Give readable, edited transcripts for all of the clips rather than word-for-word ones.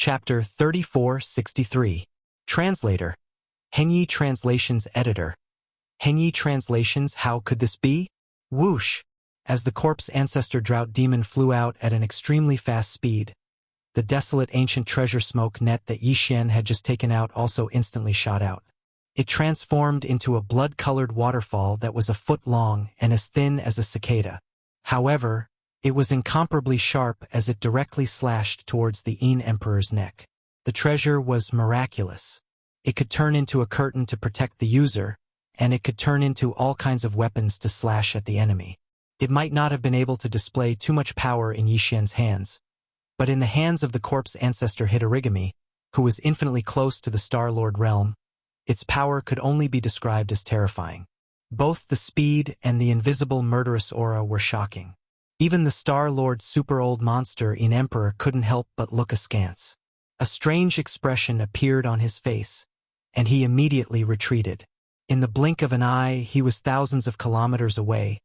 Chapter 3463. Translator. Hengyi Translations Editor. Hengyi Translations. How could this be? Whoosh! As the corpse ancestor drought demon flew out at an extremely fast speed, the desolate ancient treasure smoke net that Yixian had just taken out also instantly shot out. It transformed into a blood-colored waterfall that was a foot long and as thin as a cicada. However, it was incomparably sharp as it directly slashed towards the Yin Emperor's neck. The treasure was miraculous. It could turn into a curtain to protect the user, and it could turn into all kinds of weapons to slash at the enemy. It might not have been able to display too much power in Yixian's hands, but in the hands of the corpse ancestor Hitorigami, who was infinitely close to the Star Lord realm, its power could only be described as terrifying. Both the speed and the invisible murderous aura were shocking. Even the Star Lord super old monster Yin Emperor couldn't help but look askance. A strange expression appeared on his face, and he immediately retreated. In the blink of an eye, he was thousands of kilometers away,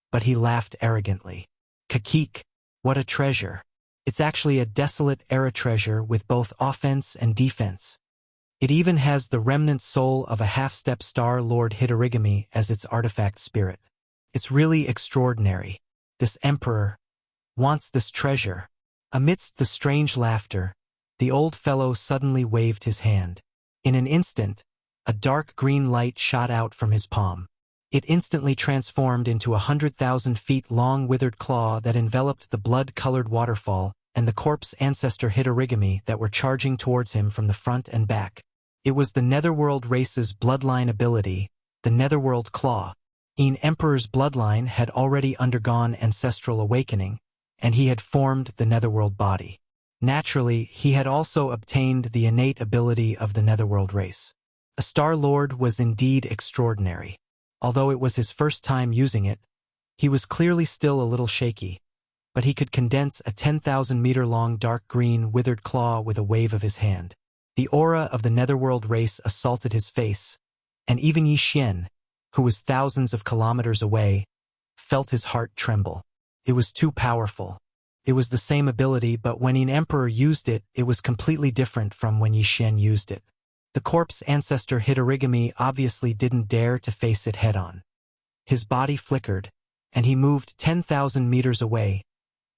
but he laughed arrogantly. Kakik, what a treasure. It's actually a desolate era treasure with both offense and defense. It even has the remnant soul of a half-step Star Lord Hitorigami as its artifact spirit. It's really extraordinary. This emperor wants this treasure. Amidst the strange laughter, the old fellow suddenly waved his hand. In an instant, a dark green light shot out from his palm. It instantly transformed into 100,000 feet long withered claw that enveloped the blood-colored waterfall and the corpse ancestor Hitorigami that were charging towards him from the front and back. It was the Netherworld race's bloodline ability, the Netherworld Claw. Yin Emperor's bloodline had already undergone ancestral awakening, and he had formed the Netherworld body. Naturally, he had also obtained the innate ability of the Netherworld race. A Star Lord was indeed extraordinary. Although it was his first time using it, he was clearly still a little shaky, but he could condense a 10,000-meter-long dark green withered claw with a wave of his hand. The aura of the Netherworld race assaulted his face, and even Yixian, who was thousands of kilometers away, felt his heart tremble. It was too powerful. It was the same ability, but when Yin Emperor used it, it was completely different from when Yixian used it. The corpse ancestor Hitorigami obviously didn't dare to face it head-on. His body flickered, and he moved 10,000 meters away,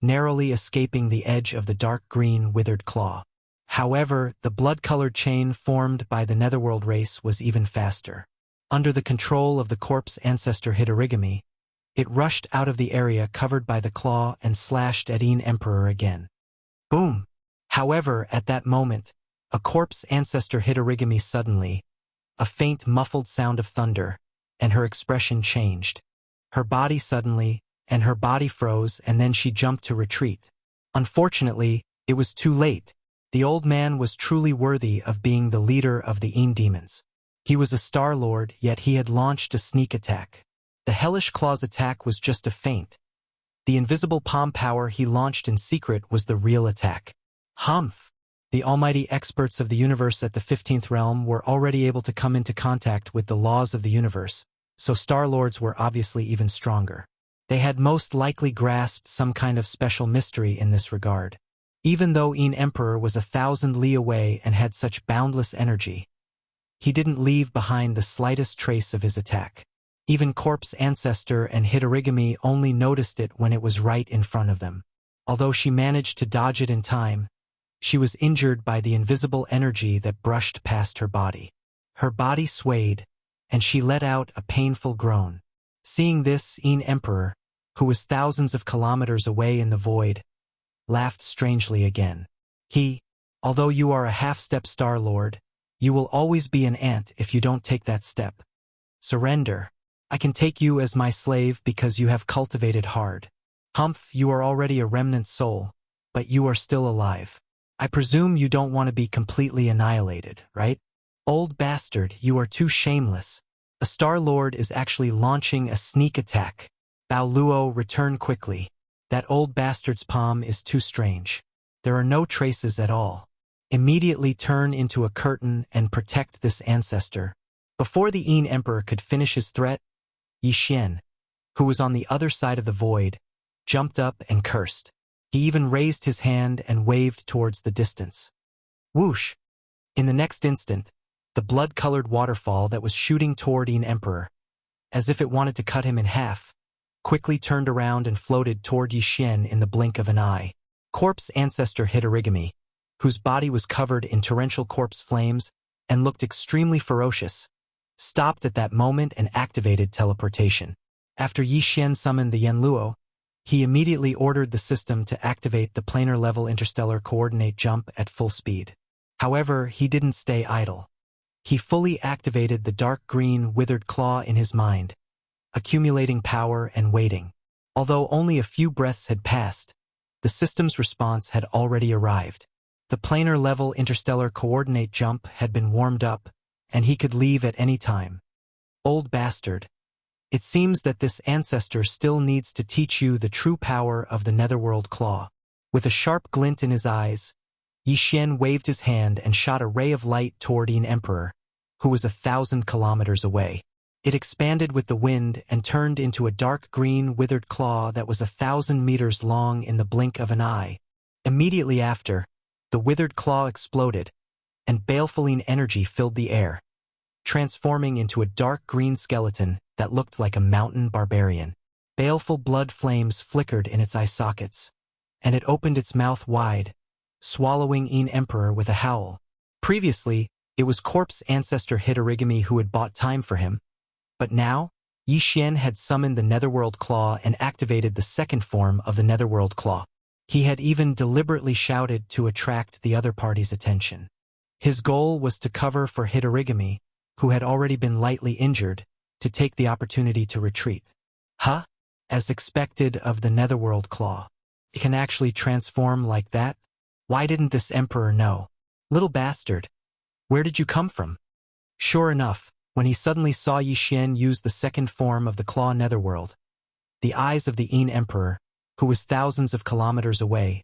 narrowly escaping the edge of the dark green withered claw. However, the blood-colored chain formed by the Netherworld race was even faster. Under the control of the corpse ancestor Hitorigami, it rushed out of the area covered by the claw and slashed at Yin Emperor again. Boom! However, at that moment, a corpse ancestor Hitorigami suddenly, a faint muffled sound of thunder, and her expression changed. Her body froze, and then she jumped to retreat. Unfortunately, it was too late. The old man was truly worthy of being the leader of the Yin demons. He was a Star Lord, yet he had launched a sneak attack. The Hellish Claw's attack was just a feint. The invisible palm power he launched in secret was the real attack. Humph! The almighty experts of the universe at the 15th realm were already able to come into contact with the laws of the universe, so Star Lords were obviously even stronger. They had most likely grasped some kind of special mystery in this regard. Even though Yin Emperor was 1,000 li away and had such boundless energy, he didn't leave behind the slightest trace of his attack. Even corpse ancestor and Hitorigami only noticed it when it was right in front of them. Although she managed to dodge it in time, she was injured by the invisible energy that brushed past her body. Her body swayed, and she let out a painful groan. Seeing this, Yin Emperor, who was thousands of kilometers away in the void, laughed strangely again. Although you are a half-step Star Lord, you will always be an ant if you don't take that step. Surrender. I can take you as my slave because you have cultivated hard. Humph, you are already a remnant soul, but you are still alive. I presume you don't want to be completely annihilated, right? Old bastard, you are too shameless. A Star Lord is actually launching a sneak attack. Bao Luo, return quickly. That old bastard's palm is too strange. There are no traces at all. Immediately turn into a curtain and protect this ancestor. Before the Yin Emperor could finish his threat, Yixian, who was on the other side of the void, jumped up and cursed. He even raised his hand and waved towards the distance. Whoosh! In the next instant, the blood-colored waterfall that was shooting toward Yin Emperor, as if it wanted to cut him in half, quickly turned around and floated toward Yi Xian in the blink of an eye. Corpse ancestor Hitorigami, whose body was covered in torrential corpse flames and looked extremely ferocious, stopped at that moment and activated teleportation. After Yi Xian summoned the Yanluo, he immediately ordered the system to activate the planar-level interstellar coordinate jump at full speed. However, he didn't stay idle. He fully activated the dark green withered claw in his mind, accumulating power and waiting. Although only a few breaths had passed, the system's response had already arrived. The planar-level interstellar coordinate jump had been warmed up, and he could leave at any time. Old bastard. It seems that this ancestor still needs to teach you the true power of the netherworld claw. With a sharp glint in his eyes, Yi Xian waved his hand and shot a ray of light toward Yin Emperor, who was 1,000 kilometers away. It expanded with the wind and turned into a dark green withered claw that was 1,000 meters long in the blink of an eye. Immediately after, the withered claw exploded, and baleful energy filled the air, transforming into a dark green skeleton that looked like a mountain barbarian. Baleful blood flames flickered in its eye sockets, and it opened its mouth wide, swallowing Yin Emperor with a howl. Previously, it was corpse ancestor Hitorigami who had bought time for him, but now, Yi Xian had summoned the Netherworld Claw and activated the second form of the Netherworld Claw. He had even deliberately shouted to attract the other party's attention. His goal was to cover for Hitorigami, who had already been lightly injured, to take the opportunity to retreat. Huh? As expected of the Netherworld Claw. It can actually transform like that? Why didn't this emperor know? Little bastard. Where did you come from? Sure enough, when he suddenly saw Yi Xian use the second form of the Claw Netherworld, the eyes of the Yin Emperor, who was thousands of kilometers away,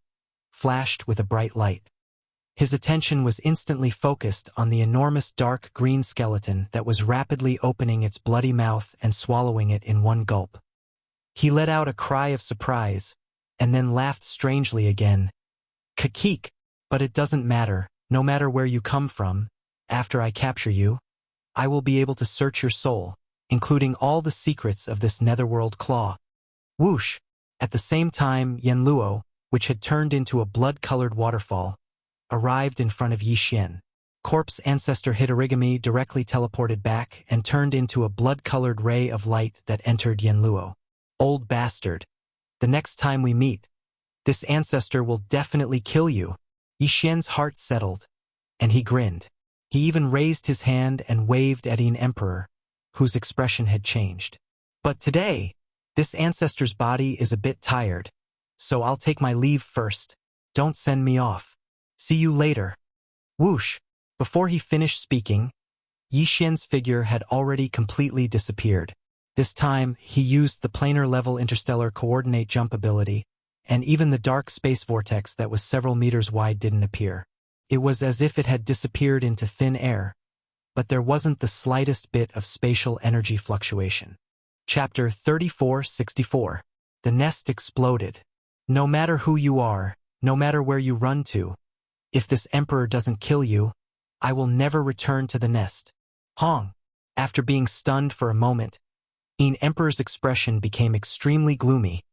flashed with a bright light. His attention was instantly focused on the enormous dark green skeleton that was rapidly opening its bloody mouth and swallowing it in one gulp. He let out a cry of surprise, and then laughed strangely again. Kakik, but it doesn't matter, no matter where you come from, after I capture you, I will be able to search your soul, including all the secrets of this netherworld claw. Whoosh! At the same time, Yanluo, which had turned into a blood-colored waterfall, arrived in front of Yi Xian. Corpse ancestor Hitorigami directly teleported back and turned into a blood-colored ray of light that entered Yanluo. Old bastard. The next time we meet, this ancestor will definitely kill you. Yi Xian's heart settled, and he grinned. He even raised his hand and waved at Yin Emperor, whose expression had changed. But today, this ancestor's body is a bit tired, so I'll take my leave first. Don't send me off. See you later. Whoosh! Before he finished speaking, Yi Xian's figure had already completely disappeared. This time, he used the planar-level interstellar coordinate jump ability, and even the dark space vortex that was several meters wide didn't appear. It was as if it had disappeared into thin air, but there wasn't the slightest bit of spatial energy fluctuation. Chapter 3464. The nest exploded. No matter who you are, no matter where you run to, if this emperor doesn't kill you, I will never return to the nest. Hong. After being stunned for a moment, Yin Emperor's expression became extremely gloomy,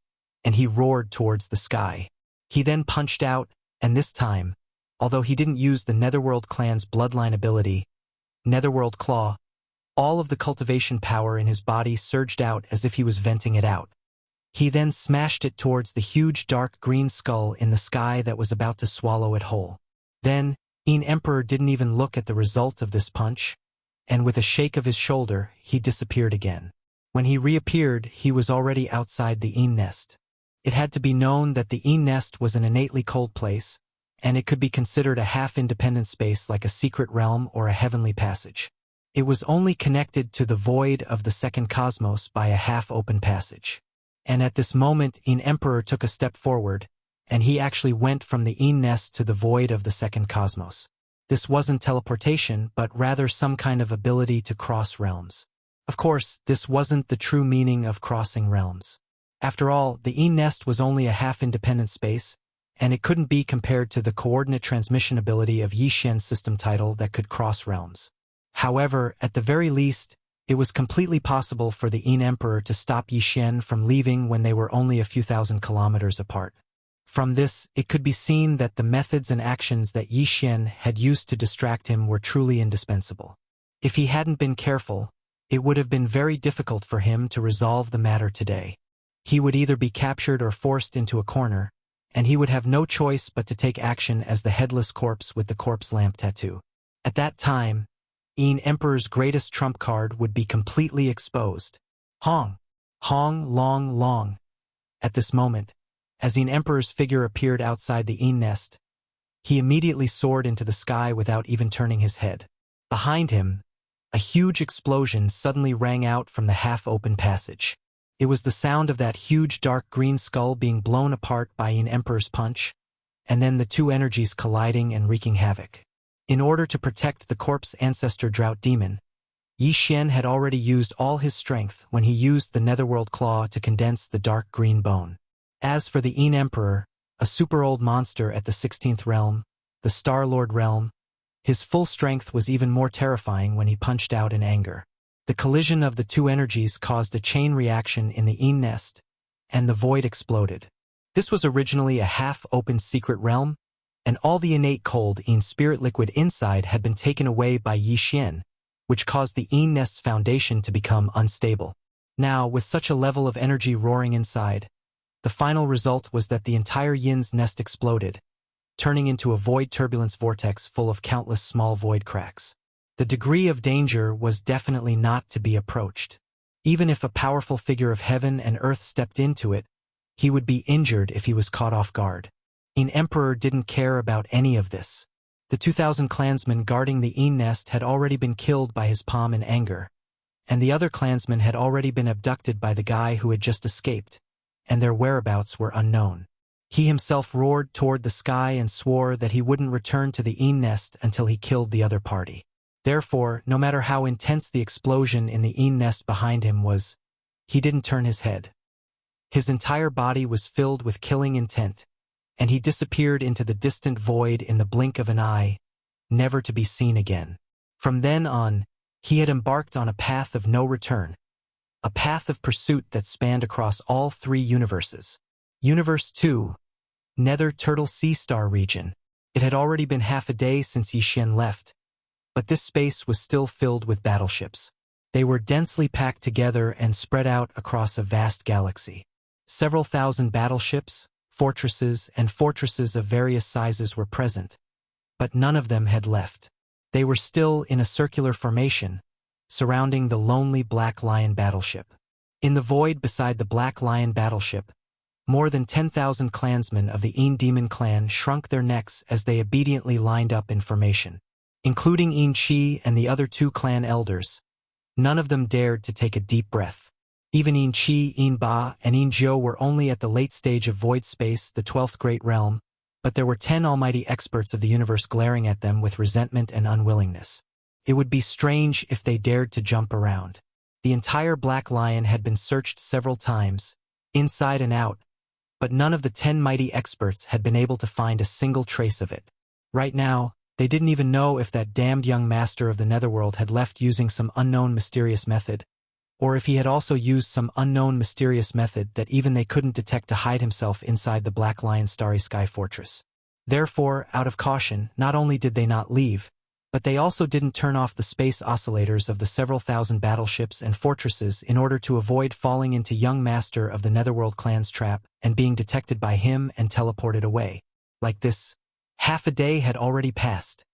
and he roared towards the sky. He then punched out, and this time, although he didn't use the Netherworld clan's bloodline ability, Netherworld Claw, all of the cultivation power in his body surged out as if he was venting it out. He then smashed it towards the huge dark green skull in the sky that was about to swallow it whole. Then, Yin Emperor didn't even look at the result of this punch, and with a shake of his shoulder, he disappeared again. When he reappeared, he was already outside the Yin nest. It had to be known that the Yin nest was an innately cold place, and it could be considered a half-independent space like a secret realm or a heavenly passage. It was only connected to the void of the second cosmos by a half-open passage. And at this moment, Yin Emperor took a step forward, and he actually went from the Yin nest to the void of the second cosmos. This wasn't teleportation, but rather some kind of ability to cross realms. Of course, this wasn't the true meaning of crossing realms. After all, the Yin nest was only a half-independent space, and it couldn't be compared to the coordinate transmission ability of Yi Xian's system title that could cross realms. However, at the very least, it was completely possible for the Yin Emperor to stop Yi Xian from leaving when they were only a few thousand kilometers apart. From this, it could be seen that the methods and actions that Yi Xian had used to distract him were truly indispensable. If he hadn't been careful, it would have been very difficult for him to resolve the matter today. He would either be captured or forced into a corner, and he would have no choice but to take action as the headless corpse with the corpse lamp tattoo. At that time, Yin Emperor's greatest trump card would be completely exposed. Hong! Hong long long. At this moment, as Yin Emperor's figure appeared outside the Yin nest, he immediately soared into the sky without even turning his head. Behind him, a huge explosion suddenly rang out from the half-open passage. It was the sound of that huge dark green skull being blown apart by Yin Emperor's punch, and then the two energies colliding and wreaking havoc. In order to protect the corpse ancestor drought demon, Yi Xian had already used all his strength when he used the netherworld claw to condense the dark green bone. As for the Yin Emperor, a super-old monster at the 16th realm, the Star-Lord realm, his full strength was even more terrifying when he punched out in anger. The collision of the two energies caused a chain reaction in the Yin nest, and the void exploded. This was originally a half-open secret realm, and all the innate cold Yin spirit liquid inside had been taken away by Yi Xian, which caused the Yin nest's foundation to become unstable. Now, with such a level of energy roaring inside, the final result was that the entire Yin's nest exploded, turning into a void turbulence vortex full of countless small void cracks. The degree of danger was definitely not to be approached. Even if a powerful figure of heaven and earth stepped into it, he would be injured if he was caught off guard. Yin Emperor didn't care about any of this. The 2,000 clansmen guarding the Yin nest had already been killed by his palm in anger, and the other clansmen had already been abducted by the guy who had just escaped, and their whereabouts were unknown. He himself roared toward the sky and swore that he wouldn't return to the Yin nest until he killed the other party. Therefore, no matter how intense the explosion in the Yin nest behind him was, he didn't turn his head. His entire body was filled with killing intent, and he disappeared into the distant void in the blink of an eye, never to be seen again. From then on, he had embarked on a path of no return, a path of pursuit that spanned across all three universes. Universe 2, Nether Turtle Sea Star region. It had already been half a day since Yi Xian left, but this space was still filled with battleships. They were densely packed together and spread out across a vast galaxy. Several thousand battleships, fortresses, and fortresses of various sizes were present, but none of them had left. They were still in a circular formation, surrounding the lonely Black Lion battleship. In the void beside the Black Lion battleship, more than 10,000 clansmen of the Yin Demon clan shrunk their necks as they obediently lined up in formation. Including Yin Qi and the other two clan elders, none of them dared to take a deep breath. Even Yin Qi, Yin Ba, and Yin Zhou were only at the late stage of void space, the 12th great realm, but there were 10 almighty experts of the universe glaring at them with resentment and unwillingness. It would be strange if they dared to jump around. The entire Black Lion had been searched several times, inside and out, but none of the 10 mighty experts had been able to find a single trace of it. Right now, they didn't even know if that damned young master of the netherworld had left using some unknown mysterious method, or if he had also used some unknown mysterious method that even they couldn't detect to hide himself inside the Black Lion Starry Sky Fortress. Therefore, out of caution, not only did they not leave, but they also didn't turn off the space oscillators of the several thousand battleships and fortresses in order to avoid falling into young master of the Netherworld clan's trap and being detected by him and teleported away. Like this, half a day had already passed.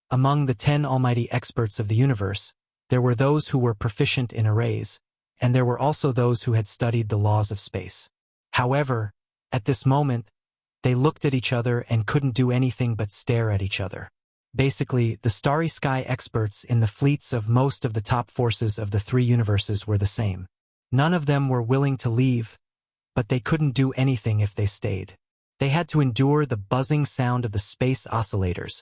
Among the 10 almighty experts of the universe, there were those who were proficient in arrays, and there were also those who had studied the laws of space. However, at this moment, they looked at each other and couldn't do anything but stare at each other. Basically, the starry sky experts in the fleets of most of the top forces of the three universes were the same. None of them were willing to leave, but they couldn't do anything if they stayed. They had to endure the buzzing sound of the space oscillators,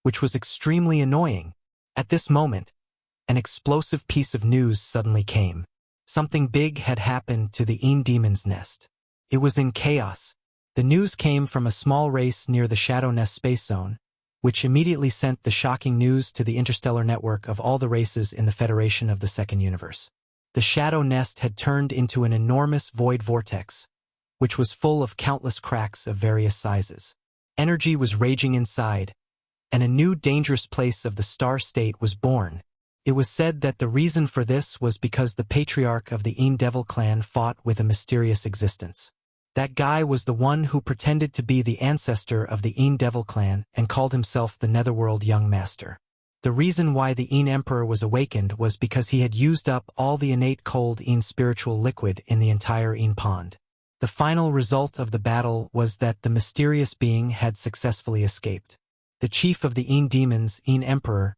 which was extremely annoying. At this moment, an explosive piece of news suddenly came. Something big had happened to the Yin Demon's nest. It was in chaos, The news came from a small race near the Shadow Nest space zone, which immediately sent the shocking news to the interstellar network of all the races in the Federation of the Second Universe. The Shadow Nest had turned into an enormous void vortex, which was full of countless cracks of various sizes. Energy was raging inside, and a new dangerous place of the star state was born. It was said that the reason for this was because the patriarch of the Devil clan fought with a mysterious existence. That guy was the one who pretended to be the ancestor of the Devil clan and called himself the Netherworld Young Master. The reason why the Emperor was awakened was because he had used up all the innate cold spiritual liquid in the entire pond. The final result of the battle was that the mysterious being had successfully escaped. The chief of the demons, Emperor,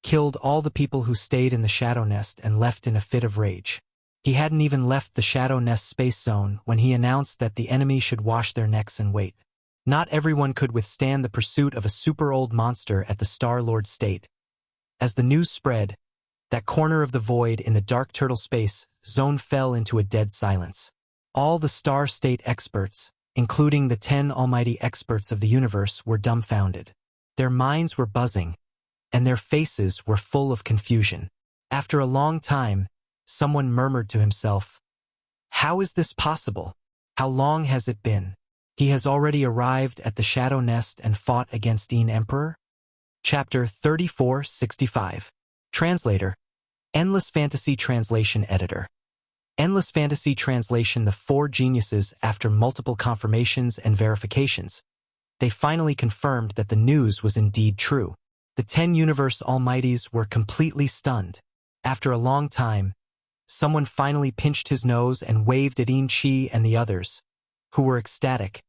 killed all the people who stayed in the Shadow Nest and left in a fit of rage. He hadn't even left the Shadow Nest space zone when he announced that the enemy should wash their necks and wait. Not everyone could withstand the pursuit of a super old monster at the Star-Lord state. As the news spread, that corner of the void in the Dark Turtle space zone fell into a dead silence. All the Star State experts, including the 10 almighty experts of the universe, were dumbfounded. Their minds were buzzing, and their faces were full of confusion. After a long time, someone murmured to himself, "How is this possible? How long has it been? He has already arrived at the Shadow Nest and fought against Emperor?" Chapter 3465. Translator. Endless Fantasy Translation Editor. Endless Fantasy Translation. The four geniuses, after multiple confirmations and verifications, they finally confirmed that the news was indeed true. The 10 universe almighties were completely stunned. After a long time, someone finally pinched his nose and waved at Chi and the others, who were ecstatic,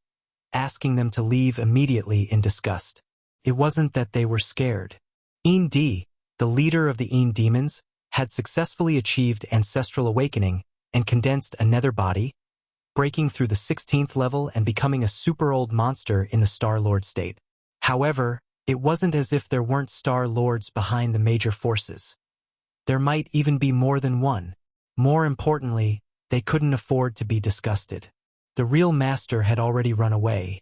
asking them to leave immediately in disgust. It wasn't that they were scared. D, the leader of the demons, had successfully achieved ancestral awakening and condensed a nether body, breaking through the 16th level and becoming a super old monster in the Star-Lord state. However, it wasn't as if there weren't Star-Lords behind the major forces. There might even be more than one. More importantly, they couldn't afford to be disgusted. The real master had already run away.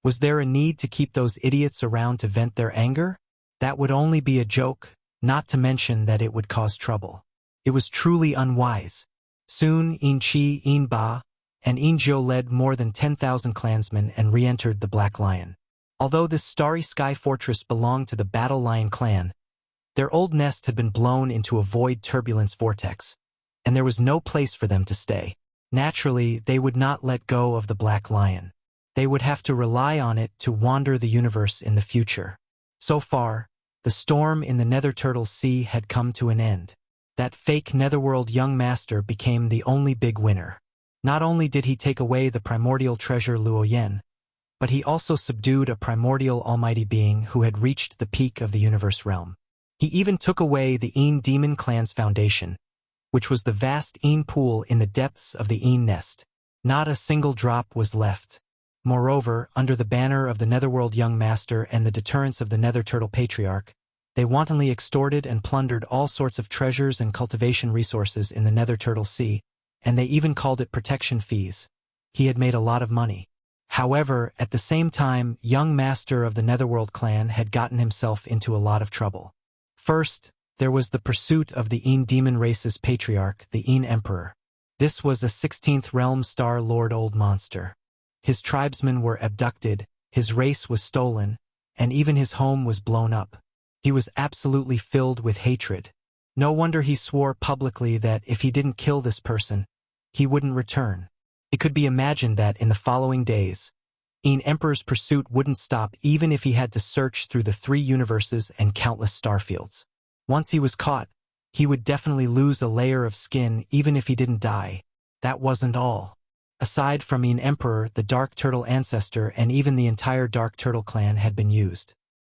Was there a need to keep those idiots around to vent their anger? That would only be a joke, not to mention that it would cause trouble. It was truly unwise. Soon, Chi, Ba, and Zhou led more than 10,000 clansmen and re-entered the Black Lion. Although this starry sky fortress belonged to the Battle Lion clan, their old nest had been blown into a void turbulence vortex, and there was no place for them to stay. Naturally, they would not let go of the Black Lion. They would have to rely on it to wander the universe in the future. So far, the storm in the Nether Turtle Sea had come to an end. That fake Netherworld Young Master became the only big winner. Not only did he take away the primordial treasure Luoyen, but he also subdued a primordial almighty being who had reached the peak of the universe realm. He even took away the Demon Clan's foundation, which was the vast pool in the depths of the Nest. Not a single drop was left. Moreover, under the banner of the Netherworld Young Master and the deterrence of the Nether Turtle Patriarch, they wantonly extorted and plundered all sorts of treasures and cultivation resources in the Nether Turtle Sea, and they even called it protection fees. He had made a lot of money. However, at the same time, Young Master of the Netherworld clan had gotten himself into a lot of trouble. First, there was the pursuit of the demon race's patriarch, the Emperor. This was a 16th realm Star-Lord old monster. His tribesmen were abducted, his race was stolen, and even his home was blown up. He was absolutely filled with hatred. No wonder he swore publicly that if he didn't kill this person, he wouldn't return. It could be imagined that in the following days, Emperor's pursuit wouldn't stop even if he had to search through the 3 universes and countless starfields. Once he was caught, he would definitely lose a layer of skin even if he didn't die. That wasn't all. Aside from Emperor, the Dark Turtle ancestor and even the entire Dark Turtle clan had been used.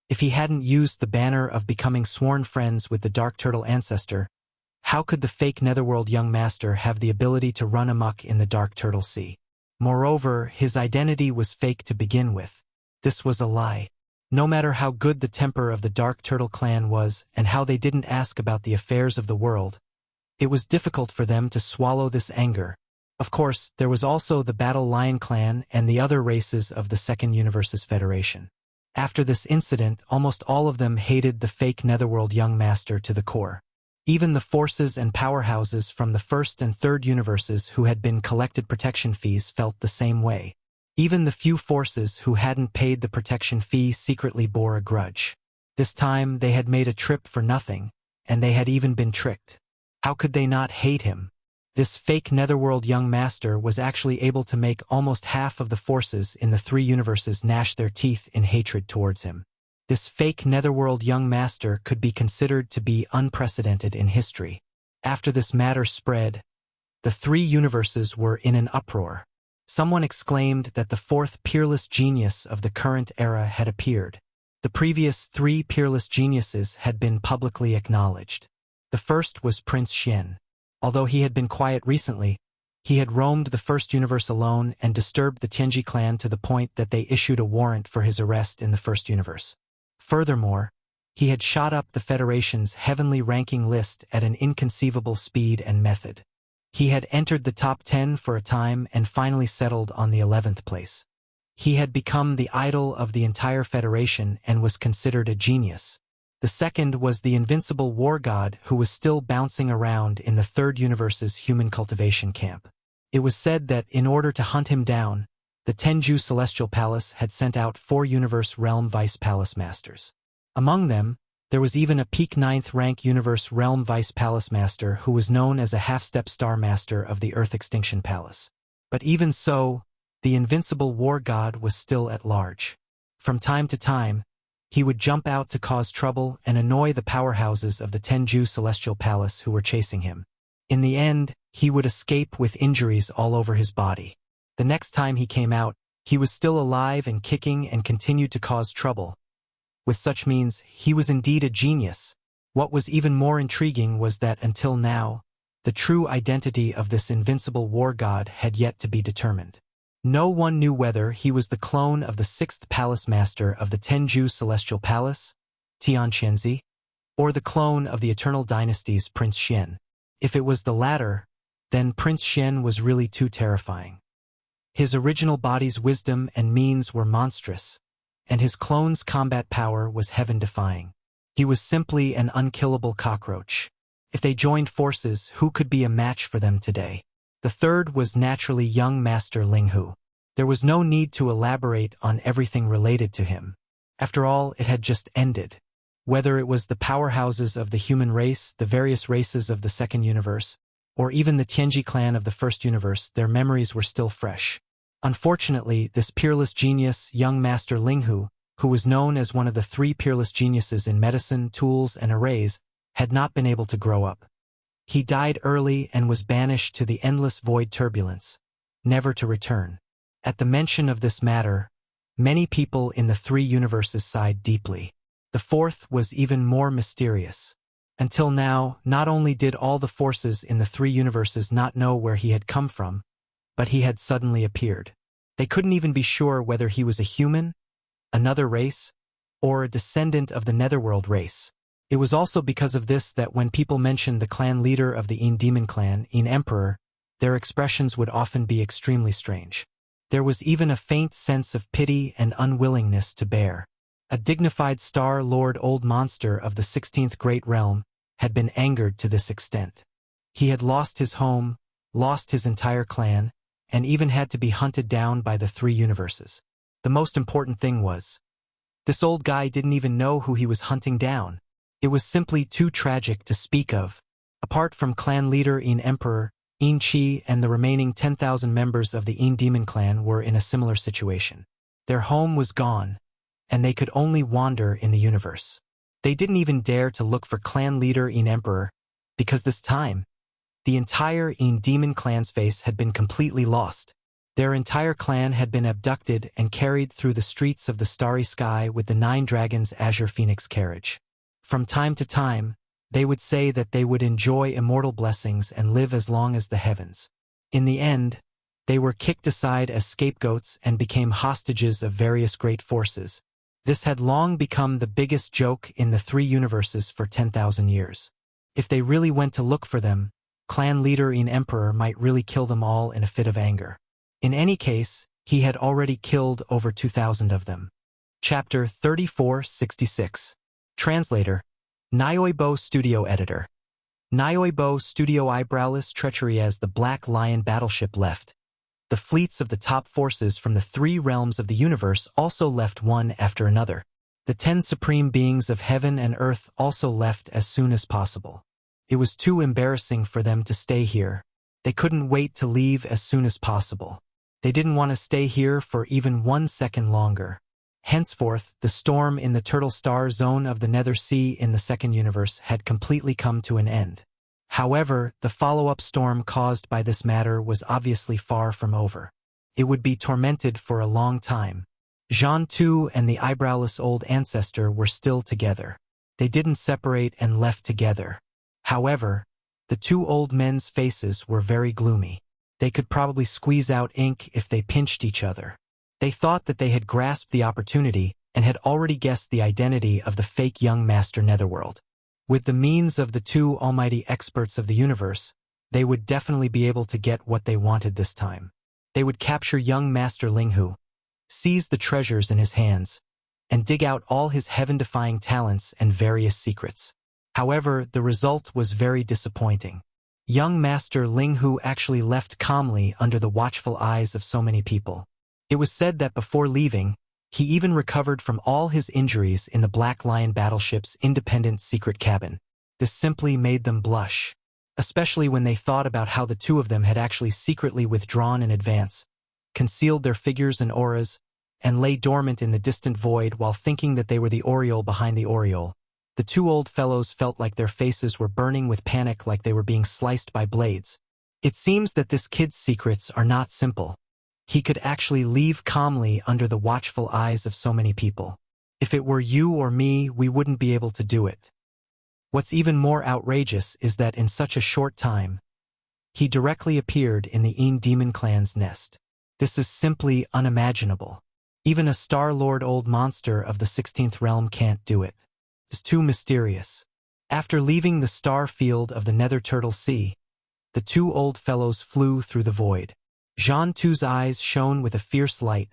If he hadn't used the banner of becoming sworn friends with the Dark Turtle ancestor, how could the fake Netherworld Young Master have the ability to run amok in the Dark Turtle Sea? Moreover, his identity was fake to begin with. This was a lie. No matter how good the temper of the Dark Turtle clan was and how they didn't ask about the affairs of the world, it was difficult for them to swallow this anger. Of course, there was also the Battle Lion clan and the other races of the Second Universe's Federation. After this incident, almost all of them hated the fake Netherworld Young Master to the core. Even the forces and powerhouses from the First and Third Universes who had been collected protection fees felt the same way. Even the few forces who hadn't paid the protection fee secretly bore a grudge. This time they had made a trip for nothing, and they had even been tricked. How could they not hate him? This fake Netherworld Young Master was actually able to make almost half of the forces in the three universes gnash their teeth in hatred towards him. This fake Netherworld Young Master could be considered to be unprecedented in history. After this matter spread, the three universes were in an uproar. Someone exclaimed that the fourth peerless genius of the current era had appeared. The previous three peerless geniuses had been publicly acknowledged. The first was Prince Xian. Although he had been quiet recently, he had roamed the first universe alone and disturbed the Tianji clan to the point that they issued a warrant for his arrest in the first universe. Furthermore, he had shot up the Federation's heavenly ranking list at an inconceivable speed and method. He had entered the top 10 for a time and finally settled on the 11th place. He had become the idol of the entire Federation and was considered a genius. The second was the invincible war god who was still bouncing around in the third universe's human cultivation camp. It was said that in order to hunt him down, the Tenju Celestial Palace had sent out 4 Universe Realm Vice Palace Masters. Among them, there was even a peak 9th rank Universe Realm Vice Palace Master who was known as a half-step Star Master of the Earth Extinction Palace. But even so, the invincible war god was still at large. From time to time, he would jump out to cause trouble and annoy the powerhouses of the Tenju Celestial Palace who were chasing him. In the end, he would escape with injuries all over his body. The next time he came out, he was still alive and kicking and continued to cause trouble. With such means, he was indeed a genius. What was even more intriguing was that until now, the true identity of this invincible war god had yet to be determined. No one knew whether he was the clone of the 6th Palace Master of the Tenju Celestial Palace, Tianqianzi, or the clone of the Eternal Dynasty's Prince Xian. If it was the latter, then Prince Xian was really too terrifying. His original body's wisdom and means were monstrous, and his clone's combat power was heaven-defying. He was simply an unkillable cockroach. If they joined forces, who could be a match for them today? The third was naturally young Master Linghu. There was no need to elaborate on everything related to him. After all, it had just ended. Whether it was the powerhouses of the human race, the various races of the second universe, or even the Tianji clan of the first universe, their memories were still fresh. Unfortunately, this peerless genius, young Master Linghu, who was known as one of the 3 peerless geniuses in medicine, tools, and arrays, had not been able to grow up. He died early and was banished to the endless void turbulence, never to return. At the mention of this matter, many people in the 3 universes sighed deeply. The fourth was even more mysterious. Until now, not only did all the forces in the 3 universes not know where he had come from, but he had suddenly appeared. They couldn't even be sure whether he was a human, another race, or a descendant of the Netherworld race. It was also because of this that when people mentioned the clan leader of the Yin Demon clan, Yin Emperor, their expressions would often be extremely strange. There was even a faint sense of pity and unwillingness to bear. A dignified Star Lord Old Monster of the 16th Great Realm had been angered to this extent. He had lost his home, lost his entire clan, and even had to be hunted down by the 3 universes. The most important thing was, this old guy didn't even know who he was hunting down. It was simply too tragic to speak of. Apart from clan leader Yin Emperor, Yin Qi and the remaining 10,000 members of the Yin Demon clan were in a similar situation. Their home was gone, and they could only wander in the universe. They didn't even dare to look for clan leader Yin Emperor, because this time, the entire Yin Demon clan's face had been completely lost. Their entire clan had been abducted and carried through the streets of the starry sky with the 9 dragons' Azure Phoenix carriage. From time to time, they would say that they would enjoy immortal blessings and live as long as the heavens. In the end, they were kicked aside as scapegoats and became hostages of various great forces. This had long become the biggest joke in the 3 universes for 10,000 years. If they really went to look for them, Clan leader and emperor might really kill them all in a fit of anger. In any case, he had already killed over 2,000 of them. Chapter 3466. Translator. Nyoibo Studio Editor. Nyoibo Studio Eyebrowless treachery. As the Black Lion battleship left, the fleets of the top forces from the 3 realms of the universe also left one after another. The 10 supreme beings of heaven and earth also left as soon as possible. It was too embarrassing for them to stay here. They couldn't wait to leave as soon as possible. They didn't want to stay here for even 1 second longer. Henceforth, the storm in the Turtle Star Zone of the Nether Sea in the second universe had completely come to an end. However, the follow-up storm caused by this matter was obviously far from over. It would be tormented for a long time. Jean Tu and the eyebrowless old ancestor were still together. They didn't separate and left together. However, the 2 old men's faces were very gloomy. They could probably squeeze out ink if they pinched each other. They thought that they had grasped the opportunity and had already guessed the identity of the fake young master Netherworld. With the means of the 2 almighty experts of the universe, they would definitely be able to get what they wanted this time. They would capture young Master Linghu, seize the treasures in his hands, and dig out all his heaven-defying talents and various secrets. However, the result was very disappointing. Young Master Linghu actually left calmly under the watchful eyes of so many people. It was said that before leaving, he even recovered from all his injuries in the Black Lion battleship's independent secret cabin. This simply made them blush, especially when they thought about how the 2 of them had actually secretly withdrawn in advance, concealed their figures and auras, and lay dormant in the distant void while thinking that they were the Oriole behind the Oriole. The 2 old fellows felt like their faces were burning with panic, like they were being sliced by blades. It seems that this kid's secrets are not simple. He could actually leave calmly under the watchful eyes of so many people. If it were you or me, we wouldn't be able to do it. What's even more outrageous is that in such a short time, he directly appeared in the Een Demon Clan's nest. This is simply unimaginable. Even a Star-Lord old monster of the 16th realm can't do it. It's too mysterious. After leaving the star field of the Nether Turtle Sea, the 2 old fellows flew through the void. Jean Tu's eyes shone with a fierce light,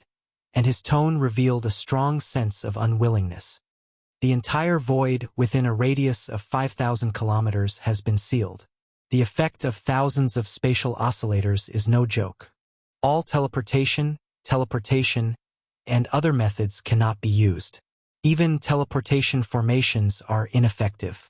and his tone revealed a strong sense of unwillingness. The entire void within a radius of 5,000 kilometers has been sealed. The effect of thousands of spatial oscillators is no joke. All teleportation, and other methods cannot be used. Even teleportation formations are ineffective.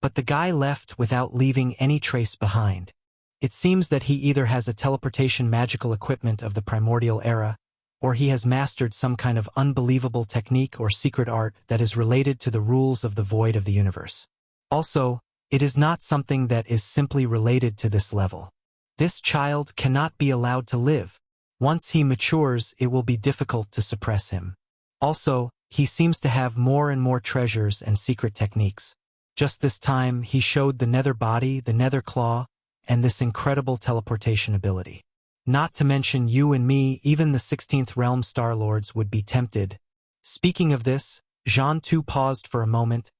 But the guy left without leaving any trace behind. It seems that he either has a teleportation magical equipment of the primordial era, or he has mastered some kind of unbelievable technique or secret art that is related to the rules of the void of the universe. Also, it is not something that is simply related to this level. This child cannot be allowed to live. Once he matures, it will be difficult to suppress him. Also, he seems to have more and more treasures and secret techniques. Just this time, he showed the nether body, the nether claw, and this incredible teleportation ability. Not to mention you and me, even the 16th realm Star-Lords would be tempted. Speaking of this, Jean Tu paused for a moment,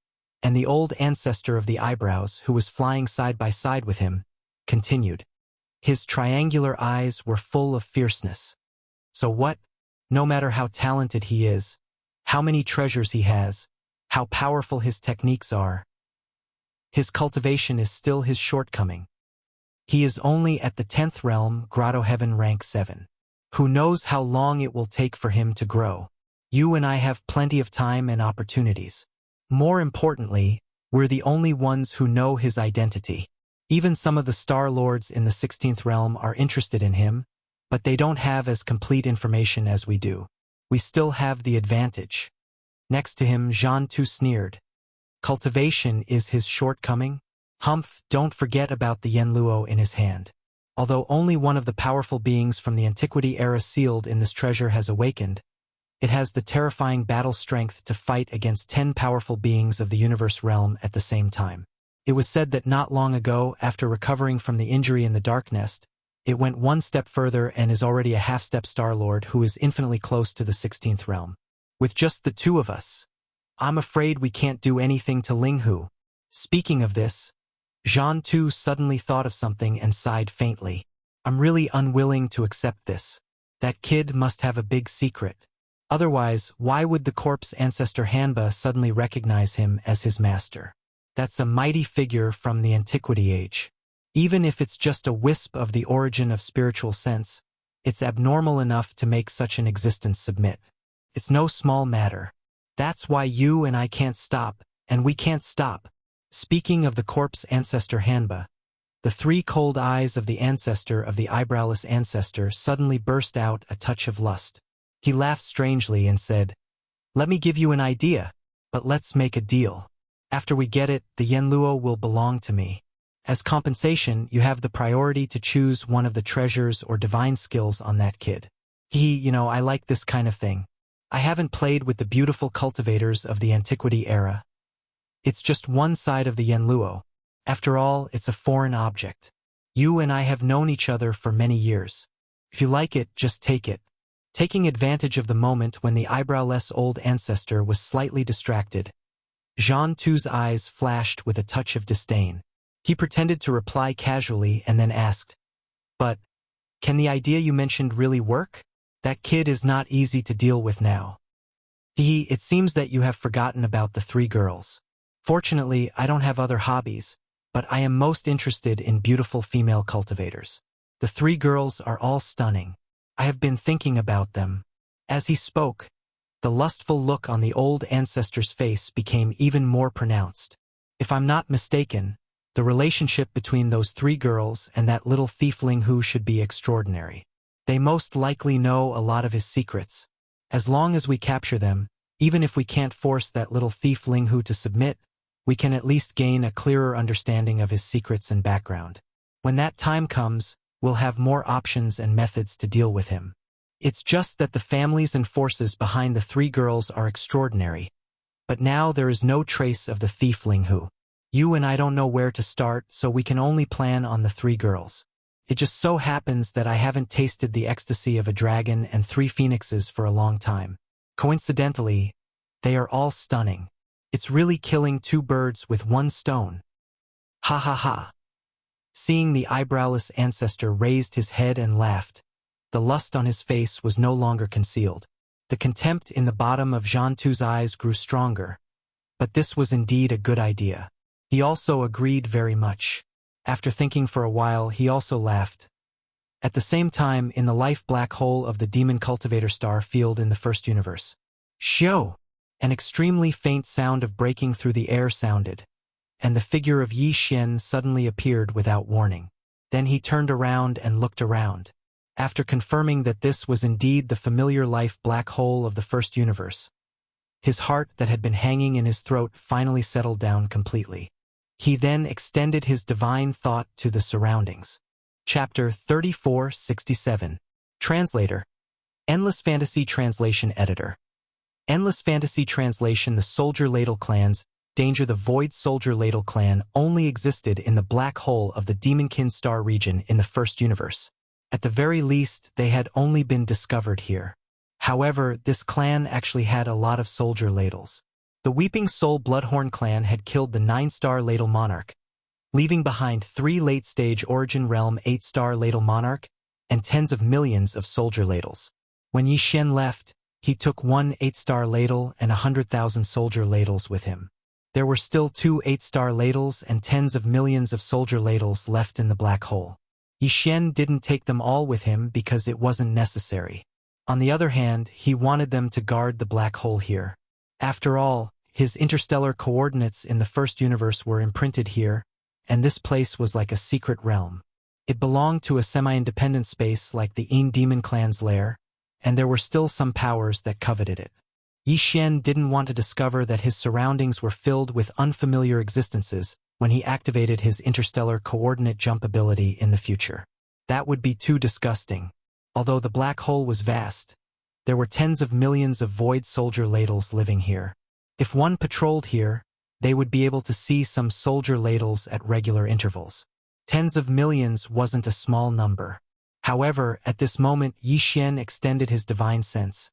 and the old ancestor of the eyebrows, who was flying side by side with him, continued. His triangular eyes were full of fierceness. So what? No matter how talented he is, how many treasures he has, how powerful his techniques are, his cultivation is still his shortcoming. He is only at the 10th realm, Grotto Heaven rank 7. Who knows how long it will take for him to grow? You and I have plenty of time and opportunities. More importantly, we're the only ones who know his identity. Even some of the Star-Lords in the 16th realm are interested in him, but they don't have as complete information as we do. We still have the advantage. Next to him, Jean Tu sneered. Cultivation is his shortcoming? Humph, don't forget about the Yenluo in his hand. Although only one of the powerful beings from the Antiquity era sealed in this treasure has awakened, it has the terrifying battle strength to fight against 10 powerful beings of the universe realm at the same time. It was said that not long ago, after recovering from the injury in the Dark Nest, it went one step further and is already a half-step Star-Lord who is infinitely close to the 16th realm. With just the 2 of us, I'm afraid we can't do anything to Linghu. Speaking of this, Jean too suddenly thought of something and sighed faintly. I'm really unwilling to accept this. That kid must have a big secret. Otherwise, why would the corpse ancestor Hanba suddenly recognize him as his master? That's a mighty figure from the antiquity age. Even if it's just a wisp of the origin of spiritual sense, it's abnormal enough to make such an existence submit. It's no small matter. That's why you and I can't stop, and we can't stop. Speaking of the corpse ancestor Hanba, the three cold eyes of the ancestor of the eyebrowless ancestor suddenly burst out a touch of lust. He laughed strangely and said, "Let me give you an idea, but let's make a deal. After we get it, the Yenluo will belong to me. As compensation, you have the priority to choose one of the treasures or divine skills on that kid." I like this kind of thing. I haven't played with the beautiful cultivators of the antiquity era. It's just one side of the Yenluo. After all, it's a foreign object. You and I have known each other for many years. If you like it, just take it. Taking advantage of the moment when the eyebrowless old ancestor was slightly distracted, Jean Tu's eyes flashed with a touch of disdain. He pretended to reply casually and then asked, "But, can the idea you mentioned really work? That kid is not easy to deal with now." It seems that you have forgotten about the three girls. Fortunately, I don't have other hobbies, but I am most interested in beautiful female cultivators. The three girls are all stunning. I have been thinking about them. As he spoke, the lustful look on the old ancestor's face became even more pronounced. If I'm not mistaken, the relationship between those three girls and that little thiefling who should be extraordinary. They most likely know a lot of his secrets. As long as we capture them, even if we can't force that little thief Ling Hu to submit, we can at least gain a clearer understanding of his secrets and background. When that time comes, we'll have more options and methods to deal with him. It's just that the families and forces behind the three girls are extraordinary. But now there is no trace of the thief Ling Hu. You and I don't know where to start, so we can only plan on the three girls. It just so happens that I haven't tasted the ecstasy of a dragon and three phoenixes for a long time. Coincidentally, they are all stunning. It's really killing two birds with one stone. Ha ha ha. Seeing the eyebrowless ancestor raised his head and laughed. The lust on his face was no longer concealed. The contempt in the bottom of Jean Tu's eyes grew stronger. But this was indeed a good idea. He also agreed very much. After thinking for a while, he also laughed. At the same time, in the life black hole of the demon cultivator star field in the first universe, "Shio!" An extremely faint sound of breaking through the air sounded, and the figure of Yi Xian suddenly appeared without warning. Then he turned around and looked around. After confirming that this was indeed the familiar life black hole of the first universe, his heart that had been hanging in his throat finally settled down completely. He then extended his divine thought to the surroundings. Chapter 3467. Translator. Endless Fantasy Translation Editor. Endless Fantasy Translation. The Soldier Ladle clans, Danger. The Void Soldier Ladle clan only existed in the black hole of the Demonkin Star region in the first universe. At the very least, they had only been discovered here. However, this clan actually had a lot of soldier ladles. The Weeping Soul Bloodhorn clan had killed the 9-star Ladle Monarch, leaving behind 3 late-stage Origin Realm 8-star Ladle Monarch and tens of millions of soldier ladles. When Yi Xian left, he took 1 8-star ladle and 100,000 soldier ladles with him. There were still 2 8-star ladles and tens of millions of soldier ladles left in the black hole. Yi Xian didn't take them all with him because it wasn't necessary. On the other hand, he wanted them to guard the black hole here. After all, his interstellar coordinates in the first universe were imprinted here, and this place was like a secret realm. It belonged to a semi-independent space like the Een Demon Clan's lair, and there were still some powers that coveted it. Yi Xian didn't want to discover that his surroundings were filled with unfamiliar existences when he activated his interstellar coordinate jump ability in the future. That would be too disgusting. Although the black hole was vast, there were tens of millions of void soldier ladles living here. If one patrolled here, they would be able to see some soldier ladles at regular intervals. Tens of millions wasn't a small number. However, at this moment Yi Xian extended his divine sense,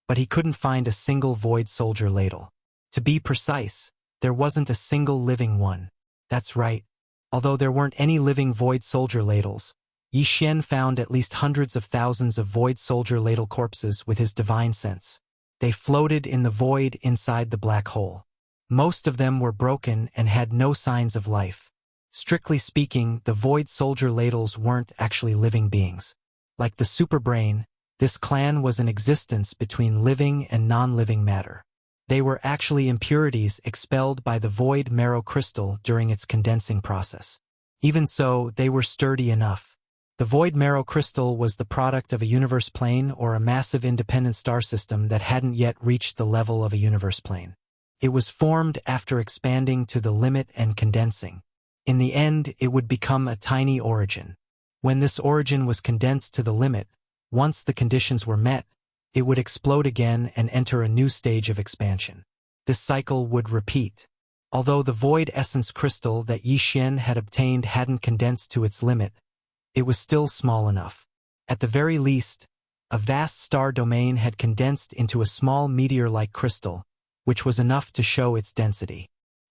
but he couldn't find a single void soldier ladle. To be precise, there wasn't a single living one. That's right. Although there weren't any living void soldier ladles, Yi Xian found at least hundreds of thousands of void soldier ladle corpses with his divine sense. They floated in the void inside the black hole. Most of them were broken and had no signs of life. Strictly speaking, the void soldier ladles weren't actually living beings. Like the superbrain, this clan was an existence between living and non-living matter. They were actually impurities expelled by the void marrow crystal during its condensing process. Even so, they were sturdy enough. The void marrow crystal was the product of a universe plane or a massive independent star system that hadn't yet reached the level of a universe plane. It was formed after expanding to the limit and condensing. In the end, it would become a tiny origin. When this origin was condensed to the limit, once the conditions were met, it would explode again and enter a new stage of expansion. This cycle would repeat. Although the void essence crystal that Yi Xian had obtained hadn't condensed to its limit, it was still small enough. At the very least, a vast star domain had condensed into a small meteor-like crystal, which was enough to show its density.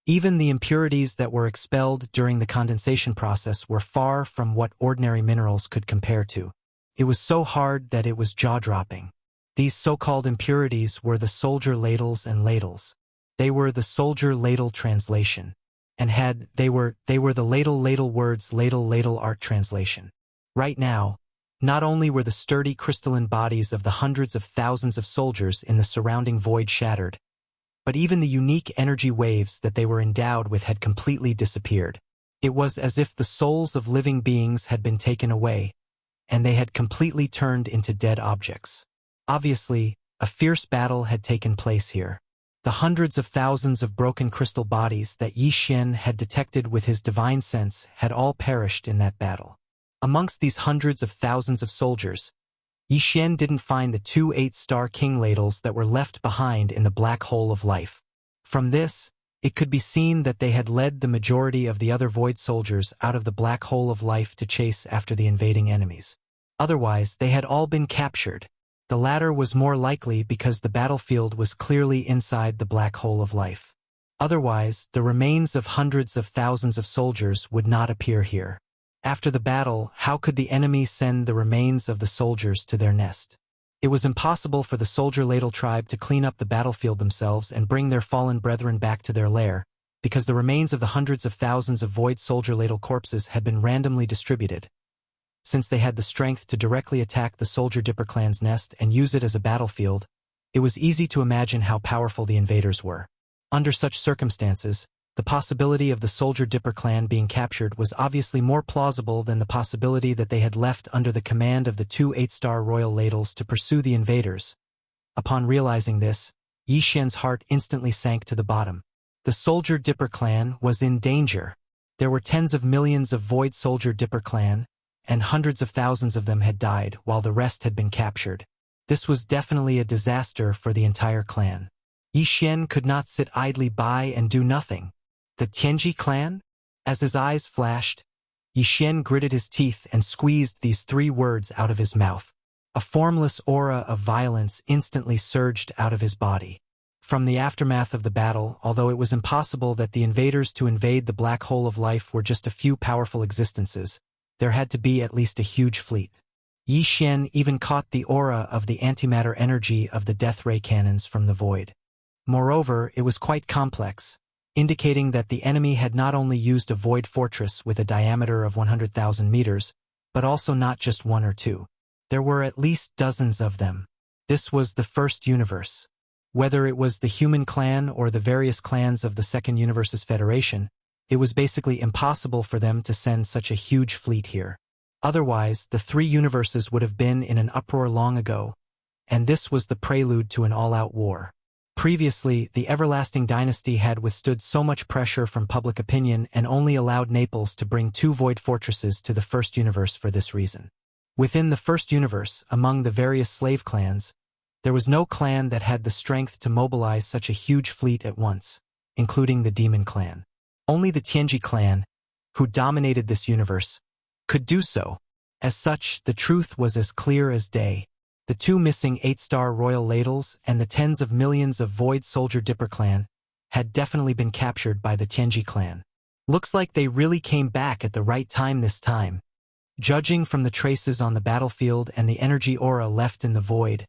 Even the impurities that were expelled during the condensation process were far from what ordinary minerals could compare to. It was so hard that it was jaw-dropping. These so-called impurities were the soldier ladles and ladles. They were the soldier ladle translation. And they were the ladle words ladle art translation. Right now, not only were the sturdy crystalline bodies of the hundreds of thousands of soldiers in the surrounding void shattered, but even the unique energy waves that they were endowed with had completely disappeared. It was as if the souls of living beings had been taken away, and they had completely turned into dead objects. Obviously, a fierce battle had taken place here. The hundreds of thousands of broken crystal bodies that Yi Xian had detected with his divine sense had all perished in that battle. Amongst these hundreds of thousands of soldiers, Yi Xian didn't find the 2 8-star king ladles that were left behind in the black hole of life. From this, it could be seen that they had led the majority of the other void soldiers out of the black hole of life to chase after the invading enemies. Otherwise, they had all been captured. The latter was more likely because the battlefield was clearly inside the black hole of life. Otherwise, the remains of hundreds of thousands of soldiers would not appear here. After the battle, how could the enemy send the remains of the soldiers to their nest? It was impossible for the soldier ladle tribe to clean up the battlefield themselves and bring their fallen brethren back to their lair, because the remains of the hundreds of thousands of void soldier ladle corpses had been randomly distributed. Since they had the strength to directly attack the Soldier Dipper clan's nest and use it as a battlefield, it was easy to imagine how powerful the invaders were. Under such circumstances, the possibility of the Soldier Dipper clan being captured was obviously more plausible than the possibility that they had left under the command of the 2 8-star royal ladles to pursue the invaders. Upon realizing this, Yi Xian's heart instantly sank to the bottom. The Soldier Dipper clan was in danger. There were tens of millions of void Soldier Dipper clan, and hundreds of thousands of them had died while the rest had been captured. This was definitely a disaster for the entire clan. Yi Xian could not sit idly by and do nothing. The Tianji clan? As his eyes flashed, Yi Xian gritted his teeth and squeezed these 3 words out of his mouth. A formless aura of violence instantly surged out of his body. From the aftermath of the battle, although it was impossible that the invaders to invade the black hole of life were just a few powerful existences, there had to be at least a huge fleet. Yi Xian even caught the aura of the antimatter energy of the death ray cannons from the void. Moreover, it was quite complex, indicating that the enemy had not only used a void fortress with a diameter of 100,000 meters, but also not just 1 or 2. There were at least dozens of them. This was the first universe. Whether it was the human clan or the various clans of the second universe's federation, it was basically impossible for them to send such a huge fleet here. Otherwise, the 3 universes would have been in an uproar long ago, and this was the prelude to an all-out war. Previously, the Everlasting Dynasty had withstood so much pressure from public opinion and only allowed Naples to bring 2 void fortresses to the first universe for this reason. Within the first universe, among the various slave clans, there was no clan that had the strength to mobilize such a huge fleet at once, including the Demon Clan. Only the Tianji clan, who dominated this universe, could do so. As such, the truth was as clear as day. The 2 missing 8-star royal ladles and the tens of millions of void Soldier Dipper clan had definitely been captured by the Tianji clan. Looks like they really came back at the right time this time. Judging from the traces on the battlefield and the energy aura left in the void,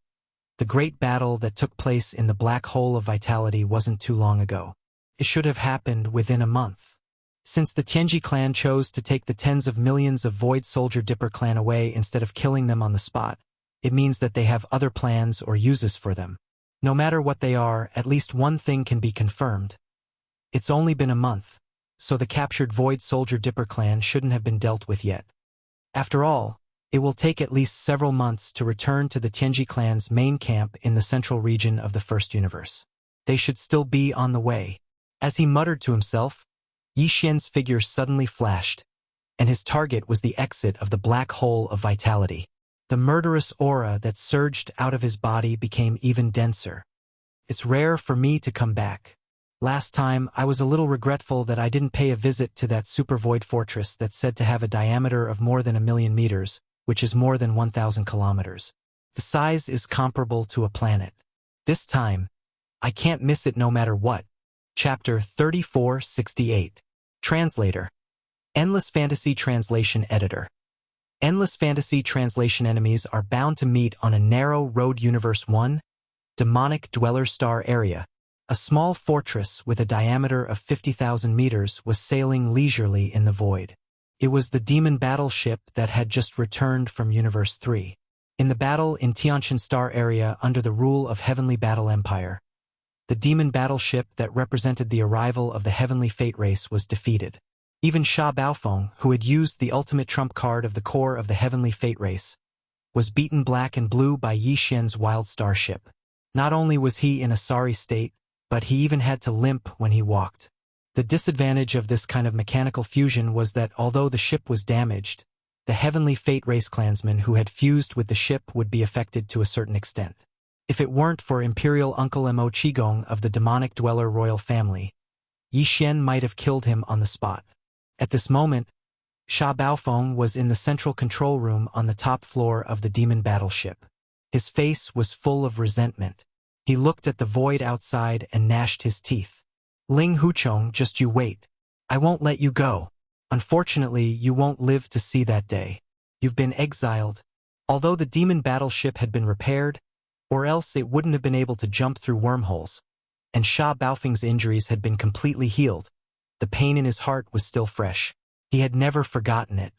the great battle that took place in the black hole of vitality wasn't too long ago. It should have happened within a month. Since the Tianji clan chose to take the tens of millions of Void Soldier Dipper clan away instead of killing them on the spot, it means that they have other plans or uses for them. No matter what they are, at least one thing can be confirmed. It's only been a month, so the captured Void Soldier Dipper clan shouldn't have been dealt with yet. After all, it will take at least several months to return to the Tianji clan's main camp in the central region of the First Universe. They should still be on the way. As he muttered to himself, Yi Xian's figure suddenly flashed, and his target was the exit of the black hole of vitality. The murderous aura that surged out of his body became even denser. It's rare for me to come back. Last time, I was a little regretful that I didn't pay a visit to that super void fortress that's said to have a diameter of more than 1,000,000 meters, which is more than 1,000 kilometers. The size is comparable to a planet. This time, I can't miss it no matter what. Chapter 3468. Translator. Endless Fantasy Translation Editor. Endless Fantasy Translation enemies are bound to meet on a narrow road. Universe 1, Demonic Dweller Star Area. A small fortress with a diameter of 50,000 meters was sailing leisurely in the void. It was the demon battleship that had just returned from Universe 3. In the battle in Tianjin Star Area under the rule of Heavenly Battle Empire, the demon battleship that represented the arrival of the Heavenly Fate race was defeated. Even Sha Baofeng, who had used the ultimate trump card of the core of the Heavenly Fate race, was beaten black and blue by Yi Xian's wild starship. Not only was he in a sorry state, but he even had to limp when he walked. The disadvantage of this kind of mechanical fusion was that although the ship was damaged, the Heavenly Fate race clansmen who had fused with the ship would be affected to a certain extent. If it weren't for Imperial Uncle Mo Qigong of the Demonic Dweller royal family, Yi Xian might have killed him on the spot. At this moment, Sha Baofeng was in the central control room on the top floor of the demon battleship. His face was full of resentment. He looked at the void outside and gnashed his teeth. Ling Huchong, just you wait. I won't let you go. Unfortunately, you won't live to see that day. You've been exiled. Although the demon battleship had been repaired, or else it wouldn't have been able to jump through wormholes, and Sha Baofeng's injuries had been completely healed, the pain in his heart was still fresh. He had never forgotten it.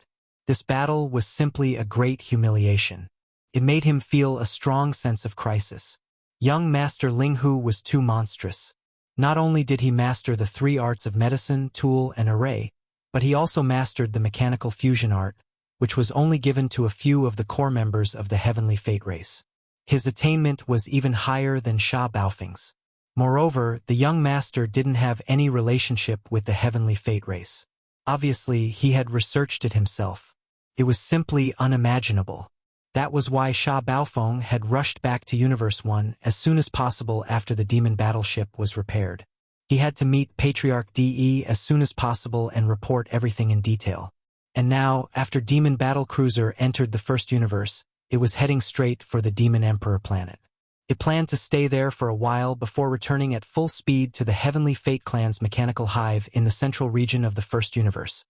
This battle was simply a great humiliation. It made him feel a strong sense of crisis. Young Master Ling Hu was too monstrous. Not only did he master the 3 arts of medicine, tool, and array, but he also mastered the mechanical fusion art, which was only given to a few of the core members of the Heavenly Fate race. His attainment was even higher than Sha Baofeng's. Moreover, the young master didn't have any relationship with the Heavenly Fate race. Obviously, he had researched it himself. It was simply unimaginable. That was why Sha Baofeng had rushed back to Universe 1 as soon as possible after the demon battleship was repaired. He had to meet Patriarch DE as soon as possible and report everything in detail. And now, after Demon Battlecruiser entered the First Universe, it was heading straight for the Demon Emperor planet. It planned to stay there for a while before returning at full speed to the Heavenly Fate clan's mechanical hive in the central region of the First Universe,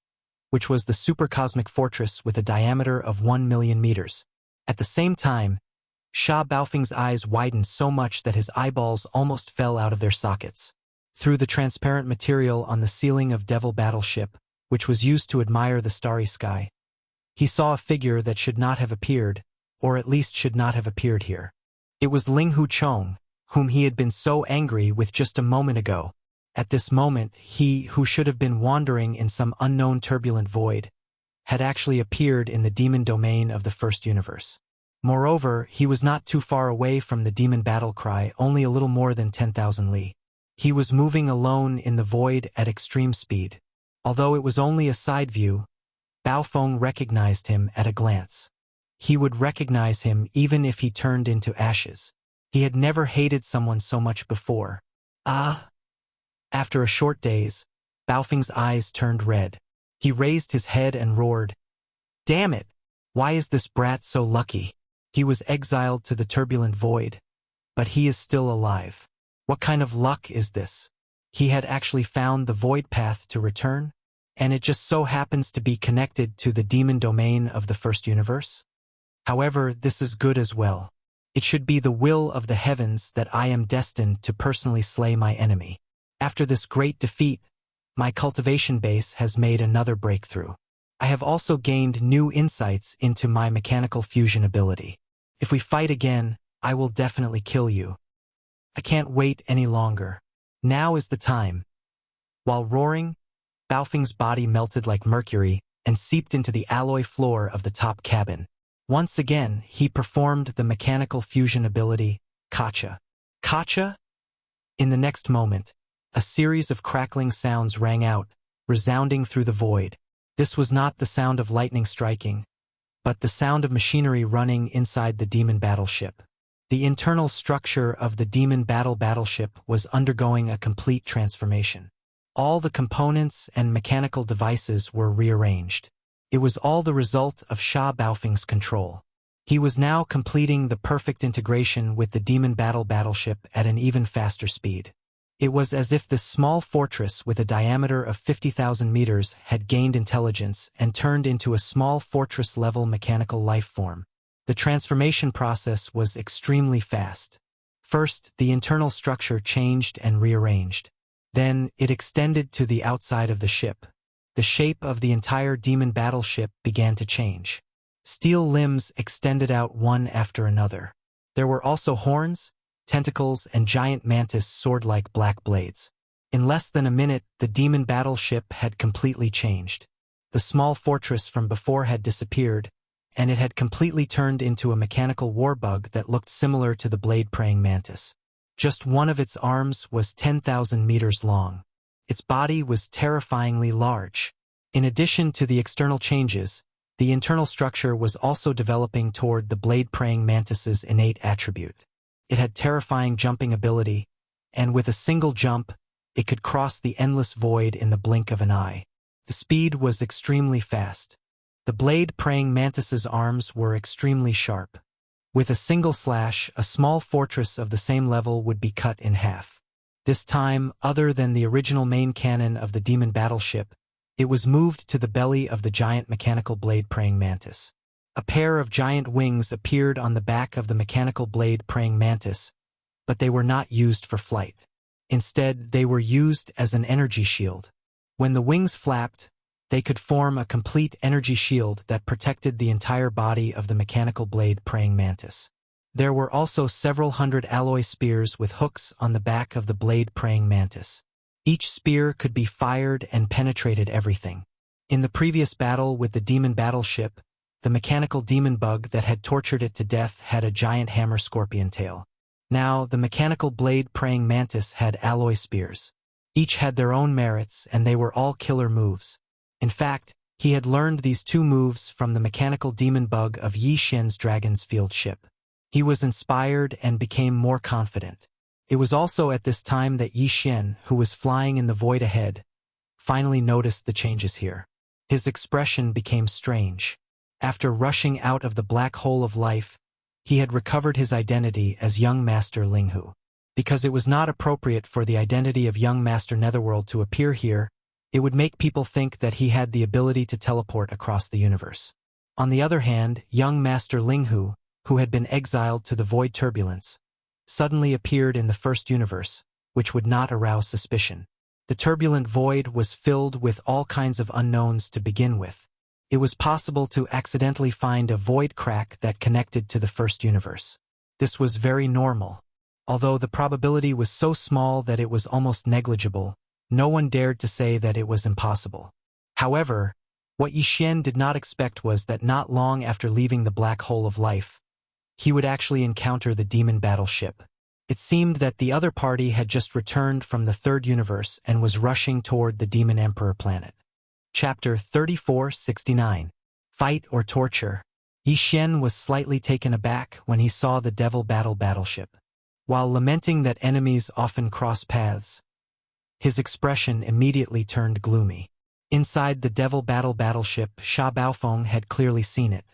which was the supercosmic fortress with a diameter of 1,000,000 meters. At the same time, Sha Baofeng's eyes widened so much that his eyeballs almost fell out of their sockets. Through the transparent material on the ceiling of Devil Battleship, which was used to admire the starry sky, he saw a figure that should not have appeared, or at least should not have appeared here. It was Ling Huchong, whom he had been so angry with just a moment ago. At this moment, he, who should have been wandering in some unknown turbulent void, had actually appeared in the demon domain of the First Universe. Moreover, he was not too far away from the demon battle cry, only a little more than 10,000 li. He was moving alone in the void at extreme speed. Although it was only a side view, Baofeng recognized him at a glance. He would recognize him even if he turned into ashes. He had never hated someone so much before. After a short daze, Baofeng's eyes turned red. He raised his head and roared, "Damn it! Why is this brat so lucky? He was exiled to the turbulent void, but he is still alive. What kind of luck is this? He had actually found the void path to return?" and it just so happens to be connected to the demon domain of the first universe? However, this is good as well. It should be the will of the heavens that I am destined to personally slay my enemy. After this great defeat, my cultivation base has made another breakthrough. I have also gained new insights into my mechanical fusion ability. If we fight again, I will definitely kill you. I can't wait any longer. Now is the time. While roaring, Baofeng's body melted like mercury and seeped into the alloy floor of the top cabin. Once again, he performed the mechanical fusion ability, Kacha. Kacha? In the next moment, a series of crackling sounds rang out, resounding through the void. This was not the sound of lightning striking, but the sound of machinery running inside the demon battleship. The internal structure of the demon battleship was undergoing a complete transformation. All the components and mechanical devices were rearranged. It was all the result of Sha Baofeng's control. He was now completing the perfect integration with the demon battleship at an even faster speed. It was as if this small fortress with a diameter of 50,000 meters had gained intelligence and turned into a small fortress-level mechanical life form. The transformation process was extremely fast. First, the internal structure changed and rearranged. Then, it extended to the outside of the ship. The shape of the entire demon battleship began to change. Steel limbs extended out one after another. There were also horns, tentacles, and giant mantis sword-like black blades. In less than a minute, the demon battleship had completely changed. The small fortress from before had disappeared, and it had completely turned into a mechanical warbug that looked similar to the blade-praying mantis. Just one of its arms was 10,000 meters long. Its body was terrifyingly large. In addition to the external changes, the internal structure was also developing toward the blade-praying mantis's innate attribute. It had terrifying jumping ability, and with a single jump, it could cross the endless void in the blink of an eye. The speed was extremely fast. The blade-praying mantis's arms were extremely sharp. With a single slash, a small fortress of the same level would be cut in half. This time, other than the original main cannon of the demon battleship, it was moved to the belly of the giant mechanical blade-praying mantis. A pair of giant wings appeared on the back of the mechanical blade-praying mantis, but they were not used for flight. Instead, they were used as an energy shield. When the wings flapped, they could form a complete energy shield that protected the entire body of the mechanical blade-praying mantis. There were also several hundred alloy spears with hooks on the back of the blade-praying mantis. Each spear could be fired and penetrated everything. In the previous battle with the demon battleship, the mechanical demon bug that had tortured it to death had a giant hammer scorpion tail. Now, the mechanical blade-praying mantis had alloy spears. Each had their own merits, and they were all killer moves. In fact, he had learned these two moves from the mechanical demon bug of Yi Xian's Dragon's Field ship. He was inspired and became more confident. It was also at this time that Yi Xian, who was flying in the void ahead, finally noticed the changes here. His expression became strange. After rushing out of the black hole of life, he had recovered his identity as young Master Linghu. Because it was not appropriate for the identity of young Master Netherworld to appear here, it would make people think that he had the ability to teleport across the universe. On the other hand, young Master Linghu, who had been exiled to the void turbulence, suddenly appeared in the first universe, which would not arouse suspicion. The turbulent void was filled with all kinds of unknowns to begin with. It was possible to accidentally find a void crack that connected to the first universe. This was very normal. Although the probability was so small that it was almost negligible, no one dared to say that it was impossible. However, what Yi Xian did not expect was that not long after leaving the black hole of life, he would actually encounter the demon battleship. It seemed that the other party had just returned from the third universe and was rushing toward the Demon Emperor planet. Chapter 3469. Fight or Torture. Yi Xian was slightly taken aback when he saw the Devil battleship. While lamenting that enemies often cross paths, his expression immediately turned gloomy. Inside the Devil battleship, Sha Baofeng had clearly seen it.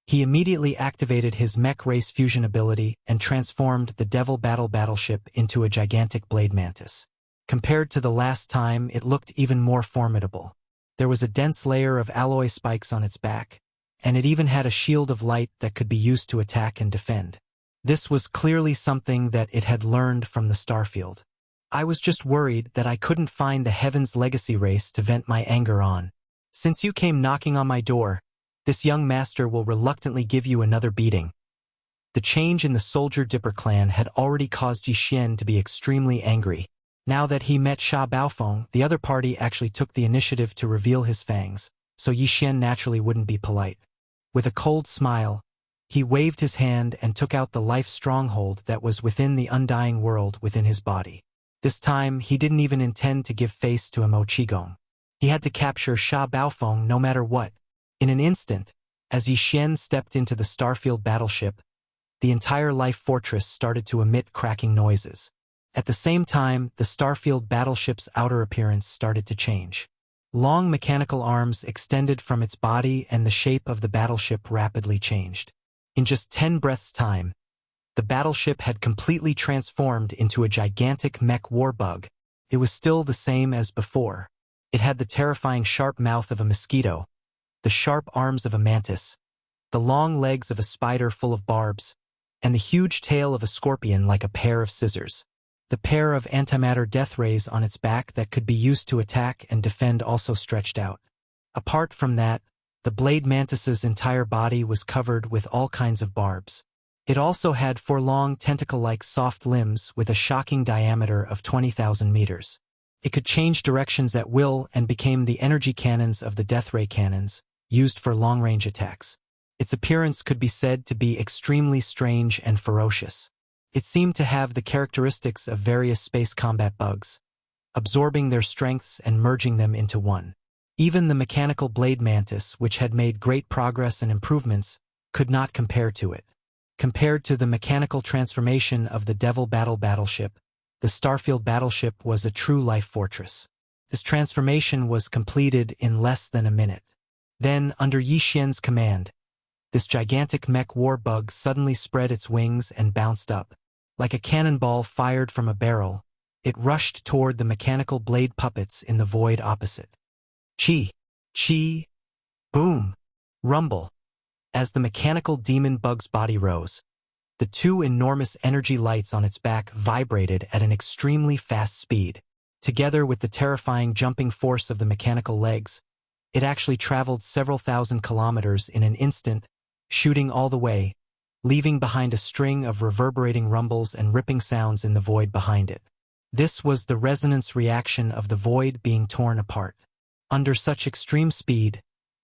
He immediately activated his mech race fusion ability and transformed the Devil battleship into a gigantic blade mantis. Compared to the last time, it looked even more formidable. There was a dense layer of alloy spikes on its back, and it even had a shield of light that could be used to attack and defend. This was clearly something that it had learned from the starfield. I was just worried that I couldn't find the Heaven's Legacy race to vent my anger on. Since you came knocking on my door, this young master will reluctantly give you another beating. The change in the Soldier Dipper clan had already caused Yixin to be extremely angry. Now that he met Sha Baofeng, the other party actually took the initiative to reveal his fangs, so Yixin naturally wouldn't be polite. With a cold smile, he waved his hand and took out the life stronghold that was within the undying world within his body. This time, he didn't even intend to give face to a Mo Qigong. He had to capture Sha Baofeng no matter what. In an instant, as Yixin stepped into the Starfield battleship, the entire life fortress started to emit cracking noises. At the same time, the Starfield battleship's outer appearance started to change. Long mechanical arms extended from its body and the shape of the battleship rapidly changed. In just 10 breaths' time, the battleship had completely transformed into a gigantic mech warbug. It was still the same as before. It had the terrifying sharp mouth of a mosquito, the sharp arms of a mantis, the long legs of a spider full of barbs, and the huge tail of a scorpion like a pair of scissors. The pair of antimatter death rays on its back that could be used to attack and defend also stretched out. Apart from that, the blade mantis's entire body was covered with all kinds of barbs. It also had 4 long tentacle-like soft limbs with a shocking diameter of 20,000 meters. It could change directions at will and became the energy cannons of the death ray cannons, used for long-range attacks. Its appearance could be said to be extremely strange and ferocious. It seemed to have the characteristics of various space combat bugs, absorbing their strengths and merging them into one. Even the mechanical blade mantis, which had made great progress and improvements, could not compare to it. Compared to the mechanical transformation of the Devil battleship, the Starfield battleship was a true life fortress. This transformation was completed in less than a minute. Then, under Yixin's command, this gigantic mech warbug suddenly spread its wings and bounced up. Like a cannonball fired from a barrel, it rushed toward the mechanical blade puppets in the void opposite. Chi! Chi! Boom! Rumble! As the mechanical demon bug's body rose, the 2 enormous energy lights on its back vibrated at an extremely fast speed. Together with the terrifying jumping force of the mechanical legs, it actually traveled several thousand kilometers in an instant, shooting all the way, leaving behind a string of reverberating rumbles and ripping sounds in the void behind it. This was the resonance reaction of the void being torn apart. Under such extreme speed,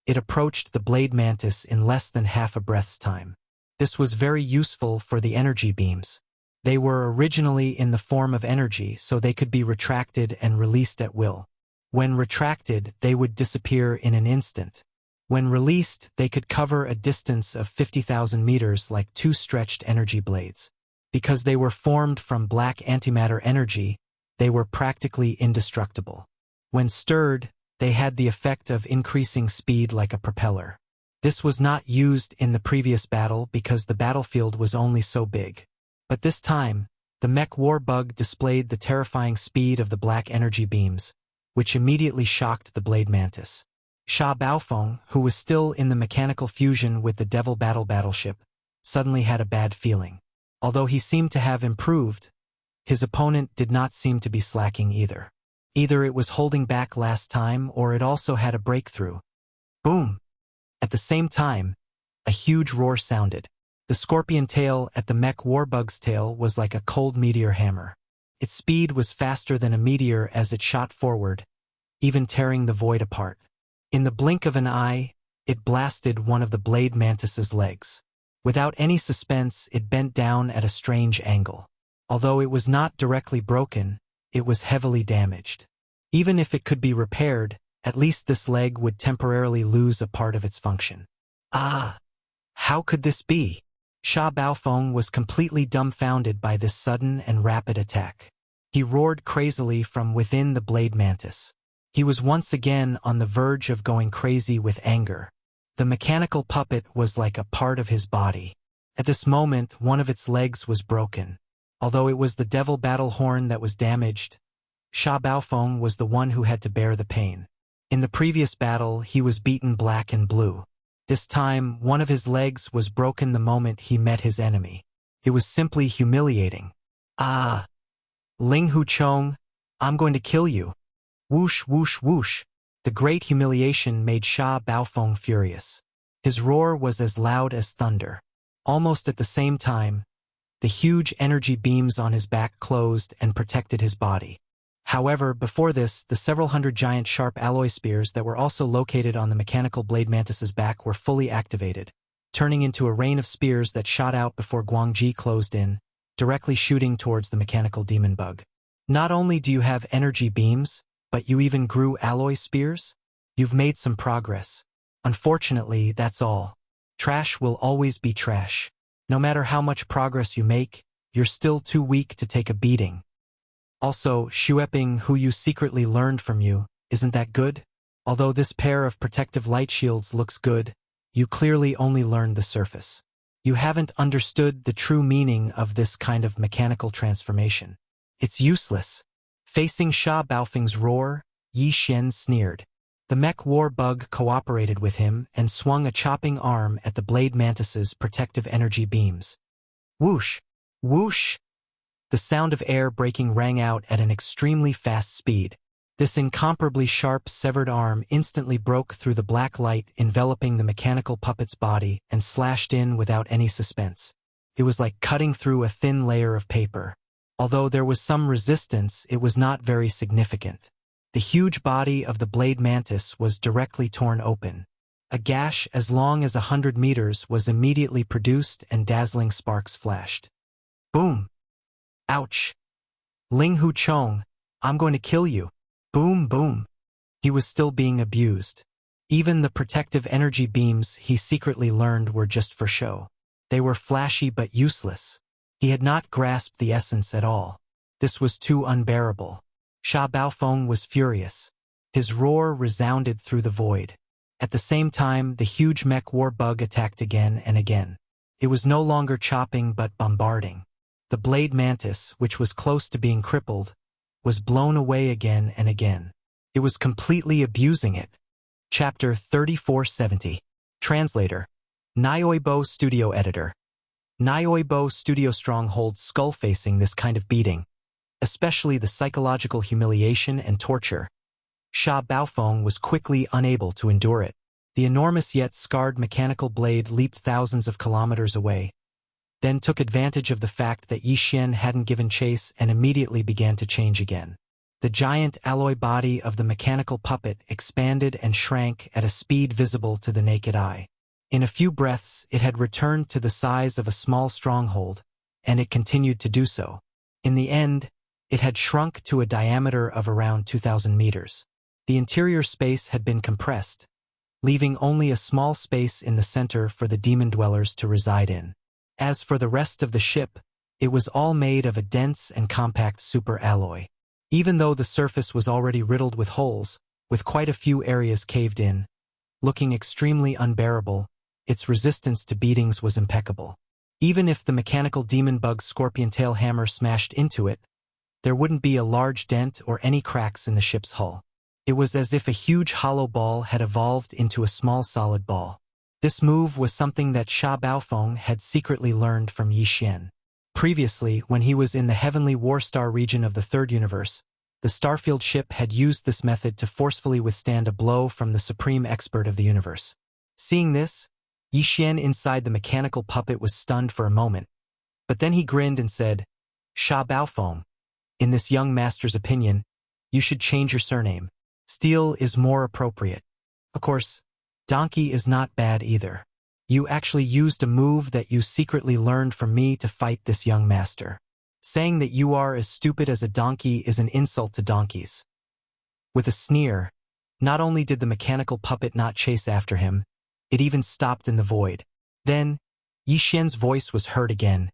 it approached the blade mantis in less than half a breath's time. This was very useful for the energy beams. They were originally in the form of energy, so they could be retracted and released at will. When retracted, they would disappear in an instant. When released, they could cover a distance of 50,000 meters like 2 stretched energy blades. Because they were formed from black antimatter energy, they were practically indestructible. When stirred, they had the effect of increasing speed like a propeller. This was not used in the previous battle because the battlefield was only so big. But this time, the mech warbug displayed the terrifying speed of the black energy beams, which immediately shocked the blade mantis. Sha Baofeng, who was still in the mechanical fusion with the Devil battleship, suddenly had a bad feeling. Although he seemed to have improved, his opponent did not seem to be slacking either. Either it was holding back last time or it also had a breakthrough. Boom! At the same time, a huge roar sounded. The scorpion tail at the mech warbug's tail was like a cold meteor hammer. Its speed was faster than a meteor as it shot forward, even tearing the void apart. In the blink of an eye, it blasted one of the blade mantis's legs. Without any suspense, it bent down at a strange angle. Although it was not directly broken, it was heavily damaged. Even if it could be repaired, at least this leg would temporarily lose a part of its function. Ah! How could this be? Sha Baofeng was completely dumbfounded by this sudden and rapid attack. He roared crazily from within the blade mantis. He was once again on the verge of going crazy with anger. The mechanical puppet was like a part of his body. At this moment, one of its legs was broken. Although it was the Devil battle horn that was damaged, Sha Baofeng was the one who had to bear the pain. In the previous battle, he was beaten black and blue. This time, one of his legs was broken the moment he met his enemy. It was simply humiliating. Ah! Ling Hu Chong, I'm going to kill you. Whoosh, whoosh, whoosh. The great humiliation made Sha Baofeng furious. His roar was as loud as thunder. Almost at the same time, the huge energy beams on his back closed and protected his body. However, before this, the several hundred giant sharp alloy spears that were also located on the mechanical blade mantis's back were fully activated, turning into a rain of spears that shot out before Guangji closed in, directly shooting towards the mechanical demon bug. Not only do you have energy beams, but you even grew alloy spears? You've made some progress. Unfortunately, that's all. Trash will always be trash. No matter how much progress you make, you're still too weak to take a beating. Also, Xueping, who you secretly learned from you, isn't that good? Although this pair of protective light shields looks good, you clearly only learned the surface. You haven't understood the true meaning of this kind of mechanical transformation. It's useless. Facing Sha Baofeng's roar, Yi Xian sneered. The mech war bug cooperated with him and swung a chopping arm at the blade mantis's protective energy beams. Whoosh! Whoosh! The sound of air breaking rang out at an extremely fast speed. This incomparably sharp, severed arm instantly broke through the black light enveloping the mechanical puppet's body and slashed in without any suspense. It was like cutting through a thin layer of paper. Although there was some resistance, it was not very significant. The huge body of the blade mantis was directly torn open. A gash as long as 100 meters was immediately produced and dazzling sparks flashed. Boom! Ouch! Ling Hu Chong, I'm going to kill you. Boom, boom. He was still being abused. Even the protective energy beams he secretly learned were just for show. They were flashy but useless. He had not grasped the essence at all. This was too unbearable. Sha Baofeng was furious. His roar resounded through the void. At the same time, the huge mech war bug attacked again and again. It was no longer chopping but bombarding. The blade mantis, which was close to being crippled, was blown away again and again. It was completely abusing it. Chapter 3470. Translator. Nyoibo Studio Editor. Nyoibo Studio Strong holds skull facing this kind of beating, especially the psychological humiliation and torture. Sha Baofeng was quickly unable to endure it. The enormous yet scarred mechanical blade leaped thousands of kilometers away, then took advantage of the fact that Yi Xian hadn't given chase and immediately began to change again. The giant alloy body of the mechanical puppet expanded and shrank at a speed visible to the naked eye. In a few breaths, it had returned to the size of a small stronghold, and it continued to do so. In the end, it had shrunk to a diameter of around 2,000 meters. The interior space had been compressed, leaving only a small space in the center for the demon dwellers to reside in. As for the rest of the ship, it was all made of a dense and compact superalloy. Even though the surface was already riddled with holes, with quite a few areas caved in, looking extremely unbearable, its resistance to beatings was impeccable. Even if the mechanical demon bug's scorpion tail hammer smashed into it, there wouldn't be a large dent or any cracks in the ship's hull. It was as if a huge hollow ball had evolved into a small solid ball. This move was something that Sha Baofeng had secretly learned from Yi Xian. Previously, when he was in the heavenly warstar region of the Third Universe, the Starfield ship had used this method to forcefully withstand a blow from the supreme expert of the universe. Seeing this, Yi Xian inside the mechanical puppet was stunned for a moment, but then he grinned and said, Sha Baofeng, in this young master's opinion, you should change your surname. Steel is more appropriate. Of course, donkey is not bad either. You actually used a move that you secretly learned from me to fight this young master. Saying that you are as stupid as a donkey is an insult to donkeys. With a sneer, not only did the mechanical puppet not chase after him, it even stopped in the void. Then, Yi Xian's voice was heard again.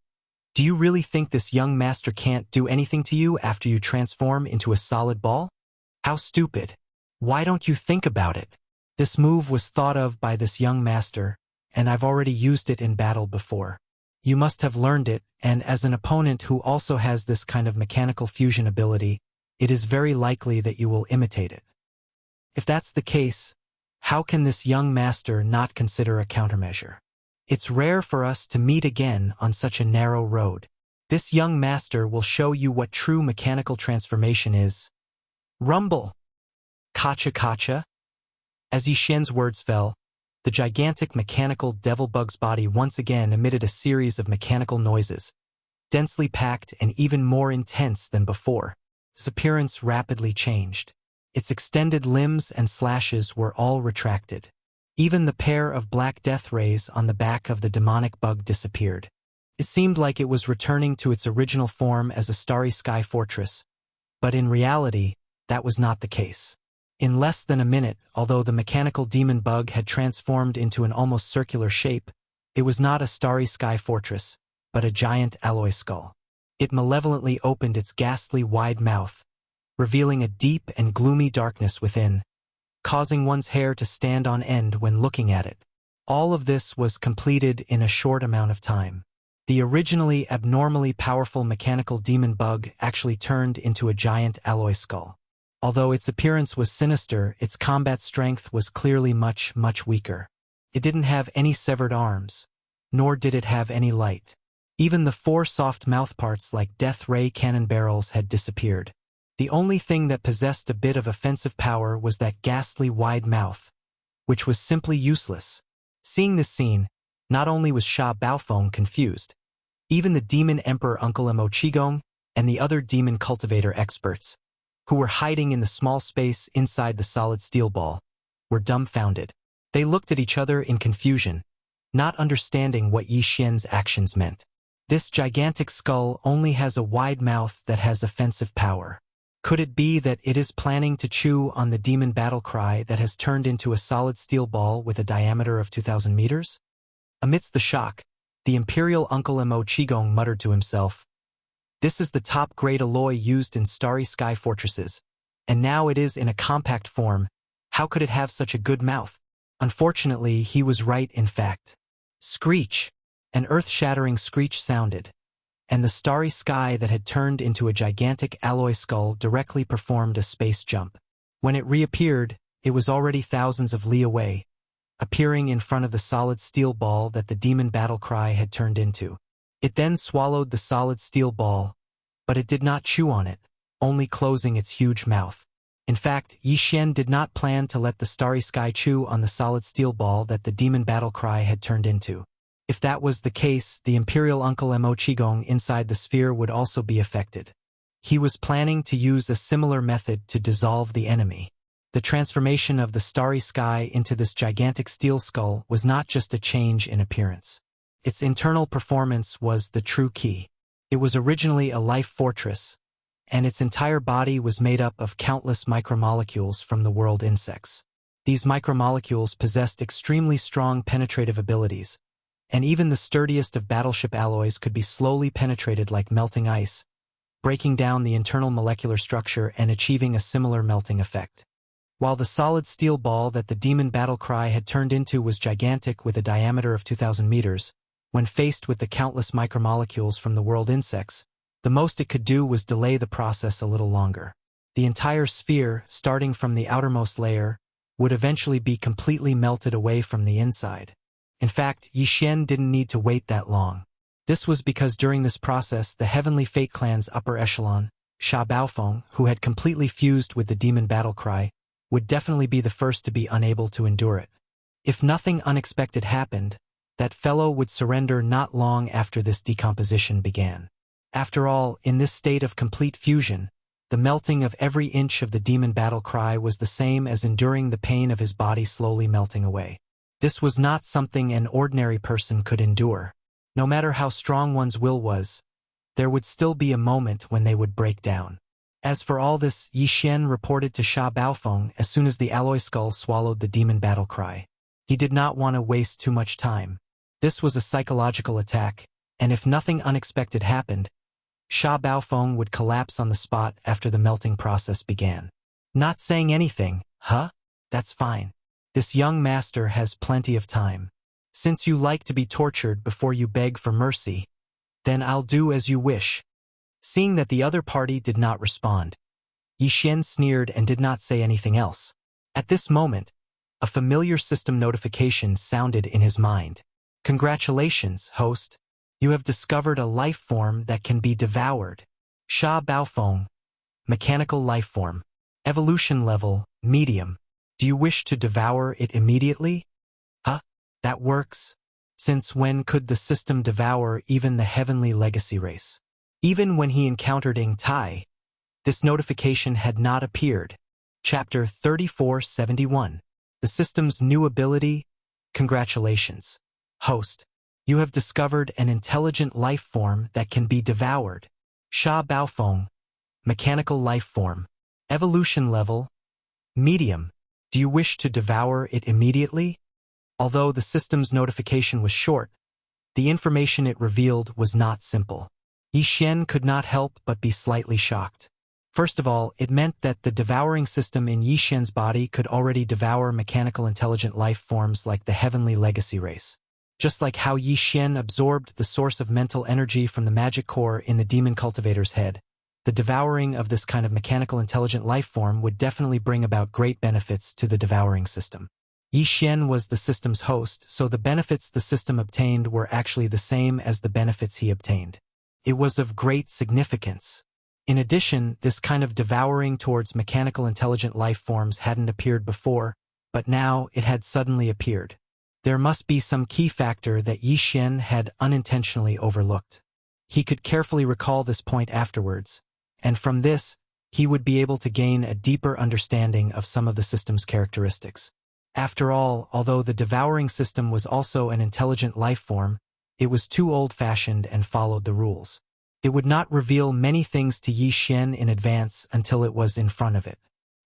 Do you really think this young master can't do anything to you after you transform into a solid ball? How stupid. Why don't you think about it? This move was thought of by this young master, and I've already used it in battle before. You must have learned it, and as an opponent who also has this kind of mechanical fusion ability, it is very likely that you will imitate it. If that's the case, how can this young master not consider a countermeasure? It's rare for us to meet again on such a narrow road. This young master will show you what true mechanical transformation is. Rumble! Kacha kacha! As Yixian's words fell, the gigantic mechanical devil bug's body once again emitted a series of mechanical noises, densely packed and even more intense than before. Its appearance rapidly changed. Its extended limbs and slashes were all retracted. Even the pair of black death rays on the back of the demonic bug disappeared. It seemed like it was returning to its original form as a starry sky fortress, but in reality, that was not the case. In less than a minute, although the mechanical demon bug had transformed into an almost circular shape, it was not a starry sky fortress, but a giant alloy skull. It malevolently opened its ghastly wide mouth, revealing a deep and gloomy darkness within, causing one's hair to stand on end when looking at it. All of this was completed in a short amount of time. The originally abnormally powerful mechanical demon bug actually turned into a giant alloy skull. Although its appearance was sinister, its combat strength was clearly much, much weaker. It didn't have any severed arms, nor did it have any light. Even the 4 soft mouthparts like death ray cannon barrels had disappeared. The only thing that possessed a bit of offensive power was that ghastly wide mouth, which was simply useless. Seeing this scene, not only was Sha Baofeng confused, even the demon emperor Uncle Mo Qigong and the other demon cultivator experts, who were hiding in the small space inside the solid steel ball, were dumbfounded. They looked at each other in confusion, not understanding what Yixian's actions meant. This gigantic skull only has a wide mouth that has offensive power. Could it be that it is planning to chew on the demon battle cry that has turned into a solid steel ball with a diameter of 2,000 meters? Amidst the shock, the imperial Uncle Mo Qigong muttered to himself, "This is the top-grade alloy used in starry sky fortresses, and now it is in a compact form. How could it have such a good mouth?" Unfortunately, he was right in fact. Screech! An earth-shattering screech sounded, and the starry sky that had turned into a gigantic alloy skull directly performed a space jump. When it reappeared, it was already thousands of li away, appearing in front of the solid steel ball that the demon battle cry had turned into. It then swallowed the solid steel ball, but it did not chew on it, only closing its huge mouth. In fact, Yixian did not plan to let the starry sky chew on the solid steel ball that the demon battle cry had turned into. If that was the case, the imperial Uncle Mo Qigong inside the sphere would also be affected. He was planning to use a similar method to dissolve the enemy. The transformation of the starry sky into this gigantic steel skull was not just a change in appearance. Its internal performance was the true key. It was originally a life fortress, and its entire body was made up of countless micromolecules from the world insects. These micromolecules possessed extremely strong penetrative abilities, and even the sturdiest of battleship alloys could be slowly penetrated like melting ice, breaking down the internal molecular structure and achieving a similar melting effect. While the solid steel ball that the demon battle cry had turned into was gigantic with a diameter of 2,000 meters, when faced with the countless micromolecules from the world insects, the most it could do was delay the process a little longer. The entire sphere, starting from the outermost layer, would eventually be completely melted away from the inside. In fact, Yixian didn't need to wait that long. This was because during this process the Heavenly Fate Clan's upper echelon, Sha Baofeng, who had completely fused with the demon battle cry, would definitely be the first to be unable to endure it. If nothing unexpected happened, that fellow would surrender not long after this decomposition began. After all, in this state of complete fusion, the melting of every inch of the demon battle cry was the same as enduring the pain of his body slowly melting away. This was not something an ordinary person could endure. No matter how strong one's will was, there would still be a moment when they would break down. As for all this, Yixian reported to Sha Baofeng as soon as the alloy skull swallowed the demon battle cry. He did not want to waste too much time. This was a psychological attack, and if nothing unexpected happened, Sha Baofeng would collapse on the spot after the melting process began. Not saying anything, huh? That's fine. This young master has plenty of time. Since you like to be tortured before you beg for mercy, then I'll do as you wish. Seeing that the other party did not respond, Yixian sneered and did not say anything else. At this moment, a familiar system notification sounded in his mind. Congratulations, host. You have discovered a life form that can be devoured. Sha Baofeng, mechanical life form. Evolution level, medium. Do you wish to devour it immediately? Huh? That works. Since when could the system devour even the heavenly legacy race? Even when he encountered Ing Tai, this notification had not appeared. Chapter 3471. The system's new ability. Congratulations, host. You have discovered an intelligent life form that can be devoured. Sha Baofeng, mechanical life form. Evolution level, medium. Do you wish to devour it immediately? Although the system's notification was short, the information it revealed was not simple. Yi Xian could not help but be slightly shocked. First of all, it meant that the devouring system in Yi Xian's body could already devour mechanical intelligent life forms like the heavenly legacy race. Just like how Yi Xian absorbed the source of mental energy from the magic core in the demon cultivator's head, the devouring of this kind of mechanical intelligent life form would definitely bring about great benefits to the devouring system. Yi Xian was the system's host, so the benefits the system obtained were actually the same as the benefits he obtained. It was of great significance. In addition, this kind of devouring towards mechanical intelligent life forms hadn't appeared before, but now it had suddenly appeared. There must be some key factor that Yi Xian had unintentionally overlooked. He could carefully recall this point afterwards, and from this, he would be able to gain a deeper understanding of some of the system's characteristics. After all, although the devouring system was also an intelligent life form, it was too old-fashioned and followed the rules. It would not reveal many things to Yi Xian in advance until it was in front of it.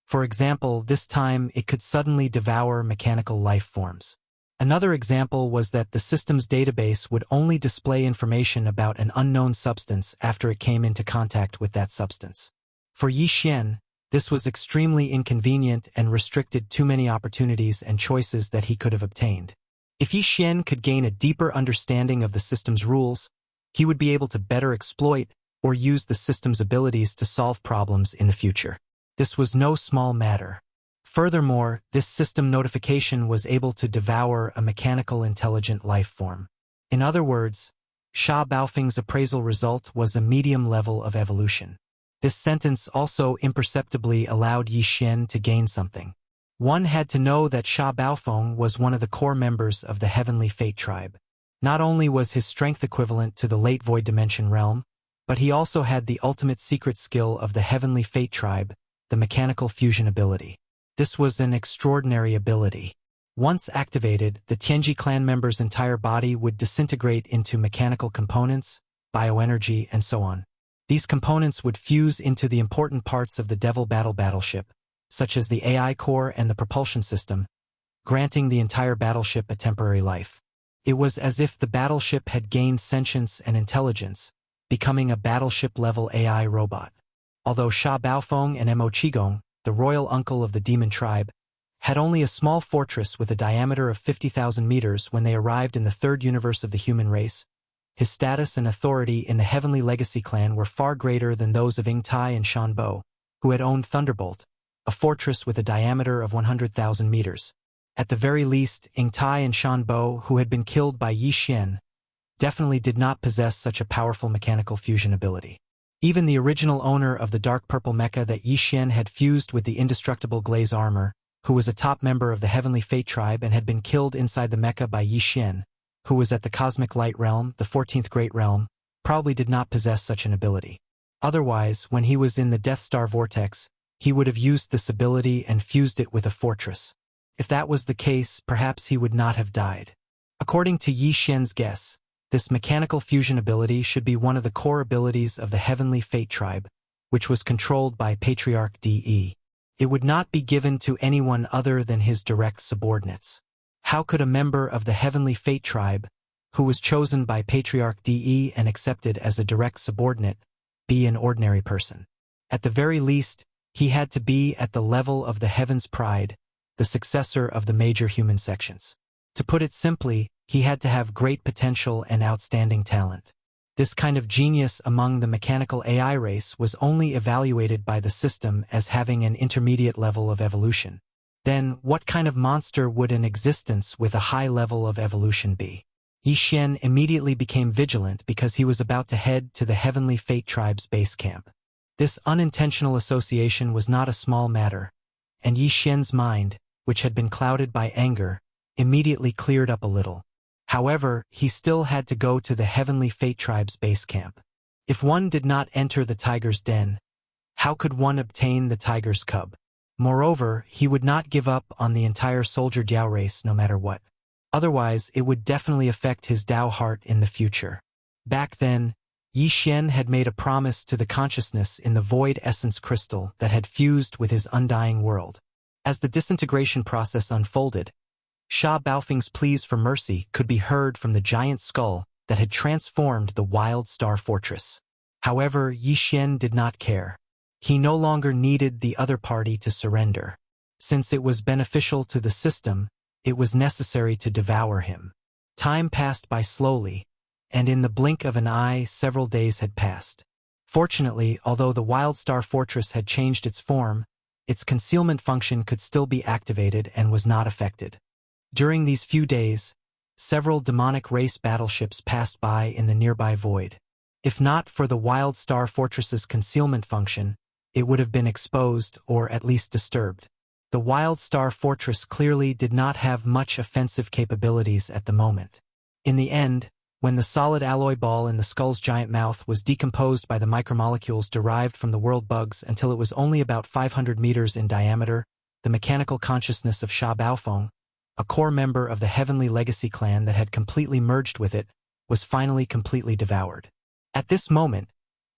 For example, this time it could suddenly devour mechanical life forms. Another example was that the system's database would only display information about an unknown substance after it came into contact with that substance. For Yi Xian, this was extremely inconvenient and restricted too many opportunities and choices that he could have obtained. If Yi Xian could gain a deeper understanding of the system's rules, he would be able to better exploit or use the system's abilities to solve problems in the future. This was no small matter. Furthermore, this system notification was able to devour a mechanical intelligent life form. In other words, Sha Baofeng's appraisal result was a medium level of evolution. This sentence also imperceptibly allowed Yi Xian to gain something. One had to know that Sha Baofeng was one of the core members of the Heavenly Fate tribe. Not only was his strength equivalent to the late Void Dimension realm, but he also had the ultimate secret skill of the Heavenly Fate tribe, the mechanical fusion ability. This was an extraordinary ability. Once activated, the Tianji clan member's entire body would disintegrate into mechanical components, bioenergy, and so on. These components would fuse into the important parts of the Devil battleship, such as the AI core and the propulsion system, granting the entire battleship a temporary life. It was as if the battleship had gained sentience and intelligence, becoming a battleship-level AI robot. Although Sha Baofeng and Mo Qigong, the royal uncle of the demon tribe, had only a small fortress with a diameter of 50,000 meters when they arrived in the third universe of the human race, his status and authority in the Heavenly Legacy clan were far greater than those of Ing Tai and Shan Bo, who had owned Thunderbolt, a fortress with a diameter of 100,000 meters. At the very least, Ing Tai and Shan Bo, who had been killed by Yi Xian, definitely did not possess such a powerful mechanical fusion ability. Even the original owner of the dark purple mecha that Yi Xian had fused with the indestructible glaze armor, who was a top member of the Heavenly Fate tribe and had been killed inside the mecha by Yi Xian, who was at the Cosmic Light Realm, the 14th Great Realm, probably did not possess such an ability. Otherwise, when he was in the Death Star Vortex, he would have used this ability and fused it with a fortress. If that was the case, perhaps he would not have died. According to Yi Xian's guess, this mechanical fusion ability should be one of the core abilities of the Heavenly Fate tribe, which was controlled by Patriarch De. It would not be given to anyone other than his direct subordinates. How could a member of the Heavenly Fate tribe, who was chosen by Patriarch De and accepted as a direct subordinate, be an ordinary person? At the very least, he had to be at the level of the Heaven's Pride, the successor of the major human sections. To put it simply, he had to have great potential and outstanding talent. This kind of genius among the mechanical AI race was only evaluated by the system as having an intermediate level of evolution. Then what kind of monster would an existence with a high level of evolution be? Yi Xian immediately became vigilant because he was about to head to the Heavenly Fate Tribe's base camp. This unintentional association was not a small matter, and Yi Xian's mind, which had been clouded by anger, immediately cleared up a little. However, he still had to go to the Heavenly Fate Tribe's base camp. If one did not enter the tiger's den, how could one obtain the tiger's cub? Moreover, he would not give up on the entire soldier Diao race no matter what. Otherwise, it would definitely affect his Dao heart in the future. Back then, Yi Xian had made a promise to the consciousness in the void essence crystal that had fused with his undying world. As the disintegration process unfolded, Sha Baofeng's pleas for mercy could be heard from the giant skull that had transformed the Wild Star Fortress. However, Yi Xian did not care. He no longer needed the other party to surrender. Since it was beneficial to the system, it was necessary to devour him. Time passed by slowly, and in the blink of an eye several days had passed. Fortunately, although the Wild Star Fortress had changed its form, its concealment function could still be activated and was not affected. During these few days, several demonic race battleships passed by in the nearby void. If not for the Wild Star Fortress's concealment function, it would have been exposed or at least disturbed. The Wild Star Fortress clearly did not have much offensive capabilities at the moment. In the end, when the solid alloy ball in the skull's giant mouth was decomposed by the micromolecules derived from the world bugs until it was only about 500 meters in diameter, the mechanical consciousness of Sha Baofeng, a core member of the Heavenly Legacy clan that had completely merged with it, was finally completely devoured. At this moment,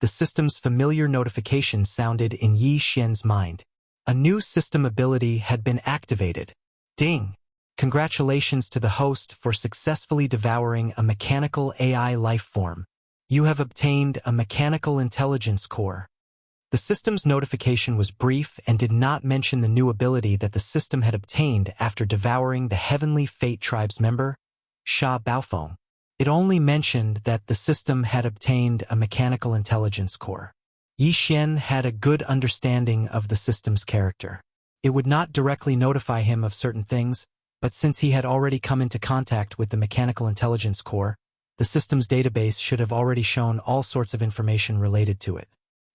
the system's familiar notification sounded in Yi Xian's mind. A new system ability had been activated. Ding! Congratulations to the host for successfully devouring a mechanical AI life form. You have obtained a mechanical intelligence core. The system's notification was brief and did not mention the new ability that the system had obtained after devouring the Heavenly Fate Tribe's member, Sha Baofeng. It only mentioned that the system had obtained a mechanical intelligence core. Yi Xian had a good understanding of the system's character. It would not directly notify him of certain things, but since he had already come into contact with the mechanical intelligence core, the system's database should have already shown all sorts of information related to it.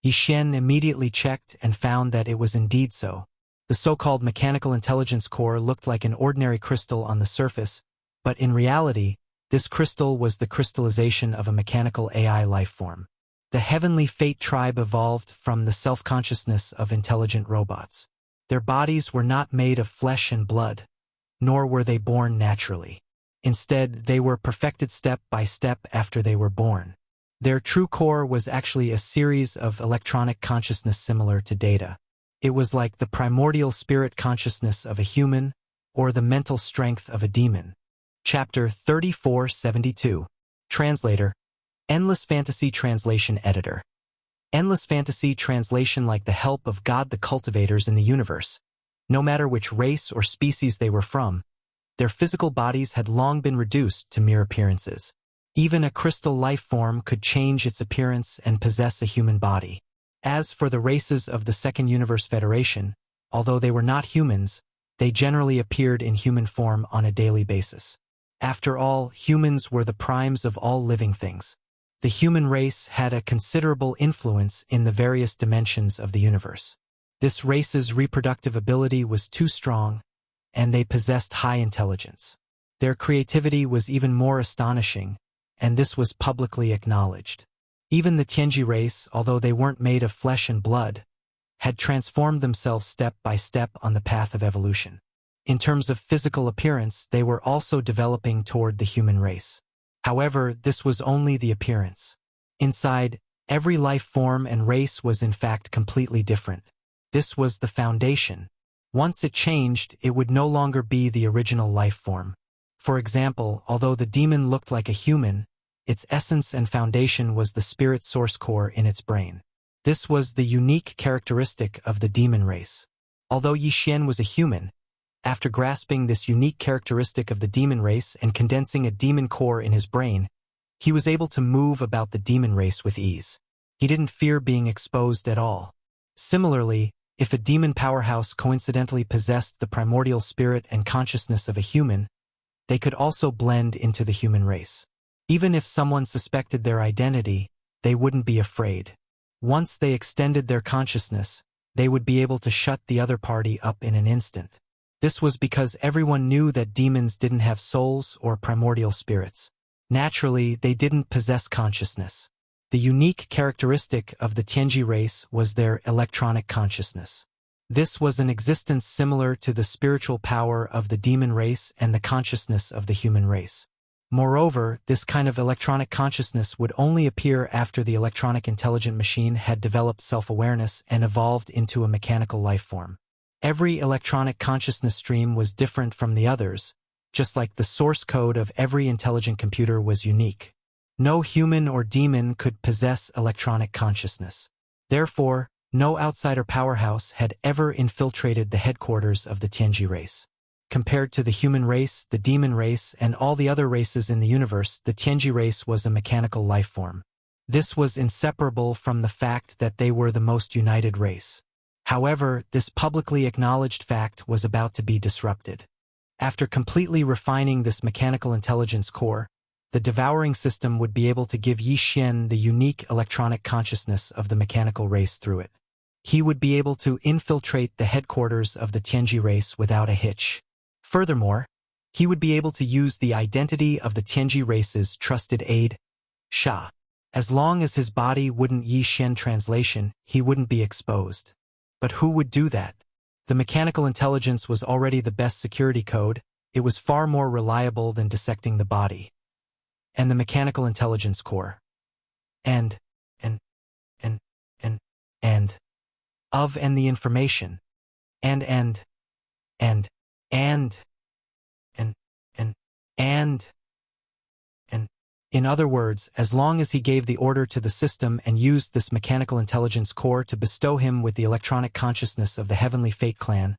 Yi Xian immediately checked and found that it was indeed so. The so-called mechanical intelligence core looked like an ordinary crystal on the surface, but in reality, this crystal was the crystallization of a mechanical AI life form. The Heavenly Fate Tribe evolved from the self-consciousness of intelligent robots. Their bodies were not made of flesh and blood, nor were they born naturally. Instead, they were perfected step by step after they were born. Their true core was actually a series of electronic consciousness similar to data. It was like the primordial spirit consciousness of a human or the mental strength of a demon. Chapter 3472. Translator. Endless Fantasy Translation Editor. Endless Fantasy Translation like the help of God the cultivators in the universe. No matter which race or species they were from, their physical bodies had long been reduced to mere appearances. Even a crystal life form could change its appearance and possess a human body. As for the races of the Second Universe Federation, although they were not humans, they generally appeared in human form on a daily basis. After all, humans were the primes of all living things. The human race had a considerable influence in the various dimensions of the universe. This race's reproductive ability was too strong, and they possessed high intelligence. Their creativity was even more astonishing, and this was publicly acknowledged. Even the Tianji race, although they weren't made of flesh and blood, had transformed themselves step by step on the path of evolution. In terms of physical appearance, they were also developing toward the human race. However, this was only the appearance. Inside, every life form and race was in fact completely different. This was the foundation. Once it changed, it would no longer be the original life form. For example, although the demon looked like a human, its essence and foundation was the spirit source core in its brain. This was the unique characteristic of the demon race. Although Yi Xian was a human, after grasping this unique characteristic of the demon race and condensing a demon core in his brain, he was able to move about the demon race with ease. He didn't fear being exposed at all. Similarly, If a demon powerhouse coincidentally possessed the primordial spirit and consciousness of a human, they could also blend into the human race. Even if someone suspected their identity, they wouldn't be afraid. Once they extended their consciousness, they would be able to shut the other party up in an instant. This was because everyone knew that demons didn't have souls or primordial spirits. Naturally, they didn't possess consciousness. The unique characteristic of the Tianji race was their electronic consciousness. This was an existence similar to the spiritual power of the demon race and the consciousness of the human race. Moreover, this kind of electronic consciousness would only appear after the electronic intelligent machine had developed self-awareness and evolved into a mechanical life form. Every electronic consciousness stream was different from the others, just like the source code of every intelligent computer was unique. No human or demon could possess electronic consciousness. Therefore, no outsider powerhouse had ever infiltrated the headquarters of the Tianji race. Compared to the human race, the demon race, and all the other races in the universe, the Tianji race was a mechanical life form. This was inseparable from the fact that they were the most united race. However, this publicly acknowledged fact was about to be disrupted. After completely refining this mechanical intelligence core, the devouring system would be able to give Yi Xian the unique electronic consciousness of the mechanical race through it. He would be able to infiltrate the headquarters of the Tianji race without a hitch. Furthermore, he would be able to use the identity of the Tianji race's trusted aide, Sha. As long as his body wouldn't Yi Xian translation, he wouldn't be exposed. But who would do that? The mechanical intelligence was already the best security code. It was far more reliable than dissecting the body. And the mechanical intelligence core. And the information. In other words, as long as he gave the order to the system and used this mechanical intelligence core to bestow him with the electronic consciousness of the Heavenly Fate clan,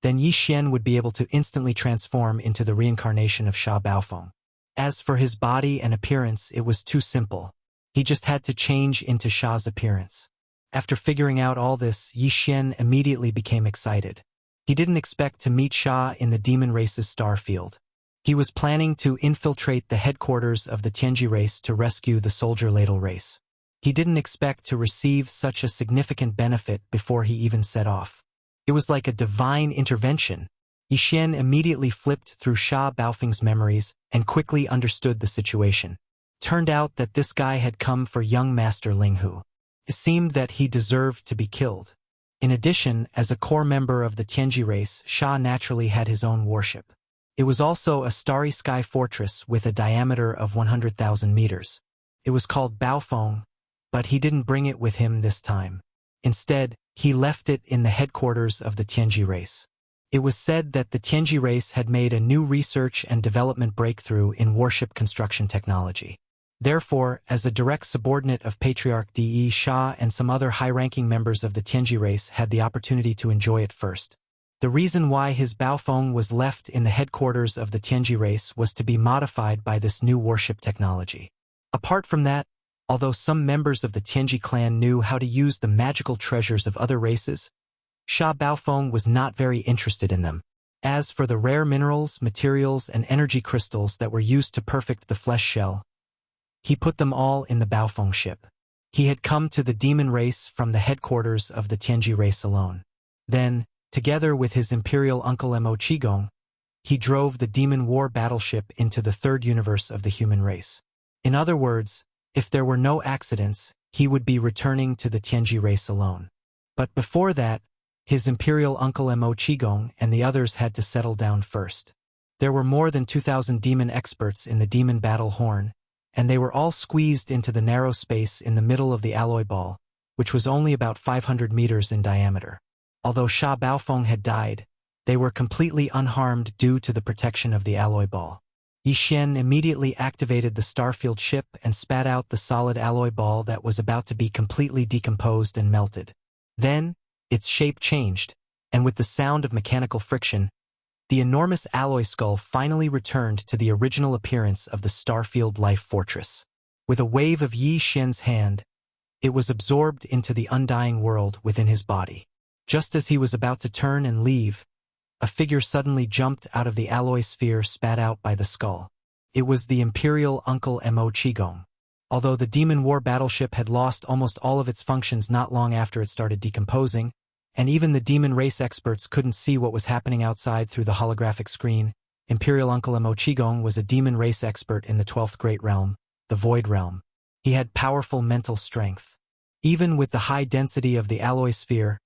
then Yi Xian would be able to instantly transform into the reincarnation of Sha Baofeng. As for his body and appearance, it was too simple. He just had to change into Sha's appearance. After figuring out all this, Yi Xian immediately became excited. He didn't expect to meet Sha in the demon race's star field. He was planning to infiltrate the headquarters of the Tianji race to rescue the soldier ladle race. He didn't expect to receive such a significant benefit before he even set off. It was like a divine intervention. Yi Xian immediately flipped through Sha Baofeng's memories and quickly understood the situation. Turned out that this guy had come for young Master Linghu. It seemed that he deserved to be killed. In addition, as a core member of the Tianji race, Sha naturally had his own warship. It was also a starry sky fortress with a diameter of 100,000 meters. It was called Baofeng, but he didn't bring it with him this time. Instead, he left it in the headquarters of the Tianji race. It was said that the Tianji race had made a new research and development breakthrough in warship construction technology. Therefore, as a direct subordinate of Patriarch De, Sha and some other high-ranking members of the Tianji race had the opportunity to enjoy it first. The reason why his Baofeng was left in the headquarters of the Tianji race was to be modified by this new warship technology. Apart from that, although some members of the Tianji clan knew how to use the magical treasures of other races, Sha Baofeng was not very interested in them. As for the rare minerals, materials, and energy crystals that were used to perfect the flesh shell, he put them all in the Baofeng ship. He had come to the demon race from the headquarters of the Tianji race alone. Then, together with his imperial uncle Mo Qigong, he drove the demon war battleship into the third universe of the human race. In other words, if there were no accidents, he would be returning to the Tianji race alone. But before that, his imperial uncle Mo Qigong and the others had to settle down first. There were more than 2,000 demon experts in the demon battle horn, and they were all squeezed into the narrow space in the middle of the alloy ball, which was only about 500 meters in diameter. Although Sha Baofeng had died, they were completely unharmed due to the protection of the alloy ball. Yi Xian immediately activated the starfield ship and spat out the solid alloy ball that was about to be completely decomposed and melted. Then, its shape changed, and with the sound of mechanical friction, the enormous alloy skull finally returned to the original appearance of the starfield life fortress. With a wave of Yi Xian's hand, it was absorbed into the undying world within his body. Just as he was about to turn and leave, a figure suddenly jumped out of the alloy sphere spat out by the skull. It was the Imperial Uncle Mo Qigong. Although the Demon War battleship had lost almost all of its functions not long after it started decomposing, and even the demon race experts couldn't see what was happening outside through the holographic screen, Imperial Uncle Mo Qigong was a demon race expert in the 12th Great Realm, the Void Realm. He had powerful mental strength. Even with the high density of the alloy sphere,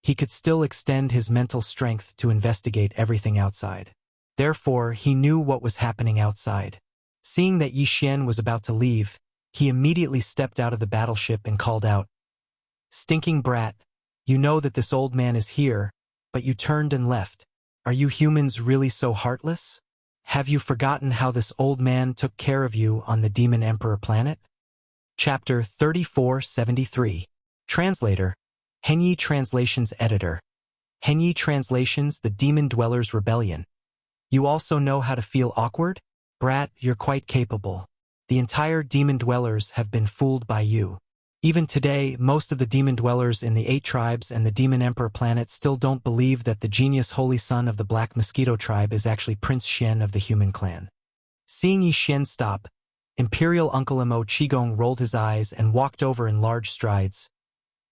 he could still extend his mental strength to investigate everything outside. Therefore, he knew what was happening outside. Seeing that Yi Xian was about to leave, he immediately stepped out of the battleship and called out, "Stinking brat, you know that this old man is here, but you turned and left. Are you humans really so heartless? Have you forgotten how this old man took care of you on the Demon Emperor planet?" Chapter 3473. Translator, Henyi Translations Editor. Henyi Translations, The Demon Dwellers Rebellion. You also know how to feel awkward? Brat, you're quite capable. The entire Demon Dwellers have been fooled by you. Even today, most of the Demon Dwellers in the 8 tribes and the Demon Emperor planet still don't believe that the genius holy son of the Black Mosquito tribe is actually Prince Xian of the human clan. Seeing Yi Xian stop, Imperial Uncle Mo Qigong rolled his eyes and walked over in large strides.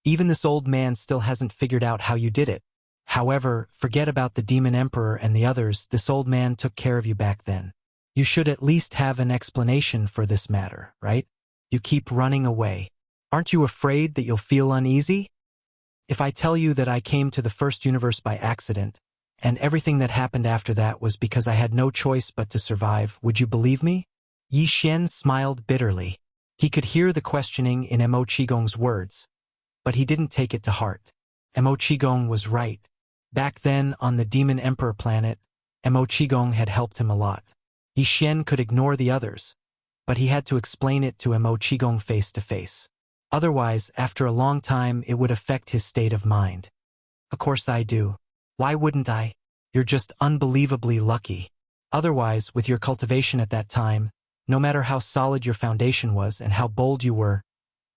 Even this old man still hasn't figured out how you did it. However, forget about the Demon Emperor and the others, this old man took care of you back then. You should at least have an explanation for this matter, right? You keep running away. Aren't you afraid that you'll feel uneasy? If I tell you that I came to the first universe by accident, and everything that happened after that was because I had no choice but to survive, would you believe me? Yi Xian smiled bitterly. He could hear the questioning in Mo Qigong's words, but he didn't take it to heart. Mo Qigong was right. Back then, on the Demon Emperor planet, Mo Qigong had helped him a lot. Yi Xian could ignore the others, but he had to explain it to Mo Qigong face to face. Otherwise, after a long time, it would affect his state of mind. Of course I do. Why wouldn't I? You're just unbelievably lucky. Otherwise, with your cultivation at that time, no matter how solid your foundation was and how bold you were,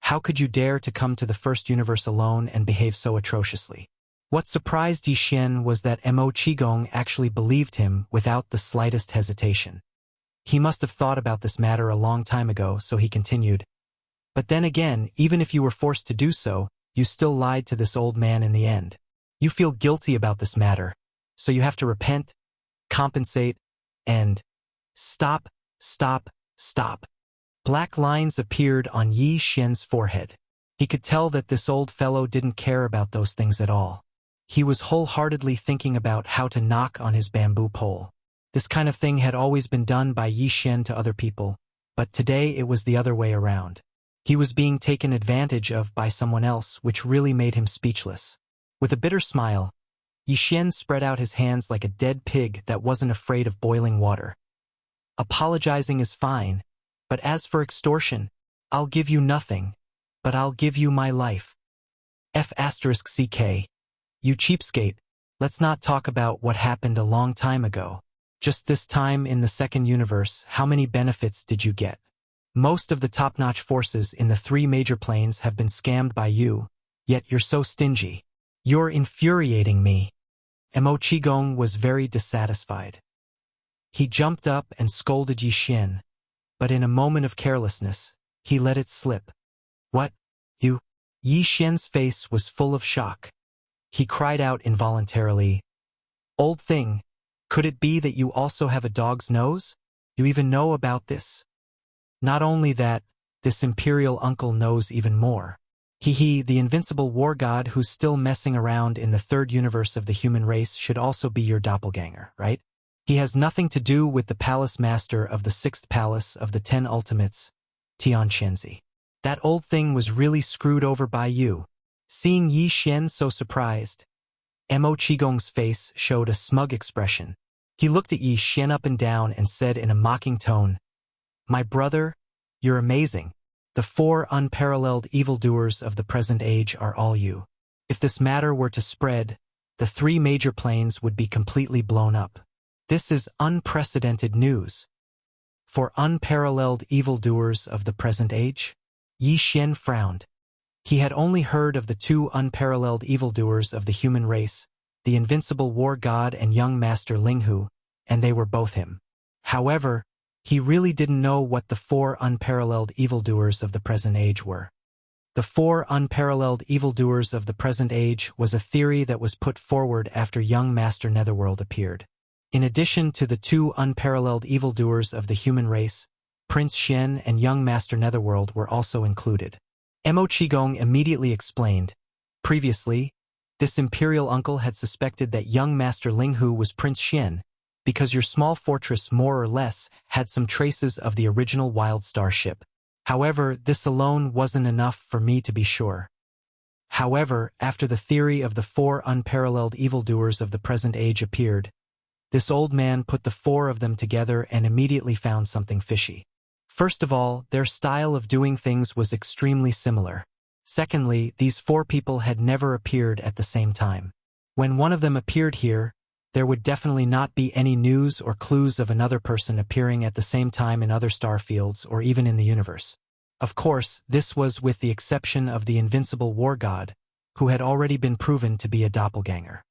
how could you dare to come to the first universe alone and behave so atrociously? What surprised Yi Xian was that Mo Qigong actually believed him without the slightest hesitation. He must have thought about this matter a long time ago, so he continued, "But then again, even if you were forced to do so, you still lied to this old man in the end. You feel guilty about this matter, so you have to repent, compensate, and stop. Black lines appeared on Yi Xian's forehead. He could tell that this old fellow didn't care about those things at all. He was wholeheartedly thinking about how to knock on his bamboo pole. This kind of thing had always been done by Yi Xian to other people, but today it was the other way around. He was being taken advantage of by someone else, which really made him speechless. With a bitter smile, Yi Xian spread out his hands like a dead pig that wasn't afraid of boiling water. "Apologizing is fine, but as for extortion, I'll give you nothing, but I'll give you my life. F***CK. You cheapskate, let's not talk about what happened a long time ago. Just this time in the second universe, how many benefits did you get? Most of the top-notch forces in the 3 major planes have been scammed by you, yet you're so stingy. You're infuriating me." Mo Qigong was very dissatisfied. He jumped up and scolded Yi Xian, but in a moment of carelessness, he let it slip. "What? You?" Yi Xian's face was full of shock. He cried out involuntarily, "Old thing, could it be that you also have a dog's nose? You even know about this?" Not only that, this imperial uncle knows even more. He, the invincible war god who's still messing around in the 3rd universe of the human race should also be your doppelganger, right? He has nothing to do with the palace master of the 6th palace of the 10 ultimates, Tian Shenzi. That old thing was really screwed over by you. Seeing Yi Xian so surprised, Mo Qigong's face showed a smug expression. He looked at Yi Xian up and down and said in a mocking tone, "My brother, you're amazing. The 4 unparalleled evildoers of the present age are all you. If this matter were to spread, the 3 major planes would be completely blown up. This is unprecedented news. For unparalleled evildoers of the present age?" Yi Xian frowned. He had only heard of the two unparalleled evildoers of the human race, the invincible war god and young master Linghu, and they were both him. However, he really didn't know what the four unparalleled evildoers of the present age were. The four unparalleled evildoers of the present age was a theory that was put forward after young Master Netherworld appeared. In addition to the two unparalleled evildoers of the human race, Prince Xian and young Master Netherworld were also included. Mo Qigong immediately explained. Previously, this imperial uncle had suspected that young Master Linghu was Prince Xian, because your small fortress more or less had some traces of the original Wild Star ship. However, this alone wasn't enough for me to be sure. However, after the theory of the four unparalleled evildoers of the present age appeared, this old man put the four of them together and immediately found something fishy. First of all, their style of doing things was extremely similar. Secondly, these four people had never appeared at the same time. When one of them appeared here, there would definitely not be any news or clues of another person appearing at the same time in other star fields or even in the universe. Of course, this was with the exception of the invincible war god, who had already been proven to be a doppelganger.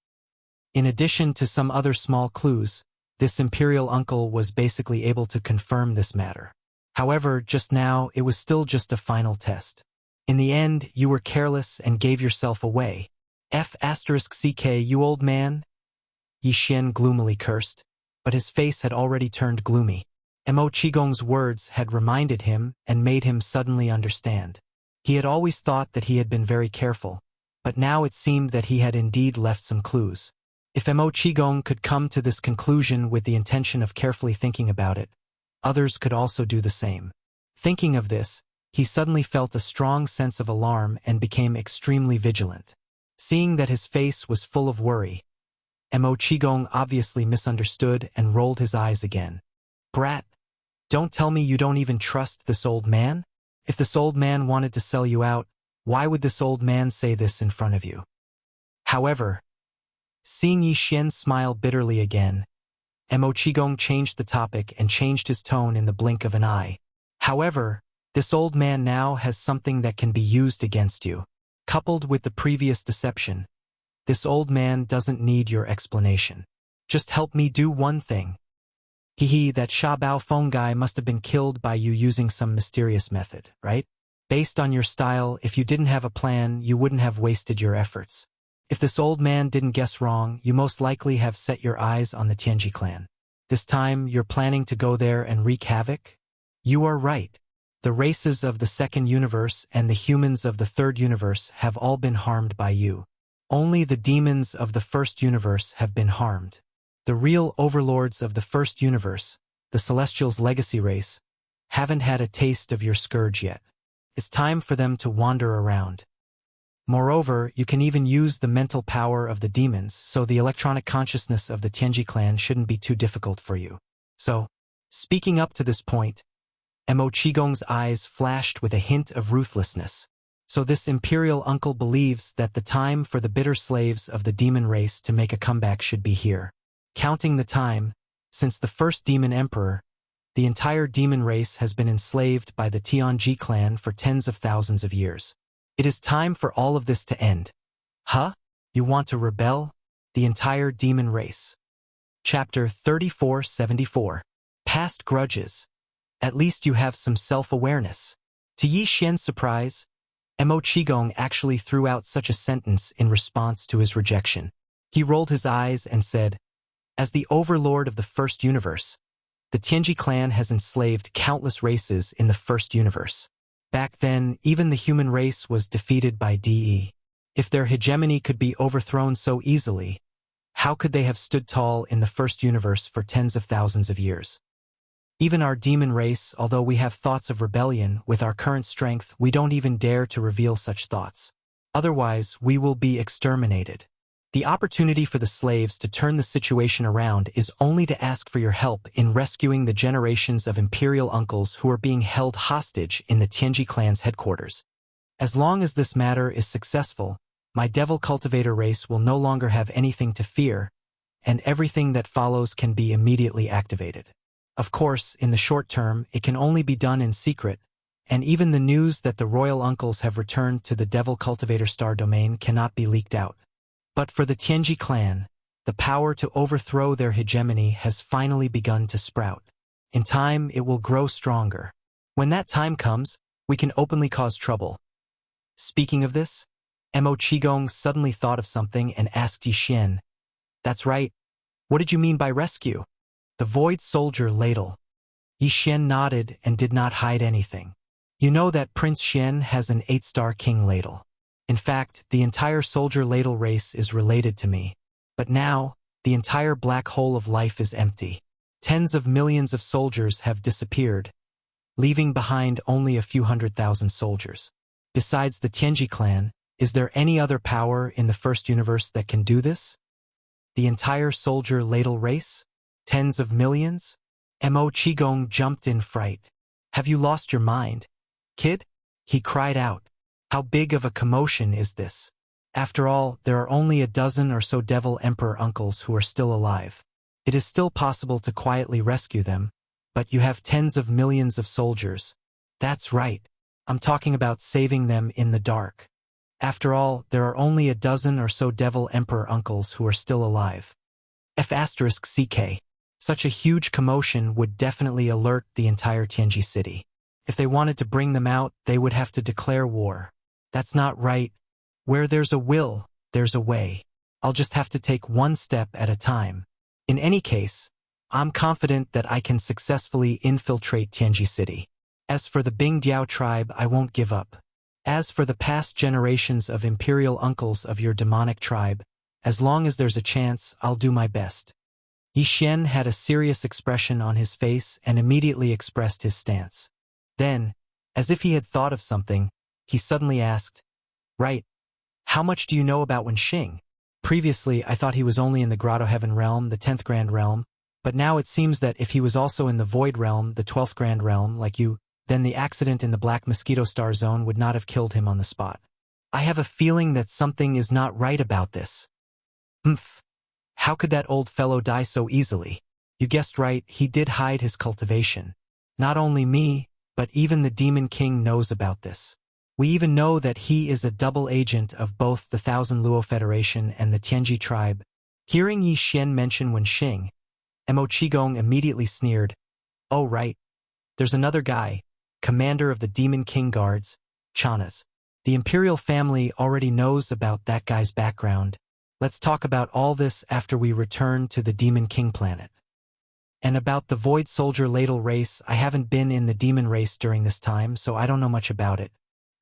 In addition to some other small clues, this imperial uncle was basically able to confirm this matter. However, just now, it was still just a final test. In the end, you were careless and gave yourself away. F***ck, you old man? Yi Xian gloomily cursed, but his face had already turned gloomy. Mo Qigong's words had reminded him and made him suddenly understand. He had always thought that he had been very careful, but now it seemed that he had indeed left some clues. If Mo Qigong could come to this conclusion with the intention of carefully thinking about it, others could also do the same. Thinking of this, he suddenly felt a strong sense of alarm and became extremely vigilant. Seeing that his face was full of worry, Mo Qigong obviously misunderstood and rolled his eyes again. Brat, don't tell me you don't even trust this old man? If this old man wanted to sell you out, why would this old man say this in front of you? However, seeing Yi Xian smile bitterly again, Mo Qigong changed the topic and changed his tone in the blink of an eye. However, this old man now has something that can be used against you. Coupled with the previous deception, this old man doesn't need your explanation. Just help me do one thing. That Sha Bao Feng guy must have been killed by you using some mysterious method, right? Based on your style, if you didn't have a plan, you wouldn't have wasted your efforts. If this old man didn't guess wrong, you most likely have set your eyes on the Tianji clan. This time, you're planning to go there and wreak havoc? You are right. The races of the second universe and the humans of the third universe have all been harmed by you. Only the demons of the first universe have been harmed. The real overlords of the first universe, the Celestials' legacy race, haven't had a taste of your scourge yet. It's time for them to wander around. Moreover, you can even use the mental power of the demons, so the electronic consciousness of the Tianji clan shouldn't be too difficult for you. So, speaking up to this point, Mo Qigong's eyes flashed with a hint of ruthlessness. So this imperial uncle believes that the time for the bitter slaves of the demon race to make a comeback should be here. Counting the time, since the first demon emperor, the entire demon race has been enslaved by the Tianji clan for tens of thousands of years. It is time for all of this to end. Huh? You want to rebel? The entire demon race. Chapter 3474. Past grudges. At least you have some self-awareness. To Yi Xian's surprise, Mo Qigong actually threw out such a sentence in response to his rejection. He rolled his eyes and said, as the overlord of the first universe, the Tianji clan has enslaved countless races in the first universe. Back then, even the human race was defeated by DE. If their hegemony could be overthrown so easily, how could they have stood tall in the first universe for tens of thousands of years? Even our demon race, although we have thoughts of rebellion, with our current strength, we don't even dare to reveal such thoughts. Otherwise, we will be exterminated. The opportunity for the slaves to turn the situation around is only to ask for your help in rescuing the generations of imperial uncles who are being held hostage in the Tianji clan's headquarters. As long as this matter is successful, my devil cultivator race will no longer have anything to fear, and everything that follows can be immediately activated. Of course, in the short term, it can only be done in secret, and even the news that the royal uncles have returned to the Devil Cultivator Star domain cannot be leaked out. But for the Tianji clan, the power to overthrow their hegemony has finally begun to sprout. In time, it will grow stronger. When that time comes, we can openly cause trouble. Speaking of this, Mo Qigong suddenly thought of something and asked Yi Xian, "That's right. What did you mean by rescue?" "The Void Soldier Ladle." Yi Xian nodded and did not hide anything. "You know that Prince Xian has an 8-star king ladle. In fact, the entire soldier ladle race is related to me. But now, the entire black hole of life is empty. Tens of millions of soldiers have disappeared, leaving behind only a few 100,000 soldiers. Besides the Tianji clan, is there any other power in the first universe that can do this? The entire soldier ladle race? Tens of millions?" Mo Qigong jumped in fright. "Have you lost your mind, kid?" he cried out. "How big of a commotion is this? After all, there are only a dozen or so Devil Emperor uncles who are still alive. It is still possible to quietly rescue them, but you have tens of millions of soldiers." "That's right. I'm talking about saving them in the dark. After all, there are only a dozen or so Devil Emperor uncles who are still alive." F***CK. Such a huge commotion would definitely alert the entire Tianji city. If they wanted to bring them out, they would have to declare war. That's not right. Where there's a will, there's a way. I'll just have to take one step at a time. In any case, I'm confident that I can successfully infiltrate Tianji city. As for the Bingdiao tribe, I won't give up. As for the past generations of imperial uncles of your demonic tribe, as long as there's a chance, I'll do my best. Yi Xian had a serious expression on his face and immediately expressed his stance. Then, as if he had thought of something, he suddenly asked, "Right. How much do you know about Wenxing? Previously, I thought he was only in the Grotto Heaven realm, the 10th Grand Realm, but now it seems that if he was also in the Void Realm, the 12th Grand Realm, like you, then the accident in the Black Mosquito Star Zone would not have killed him on the spot. I have a feeling that something is not right about this." "Humph. How could that old fellow die so easily?" "You guessed right, he did hide his cultivation. Not only me, but even the Demon King knows about this. We even know that he is a double agent of both the Thousand Luo Federation and the Tianji tribe." Hearing Yi Xian mention Wenxing, Mo Qigong immediately sneered. "Oh right. There's another guy, commander of the Demon King Guards, Chanas. The Imperial family already knows about that guy's background. Let's talk about all this after we return to the Demon King planet. And about the Void Soldier Ladle race, I haven't been in the Demon race during this time, so I don't know much about it.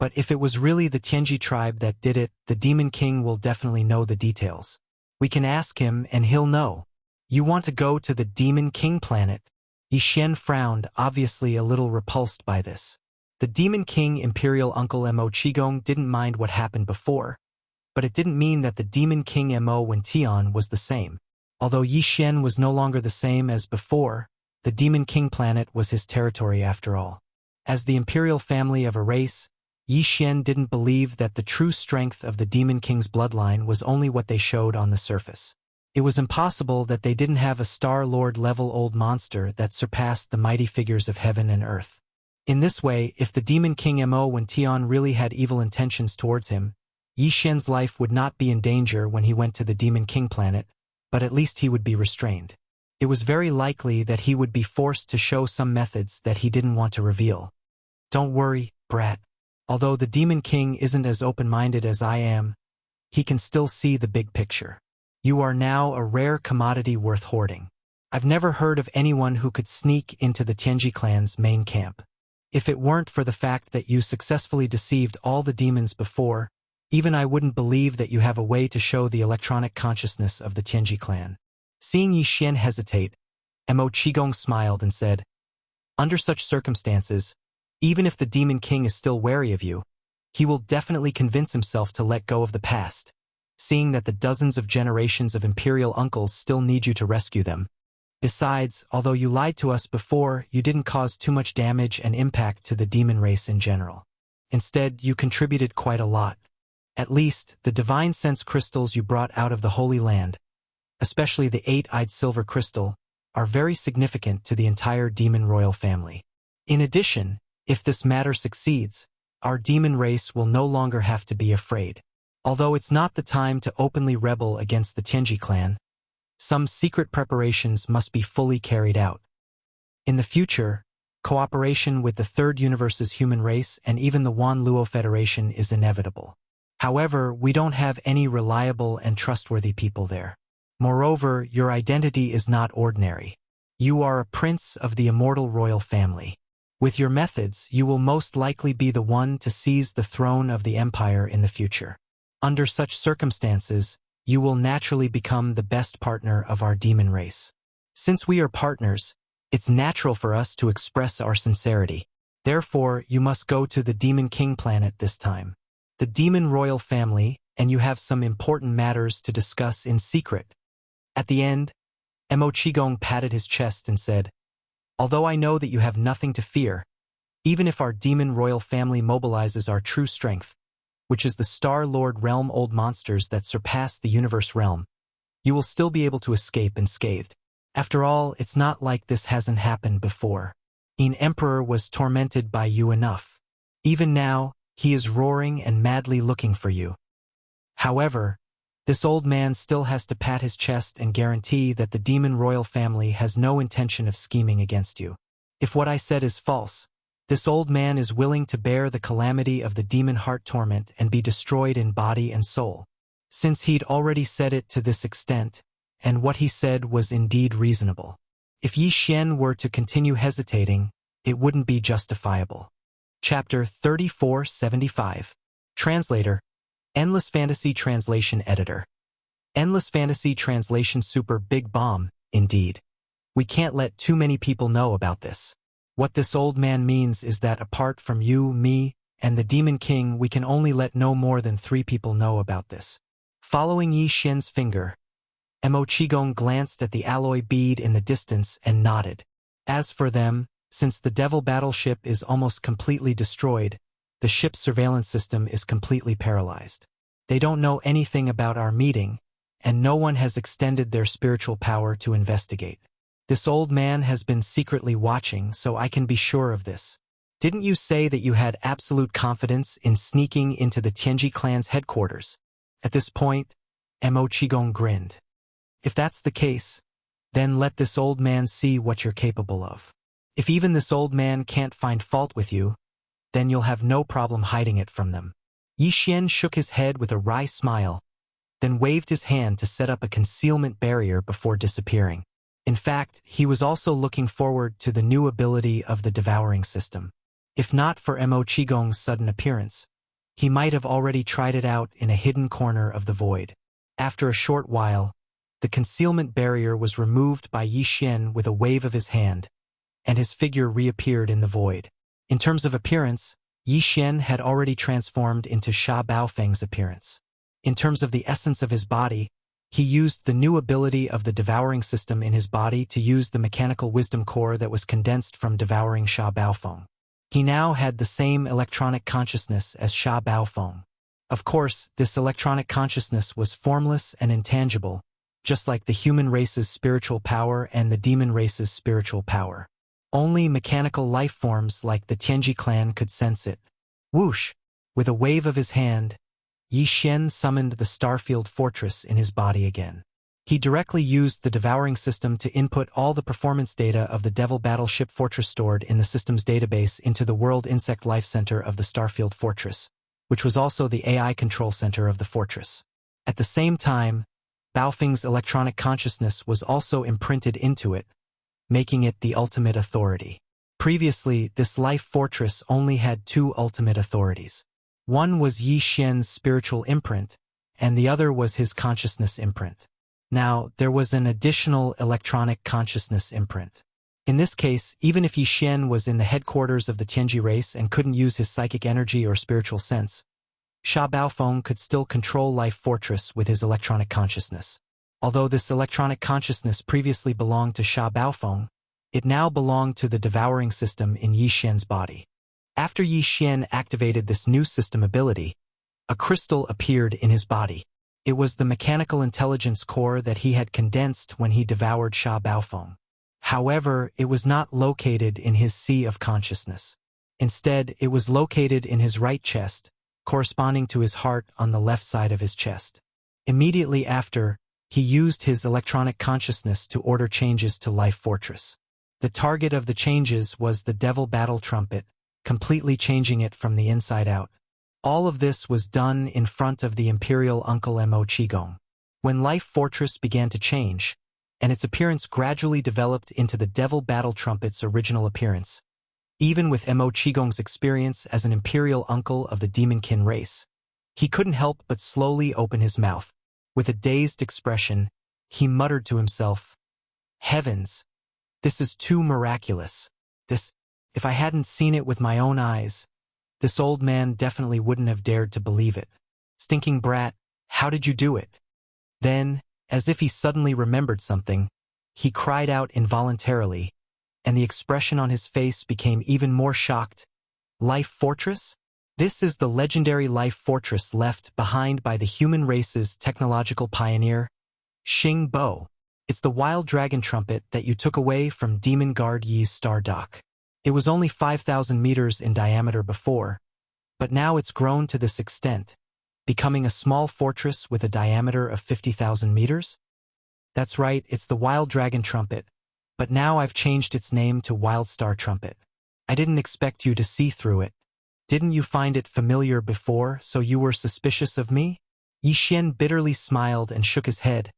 But if it was really the Tianji tribe that did it, the Demon King will definitely know the details. We can ask him and he'll know." "You want to go to the Demon King planet?" Yi Xian frowned, obviously a little repulsed by this. The Demon King Imperial Uncle Mo Qigong didn't mind what happened before, but it didn't mean that the Demon King Mo Wention was the same. Although Yi Xian was no longer the same as before, the Demon King planet was his territory after all. As the imperial family of a race, Yi Xian didn't believe that the true strength of the Demon King's bloodline was only what they showed on the surface. It was impossible that they didn't have a Star Lord level old monster that surpassed the mighty figures of heaven and earth. In this way, if the Demon King Mo Wention really had evil intentions towards him, Yi Xian's life would not be in danger when he went to the Demon King planet, but at least he would be restrained. It was very likely that he would be forced to show some methods that he didn't want to reveal. "Don't worry, brat. Although the Demon King isn't as open-minded as I am, he can still see the big picture. You are now a rare commodity worth hoarding. I've never heard of anyone who could sneak into the Tianji clan's main camp. If it weren't for the fact that you successfully deceived all the demons before, even I wouldn't believe that you have a way to show the electronic consciousness of the Tianji clan." Seeing Yi Xian hesitate, Mo Qigong smiled and said, "Under such circumstances, even if the Demon King is still wary of you, he will definitely convince himself to let go of the past, seeing that the dozens of generations of imperial uncles still need you to rescue them. Besides, although you lied to us before, you didn't cause too much damage and impact to the demon race in general. Instead, you contributed quite a lot. At least, the divine sense crystals you brought out of the Holy Land, especially the 8-eyed silver crystal, are very significant to the entire demon royal family. In addition, If this matter succeeds, our demon race will no longer have to be afraid. Although it's not the time to openly rebel against the Tianji clan, some secret preparations must be fully carried out. In the future, cooperation with the Third Universe's human race and even the Wan Luo Federation is inevitable. However, we don't have any reliable and trustworthy people there. Moreover, your identity is not ordinary. You are a prince of the immortal royal family. With your methods, you will most likely be the one to seize the throne of the empire in the future. Under such circumstances, you will naturally become the best partner of our demon race. Since we are partners, it's natural for us to express our sincerity. Therefore, you must go to the Demon King planet this time. The demon royal family, and you have some important matters to discuss in secret. At the end, Mo Qigong patted his chest and said, "Although I know that you have nothing to fear, even if our demon royal family mobilizes our true strength, which is the Star Lord realm old monsters that surpass the universe realm, you will still be able to escape unscathed. After all, it's not like this hasn't happened before. An emperor was tormented by you enough. Even now, he is roaring and madly looking for you. However, this old man still has to pat his chest and guarantee that the demon royal family has no intention of scheming against you. If what I said is false, this old man is willing to bear the calamity of the demon heart torment and be destroyed in body and soul. Since he'd already said it to this extent, and what he said was indeed reasonable. If Yi Xian were to continue hesitating, it wouldn't be justifiable." Chapter 3475. Translator, Endless Fantasy Translation Editor. Endless Fantasy Translation Super Big Bomb, indeed. We can't let too many people know about this. What this old man means is that apart from you, me, and the Demon King, we can only let no more than 3 people know about this. Following Yi Xian's finger, Mo Qigong glanced at the alloy bead in the distance and nodded. As for them, since the Devil battleship is almost completely destroyed, the ship's surveillance system is completely paralyzed. They don't know anything about our meeting, and no one has extended their spiritual power to investigate. This old man has been secretly watching, so I can be sure of this. Didn't you say that you had absolute confidence in sneaking into the Tianji clan's headquarters? At this point, Mo Qigong grinned. If that's the case, then let this old man see what you're capable of. If even this old man can't find fault with you, then you'll have no problem hiding it from them. Yi Xian shook his head with a wry smile, then waved his hand to set up a concealment barrier before disappearing. In fact, he was also looking forward to the new ability of the devouring system. If not for Mo Qigong's sudden appearance, he might have already tried it out in a hidden corner of the void. After a short while, the concealment barrier was removed by Yi Xian with a wave of his hand, and his figure reappeared in the void. In terms of appearance, Yi Xian had already transformed into Sha Baofeng's appearance. In terms of the essence of his body, he used the new ability of the devouring system in his body to use the mechanical wisdom core that was condensed from devouring Sha Baofeng. He now had the same electronic consciousness as Sha Baofeng. Of course, this electronic consciousness was formless and intangible, just like the human race's spiritual power and the demon race's spiritual power. Only mechanical life forms like the Tianji clan could sense it. Whoosh! With a wave of his hand, Yi Xian summoned the Starfield Fortress in his body again. He directly used the devouring system to input all the performance data of the Devil Battleship Fortress stored in the system's database into the World Insect Life Center of the Starfield Fortress, which was also the AI control center of the fortress. At the same time, Baofeng's electronic consciousness was also imprinted into it, making it the ultimate authority. Previously, this life fortress only had 2 ultimate authorities. One was Yi Xian's spiritual imprint, and the other was his consciousness imprint. Now, there was an additional electronic consciousness imprint. In this case, even if Yi Xian was in the headquarters of the Tianji race and couldn't use his psychic energy or spiritual sense, Sha Baofeng could still control Life Fortress with his electronic consciousness. Although this electronic consciousness previously belonged to Sha Baofeng, it now belonged to the devouring system in Yi Xian's body. After Yi Xian activated this new system ability, a crystal appeared in his body. It was the mechanical intelligence core that he had condensed when he devoured Sha Baofeng. However, it was not located in his sea of consciousness. Instead, it was located in his right chest, corresponding to his heart on the left side of his chest. Immediately after, he used his electronic consciousness to order changes to Life Fortress. The target of the changes was the Devil Battle Trumpet, completely changing it from the inside out. All of this was done in front of the Imperial Uncle Mo Qigong. When Life Fortress began to change, and its appearance gradually developed into the Devil Battle Trumpet's original appearance, even with Mo Qigong's experience as an Imperial Uncle of the Demonkin race, he couldn't help but slowly open his mouth. With a dazed expression, he muttered to himself, "Heavens! This is too miraculous. If I hadn't seen it with my own eyes, this old man definitely wouldn't have dared to believe it. Stinking brat, how did you do it?" Then, as if he suddenly remembered something, he cried out involuntarily, and the expression on his face became even more shocked. "Life Fortress? This is the legendary Life Fortress left behind by the human race's technological pioneer, Xing Bo. It's the wild dragon trumpet that you took away from Demon Guard Yi's star dock. It was only 5,000 meters in diameter before, but now it's grown to this extent, becoming a small fortress with a diameter of 50,000 meters? That's right, it's the wild dragon trumpet, but now I've changed its name to Wild Star Trumpet. I didn't expect you to see through it. Didn't you find it familiar before, so you were suspicious of me?" Yi Xian bitterly smiled and shook his head.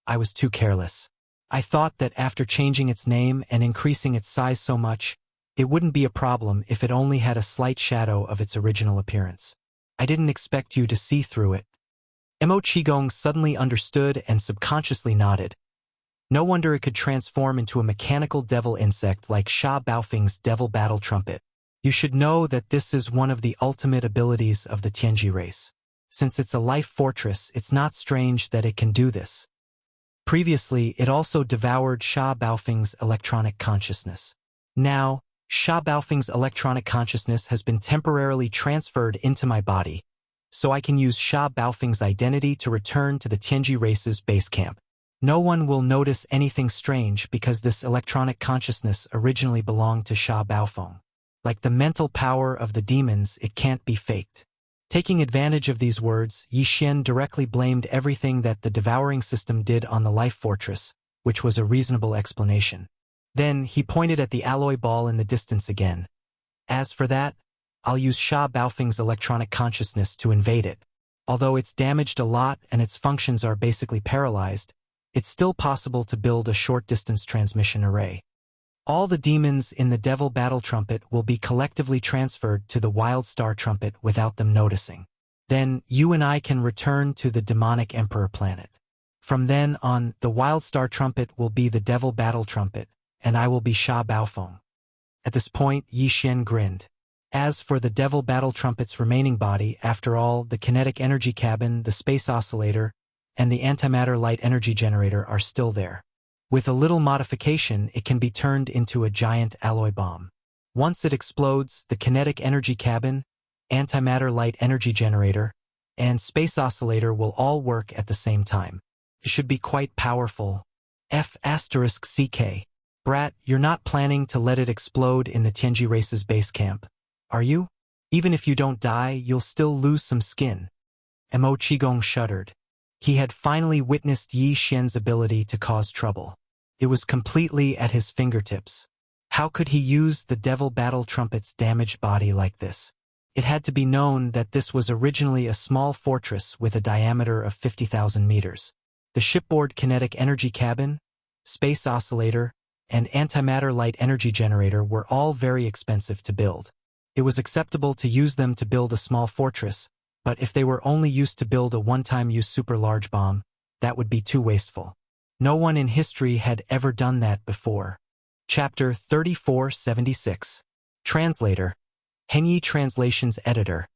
"I was too careless. I thought that after changing its name and increasing its size so much, it wouldn't be a problem if it only had a slight shadow of its original appearance. I didn't expect you to see through it." Mo Qigong suddenly understood and subconsciously nodded. No wonder it could transform into a mechanical devil insect like Sha Baofeng's Devil Battle Trumpet. You should know that this is one of the ultimate abilities of the Tianji race. Since it's a life fortress, it's not strange that it can do this. Previously, it also devoured Sha Baofeng's electronic consciousness. Now, Sha Baofeng's electronic consciousness has been temporarily transferred into my body, so I can use Sha Baofeng's identity to return to the Tianji race's base camp. No one will notice anything strange because this electronic consciousness originally belonged to Sha Baofeng. Like the mental power of the demons, it can't be faked. Taking advantage of these words, Yi Xian directly blamed everything that the devouring system did on the life fortress, which was a reasonable explanation. Then he pointed at the alloy ball in the distance again. "As for that, I'll use Sha Baofeng's electronic consciousness to invade it. Although it's damaged a lot and its functions are basically paralyzed, it's still possible to build a short-distance transmission array. All the demons in the Devil Battle Trumpet will be collectively transferred to the Wild Star Trumpet without them noticing. Then you and I can return to the demonic Emperor planet. From then on, the Wild Star Trumpet will be the Devil Battle Trumpet, and I will be Sha Baofeng." At this point, Yi Xian grinned. As for the Devil Battle Trumpet's remaining body, after all, the kinetic energy cabin, the space oscillator, and the antimatter light energy generator are still there. With a little modification, it can be turned into a giant alloy bomb. Once it explodes, the kinetic energy cabin, antimatter light energy generator, and space oscillator will all work at the same time. It should be quite powerful. F***CK. Brat, you're not planning to let it explode in the Tianji race's base camp, are you? Even if you don't die, you'll still lose some skin. Mo Qigong shuddered. He had finally witnessed Yi Xian's ability to cause trouble. It was completely at his fingertips. How could he use the Devil Battle Trumpet's damaged body like this? It had to be known that this was originally a small fortress with a diameter of 50,000 meters. The shipboard kinetic energy cabin, space oscillator, and antimatter light energy generator were all very expensive to build. It was acceptable to use them to build a small fortress, but if they were only used to build a one-time use super large bomb, that would be too wasteful. No one in history had ever done that before. Chapter 3476. Translator. Henyi Translations Editor.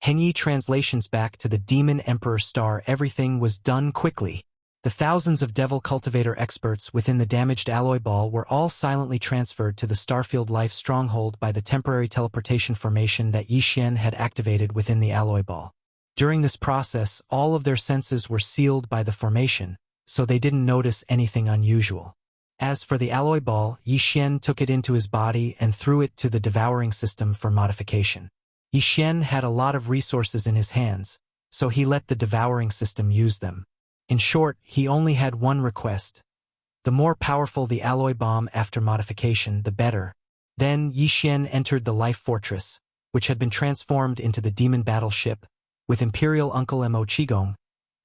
Henyi Translations. Back to the Demon Emperor Star. Everything was done quickly. The thousands of Devil Cultivator experts within the damaged alloy ball were all silently transferred to the Starfield Life stronghold by the temporary teleportation formation that Yi Xian had activated within the alloy ball. During this process, all of their senses were sealed by the formation, so they didn't notice anything unusual. As for the alloy ball, Yi Xian took it into his body and threw it to the devouring system for modification. Yi Xian had a lot of resources in his hands, so he let the devouring system use them. In short, he only had one request. The more powerful the alloy bomb after modification, the better. Then Yi Xian entered the life fortress, which had been transformed into the demon battleship, with Imperial Uncle Mo Qigong,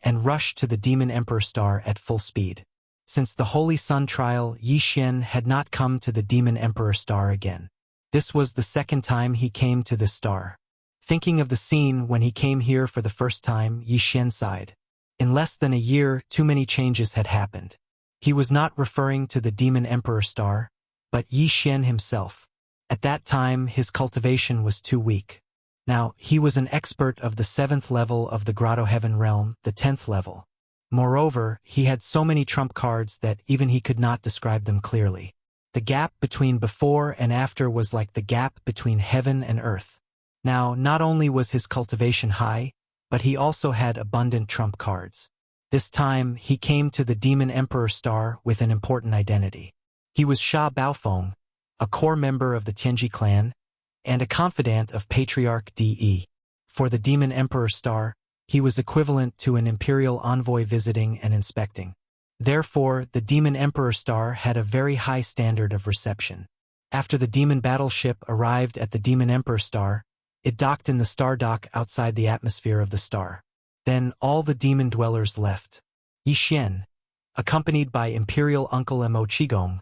and rushed to the Demon Emperor Star at full speed. Since the Holy Sun trial, Yi Xian had not come to the Demon Emperor Star again. This was the second time he came to this star. Thinking of the scene when he came here for the first time, Yi Xian sighed. In less than a year, too many changes had happened. He was not referring to the Demon Emperor Star, but Yi Xian himself. At that time, his cultivation was too weak. Now, he was an expert of the 7th level of the Grotto Heaven realm, the 10th level. Moreover, he had so many trump cards that even he could not describe them clearly. The gap between before and after was like the gap between heaven and earth. Now, not only was his cultivation high, but he also had abundant trump cards. This time, he came to the Demon Emperor Star with an important identity. He was Sha Baofeng, a core member of the Tianji clan, and a confidant of Patriarch De. For the Demon Emperor Star, he was equivalent to an imperial envoy visiting and inspecting. Therefore, the Demon Emperor Star had a very high standard of reception. After the demon battleship arrived at the Demon Emperor Star, it docked in the star dock outside the atmosphere of the star. Then all the demon dwellers left. Yi Xian, accompanied by Imperial Uncle Mo Qigong,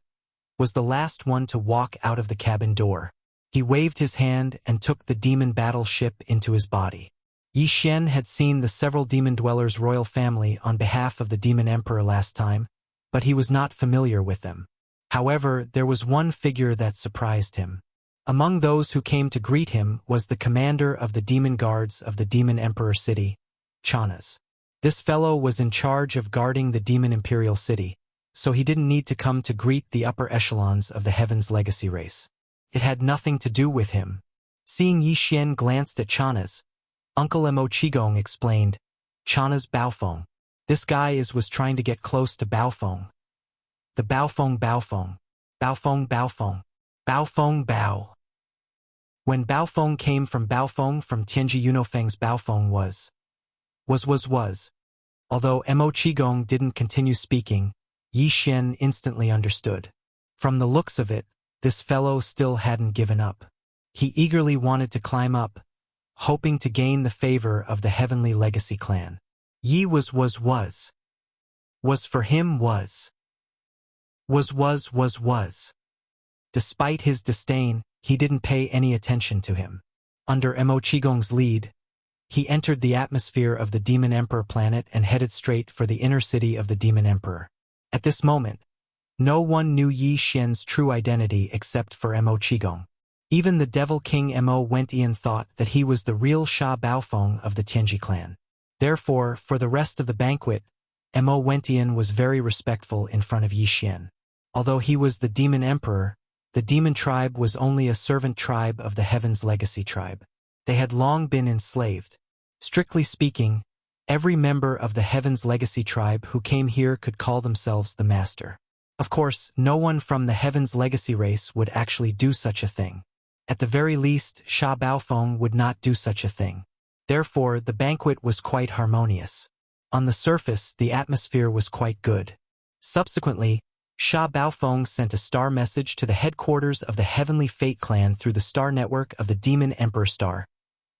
was the last one to walk out of the cabin door. He waved his hand and took the demon battleship into his body. Yi Xian had seen the several demon dwellers' royal family on behalf of the Demon Emperor last time, but he was not familiar with them. However, there was one figure that surprised him. Among those who came to greet him was the commander of the demon guards of the Demon Emperor City, Chanas. This fellow was in charge of guarding the Demon Imperial City, so he didn't need to come to greet the upper echelons of the Heaven's Legacy race. It had nothing to do with him. Seeing Yi Xian glanced at Chanas, Uncle Mo Qigong explained, "Chanas Baofeng. This guy was trying to get close to Baofeng. The Baofeng Baofeng. Baofeng Baofeng. Baofeng Bao." When Baofeng came from Baofeng from Tianji Yunofeng's Baofeng was. Although Mo Qigong didn't continue speaking, Yi Xian instantly understood. From the looks of it, this fellow still hadn't given up. He eagerly wanted to climb up, hoping to gain the favor of the Heavenly Legacy clan. Yi was for him was. Despite his disdain, he didn't pay any attention to him. Under Mo Qigong's lead, he entered the atmosphere of the Demon Emperor planet and headed straight for the inner city of the Demon Emperor. At this moment, no one knew Yi Xian's true identity except for Mo Qigong. Even the Devil King Mo Wentian thought that he was the real Sha Baofeng of the Tianji clan. Therefore, for the rest of the banquet, Mo Wentian was very respectful in front of Yi Xian. Although he was the Demon Emperor, the Demon tribe was only a servant tribe of the Heaven's Legacy tribe. They had long been enslaved. Strictly speaking, every member of the Heaven's Legacy tribe who came here could call themselves the Master. Of course, no one from the Heaven's Legacy race would actually do such a thing. At the very least, Sha Baofeng would not do such a thing. Therefore, the banquet was quite harmonious. On the surface, the atmosphere was quite good. Subsequently, Sha Baofeng sent a star message to the headquarters of the Heavenly Fate clan through the star network of the Demon Emperor Star,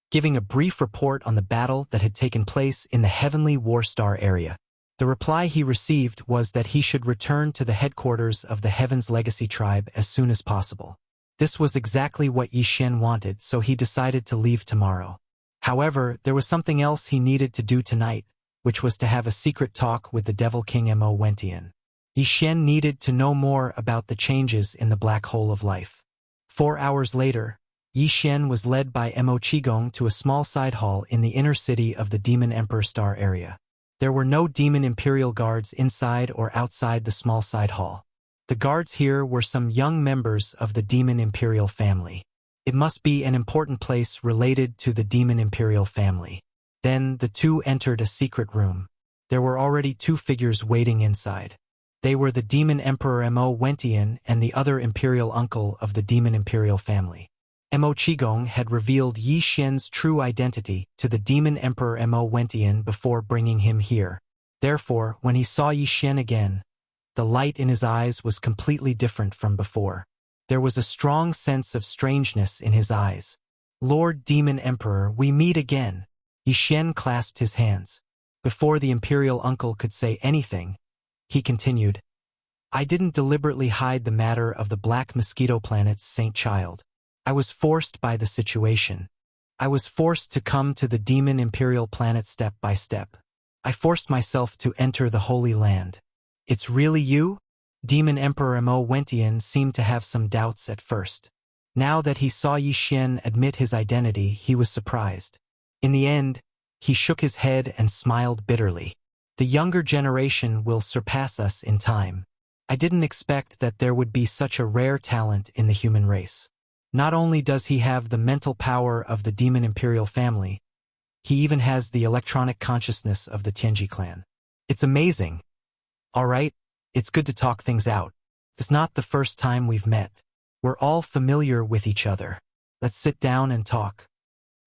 giving a brief report on the battle that had taken place in the Heavenly War Star area. The reply he received was that he should return to the headquarters of the Heaven's Legacy tribe as soon as possible. This was exactly what Yi Xian wanted, so he decided to leave tomorrow. However, there was something else he needed to do tonight, which was to have a secret talk with the Devil King Mo Wentian. Yi Xian needed to know more about the changes in the black hole of life. 4 hours later, Yi Xian was led by Mo Qigong to a small side hall in the inner city of the Demon Emperor Star area. There were no Demon Imperial guards inside or outside the small side hall. The guards here were some young members of the Demon Imperial family. It must be an important place related to the Demon Imperial family. Then the two entered a secret room. There were already 2 figures waiting inside. They were the Demon Emperor Mo Wentian and the other imperial uncle of the Demon Imperial family. Mo Qigong had revealed Yi Xian's true identity to the Demon Emperor Mo Wentian before bringing him here. Therefore, when he saw Yi Xian again, the light in his eyes was completely different from before. There was a strong sense of strangeness in his eyes. "Lord Demon Emperor, we meet again." Yi Xian clasped his hands. Before the imperial uncle could say anything, he continued, "I didn't deliberately hide the matter of the Black Mosquito Planet's Saint Child. I was forced by the situation. I was forced to come to the Demon Imperial Planet step by step. I forced myself to enter the Holy Land." "It's really you?" Demon Emperor Mo Wentian seemed to have some doubts at first. Now that he saw Yi Xian admit his identity, he was surprised. In the end, he shook his head and smiled bitterly. "The younger generation will surpass us in time. I didn't expect that there would be such a rare talent in the human race. Not only does he have the mental power of the Demon Imperial family, he even has the electronic consciousness of the Tianji clan. It's amazing. All right, it's good to talk things out. It's not the first time we've met. We're all familiar with each other. Let's sit down and talk."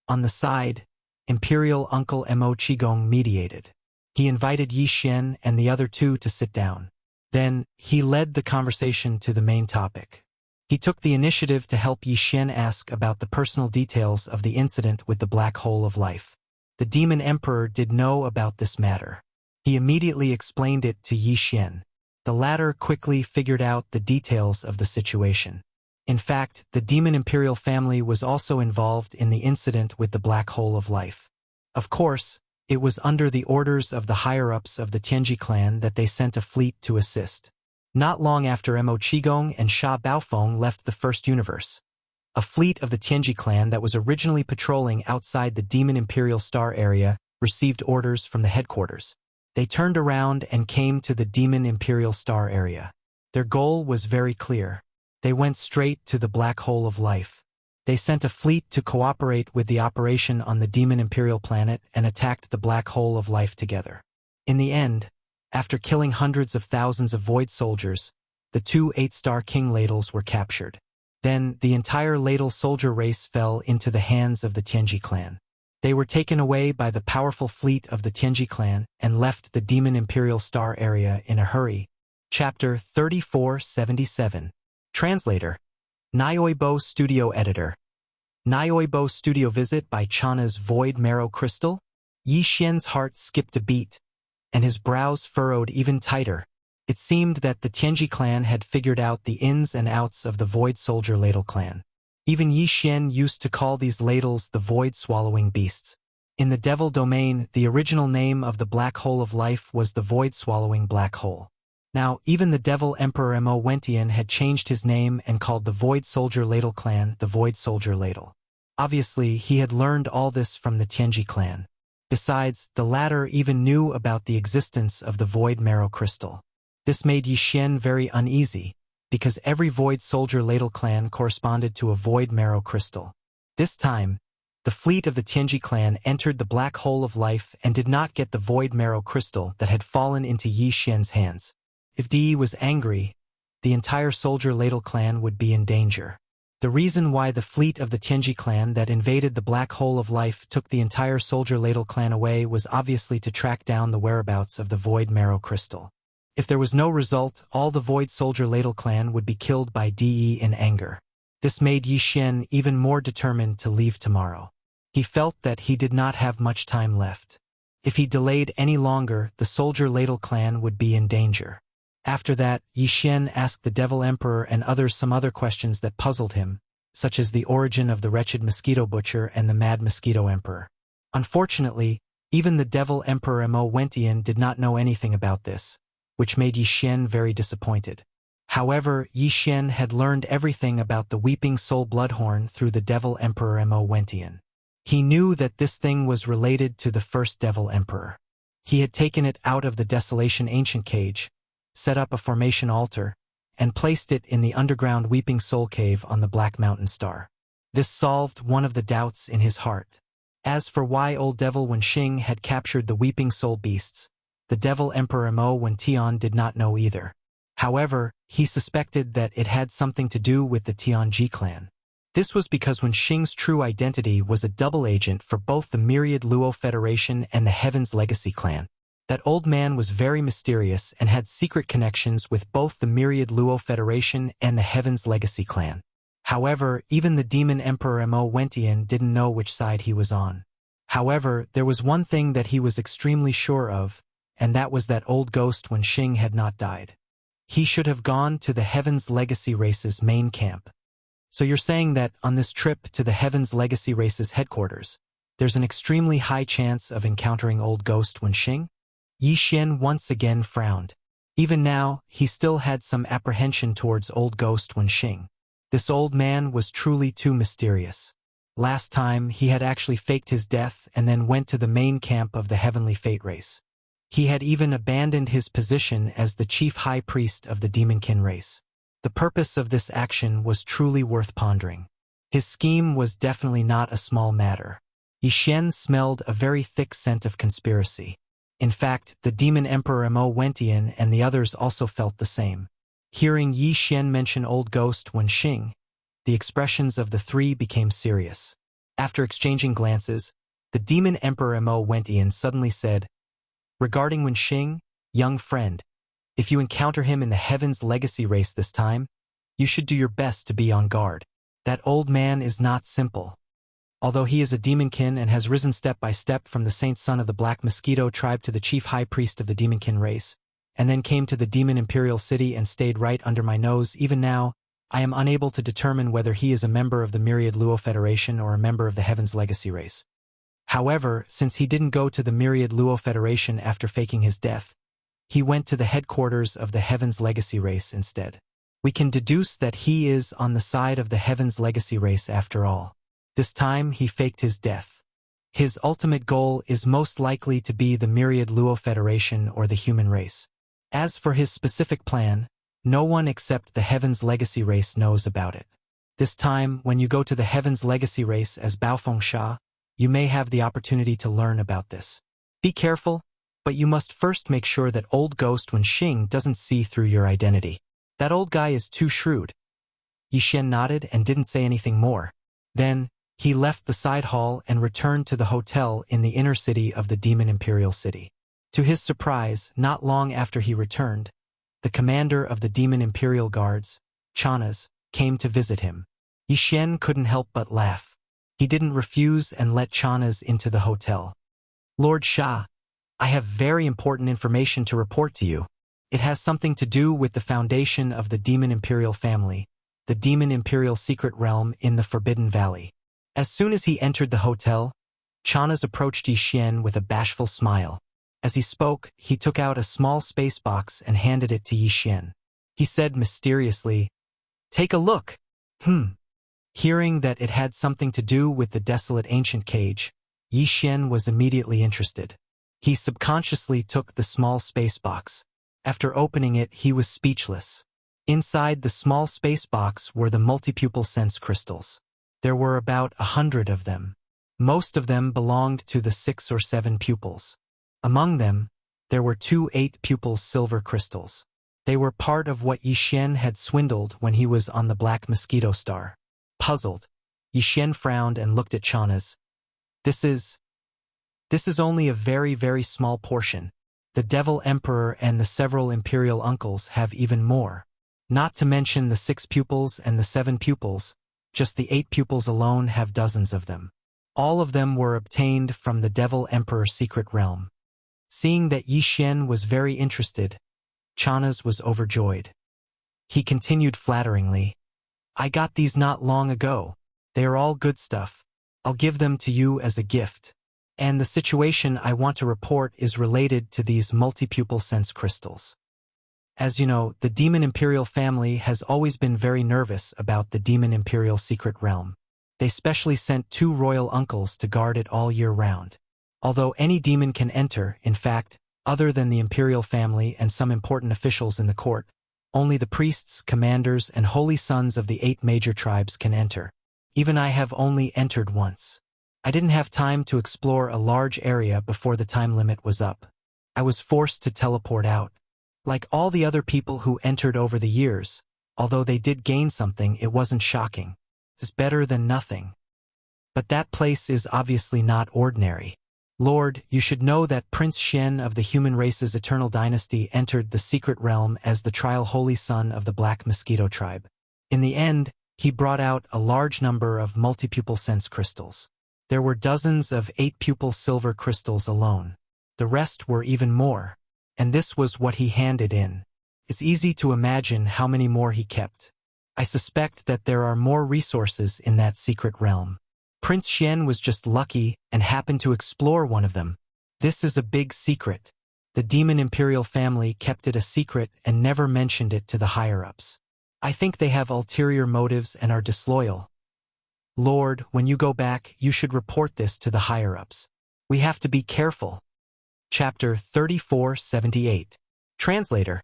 On the side, Imperial Uncle Mo Qigong mediated. He invited Yi Xian and the other two to sit down. Then, he led the conversation to the main topic. He took the initiative to help Yi Xian ask about the personal details of the incident with the Black Hole of Life. The Demon Emperor did know about this matter. He immediately explained it to Yi Xian. The latter quickly figured out the details of the situation. In fact, the Demon Imperial family was also involved in the incident with the Black Hole of Life. Of course, it was under the orders of the higher-ups of the Tianji clan that they sent a fleet to assist. Not long after Mo Qigong and Sha Baofeng left the First Universe, a fleet of the Tianji clan that was originally patrolling outside the Demon Imperial Star area received orders from the headquarters. They turned around and came to the Demon Imperial Star area. Their goal was very clear. They went straight to the Black Hole of Life. They sent a fleet to cooperate with the operation on the Demon Imperial planet and attacked the Black Hole of Life together. In the end, after killing hundreds of thousands of Void soldiers, the two 8-star King Ladles were captured. Then, the entire Ladle soldier race fell into the hands of the Tianji clan. They were taken away by the powerful fleet of the Tianji clan and left the Demon Imperial Star area in a hurry. Chapter 3477. Translator. Nyoibo Studio Editor. Nyoibo Studio Visit by Chana's Void Marrow Crystal? Yi Xian's heart skipped a beat, and his brows furrowed even tighter. It seemed that the Tianji clan had figured out the ins and outs of the Void Soldier Ladle clan. Even Yi Xian used to call these ladles the Void-swallowing beasts. In the Devil domain, the original name of the Black Hole of Life was the Void-swallowing Black Hole. Now, even the Devil Emperor Mo Wentian had changed his name and called the Void Soldier Ladle clan the Void Soldier Ladle. Obviously, he had learned all this from the Tianji clan. Besides, the latter even knew about the existence of the Void Marrow Crystal. This made Yi Xian very uneasy, because every Void Soldier Ladle clan corresponded to a Void Marrow Crystal. This time, the fleet of the Tianji clan entered the Black Hole of Life and did not get the Void Marrow Crystal that had fallen into Yi Xian's hands. If Di was angry, the entire Soldier Ladle clan would be in danger. The reason why the fleet of the Tianji clan that invaded the Black Hole of Life took the entire Soldier Ladle clan away was obviously to track down the whereabouts of the Void Marrow Crystal. If there was no result, all the Void Soldier Ladle clan would be killed by Di in anger. This made Yi Xian even more determined to leave tomorrow. He felt that he did not have much time left. If he delayed any longer, the Soldier Ladle clan would be in danger. After that, Yi Xian asked the Devil Emperor and others some other questions that puzzled him, such as the origin of the wretched Mosquito Butcher and the Mad Mosquito Emperor. Unfortunately, even the Devil Emperor Mo Wentian did not know anything about this, which made Yi Xian very disappointed. However, Yi Xian had learned everything about the Weeping Soul Bloodhorn through the Devil Emperor Mo Wentian. He knew that this thing was related to the first Devil Emperor. He had taken it out of the Desolation Ancient Cage, set up a formation altar, and placed it in the underground Weeping Soul Cave on the Black Mountain Star. This solved one of the doubts in his heart. As for why Old Devil Wenxing had captured the Weeping Soul Beasts, the Devil Emperor Mo Wentian did not know either. However, he suspected that it had something to do with the Tianji clan. This was because Wen Xing's true identity was a double agent for both the Myriad Luo Federation and the Heaven's Legacy clan. That old man was very mysterious and had secret connections with both the Myriad Luo Federation and the Heaven's Legacy clan. However, even the Demon Emperor Mo Wentian didn't know which side he was on. However, there was one thing that he was extremely sure of, and that was that old ghost Wen Xing had not died. He should have gone to the Heaven's Legacy race's main camp. So you're saying that on this trip to the Heaven's Legacy race's headquarters, there's an extremely high chance of encountering old ghost Wen Xing? Yi Xian once again frowned. Even now, he still had some apprehension towards old ghost Wen Xing. This old man was truly too mysterious. Last time, he had actually faked his death and then went to the main camp of the Heavenly Fate race. He had even abandoned his position as the chief high priest of the Demonkin race. The purpose of this action was truly worth pondering. His scheme was definitely not a small matter. Yi Xian smelled a very thick scent of conspiracy. In fact, the Demon Emperor Mo Wentian and the others also felt the same. Hearing Yi Xian mention old ghost Wen Xing, the expressions of the three became serious. After exchanging glances, the Demon Emperor Mo Wentian suddenly said, "Regarding Wen Xing, young friend, if you encounter him in the Heaven's Legacy race this time, you should do your best to be on guard. That old man is not simple. Although he is a demonkin and has risen step by step from the saint son of the Black Mosquito tribe to the chief high priest of the demonkin race, and then came to the demon imperial city and stayed right under my nose, even now, I am unable to determine whether he is a member of the Myriad Luo Federation or a member of the Heaven's Legacy race. However, since he didn't go to the Myriad Luo Federation after faking his death, he went to the headquarters of the Heaven's Legacy race instead. We can deduce that he is on the side of the Heaven's Legacy race after all. This time he faked his death. His ultimate goal is most likely to be the Myriad Luo Federation or the human race. As for his specific plan, no one except the Heaven's Legacy race knows about it. This time, when you go to the Heaven's Legacy race as Baofeng Sha, you may have the opportunity to learn about this. Be careful, but you must first make sure that old ghost Wen Xing doesn't see through your identity. That old guy is too shrewd. Yi Xian nodded and didn't say anything more. Then, he left the side hall and returned to the hotel in the inner city of the Demon Imperial City. To his surprise, not long after he returned, the commander of the Demon Imperial Guards, Chanas, came to visit him. Yi Xian couldn't help but laugh. He didn't refuse and let Chanas into the hotel. "Lord Sha, I have very important information to report to you. It has something to do with the foundation of the Demon Imperial family, the Demon Imperial secret realm in the Forbidden Valley." As soon as he entered the hotel, Chanas approached Yi Xian with a bashful smile. As he spoke, he took out a small space box and handed it to Yi Xian. He said mysteriously, "Take a look." Hearing that it had something to do with the desolate ancient cage, Yi Xian was immediately interested. He subconsciously took the small space box. After opening it, he was speechless. Inside the small space box were the multipupil sense crystals. There were about 100 of them. Most of them belonged to the 6 or 7 pupils. Among them, there were 2 8-pupil silver crystals. They were part of what Yi Xian had swindled when he was on the Black Mosquito Star. Puzzled, Yi Xian frowned and looked at Chanas. This is only a very, very small portion. The Devil Emperor and the several imperial uncles have even more. Not to mention the 6 pupils and the 7 pupils, just the 8 pupils alone have dozens of them. All of them were obtained from the Devil Emperor secret realm. Seeing that Yi Xian was very interested, Chanas was overjoyed. He continued flatteringly, "I got these not long ago. They are all good stuff. I'll give them to you as a gift. And the situation I want to report is related to these multipupil sense crystals. As you know, the Demon Imperial family has always been very nervous about the Demon Imperial secret realm. They specially sent 2 royal uncles to guard it all year round. Although any demon can enter, in fact, other than the Imperial family and some important officials in the court, only the priests, commanders, and holy sons of the 8 major tribes can enter. Even I have only entered once. I didn't have time to explore a large area before the time limit was up. I was forced to teleport out. Like all the other people who entered over the years, although they did gain something, it wasn't shocking. It's better than nothing. But that place is obviously not ordinary. Lord, you should know that Prince Xian of the human race's eternal dynasty entered the secret realm as the trial holy son of the Black Mosquito tribe. In the end, he brought out a large number of multi-pupil sense crystals. There were dozens of 8-pupil silver crystals alone. The rest were even more. And this was what he handed in. It's easy to imagine how many more he kept. I suspect that there are more resources in that secret realm. Prince Xian was just lucky and happened to explore one of them. This is a big secret. The Demon Imperial family kept it a secret and never mentioned it to the higher-ups. I think they have ulterior motives and are disloyal. Lord, when you go back, you should report this to the higher-ups. We have to be careful. Chapter 3478. Translator.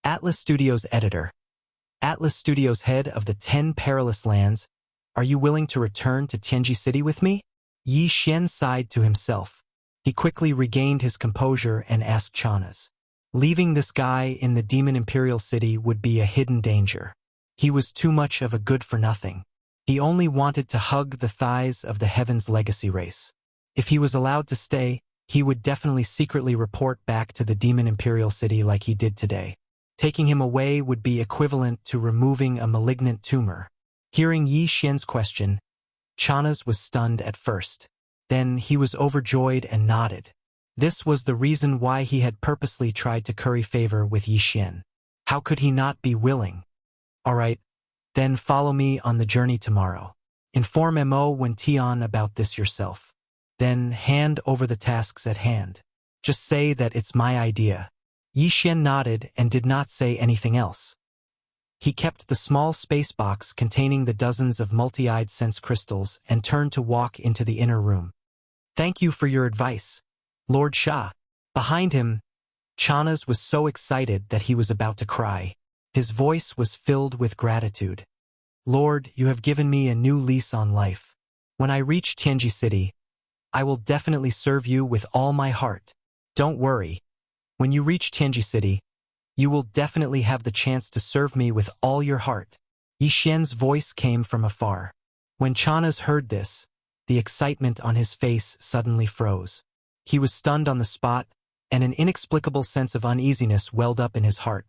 Atlas Studios Editor. Atlas Studios head of the 10 Perilous Lands, are you willing to return to Tianji City with me? Yi Xian sighed to himself. He quickly regained his composure and asked Chanas. Leaving this guy in the Demon Imperial City would be a hidden danger. He was too much of a good-for-nothing. He only wanted to hug the thighs of the Heaven's Legacy race. If he was allowed to stay, he would definitely secretly report back to the Demon Imperial City like he did today. Taking him away would be equivalent to removing a malignant tumor. Hearing Yi Xian's question, Chanas was stunned at first. Then he was overjoyed and nodded. This was the reason why he had purposely tried to curry favor with Yi Xian. How could he not be willing? All right, then follow me on the journey tomorrow. Inform Mo when Tian about this yourself. Then hand over the tasks at hand. Just say that it's my idea. Yi Xian nodded and did not say anything else. He kept the small space box containing the dozens of multi-eyed sense crystals and turned to walk into the inner room. Thank you for your advice, Lord Shah. Behind him, Chanas was so excited that he was about to cry. His voice was filled with gratitude. Lord, you have given me a new lease on life. When I reach Tianji City, I will definitely serve you with all my heart. Don't worry. When you reach Tianji City, you will definitely have the chance to serve me with all your heart. Yi Xian's voice came from afar. When Chanas heard this, the excitement on his face suddenly froze. He was stunned on the spot, and an inexplicable sense of uneasiness welled up in his heart.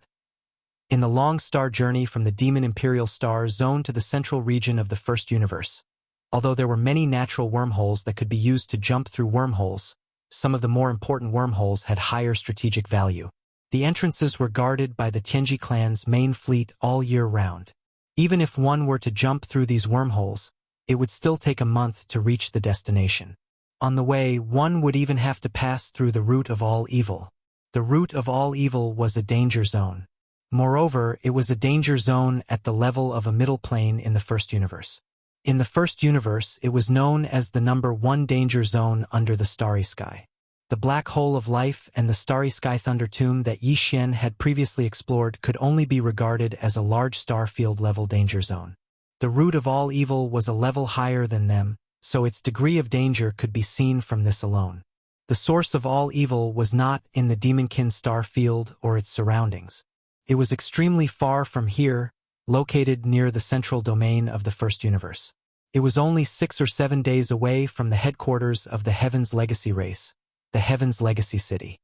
In the long star journey from the Demon Imperial Star Zone to the central region of the First Universe, although there were many natural wormholes that could be used to jump through wormholes, some of the more important wormholes had higher strategic value. The entrances were guarded by the Tianji clan's main fleet all year round. Even if one were to jump through these wormholes, it would still take a month to reach the destination. On the way, one would even have to pass through the root of all evil. The root of all evil was a danger zone. Moreover, it was a danger zone at the level of a middle plane in the First Universe. In the First Universe, it was known as the number 1 danger zone under the starry sky. The black hole of life and the starry sky thunder tomb that Yi Xian had previously explored could only be regarded as a large star field level danger zone. The root of all evil was a level higher than them, so its degree of danger could be seen from this alone. The source of all evil was not in the Demonkin star field or its surroundings. It was extremely far from here, located near the central domain of the First Universe. It was only 6 or 7 days away from the headquarters of the Heaven's Legacy race, the Heaven's Legacy City.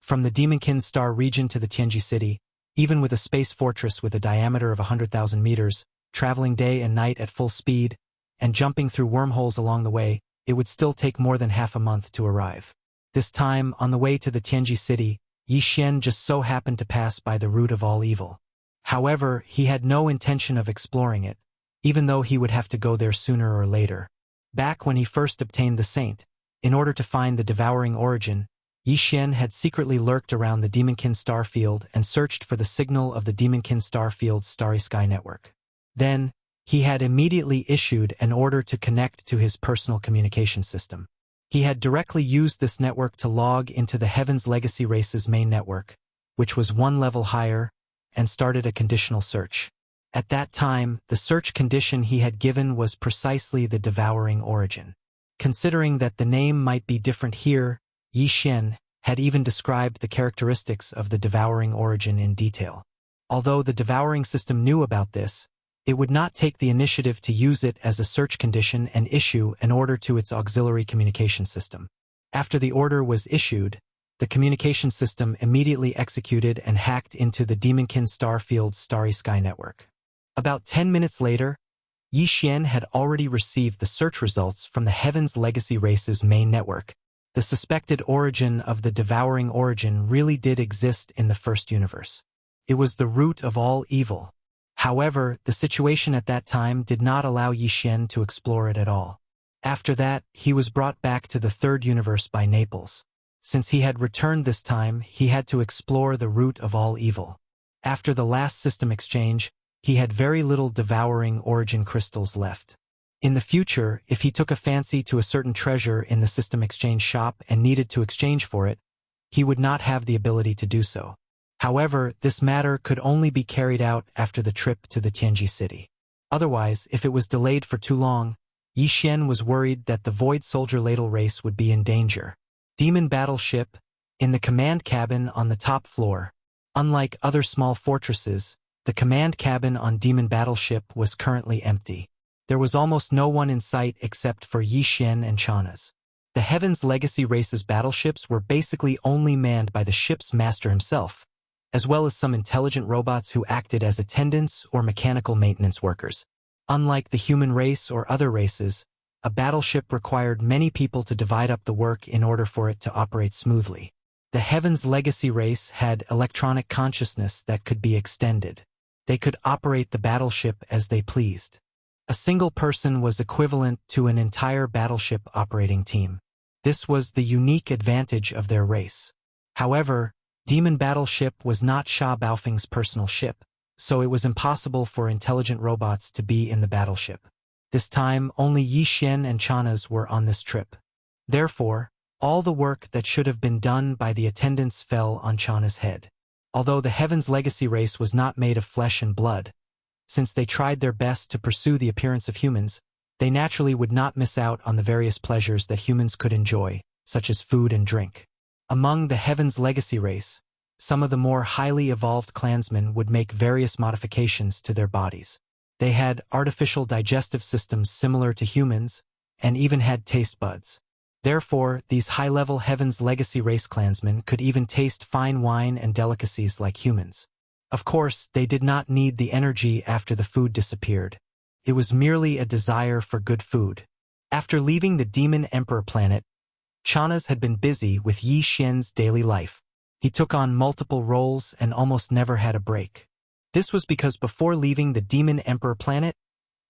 From the Demonkin Star region to the Tianji City, even with a space fortress with a diameter of 100,000 meters, traveling day and night at full speed, and jumping through wormholes along the way, it would still take more than half a month to arrive. This time, on the way to the Tianji City, Yi Xian just so happened to pass by the root of all evil. However, he had no intention of exploring it, even though he would have to go there sooner or later. Back when he first obtained the Saint, in order to find the devouring origin, Yi Xian had secretly lurked around the Demonkin star field and searched for the signal of the Demonkin star field's starry sky network. Then, he had immediately issued an order to connect to his personal communication system. He had directly used this network to log into the Heaven's Legacy race's main network, which was 1 level higher, and started a conditional search. At that time, the search condition he had given was precisely the devouring origin. Considering that the name might be different here, Yi Xian had even described the characteristics of the devouring origin in detail. Although the devouring system knew about this, it would not take the initiative to use it as a search condition and issue an order to its auxiliary communication system. After the order was issued, the communication system immediately executed and hacked into the Demonkin Starfield's Starry Sky network. About 10 minutes later, Yi Xian had already received the search results from the Heaven's Legacy Race's main network. The suspected origin of the devouring origin really did exist in the first universe. It was the root of all evil. However, the situation at that time did not allow Yi Xian to explore it at all. After that, he was brought back to the third universe by Naples. Since he had returned this time, he had to explore the root of all evil. After the last system exchange, he had very little devouring origin crystals left. In the future, if he took a fancy to a certain treasure in the system exchange shop and needed to exchange for it, he would not have the ability to do so. However, this matter could only be carried out after the trip to the Tianji city. Otherwise, if it was delayed for too long, Yi Xian was worried that the Void Soldier Ladle race would be in danger. Demon Battleship, in the command cabin on the top floor. Unlike other small fortresses, the command cabin on Demon Battleship was currently empty. There was almost no one in sight except for Yi Xian and Chana's. The Heaven's Legacy Race's battleships were basically only manned by the ship's master himself, as well as some intelligent robots who acted as attendants or mechanical maintenance workers. Unlike the human race or other races, a battleship required many people to divide up the work in order for it to operate smoothly. The Heaven's Legacy Race had electronic consciousness that could be extended. They could operate the battleship as they pleased. A single person was equivalent to an entire battleship operating team. This was the unique advantage of their race. However, Demon Battleship was not Sha Baofeng's personal ship, so it was impossible for intelligent robots to be in the battleship. This time, only Yi Xian and Chana's were on this trip. Therefore, all the work that should have been done by the attendants fell on Chana's head. Although the Heaven's Legacy Race was not made of flesh and blood, since they tried their best to pursue the appearance of humans, they naturally would not miss out on the various pleasures that humans could enjoy, such as food and drink. Among the Heaven's Legacy Race, some of the more highly evolved clansmen would make various modifications to their bodies. They had artificial digestive systems similar to humans, and even had taste buds. Therefore, these high-level Heaven's Legacy Race clansmen could even taste fine wine and delicacies like humans. Of course, they did not need the energy after the food disappeared. It was merely a desire for good food. After leaving the Demon Emperor planet, Chana's had been busy with Yi Xian's daily life. He took on multiple roles and almost never had a break. This was because before leaving the Demon Emperor planet,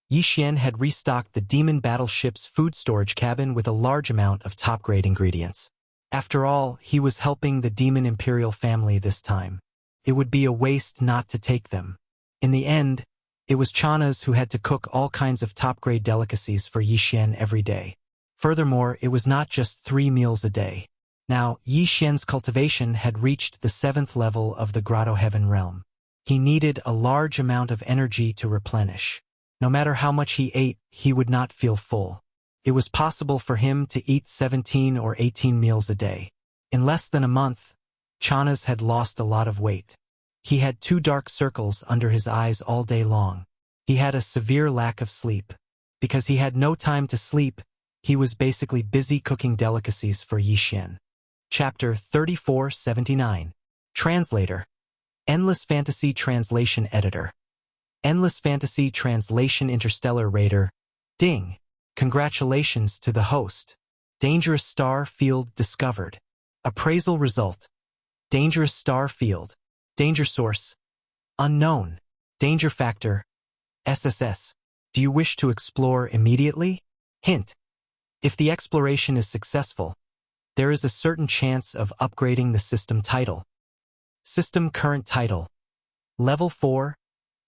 Yi Xian had restocked the Demon Battleship's food storage cabin with a large amount of top-grade ingredients. After all, he was helping the Demon Imperial family this time. It would be a waste not to take them. In the end, it was Chana's who had to cook all kinds of top-grade delicacies for Yi Xian every day. Furthermore, it was not just 3 meals a day. Now, Yi Xian's cultivation had reached the 7th level of the Grotto Heaven realm. He needed a large amount of energy to replenish. No matter how much he ate, he would not feel full. It was possible for him to eat 17 or 18 meals a day. In less than a month, Chana's had lost a lot of weight. He had 2 dark circles under his eyes all day long. He had a severe lack of sleep. Because he had no time to sleep, he was basically busy cooking delicacies for Yi Xian. Chapter 3479. Translator. Endless Fantasy Translation Editor. Endless Fantasy Translation Interstellar Raider. Ding! Congratulations to the host. Dangerous star field discovered. Appraisal result. Dangerous star field. Danger source. Unknown. Danger factor. SSS. Do you wish to explore immediately? Hint. If the exploration is successful, there is a certain chance of upgrading the system title. System current title. Level 4.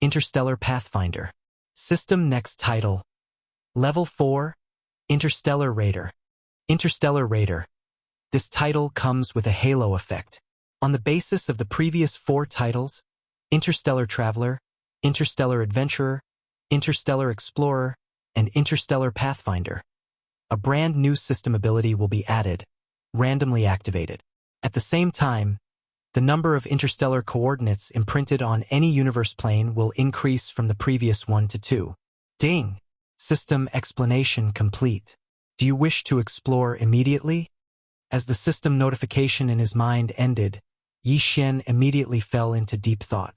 Interstellar Pathfinder. System next title. Level 4. Interstellar Raider. Interstellar Raider. This title comes with a halo effect. On the basis of the previous 4 titles, Interstellar Traveler, Interstellar Adventurer, Interstellar Explorer, and Interstellar Pathfinder, a brand new system ability will be added, randomly activated. At the same time, the number of interstellar coordinates imprinted on any universe plane will increase from the previous 1 to 2. Ding! System explanation complete. Do you wish to explore immediately? As the system notification in his mind ended, Yi Xian immediately fell into deep thought.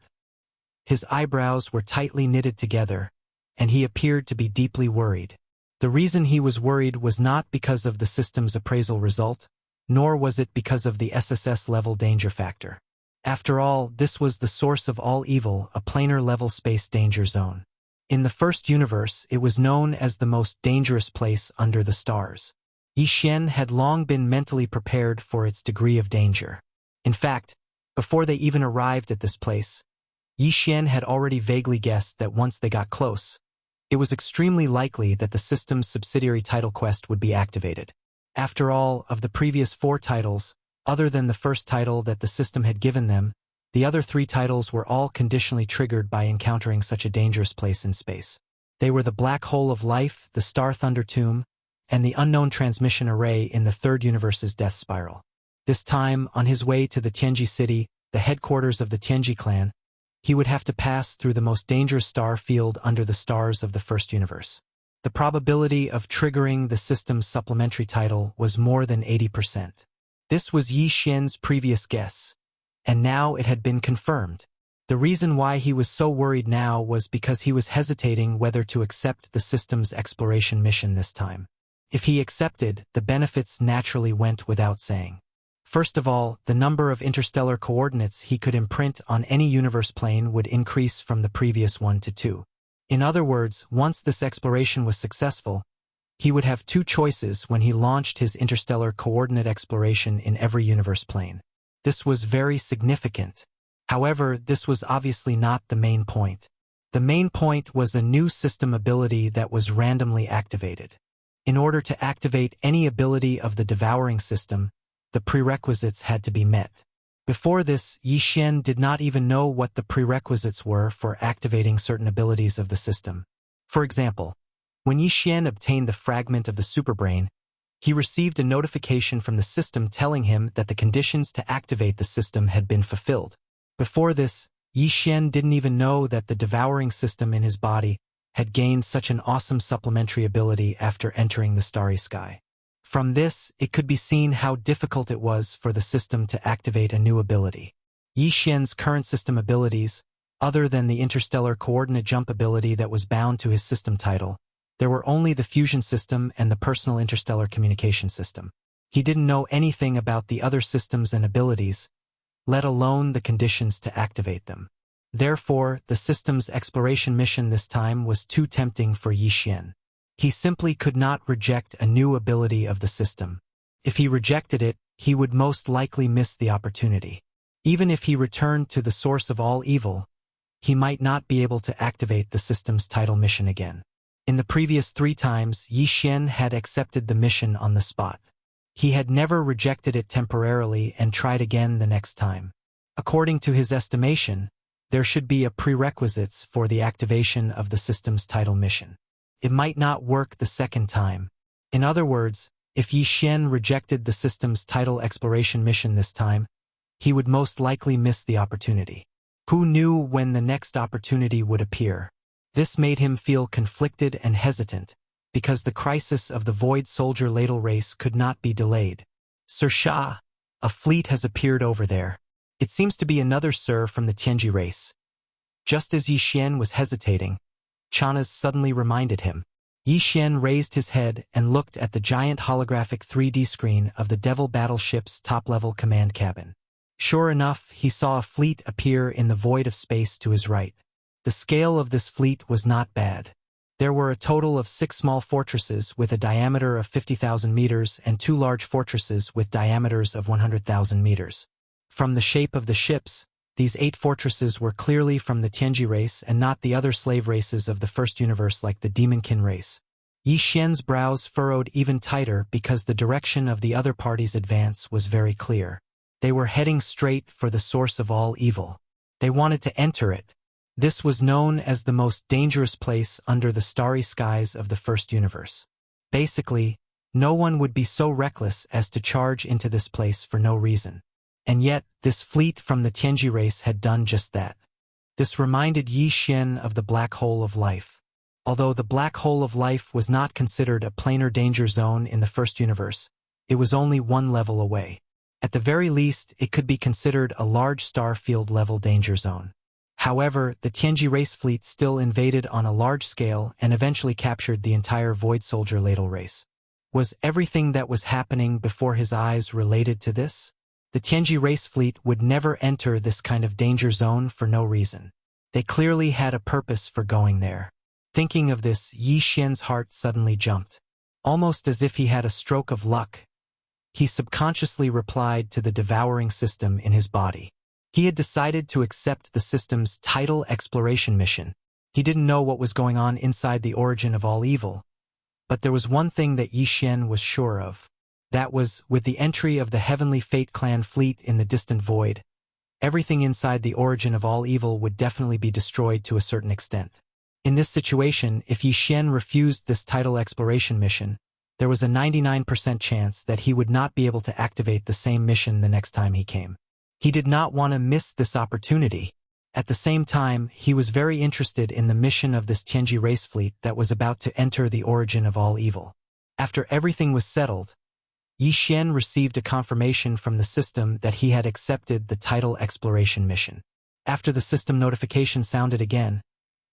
His eyebrows were tightly knitted together, and he appeared to be deeply worried. The reason he was worried was not because of the system's appraisal result, nor was it because of the SSS-level danger factor. After all, this was the source of all evil, a planar-level space danger zone. In the first universe, it was known as the most dangerous place under the stars. Yi Xian had long been mentally prepared for its degree of danger. In fact, before they even arrived at this place, Yi Xian had already vaguely guessed that once they got close, it was extremely likely that the system's subsidiary title quest would be activated. After all, of the previous 4 titles, other than the first title that the system had given them, the other 3 titles were all conditionally triggered by encountering such a dangerous place in space. They were the Black Hole of Life, the Star Thunder Tomb, and the Unknown Transmission Array in the third universe's Death Spiral. This time, on his way to the Tianji city, the headquarters of the Tianji clan, he would have to pass through the most dangerous star field under the stars of the first universe. The probability of triggering the system's supplementary title was more than 80%. This was Yi Xian's previous guess, and now it had been confirmed. The reason why he was so worried now was because he was hesitating whether to accept the system's exploration mission this time. If he accepted, the benefits naturally went without saying. First of all, the number of interstellar coordinates he could imprint on any universe plane would increase from the previous 1 to 2. In other words, once this exploration was successful, he would have 2 choices when he launched his interstellar coordinate exploration in every universe plane. This was very significant. However, this was obviously not the main point. The main point was a new system ability that was randomly activated. In order to activate any ability of the devouring system, the prerequisites had to be met. Before this, Yi Xian did not even know what the prerequisites were for activating certain abilities of the system. For example, when Yi Xian obtained the fragment of the superbrain, he received a notification from the system telling him that the conditions to activate the system had been fulfilled. Before this, Yi Xian didn't even know that the devouring system in his body had gained such an awesome supplementary ability after entering the starry sky. From this, it could be seen how difficult it was for the system to activate a new ability. Yi Xian's current system abilities, other than the interstellar coordinate jump ability that was bound to his system title, there were only the fusion system and the personal interstellar communication system. He didn't know anything about the other systems and abilities, let alone the conditions to activate them. Therefore, the system's exploration mission this time was too tempting for Yi Xian. He simply could not reject a new ability of the system. If he rejected it, he would most likely miss the opportunity. Even if he returned to the source of all evil, he might not be able to activate the system's title mission again. In the previous 3 times, Yi Xian had accepted the mission on the spot. He had never rejected it temporarily and tried again the next time. According to his estimation, there should be a prerequisites for the activation of the system's title mission. It might not work the second time. In other words, if Yi Xian rejected the system's title exploration mission this time, he would most likely miss the opportunity. Who knew when the next opportunity would appear? This made him feel conflicted and hesitant, because the crisis of the Void Soldier ladle race could not be delayed. Sir Shah, a fleet has appeared over there. It seems to be another Sir from the Tianji race. Just as Yi Xian was hesitating, Chanaz suddenly reminded him. Yi Xian raised his head and looked at the giant holographic 3D screen of the Devil battleship's top-level command cabin. Sure enough, he saw a fleet appear in the void of space to his right. The scale of this fleet was not bad. There were a total of 6 small fortresses with a diameter of 50,000 meters and 2 large fortresses with diameters of 100,000 meters. From the shape of the ships, these 8 fortresses were clearly from the Tianji race and not the other slave races of the first universe like the Demonkin race. Yi Xian's brows furrowed even tighter because the direction of the other party's advance was very clear. They were heading straight for the source of all evil. They wanted to enter it. This was known as the most dangerous place under the starry skies of the first universe. Basically, no one would be so reckless as to charge into this place for no reason. And yet, this fleet from the Tianji race had done just that. This reminded Yi Xian of the black hole of life. Although the black hole of life was not considered a planar danger zone in the first universe, it was only one level away. At the very least, it could be considered a large star field level danger zone. However, the Tianji race fleet still invaded on a large scale and eventually captured the entire Void Soldier Ladle race. Was everything that was happening before his eyes related to this? The Tianji race fleet would never enter this kind of danger zone for no reason. They clearly had a purpose for going there. Thinking of this, Yi Xian's heart suddenly jumped. Almost as if he had a stroke of luck, he subconsciously replied to the devouring system in his body. He had decided to accept the system's tidal exploration mission. He didn't know what was going on inside the origin of all evil. But there was one thing that Yi Xian was sure of. That was, with the entry of the Heavenly Fate Clan fleet in the distant void, everything inside the origin of all evil would definitely be destroyed to a certain extent. In this situation, if Yi Xian refused this tidal exploration mission, there was a 99% chance that he would not be able to activate the same mission the next time he came. He did not want to miss this opportunity. At the same time, he was very interested in the mission of this Tianji race fleet that was about to enter the origin of all evil. After everything was settled, Yi Xian received a confirmation from the system that he had accepted the tidal exploration mission. After the system notification sounded again,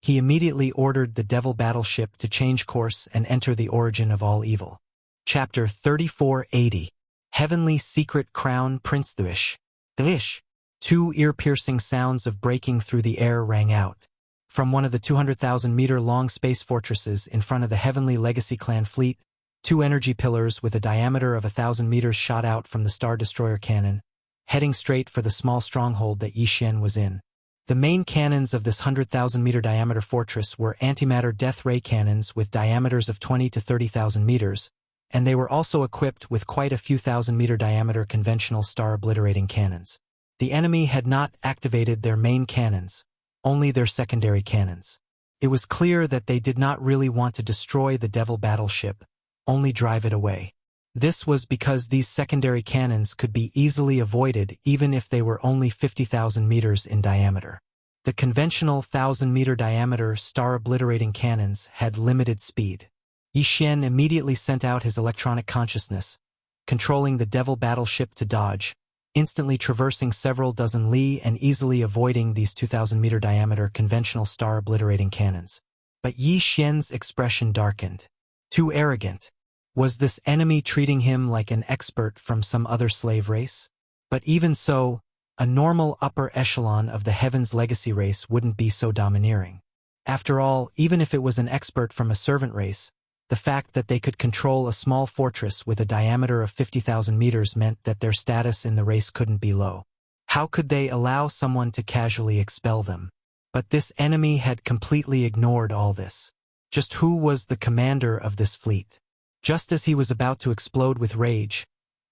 he immediately ordered the Devil battleship to change course and enter the origin of all evil. Chapter 3480. Heavenly Secret Crown Prince Thuish. Thuish. Two ear-piercing sounds of breaking through the air rang out. From one of the 200,000-meter-long space fortresses in front of the Heavenly Legacy Clan fleet, two energy pillars with a diameter of 1,000 meters shot out from the Star Destroyer cannon, heading straight for the small stronghold that Yi Xian was in. The main cannons of this 100,000-meter diameter fortress were antimatter death ray cannons with diameters of 20 to 30,000 meters, and they were also equipped with quite a few thousand-meter diameter conventional star-obliterating cannons. The enemy had not activated their main cannons, only their secondary cannons. It was clear that they did not really want to destroy the Devil battleship, only drive it away. This was because these secondary cannons could be easily avoided even if they were only 50,000 meters in diameter. The conventional 1,000-meter diameter star-obliterating cannons had limited speed. Yi Xian immediately sent out his electronic consciousness, controlling the Devil battleship to dodge, instantly traversing several dozen li and easily avoiding these 2,000-meter diameter conventional star-obliterating cannons. But Yi Xian's expression darkened. Too arrogant. Was this enemy treating him like an expert from some other slave race? But even so, a normal upper echelon of the Heaven's Legacy race wouldn't be so domineering. After all, even if it was an expert from a servant race, the fact that they could control a small fortress with a diameter of 50,000 meters meant that their status in the race couldn't be low. How could they allow someone to casually expel them? But this enemy had completely ignored all this. Just who was the commander of this fleet? Just as he was about to explode with rage,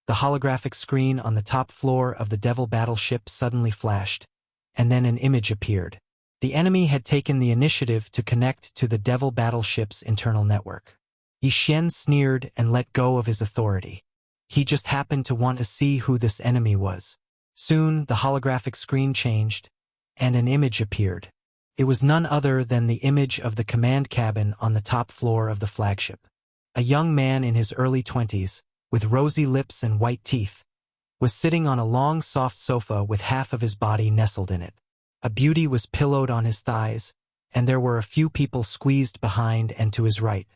the holographic screen on the top floor of the Devil battleship suddenly flashed, and then an image appeared. The enemy had taken the initiative to connect to the Devil battleship's internal network. Yi Xian sneered and let go of his authority. He just happened to want to see who this enemy was. Soon, the holographic screen changed, and an image appeared. It was none other than the image of the command cabin on the top floor of the flagship. A young man in his early 20s, with rosy lips and white teeth, was sitting on a long soft sofa with half of his body nestled in it. A beauty was pillowed on his thighs, and there were a few people squeezed behind and to his right.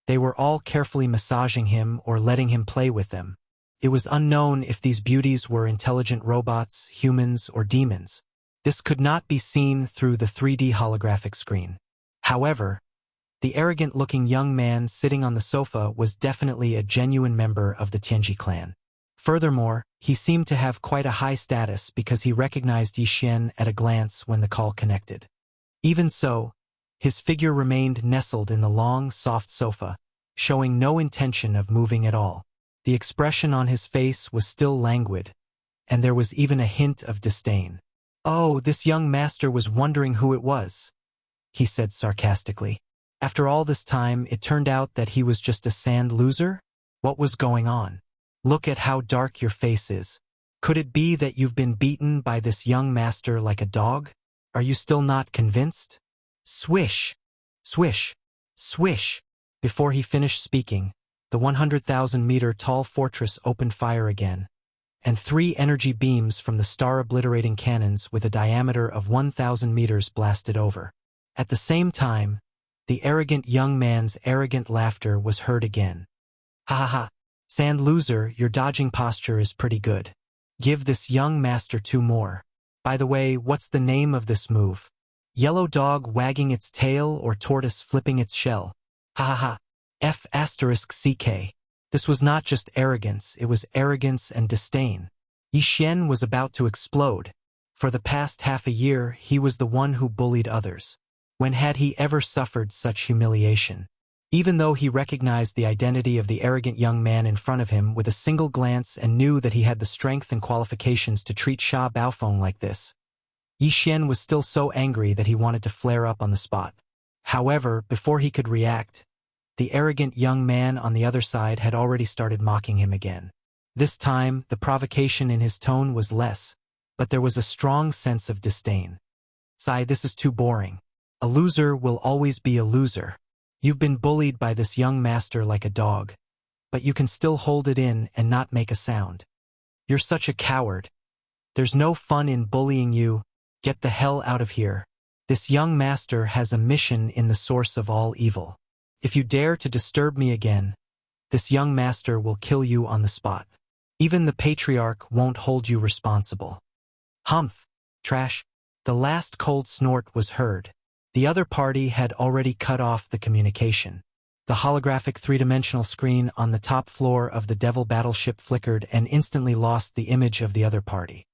They were all carefully massaging him or letting him play with them. It was unknown if these beauties were intelligent robots, humans, or demons. This could not be seen through the 3D holographic screen. However, the arrogant-looking young man sitting on the sofa was definitely a genuine member of the Tianji clan. Furthermore, he seemed to have quite a high status because he recognized Yi Xian at a glance when the call connected. Even so, his figure remained nestled in the long, soft sofa, showing no intention of moving at all. The expression on his face was still languid, and there was even a hint of disdain. "Oh, this young master was wondering who it was," he said sarcastically. After all this time, it turned out that he was just a sand loser? What was going on? "Look at how dark your face is. Could it be that you've been beaten by this young master like a dog? Are you still not convinced? Swish, swish, swish. Before he finished speaking, the 100,000-meter tall fortress opened fire again, and 3 energy beams from the star-obliterating cannons with a diameter of 1,000 meters blasted over. At the same time, the arrogant young man's arrogant laughter was heard again. Ha ha ha, sand loser, your dodging posture is pretty good. Give this young master 2 more. By the way, what's the name of this move? Yellow dog wagging its tail or tortoise flipping its shell? Ha ha ha, F***CK. This was not just arrogance, it was arrogance and disdain. Yi Xian was about to explode. For the past half a year, he was the one who bullied others. When had he ever suffered such humiliation? Even though he recognized the identity of the arrogant young man in front of him with a single glance and knew that he had the strength and qualifications to treat Sha Baofeng like this, Yi Xian was still so angry that he wanted to flare up on the spot. However, before he could react, the arrogant young man on the other side had already started mocking him again. This time, the provocation in his tone was less, but there was a strong sense of disdain. "Sai, this is too boring. A loser will always be a loser. You've been bullied by this young master like a dog, but you can still hold it in and not make a sound. You're such a coward. There's no fun in bullying you. Get the hell out of here. This young master has a mission in the source of all evil. If you dare to disturb me again, this young master will kill you on the spot. Even the patriarch won't hold you responsible." Humph! Trash! The last cold snort was heard. The other party had already cut off the communication. The holographic 3-dimensional screen on the top floor of the Devil battleship flickered and instantly lost the image of the other party.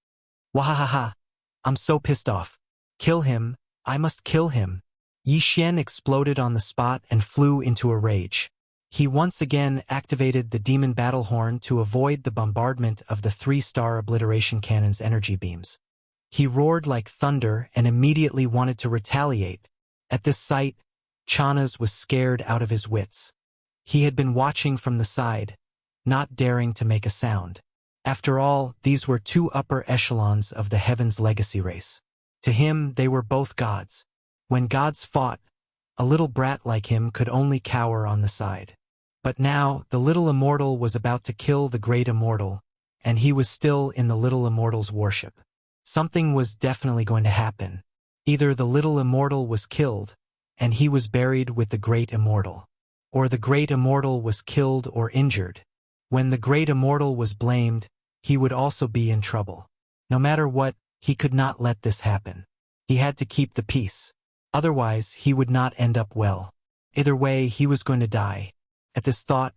Wahahaha! I'm so pissed off. Kill him! I must kill him! Yi Xian exploded on the spot and flew into a rage. He once again activated the demon battle horn to avoid the bombardment of the 3-star obliteration cannon's energy beams. He roared like thunder and immediately wanted to retaliate. At this sight, Chanaz was scared out of his wits. He had been watching from the side, not daring to make a sound. After all, these were 2 upper echelons of the Heaven's Legacy race. To him, they were both gods. When gods fought, a little brat like him could only cower on the side. But now, the little immortal was about to kill the great immortal, and he was still in the little immortal's worship. Something was definitely going to happen. Either the little immortal was killed, and he was buried with the great immortal, or the great immortal was killed or injured. When the great immortal was blamed, he would also be in trouble. No matter what, he could not let this happen. He had to keep the peace. Otherwise, he would not end up well. Either way, he was going to die. At this thought,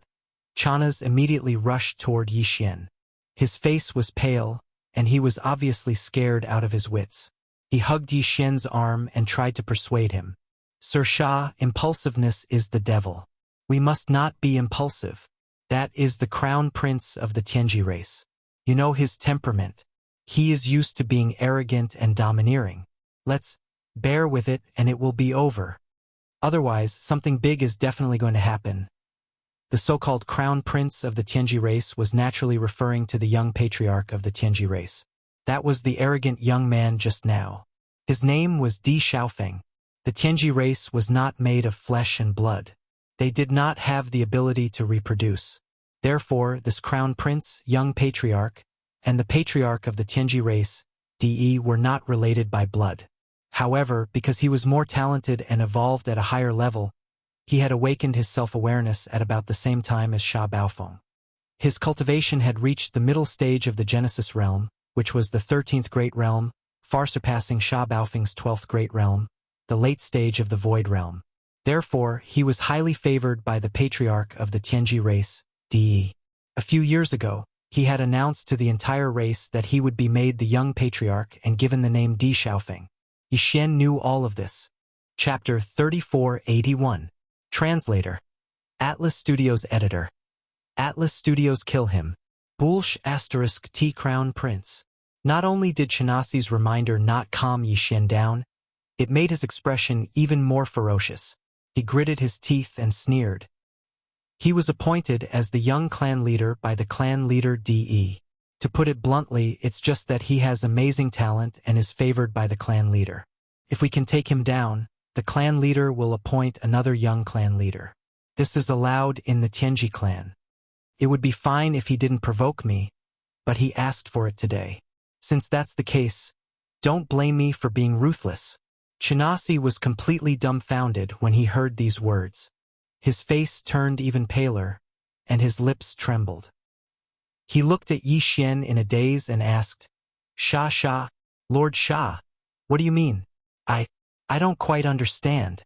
Chanaz immediately rushed toward Yi Xian. His face was pale, and he was obviously scared out of his wits. He hugged Yi Xian's arm and tried to persuade him. "Sir Sha, impulsiveness is the devil. We must not be impulsive. That is the crown prince of the Tianji race. You know his temperament. He is used to being arrogant and domineering. Let's bear with it and it will be over. Otherwise, something big is definitely going to happen." The so-called crown prince of the Tianji race was naturally referring to the young patriarch of the Tianji race. That was the arrogant young man just now. His name was Di Xiaofeng. The Tianji race was not made of flesh and blood. They did not have the ability to reproduce. Therefore, this crown prince, young patriarch, and the patriarch of the Tianji race, Di, were not related by blood. However, because he was more talented and evolved at a higher level, he had awakened his self-awareness at about the same time as Sha Baofeng. His cultivation had reached the middle stage of the Genesis realm, which was the 13th great realm, far surpassing Sha Baofeng's 12th great realm, the late stage of the Void realm. Therefore, he was highly favored by the patriarch of the Tianji race, Di. A few years ago, he had announced to the entire race that he would be made the young patriarch and given the name Di Xiaofeng. Yi Xian knew all of this. Chapter 3481. Translator. Atlas Studios Editor. Atlas Studios kill him. Bulsh * T Crown Prince. Not only did Chanasi's reminder not calm Yi Xian down, it made his expression even more ferocious. He gritted his teeth and sneered. He was appointed as the young clan leader by the clan leader De. To put it bluntly, it's just that he has amazing talent and is favored by the clan leader. If we can take him down, the clan leader will appoint another young clan leader. This is allowed in the Tianji clan. It would be fine if he didn't provoke me, but he asked for it today. Since that's the case, don't blame me for being ruthless. Chinasi was completely dumbfounded when he heard these words. His face turned even paler, and his lips trembled. He looked at Yi Xian in a daze and asked, Sha, Lord Sha, what do you mean? I don't quite understand.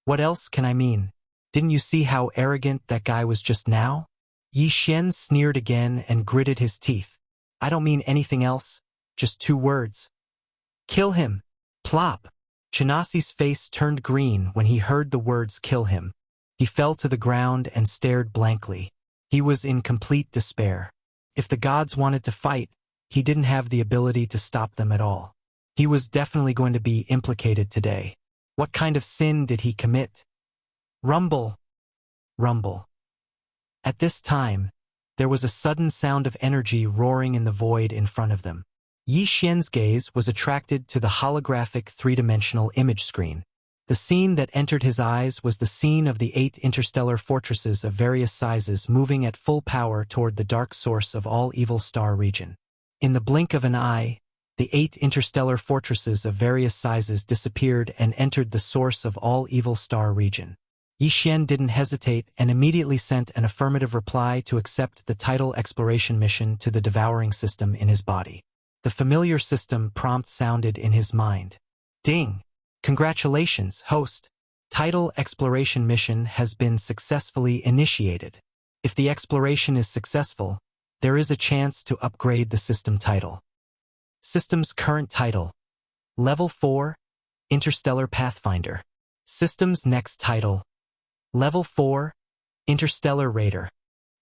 What else can I mean? Didn't you see how arrogant that guy was just now? Yi Xian sneered again and gritted his teeth. I don't mean anything else, just 2 words. Kill him. Plop. Chinasi's face turned green when he heard the words kill him. He fell to the ground and stared blankly. He was in complete despair. If the gods wanted to fight, he didn't have the ability to stop them at all. He was definitely going to be implicated today. What kind of sin did he commit? Rumble. Rumble. At this time, there was a sudden sound of energy roaring in the void in front of them. Yi Xian's gaze was attracted to the holographic 3-dimensional image screen. The scene that entered his eyes was the scene of the 8 interstellar fortresses of various sizes moving at full power toward the dark source of all evil star region. In the blink of an eye, the 8 interstellar fortresses of various sizes disappeared and entered the source of all evil star region. Yi Xian didn't hesitate and immediately sent an affirmative reply to accept the tidal exploration mission to the devouring system in his body. The familiar system prompt sounded in his mind. Ding! Congratulations, host. Tidal exploration mission has been successfully initiated. If the exploration is successful, there is a chance to upgrade the system title. System's current title: Level 4, Interstellar Pathfinder. System's next title: Level 4, Interstellar Raider.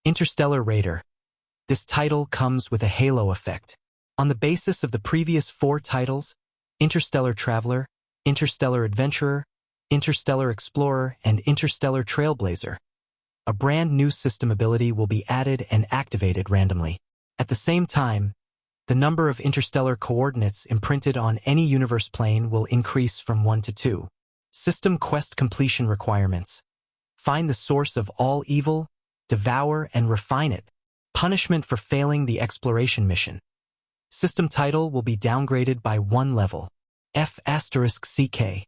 Interstellar Raider. This title comes with a halo effect. On the basis of the previous 4 titles, Interstellar Traveler, Interstellar Adventurer, Interstellar Explorer, and Interstellar Trailblazer, a brand new system ability will be added and activated randomly. At the same time, the number of interstellar coordinates imprinted on any universe plane will increase from 1 to 2. System quest completion requirements: find the source of all evil, devour and refine it. Punishment for failing the exploration mission. System title will be downgraded by 1 level. F***CK.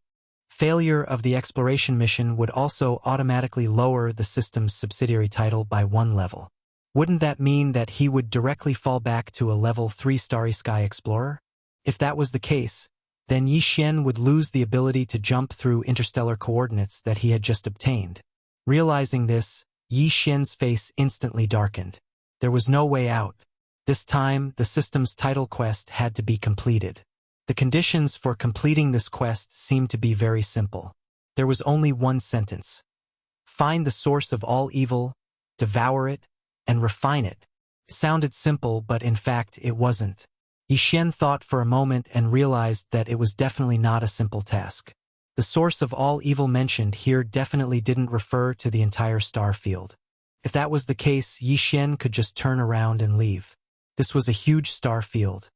Failure of the exploration mission would also automatically lower the system's subsidiary title by 1 level. Wouldn't that mean that he would directly fall back to a level 3 Starry Sky Explorer? If that was the case, then Yi Xian would lose the ability to jump through interstellar coordinates that he had just obtained. Realizing this, Yi Xian's face instantly darkened. There was no way out. This time, the system's title quest had to be completed. The conditions for completing this quest seemed to be very simple. There was only 1 sentence. Find the source of all evil, devour it, and refine it. It sounded simple, but in fact it wasn't. Yi Xian thought for a moment and realized that it was definitely not a simple task. The source of all evil mentioned here definitely didn't refer to the entire star field. If that was the case, Yi Xian could just turn around and leave. This was a huge star field.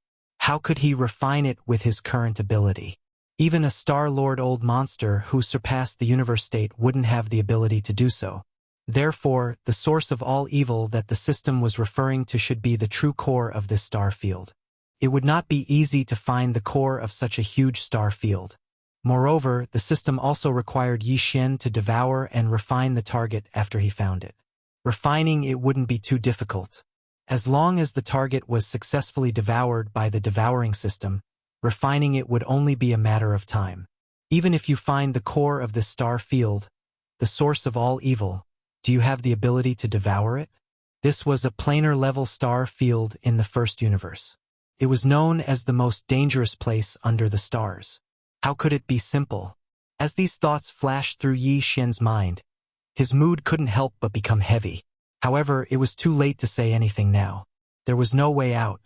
How could he refine it with his current ability? Even a Star-Lord old monster who surpassed the universe state wouldn't have the ability to do so. Therefore, the source of all evil that the system was referring to should be the true core of this star field. It would not be easy to find the core of such a huge star field. Moreover, the system also required Yi Xian to devour and refine the target after he found it. Refining it wouldn't be too difficult. As long as the target was successfully devoured by the devouring system, refining it would only be a matter of time. Even if you find the core of this star field, the source of all evil, do you have the ability to devour it? This was a planar-level star field in the first universe. It was known as the most dangerous place under the stars. How could it be simple? As these thoughts flashed through Yi Xian's mind, his mood couldn't help but become heavy. However, it was too late to say anything now. There was no way out.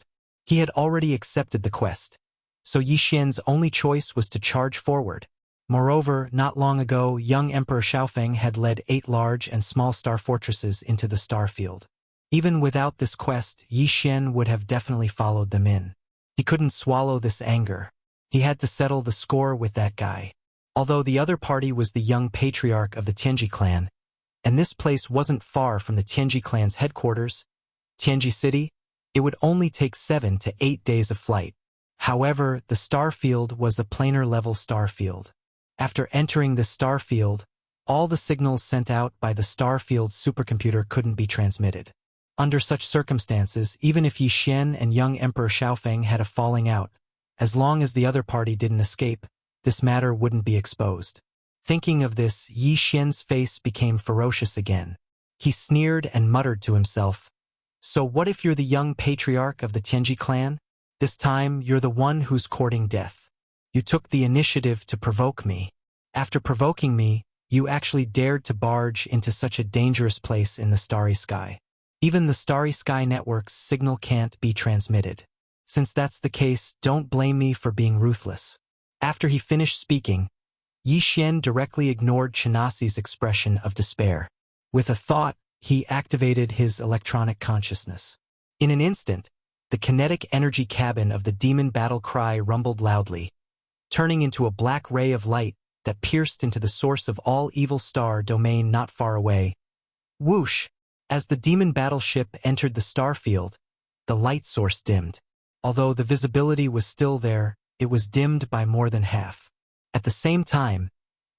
He had already accepted the quest, so Yi Xian's only choice was to charge forward. Moreover, not long ago, young Emperor Xiaofeng had led 8 large and small star fortresses into the star field. Even without this quest, Yi Xian would have definitely followed them in. He couldn't swallow this anger. He had to settle the score with that guy. Although the other party was the young patriarch of the Tianji clan, and this place wasn't far from the Tianji clan's headquarters, Tianji City, it would only take 7 to 8 days of flight. However, the star field was a planar-level star field. After entering the star field, all the signals sent out by the star field supercomputer couldn't be transmitted. Under such circumstances, even if Yi Xian and young Emperor Xiaofeng had a falling out, as long as the other party didn't escape, this matter wouldn't be exposed. Thinking of this, Yi Xian's face became ferocious again. He sneered and muttered to himself, "So what if you're the young patriarch of the Tianji clan? This time, you're the one who's courting death. You took the initiative to provoke me. After provoking me, you actually dared to barge into such a dangerous place in the starry sky. Even the starry sky network's signal can't be transmitted. Since that's the case, don't blame me for being ruthless." After he finished speaking, Yi Xian directly ignored Chenasi's expression of despair. With a thought, he activated his electronic consciousness. In an instant, the kinetic energy cabin of the demon battle cry rumbled loudly, turning into a black ray of light that pierced into the source of all evil star domain not far away. Whoosh! As the demon battleship entered the star field, the light source dimmed. Although the visibility was still there, it was dimmed by more than half. At the same time,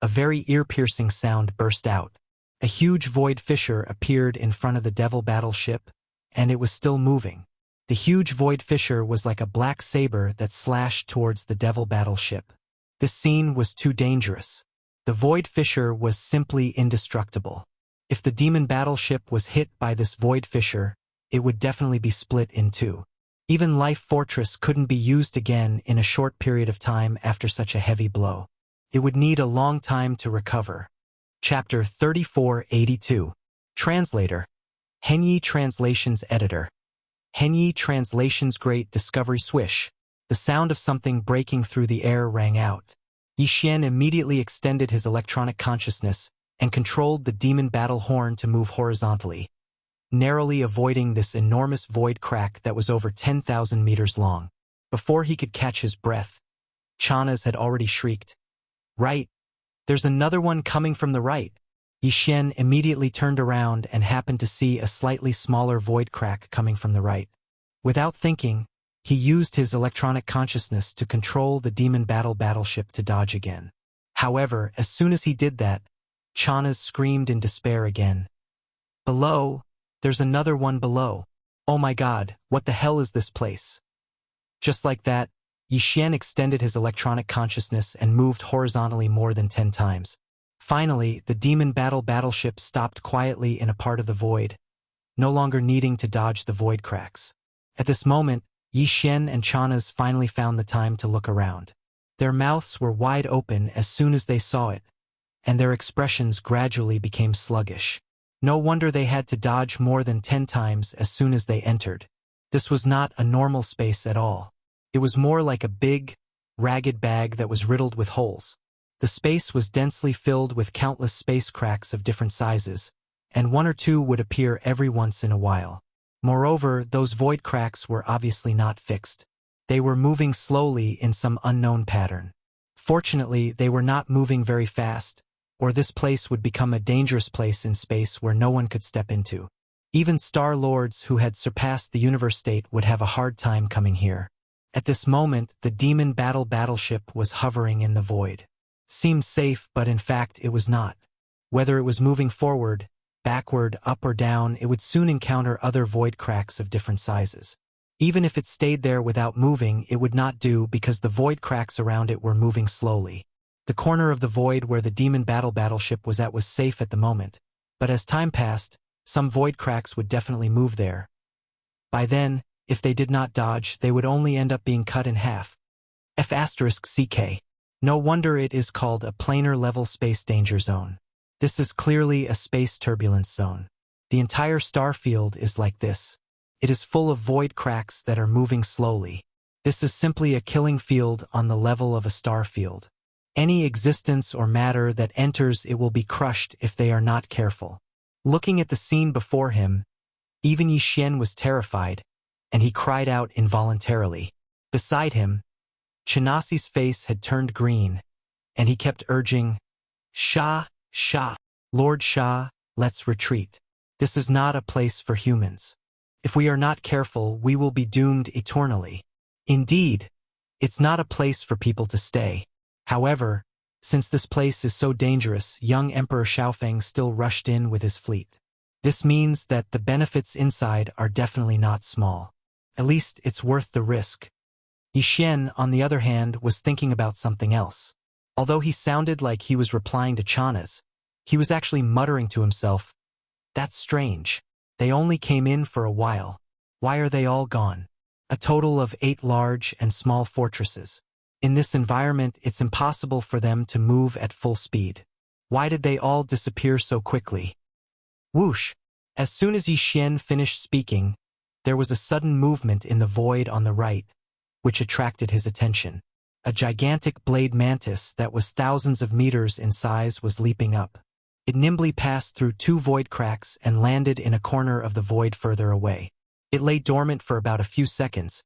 a very ear-piercing sound burst out. A huge void fissure appeared in front of the devil battleship, and it was still moving. The huge void fissure was like a black saber that slashed towards the devil battleship. This scene was too dangerous. The void fissure was simply indestructible. If the demon battleship was hit by this void fissure, it would definitely be split in two. Even Life Fortress couldn't be used again in a short period of time after such a heavy blow. It would need a long time to recover. Chapter 3482. Translator. Henyi Translations Editor. Henyi Translations Great Discovery Swish. The sound of something breaking through the air rang out. Yi Xian immediately extended his electronic consciousness and controlled the demon battle horn to move horizontally, narrowly avoiding this enormous void crack that was over 10,000 meters long. Before he could catch his breath, Chanas had already shrieked, "Right! There's another one coming from the right!" Yi Xian immediately turned around and happened to see a slightly smaller void crack coming from the right. Without thinking, he used his electronic consciousness to control the demon battleship to dodge again. However, as soon as he did that, Chanas screamed in despair again. "Below! There's another one below! Oh my god, what the hell is this place?" Just like that, Yi Xian extended his electronic consciousness and moved horizontally more than 10 times. Finally, the demon battleship stopped quietly in a part of the void, no longer needing to dodge the void cracks. At this moment, Yi Xian and Chanas finally found the time to look around. Their mouths were wide open as soon as they saw it, and their expressions gradually became sluggish. No wonder they had to dodge more than 10 times as soon as they entered. This was not a normal space at all. It was more like a big, ragged bag that was riddled with holes. The space was densely filled with countless space cracks of different sizes, and one or two would appear every once in a while. Moreover, those void cracks were obviously not fixed. They were moving slowly in some unknown pattern. Fortunately, they were not moving very fast, or this place would become a dangerous place in space where no one could step into. Even Star Lords who had surpassed the universe state would have a hard time coming here. At this moment, the demon battleship was hovering in the void. Seemed safe, but in fact it was not. Whether it was moving forward, backward, up or down, it would soon encounter other void cracks of different sizes. Even if it stayed there without moving, it would not do because the void cracks around it were moving slowly. The corner of the void where the demon battleship was at was safe at the moment, but as time passed, some void cracks would definitely move there. By then, if they did not dodge, they would only end up being cut in half. F***CK. No wonder it is called a planar-level space danger zone. This is clearly a space turbulence zone. The entire star field is like this. It is full of void cracks that are moving slowly. This is simply a killing field on the level of a star field. Any existence or matter that enters it will be crushed if they are not careful. Looking at the scene before him, Even Yi Xian was terrified, and he cried out involuntarily. Beside him, Chenasi's face had turned green, and he kept urging, "Sha, Sha, Lord Sha, let's retreat. This is not a place for humans. If we are not careful, we will be doomed eternally. Indeed, it's not a place for people to stay." However, since this place is so dangerous, young Emperor Xiaofeng still rushed in with his fleet. This means that the benefits inside are definitely not small. At least it's worth the risk. Yi Xian, on the other hand, was thinking about something else. Although he sounded like he was replying to Chanas, he was actually muttering to himself, "That's strange. They only came in for a while. Why are they all gone?" A total of 8 large and small fortresses. In this environment, it's impossible for them to move at full speed. Why did they all disappear so quickly? Whoosh! As soon as Yi Xian finished speaking, there was a sudden movement in the void on the right, which attracted his attention. A gigantic blade mantis that was thousands of meters in size was leaping up. It nimbly passed through 2 void cracks and landed in a corner of the void further away. It lay dormant for about a few seconds,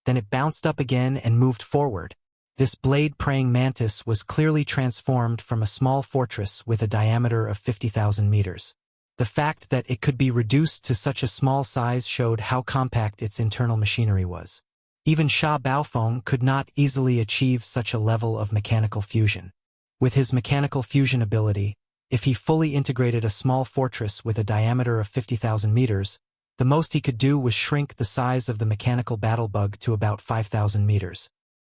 then it bounced up again and moved forward. This blade-praying mantis was clearly transformed from a small fortress with a diameter of 50,000 meters. The fact that it could be reduced to such a small size showed how compact its internal machinery was. Even Sha Baofeng could not easily achieve such a level of mechanical fusion. With his mechanical fusion ability, if he fully integrated a small fortress with a diameter of 50,000 meters, the most he could do was shrink the size of the mechanical battle bug to about 5,000 meters.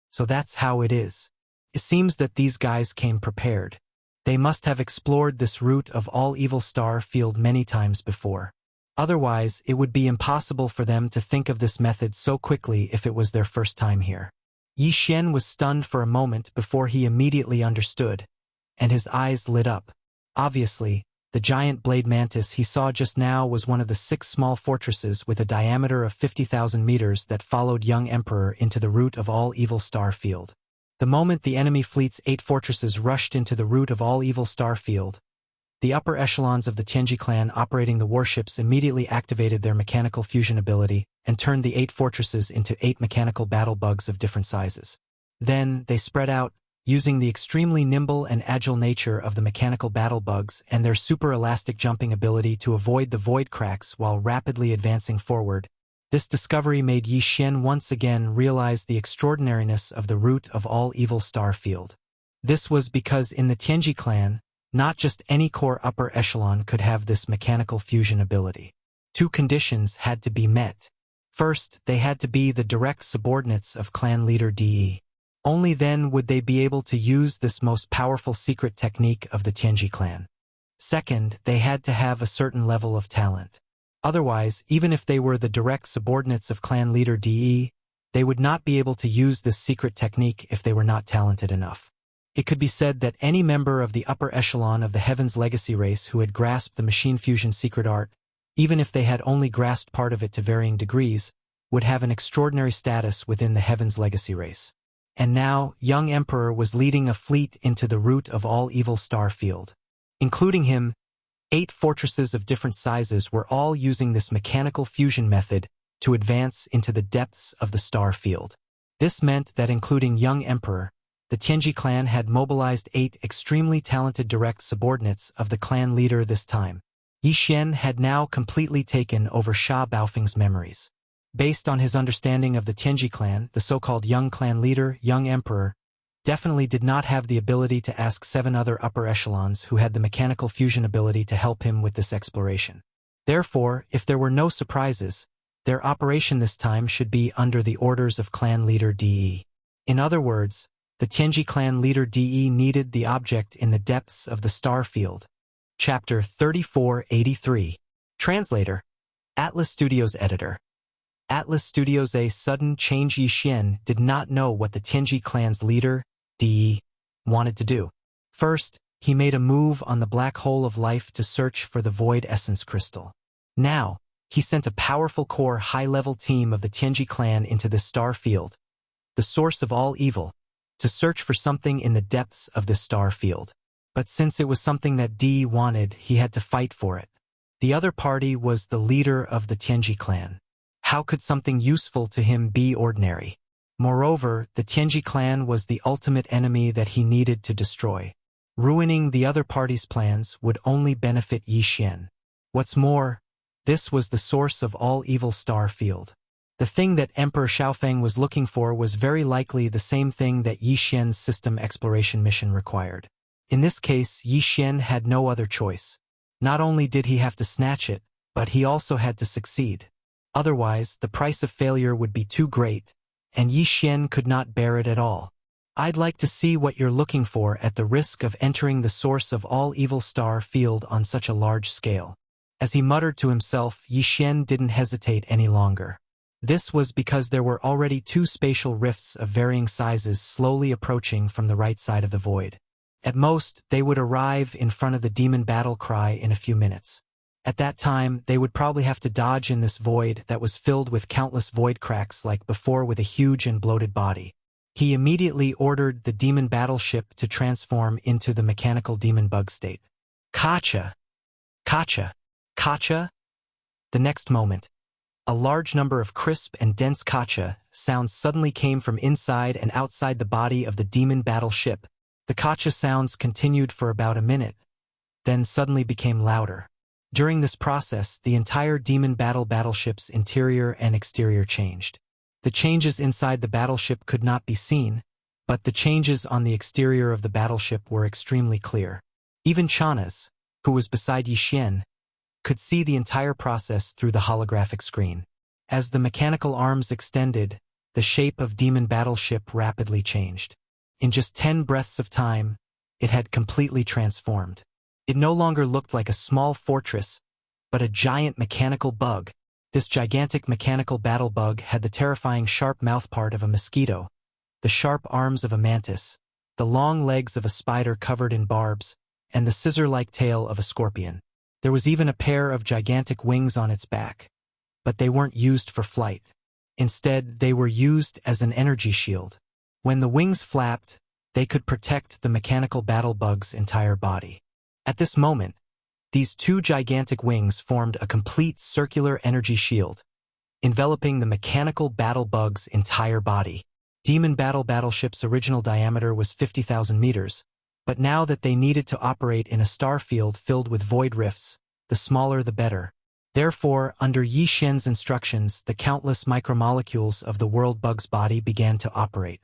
So that's how it is. It seems that these guys came prepared. They must have explored this route of all evil star field many times before. Otherwise, it would be impossible for them to think of this method so quickly if it was their first time here. Yi Xian was stunned for a moment before he immediately understood, and his eyes lit up. Obviously, the giant blade mantis he saw just now was one of the 6 small fortresses with a diameter of 50,000 meters that followed young Emperor into the route of all evil star field. The moment the enemy fleet's 8 fortresses rushed into the route of all evil star field, the upper echelons of the Tianji clan operating the warships immediately activated their mechanical fusion ability and turned the 8 fortresses into 8 mechanical battle bugs of different sizes. Then, they spread out, using the extremely nimble and agile nature of the mechanical battle bugs and their super elastic jumping ability to avoid the void cracks while rapidly advancing forward. This discovery made Yi Xian once again realize the extraordinariness of the route of all evil star field. This was because in the Tianji clan, not just any core upper echelon could have this mechanical fusion ability. 2 conditions had to be met. First, they had to be the direct subordinates of clan leader De. Only then would they be able to use this most powerful secret technique of the Tianji clan. Second, they had to have a certain level of talent. Otherwise, even if they were the direct subordinates of clan leader De, they would not be able to use this secret technique if they were not talented enough. It could be said that any member of the upper echelon of the Heaven's Legacy race who had grasped the machine fusion secret art, even if they had only grasped part of it to varying degrees, would have an extraordinary status within the Heaven's Legacy race. And now, young Emperor was leading a fleet into the route of all evil star field. Including him, 8 fortresses of different sizes were all using this mechanical fusion method to advance into the depths of the star field. This meant that including young Emperor, the Tianji clan had mobilized 8 extremely talented direct subordinates of the clan leader this time. Yi Xian had now completely taken over Sha Baofeng's memories. Based on his understanding of the Tianji clan, the so-called young clan leader, young Emperor, definitely did not have the ability to ask 7 other upper echelons who had the mechanical fusion ability to help him with this exploration. Therefore, if there were no surprises, their operation this time should be under the orders of clan leader De. In other words, the Tianji clan leader De needed the object in the depths of the star field. Chapter 3483. Translator. Atlas Studios Editor. Atlas Studios. A sudden change. Yi Xian did not know what the Tianji clan's leader, De, wanted to do. First, he made a move on the black hole of life to search for the void essence crystal. Now, he sent a powerful core high-level team of the Tianji clan into the star field, the source of all evil, to search for something in the depths of this star field. But since it was something that De wanted, he had to fight for it. The other party was the leader of the Tianji clan. How could something useful to him be ordinary? Moreover, the Tianji clan was the ultimate enemy that he needed to destroy. Ruining the other party's plans would only benefit Yi Xian. What's more, this was the source of all evil star field. The thing that Emperor Xiaofeng was looking for was very likely the same thing that Yi Xian's system exploration mission required. In this case, Yi Xian had no other choice. Not only did he have to snatch it, but he also had to succeed. Otherwise, the price of failure would be too great, and Yi Xian could not bear it at all. I'd like to see what you're looking for at the risk of entering the source of all evil star field on such a large scale. As he muttered to himself, Yi Xian didn't hesitate any longer. This was because there were already two spatial rifts of varying sizes slowly approaching from the right side of the void. At most, they would arrive in front of the demon battle cry in a few minutes. At that time, they would probably have to dodge in this void that was filled with countless void cracks like before with a huge and bloated body. He immediately ordered the demon battleship to transform into the mechanical demon bug state. Kacha! Kacha! Kacha! The next moment, a large number of crisp and dense kacha sounds suddenly came from inside and outside the body of the demon battleship. The kacha sounds continued for about a minute, then suddenly became louder. During this process, the entire demon battleship's interior and exterior changed. The changes inside the battleship could not be seen, but the changes on the exterior of the battleship were extremely clear. Even Chanaz, who was beside Yi Xian, could see the entire process through the holographic screen. As the mechanical arms extended, the shape of demon battleship rapidly changed. In just 10 breaths of time, it had completely transformed. It no longer looked like a small fortress, but a giant mechanical bug. This gigantic mechanical battle bug had the terrifying sharp mouthpart of a mosquito, the sharp arms of a mantis, the long legs of a spider covered in barbs, and the scissor-like tail of a scorpion. There was even a pair of gigantic wings on its back, but they weren't used for flight. Instead, they were used as an energy shield. When the wings flapped, they could protect the mechanical battle bug's entire body. At this moment, these two gigantic wings formed a complete circular energy shield, enveloping the mechanical battle bug's entire body. Demon battleship's original diameter was 50,000 meters, but now that they needed to operate in a star field filled with void rifts, the smaller the better. Therefore, under Yi Xian's instructions, the countless micromolecules of the world bug's body began to operate.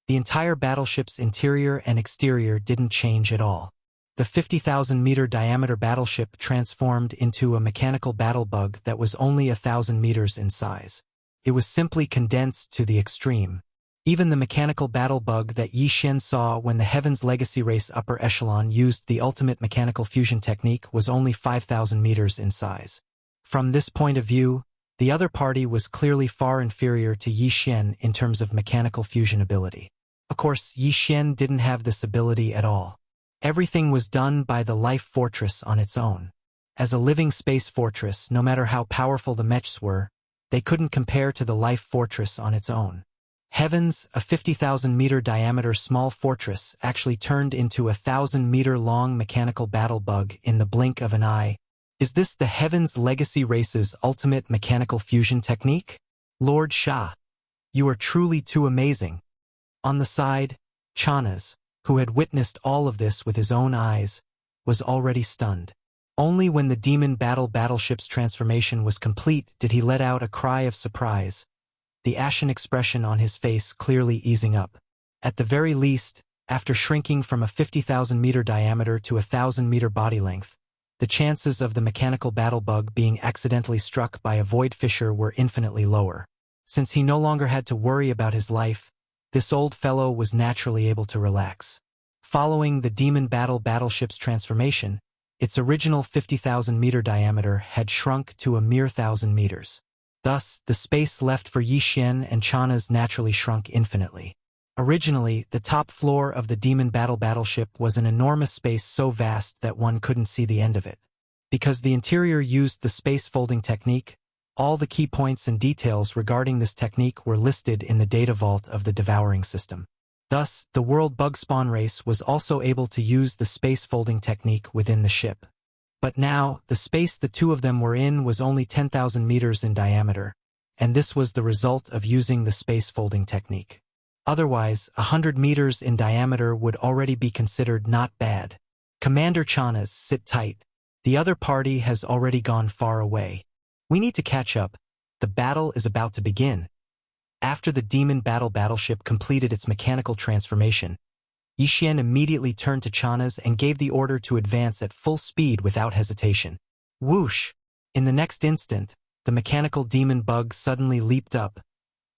The entire battleship's interior and exterior didn't change at all. The 50,000-meter diameter battleship transformed into a mechanical battle bug that was only 1,000 meters in size. It was simply condensed to the extreme. Even the mechanical battle bug that Yi Xian saw when the Heaven's Legacy Race upper echelon used the ultimate mechanical fusion technique was only 5,000 meters in size. From this point of view, the other party was clearly far inferior to Yi Xian in terms of mechanical fusion ability. Of course, Yi Xian didn't have this ability at all. Everything was done by the life fortress on its own. As a living space fortress, no matter how powerful the mechs were, they couldn't compare to the life fortress on its own. Heavens, a 50,000-meter diameter small fortress, actually turned into a 1,000-meter-long mechanical battle bug in the blink of an eye. Is this the Heaven's Legacy Race's ultimate mechanical fusion technique? Lord Sha, you are truly too amazing. On the side, Chanaz, who had witnessed all of this with his own eyes, was already stunned. Only when the demon battleship's transformation was complete did he let out a cry of surprise, the ashen expression on his face clearly easing up. At the very least, after shrinking from a 50,000-meter diameter to a 1,000-meter body length, the chances of the mechanical battle bug being accidentally struck by a void fissure were infinitely lower. Since he no longer had to worry about his life, this old fellow was naturally able to relax. Following the demon battleship's transformation, its original 50,000-meter diameter had shrunk to a mere 1,000 meters. Thus, the space left for Yi Xian and Chanaz naturally shrunk infinitely. Originally, the top floor of the demon battleship was an enormous space so vast that one couldn't see the end of it. Because the interior used the space folding technique, all the key points and details regarding this technique were listed in the data vault of the devouring system. Thus, the world bug spawn race was also able to use the space folding technique within the ship. But now, the space the two of them were in was only 10,000 meters in diameter, and this was the result of using the space folding technique. Otherwise, 100 meters in diameter would already be considered not bad. Commander Chanas, sit tight. The other party has already gone far away. We need to catch up. The battle is about to begin. After the demon battleship completed its mechanical transformation, Yixin immediately turned to Chanas and gave the order to advance at full speed without hesitation. Whoosh! In the next instant, the mechanical demon bug suddenly leaped up,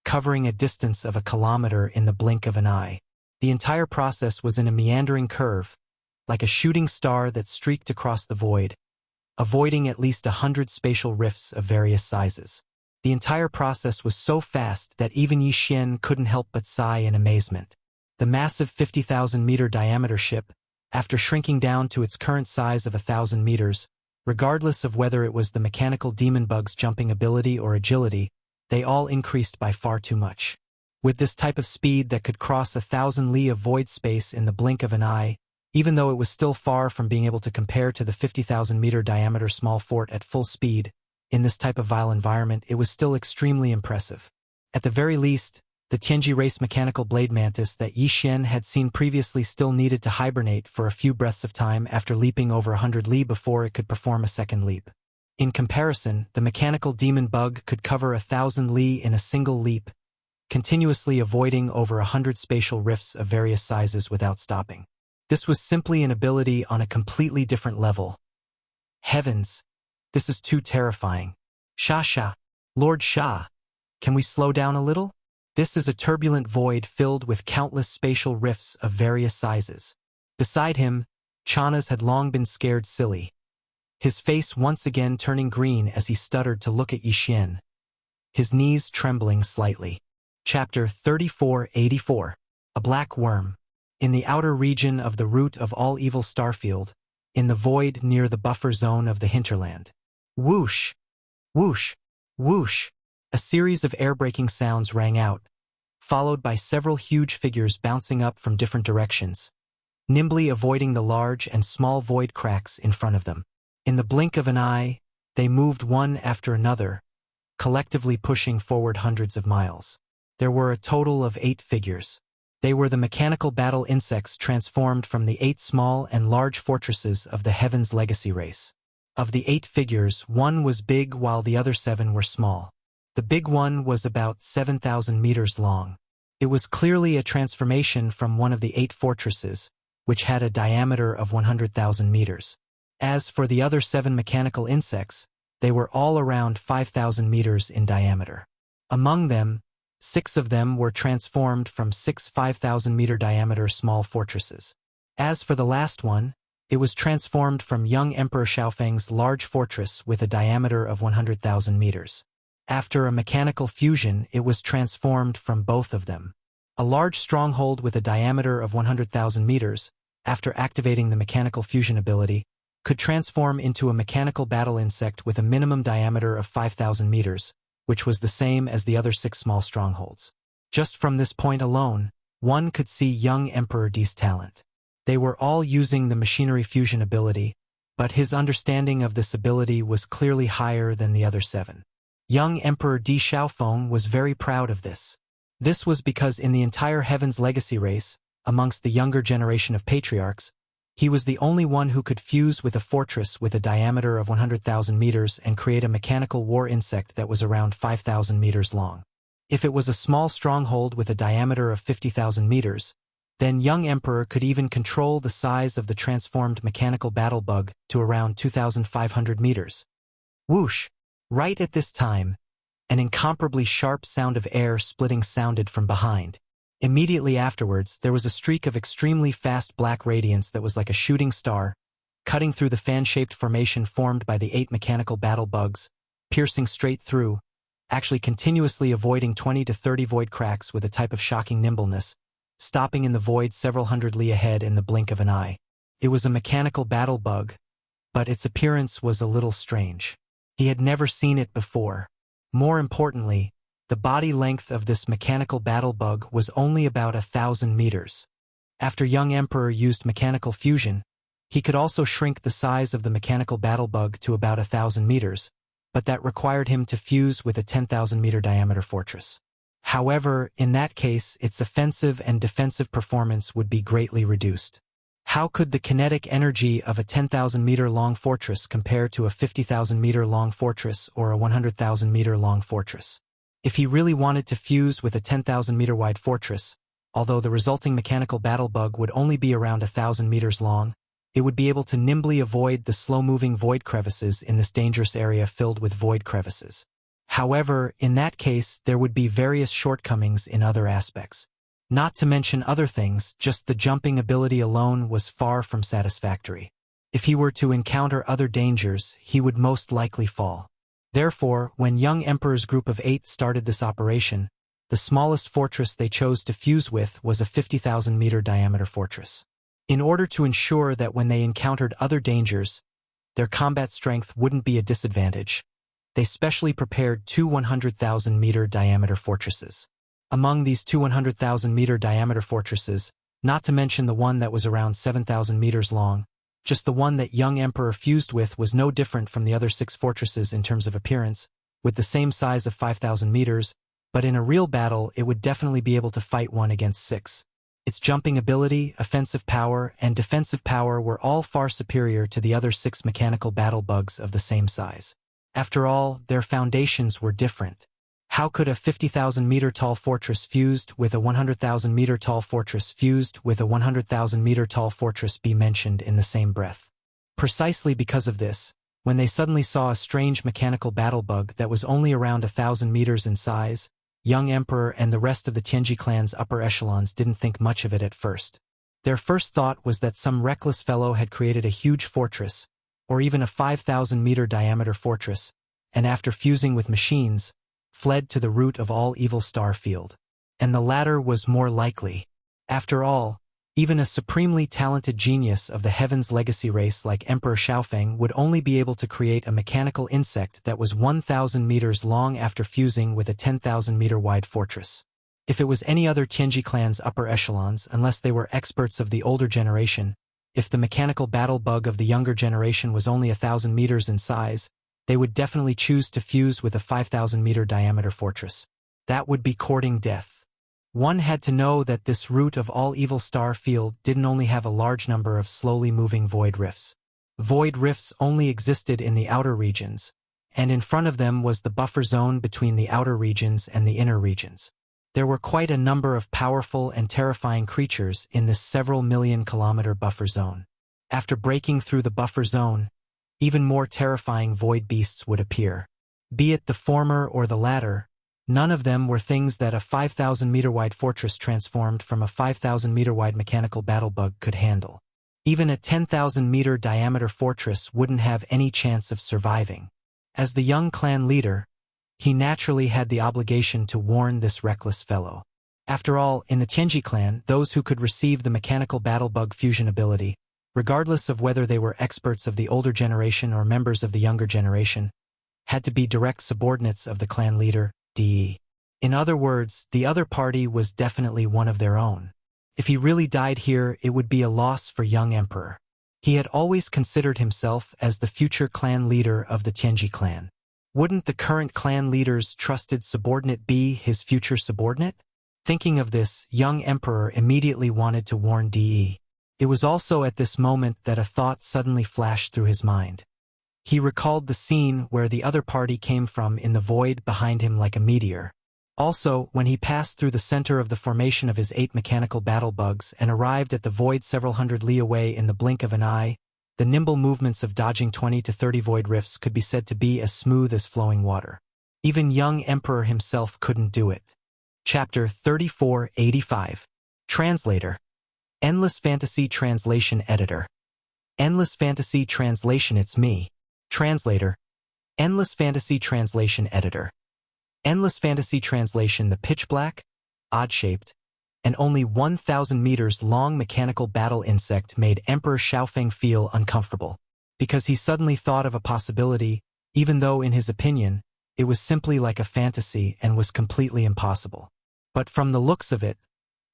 covering a distance of 1 kilometer in the blink of an eye. The entire process was in a meandering curve, like a shooting star that streaked across the void, avoiding at least 100 spatial rifts of various sizes. The entire process was so fast that even Yixin couldn't help but sigh in amazement. The massive 50,000-meter diameter ship, after shrinking down to its current size of 1,000 meters, regardless of whether it was the mechanical demon bug's jumping ability or agility, they all increased by far too much. With this type of speed that could cross 1,000 li of void space in the blink of an eye, even though it was still far from being able to compare to the 50,000-meter diameter small fort at full speed, in this type of vile environment it was still extremely impressive. At the very least, the Tianji race mechanical blade mantis that Yixin had seen previously still needed to hibernate for a few breaths of time after leaping over 100 li before it could perform a second leap. In comparison, the mechanical demon bug could cover 1,000 li in a single leap, continuously avoiding over 100 spatial rifts of various sizes without stopping. This was simply an ability on a completely different level. Heavens! This is too terrifying. Sha, Lord Sha, can we slow down a little? This is a turbulent void filled with countless spatial rifts of various sizes. Beside him, Chanas had long been scared silly, his face once again turning green as he stuttered to look at Yixin, his knees trembling slightly. Chapter 3484. A Black Worm. In the outer region of the root of all evil starfield, in the void near the buffer zone of the hinterland. Whoosh! Whoosh! Whoosh! A series of air-breaking sounds rang out, followed by several huge figures bouncing up from different directions, nimbly avoiding the large and small void cracks in front of them. In the blink of an eye, they moved one after another, collectively pushing forward hundreds of miles. There were a total of 8 figures. They were the mechanical battle insects transformed from the 8 small and large fortresses of the Heaven's Legacy race. Of the 8 figures, one was big while the other 7 were small. The big one was about 7,000 meters long. It was clearly a transformation from one of the 8 fortresses, which had a diameter of 100,000 meters. As for the other 7 mechanical insects, they were all around 5,000 meters in diameter. Among them, 6 of them were transformed from 6 5,000-meter diameter small fortresses. As for the last one, it was transformed from young Emperor Xiaofeng's large fortress with a diameter of 100,000 meters. After a mechanical fusion, it was transformed from both of them. A large stronghold with a diameter of 100,000 meters, after activating the mechanical fusion ability, could transform into a mechanical battle insect with a minimum diameter of 5,000 meters, which was the same as the other 6 small strongholds. Just from this point alone, one could see young Emperor D's talent. They were all using the machinery fusion ability, but his understanding of this ability was clearly higher than the other 7. Young Emperor Di Xiaofeng was very proud of this. This was because in the entire Heaven's Legacy race, amongst the younger generation of patriarchs, he was the only one who could fuse with a fortress with a diameter of 100,000 meters and create a mechanical war insect that was around 5,000 meters long. If it was a small stronghold with a diameter of 50,000 meters, then young Emperor could even control the size of the transformed mechanical battle bug to around 2,500 meters. Whoosh! Right at this time, an incomparably sharp sound of air splitting sounded from behind. Immediately afterwards, there was a streak of extremely fast black radiance that was like a shooting star, cutting through the fan-shaped formation formed by the 8 mechanical battle bugs, piercing straight through, actually continuously avoiding 20 to 30 void cracks with a type of shocking nimbleness, stopping in the void several hundred li ahead in the blink of an eye. It was a mechanical battle bug, but its appearance was a little strange. He had never seen it before. More importantly, the body length of this mechanical battle bug was only about 1,000 meters. After young Emperor used mechanical fusion, He could also shrink the size of the mechanical battle bug to about 1,000 meters, but that required him to fuse with a 10,000-meter diameter fortress. However, in that case, its offensive and defensive performance would be greatly reduced. How could the kinetic energy of a 10,000-meter-long fortress compare to a 50,000-meter-long fortress or a 100,000-meter-long fortress? If he really wanted to fuse with a 10,000-meter-wide fortress, although the resulting mechanical battle bug would only be around 1,000 meters long, it would be able to nimbly avoid the slow-moving void crevices in this dangerous area filled with void crevices. However, in that case, there would be various shortcomings in other aspects. Not to mention other things, just the jumping ability alone was far from satisfactory. If he were to encounter other dangers, he would most likely fall. Therefore, when young Emperor's group of 8 started this operation, the smallest fortress they chose to fuse with was a 50,000-meter diameter fortress. In order to ensure that when they encountered other dangers, their combat strength wouldn't be a disadvantage, they specially prepared 2 100,000-meter diameter fortresses. Among these 2 100,000-meter diameter fortresses, not to mention the one that was around 7,000 meters long, just the one that young Emperor fused with was no different from the other 6 fortresses in terms of appearance, with the same size of 5,000 meters, but in a real battle it would definitely be able to fight 1 against 6. Its jumping ability, offensive power, and defensive power were all far superior to the other 6 mechanical battle bugs of the same size. After all, their foundations were different. How could a 50,000-meter-tall fortress fused with a 100,000-meter-tall fortress fused with a 100,000-meter-tall fortress be mentioned in the same breath? Precisely because of this, when they suddenly saw a strange mechanical battle bug that was only around 1,000 meters in size, young Emperor and the rest of the Tianji clan's upper echelons didn't think much of it at first. Their first thought was that some reckless fellow had created a huge fortress, or even a 5,000-meter diameter fortress, and after fusing with machines, fled to the root of all evil star field. And the latter was more likely. After all, even a supremely talented genius of the Heaven's Legacy race like Emperor Xiaofeng would only be able to create a mechanical insect that was 1,000 meters long after fusing with a 10,000-meter-wide fortress. If it was any other Tianji clan's upper echelons, unless they were experts of the older generation, if the mechanical battle bug of the younger generation was only 1,000 meters in size, they would definitely choose to fuse with a 5,000-meter diameter fortress. That would be courting death. One had to know that this root of all evil star field didn't only have a large number of slowly moving void rifts. Void rifts only existed in the outer regions, and in front of them was the buffer zone between the outer regions and the inner regions. There were quite a number of powerful and terrifying creatures in this several million-kilometer buffer zone. After breaking through the buffer zone, even more terrifying void beasts would appear. Be it the former or the latter, none of them were things that a 5,000-meter-wide fortress transformed from a 5,000-meter-wide mechanical battle bug could handle. Even a 10,000-meter diameter fortress wouldn't have any chance of surviving. As the young clan leader, he naturally had the obligation to warn this reckless fellow. After all, in the Tianji clan, those who could receive the mechanical battle bug fusion ability, regardless of whether they were experts of the older generation or members of the younger generation, had to be direct subordinates of the clan leader, DE. In other words, the other party was definitely one of their own. If he really died here, it would be a loss for young Emperor. He had always considered himself as the future clan leader of the Tianji clan. Wouldn't the current clan leader's trusted subordinate be his future subordinate? Thinking of this, young Emperor immediately wanted to warn DE. It was also at this moment that a thought suddenly flashed through his mind. He recalled the scene where the other party came from in the void behind him like a meteor. Also, when he passed through the center of the formation of his 8 mechanical battle bugs and arrived at the void several hundred li away in the blink of an eye, the nimble movements of dodging 20 to 30 void rifts could be said to be as smooth as flowing water. Even young Emperor himself couldn't do it. Chapter 3485. Translator. Endless Fantasy Translation Editor. Endless Fantasy Translation. It's me. Translator. Endless Fantasy Translation Editor. Endless Fantasy Translation. The pitch-black, odd-shaped, and only 1,000 meters long mechanical battle insect made Emperor Xiaofeng feel uncomfortable, because he suddenly thought of a possibility, even though in his opinion, it was simply like a fantasy and was completely impossible. But from the looks of it,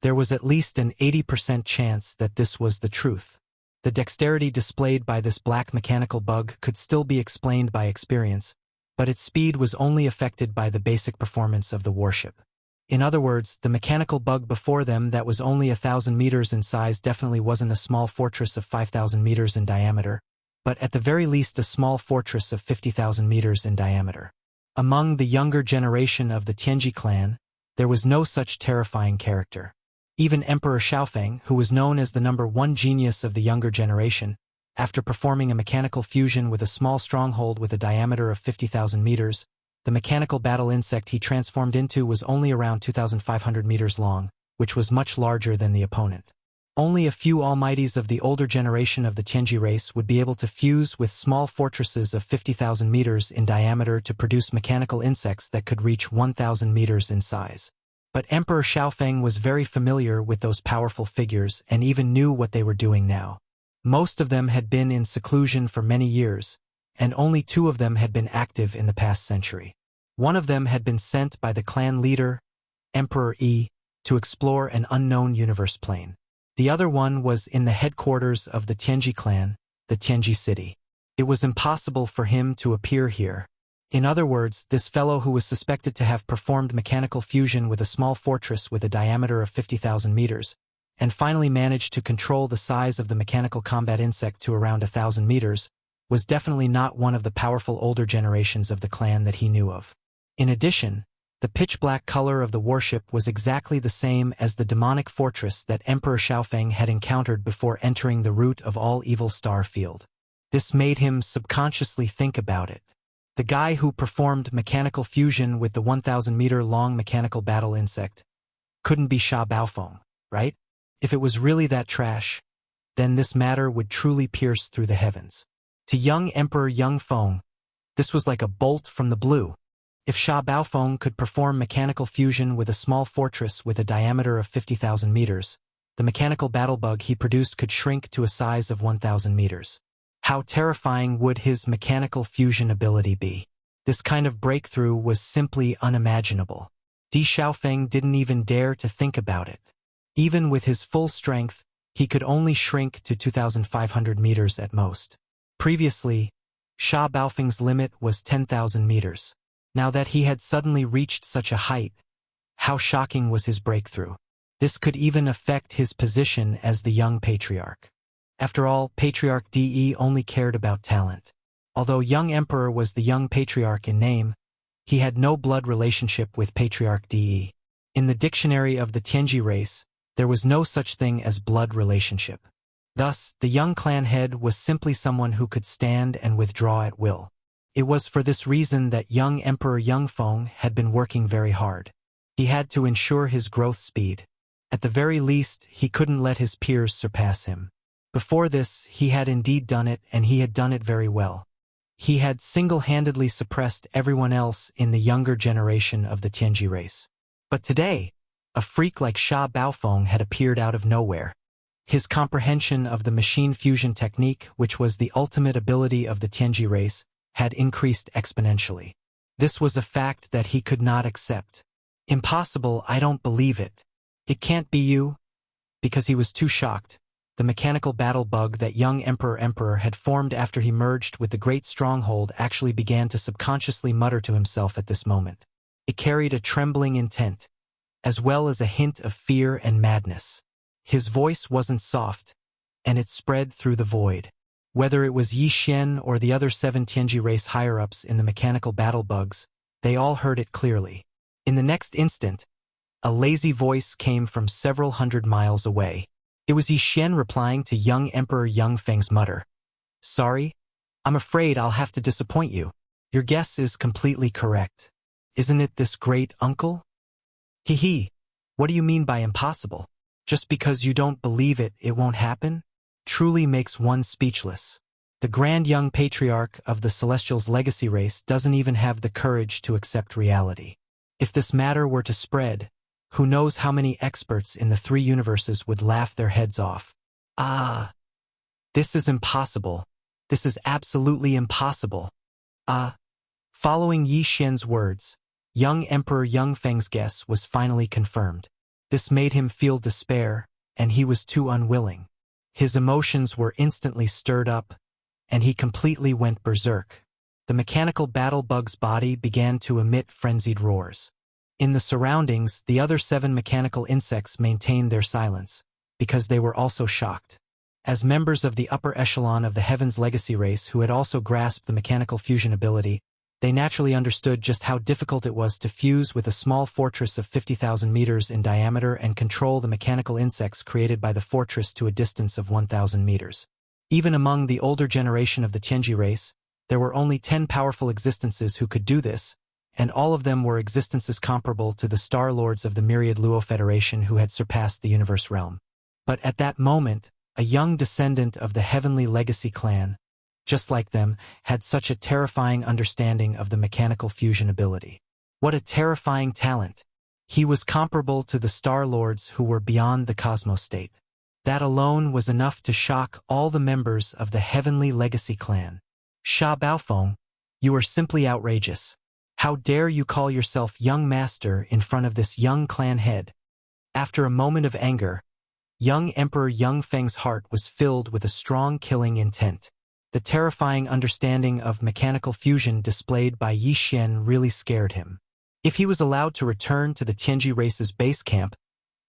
there was at least an 80% chance that this was the truth. The dexterity displayed by this black mechanical bug could still be explained by experience, but its speed was only affected by the basic performance of the warship. In other words, the mechanical bug before them that was only 1,000 meters in size definitely wasn't a small fortress of 5,000 meters in diameter, but at the very least a small fortress of 50,000 meters in diameter. Among the younger generation of the Tianji clan, there was no such terrifying character. Even Emperor Xiaofeng, who was known as the #1 genius of the younger generation, after performing a mechanical fusion with a small stronghold with a diameter of 50,000 meters, the mechanical battle insect he transformed into was only around 2,500 meters long, which was much larger than the opponent. Only a few almighties of the older generation of the Tianji race would be able to fuse with small fortresses of 50,000 meters in diameter to produce mechanical insects that could reach 1,000 meters in size. But Emperor Xiaofeng was very familiar with those powerful figures and even knew what they were doing now. Most of them had been in seclusion for many years, and only 2 of them had been active in the past century. One of them had been sent by the clan leader, Emperor Yi, to explore an unknown universe plane. The other one was in the headquarters of the Tianji clan, the Tianji city. It was impossible for him to appear here. In other words, this fellow who was suspected to have performed mechanical fusion with a small fortress with a diameter of 50,000 meters, and finally managed to control the size of the mechanical combat insect to around 1,000 meters, was definitely not one of the powerful older generations of the clan that he knew of. In addition, the pitch-black color of the warship was exactly the same as the demonic fortress that Emperor Xiaofeng had encountered before entering the root of all evil star field. This made him subconsciously think about it. The guy who performed mechanical fusion with the 1,000-meter-long mechanical battle insect couldn't be Sha Baofeng, right? If it was really that trash, then this matter would truly pierce through the heavens. To young Emperor Yang Feng, this was like a bolt from the blue. If Sha Baofeng could perform mechanical fusion with a small fortress with a diameter of 50,000 meters, the mechanical battle bug he produced could shrink to a size of 1,000 meters. How terrifying would his mechanical fusion ability be? This kind of breakthrough was simply unimaginable. Di Xiaofeng didn't even dare to think about it. Even with his full strength, he could only shrink to 2,500 meters at most. Previously, Sha Baofeng's limit was 10,000 meters. Now that he had suddenly reached such a height, how shocking was his breakthrough? This could even affect his position as the young patriarch. After all, Patriarch De only cared about talent. Although young Emperor was the young patriarch in name, he had no blood relationship with Patriarch De. In the dictionary of the Tianji race, there was no such thing as blood relationship. Thus, the young clan head was simply someone who could stand and withdraw at will. It was for this reason that young Emperor Yang Feng had been working very hard. He had to ensure his growth speed. At the very least, he couldn't let his peers surpass him. Before this, he had indeed done it, and he had done it very well. He had single-handedly suppressed everyone else in the younger generation of the Tianji race. But today, a freak like Sha Baofeng had appeared out of nowhere. His comprehension of the machine fusion technique, which was the ultimate ability of the Tianji race, had increased exponentially. This was a fact that he could not accept. Impossible, I don't believe it. It can't be you. Because he was too shocked. The mechanical battle bug that young Emperor had formed after he merged with the great stronghold actually began to subconsciously mutter to himself at this moment. It carried a trembling intent, as well as a hint of fear and madness. His voice wasn't soft, and it spread through the void. Whether it was Yi Xian or the other 7 Tianji race higher-ups in the mechanical battle bugs, they all heard it clearly. In the next instant, a lazy voice came from several hundred miles away. It was Yi Xian replying to young Emperor Yang Feng's mutter. Sorry, I'm afraid I'll have to disappoint you. Your guess is completely correct. Isn't it this great uncle? Hee. What do you mean by impossible? Just because you don't believe it, it won't happen? Truly makes one speechless. The grand young patriarch of the Celestials' legacy race doesn't even have the courage to accept reality. If this matter were to spread, who knows how many experts in the 3 universes would laugh their heads off. This is impossible. This is absolutely impossible. Following Yi Xian's words, young Emperor Yang Feng's guess was finally confirmed. This made him feel despair, and he was too unwilling. His emotions were instantly stirred up, and he completely went berserk. The mechanical battle bug's body began to emit frenzied roars. In the surroundings, the other 7 mechanical insects maintained their silence, because they were also shocked. As members of the upper echelon of the Heaven's Legacy race who had also grasped the mechanical fusion ability, they naturally understood just how difficult it was to fuse with a small fortress of 50,000 meters in diameter and control the mechanical insects created by the fortress to a distance of 1,000 meters. Even among the older generation of the Tianji race, there were only 10 powerful existences who could do this, and all of them were existences comparable to the Star Lords of the Myriad Luo Federation who had surpassed the universe realm. But at that moment, a young descendant of the Heavenly Legacy clan, just like them, had such a terrifying understanding of the mechanical fusion ability. What a terrifying talent! He was comparable to the Star Lords who were beyond the cosmos state. That alone was enough to shock all the members of the Heavenly Legacy clan. Sha Baofeng, you are simply outrageous. How dare you call yourself young master in front of this young clan head? After a moment of anger, young Emperor Yang Feng's heart was filled with a strong killing intent. The terrifying understanding of mechanical fusion displayed by Yi Xian really scared him. If he was allowed to return to the Tianji race's base camp,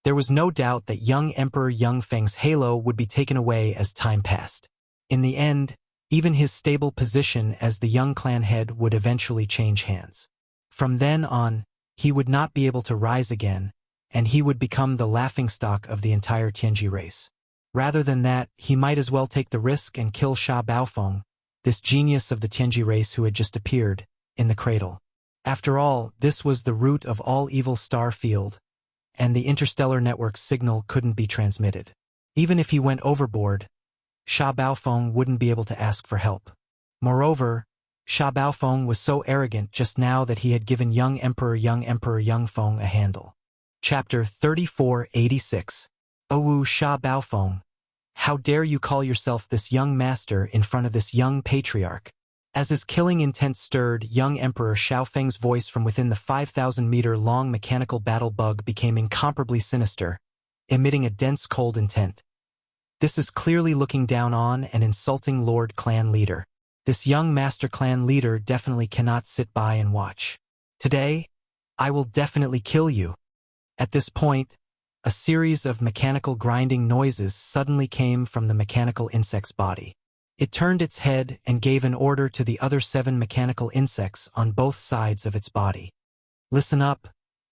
there was no doubt that young Emperor Yang Feng's halo would be taken away as time passed. In the end, even his stable position as the young clan head would eventually change hands. From then on, he would not be able to rise again, and he would become the laughingstock of the entire Tianji race. Rather than that, he might as well take the risk and kill Sha Baofeng, this genius of the Tianji race who had just appeared, in the cradle. After all, this was the root of all evil star field, and the interstellar network signal couldn't be transmitted. Even if he went overboard, Sha Baofeng wouldn't be able to ask for help. Moreover, Sha Baofeng was so arrogant just now that he had given young Emperor Yang Feng a handle. Chapter 3486. Oh Sha Baofeng, how dare you call yourself this young master in front of this young patriarch? As his killing intent stirred, young Emperor Xiaofeng's voice from within the 5,000-meter-long mechanical battle bug became incomparably sinister, emitting a dense cold intent. This is clearly looking down on and insulting Lord Clan Leader. This young Master Clan Leader definitely cannot sit by and watch. Today, I will definitely kill you. At this point, a series of mechanical grinding noises suddenly came from the mechanical insect's body. It turned its head and gave an order to the other 7 mechanical insects on both sides of its body. Listen up,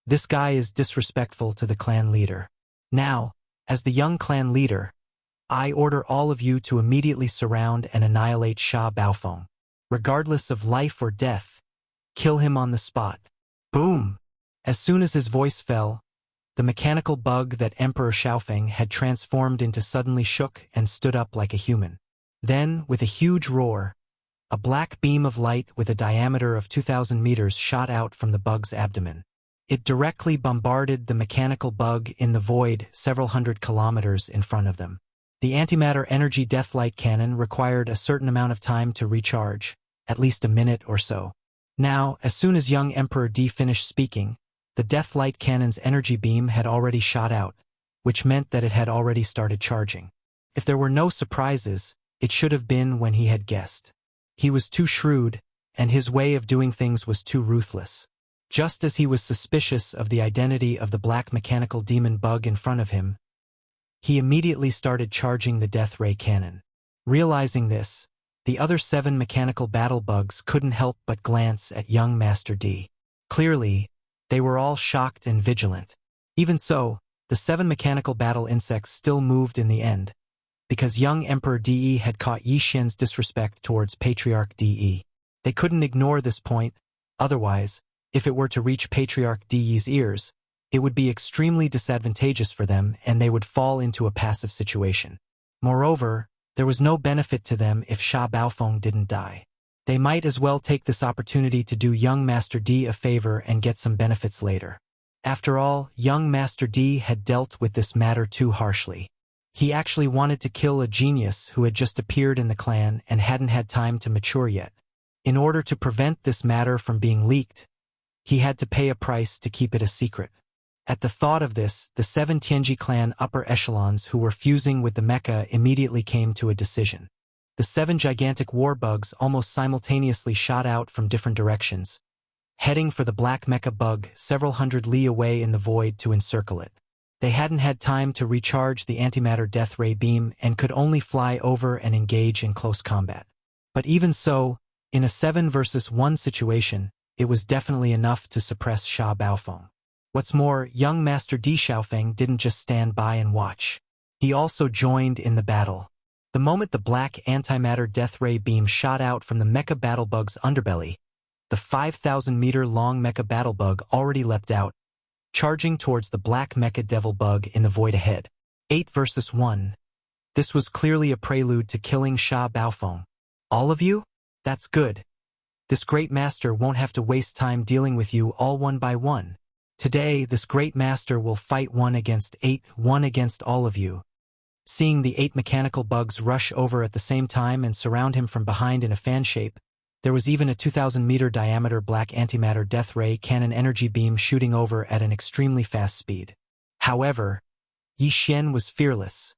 this guy is disrespectful to the clan leader. Now, as the young clan leader, I order all of you to immediately surround and annihilate Sha Baofeng. Regardless of life or death, kill him on the spot. Boom! As soon as his voice fell, the mechanical bug that Emperor Xiaofeng had transformed into suddenly shook and stood up like a human. Then, with a huge roar, a black beam of light with a diameter of 2,000 meters shot out from the bug's abdomen. It directly bombarded the mechanical bug in the void several hundred kilometers in front of them. The antimatter energy deathlight cannon required a certain amount of time to recharge, at least a minute or so. Now, as soon as young Emperor D finished speaking, the deathlight cannon's energy beam had already shot out, which meant that it had already started charging. If there were no surprises, it should have been when he had guessed. He was too shrewd, and his way of doing things was too ruthless. Just as he was suspicious of the identity of the black mechanical demon bug in front of him, he immediately started charging the death ray cannon. Realizing this, the other 7 mechanical battle bugs couldn't help but glance at young Master D. Clearly, they were all shocked and vigilant. Even so, the 7 mechanical battle insects still moved in the end, because young Emperor De had caught Yi Xian's disrespect towards Patriarch De. They couldn't ignore this point, otherwise, if it were to reach Patriarch De's ears, it would be extremely disadvantageous for them and they would fall into a passive situation. Moreover, there was no benefit to them if Sha Baofeng didn't die. They might as well take this opportunity to do young Master D a favor and get some benefits later. After all, young Master D had dealt with this matter too harshly. He actually wanted to kill a genius who had just appeared in the clan and hadn't had time to mature yet. In order to prevent this matter from being leaked, he had to pay a price to keep it a secret. At the thought of this, the 7 Tianji clan upper echelons who were fusing with the mecha immediately came to a decision. The 7 gigantic war bugs almost simultaneously shot out from different directions, heading for the black mecha bug several hundred li away in the void to encircle it. They hadn't had time to recharge the antimatter death ray beam and could only fly over and engage in close combat. But even so, in a 7 versus 1 situation, it was definitely enough to suppress Sha Baofeng. What's more, young Master Di Xiaofeng didn't just stand by and watch. He also joined in the battle. The moment the black antimatter death ray beam shot out from the mecha battlebug's underbelly, the 5,000-meter-long mecha battlebug already leapt out, charging towards the black mecha devil bug in the void ahead. 8 versus 1. This was clearly a prelude to killing Sha Baofeng. All of you? That's good. This great master won't have to waste time dealing with you all one by one. Today, this great master will fight 1 against 8, 1 against all of you. Seeing the 8 mechanical bugs rush over at the same time and surround him from behind in a fan shape, there was even a 2,000-meter diameter black antimatter death ray cannon energy beam shooting over at an extremely fast speed. However, Yi Xian was fearless,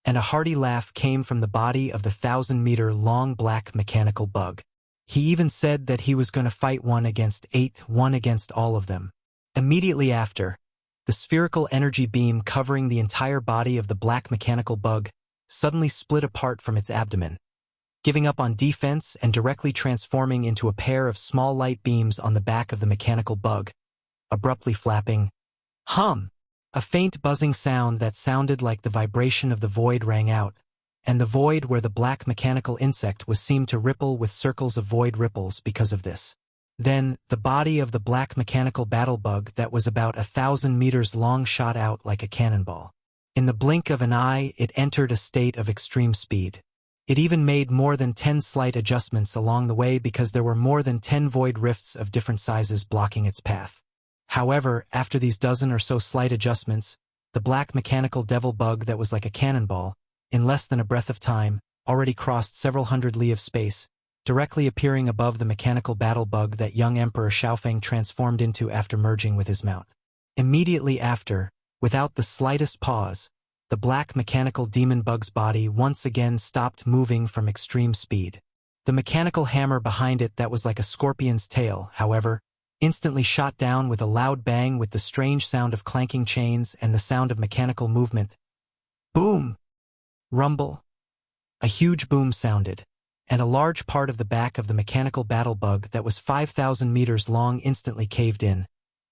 and a hearty laugh came from the body of the 1,000-meter long black mechanical bug. He even said that he was going to fight 1 against 8, 1 against all of them. Immediately after, the spherical energy beam covering the entire body of the black mechanical bug suddenly split apart from its abdomen, giving up on defense and directly transforming into a pair of small light beams on the back of the mechanical bug, abruptly flapping. Hum! A faint buzzing sound that sounded like the vibration of the void rang out, and the void where the black mechanical insect was seemed to ripple with circles of void ripples because of this. Then, the body of the black mechanical battlebug that was about 1,000 meters long shot out like a cannonball. In the blink of an eye, it entered a state of extreme speed. It even made more than 10 slight adjustments along the way because there were more than 10 void rifts of different sizes blocking its path. However, after these dozen or so slight adjustments, the black mechanical devil bug that was like a cannonball, in less than a breath of time, already crossed several hundred li of space, directly appearing above the mechanical battle bug that young Emperor Xiaofeng transformed into after merging with his mount. Immediately after, without the slightest pause, the black mechanical demon bug's body once again stopped moving from extreme speed. The mechanical hammer behind it that was like a scorpion's tail, however, instantly shot down with a loud bang with the strange sound of clanking chains and the sound of mechanical movement. Boom! Rumble. A huge boom sounded, and a large part of the back of the mechanical battle bug that was 5,000 meters long instantly caved in,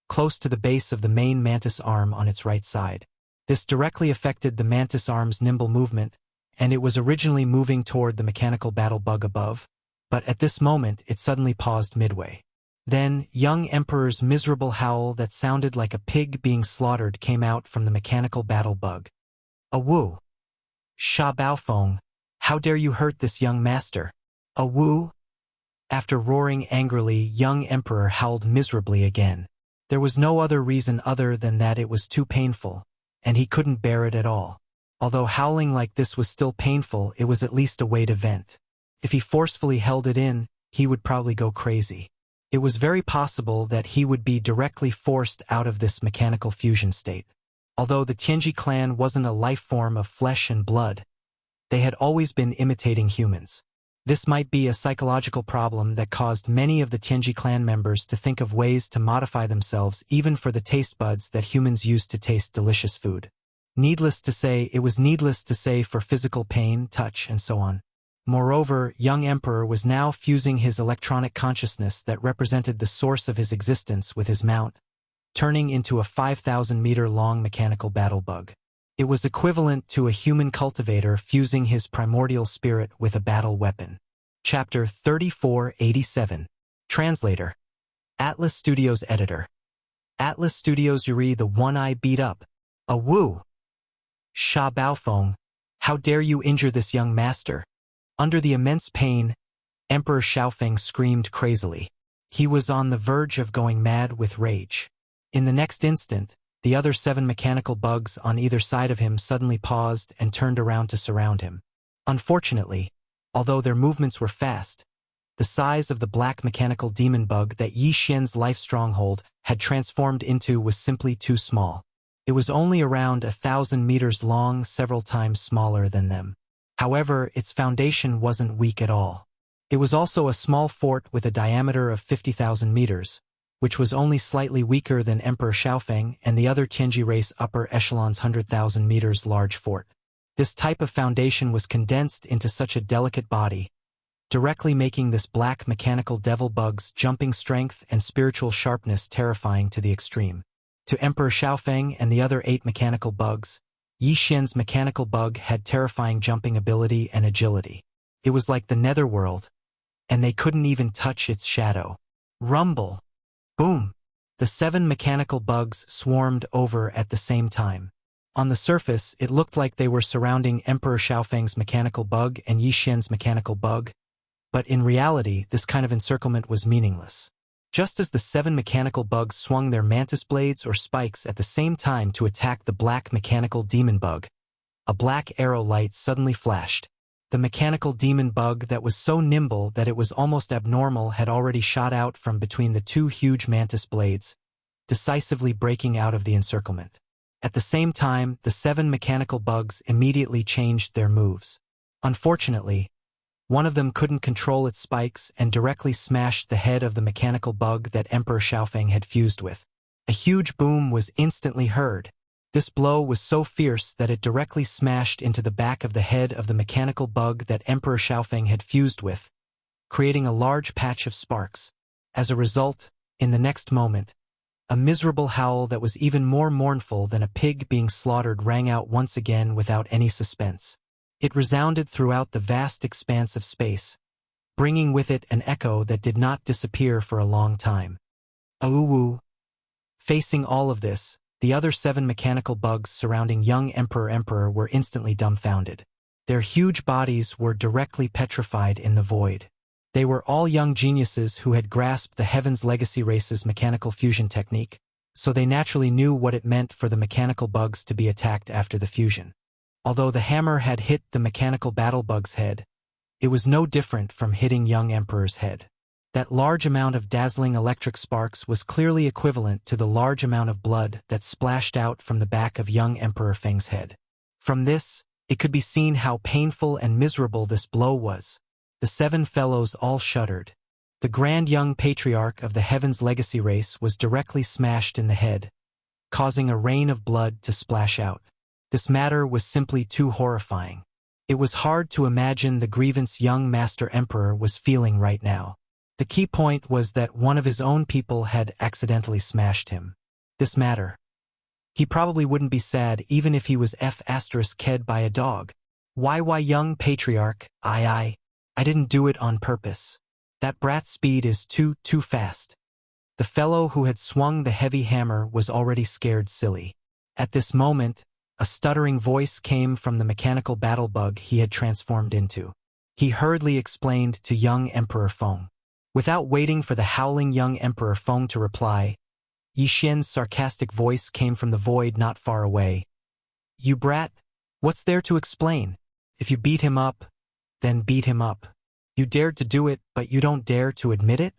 close to the base of the main mantis arm on its right side. This directly affected the mantis arm's nimble movement, and it was originally moving toward the mechanical battle bug above, but at this moment it suddenly paused midway. Then, young Emperor's miserable howl that sounded like a pig being slaughtered came out from the mechanical battle bug. Awoo! Sha Baofeng, how dare you hurt this young master? Awoo! After roaring angrily, young Emperor howled miserably again. There was no other reason other than that it was too painful, and he couldn't bear it at all. Although howling like this was still painful, it was at least a way to vent. If he forcefully held it in, he would probably go crazy. It was very possible that he would be directly forced out of this mechanical fusion state. Although the Tianji clan wasn't a life form of flesh and blood, they had always been imitating humans. This might be a psychological problem that caused many of the Tianji clan members to think of ways to modify themselves even for the taste buds that humans use to taste delicious food. Needless to say, it was needless to say for physical pain, touch, and so on. Moreover, young Emperor was now fusing his electronic consciousness that represented the source of his existence with his mount, turning into a 5,000-meter-long mechanical battle bug. It was equivalent to a human cultivator fusing his primordial spirit with a battle weapon. Chapter 3487. Translator. Atlas Studios Editor. Atlas Studios Yuri the one I beat up. Awoo! Sha Baofeng, how dare you injure this young master? Under the immense pain, Emperor Xiaofeng screamed crazily. He was on the verge of going mad with rage. In the next instant, the other 7 mechanical bugs on either side of him suddenly paused and turned around to surround him. Unfortunately, although their movements were fast, The size of the black mechanical demon bug that Yi Xian's life stronghold had transformed into was simply too small. It was only around 1,000 meters long, several times smaller than them. However, its foundation wasn't weak at all. It was also a small fort with a diameter of 50,000 meters, which was only slightly weaker than Emperor Xiaofeng and the other Tianji race upper echelon's 100,000 meters large fort. This type of foundation was condensed into such a delicate body, directly making this black mechanical devil bug's jumping strength and spiritual sharpness terrifying to the extreme. To Emperor Xiaofeng and the other 8 mechanical bugs, Yi Xian's mechanical bug had terrifying jumping ability and agility. It was like the netherworld, and they couldn't even touch its shadow. Rumble! Boom! The 7 mechanical bugs swarmed over at the same time. On the surface, it looked like they were surrounding Emperor Xiaofeng's mechanical bug and Yi Xian's mechanical bug, but in reality, this kind of encirclement was meaningless. Just as the 7 mechanical bugs swung their mantis blades or spikes at the same time to attack the black mechanical demon bug, a black arrow light suddenly flashed. The mechanical demon bug that was so nimble that it was almost abnormal had already shot out from between the 2 huge mantis blades, decisively breaking out of the encirclement. At the same time, the 7 mechanical bugs immediately changed their moves. Unfortunately, one of them couldn't control its spikes and directly smashed the head of the mechanical bug that Emperor Xiaofeng had fused with. A huge boom was instantly heard. This blow was so fierce that it directly smashed into the back of the head of the mechanical bug that Emperor Xiaofeng had fused with, creating a large patch of sparks. As a result, in the next moment, a miserable howl that was even more mournful than a pig being slaughtered rang out once again without any suspense. It resounded throughout the vast expanse of space, bringing with it an echo that did not disappear for a long time. Awoo! Facing all of this, the other 7 mechanical bugs surrounding young Emperor were instantly dumbfounded. Their huge bodies were directly petrified in the void. They were all young geniuses who had grasped the Heaven's Legacy race's mechanical fusion technique, so they naturally knew what it meant for the mechanical bugs to be attacked after the fusion. Although the hammer had hit the mechanical battle bug's head, it was no different from hitting young Emperor's head. That large amount of dazzling electric sparks was clearly equivalent to the large amount of blood that splashed out from the back of young Emperor Feng's head. From this, it could be seen how painful and miserable this blow was. The 7 fellows all shuddered. The grand young patriarch of the Heaven's Legacy race was directly smashed in the head, causing a rain of blood to splash out. This matter was simply too horrifying. It was hard to imagine the grievance young Master Emperor was feeling right now. The key point was that one of his own people had accidentally smashed him. This matter. He probably wouldn't be sad even if he was ked by a dog. Why young patriarch, I didn't do it on purpose. That brat's speed is too fast. The fellow who had swung the heavy hammer was already scared silly. At this moment, a stuttering voice came from the mechanical battle bug he had transformed into. He hurriedly explained to young Emperor Feng. Without waiting for the howling young Emperor Feng to reply, Yi Xian's sarcastic voice came from the void not far away. You brat, what's there to explain? If you beat him up, then beat him up. You dared to do it, but you don't dare to admit it?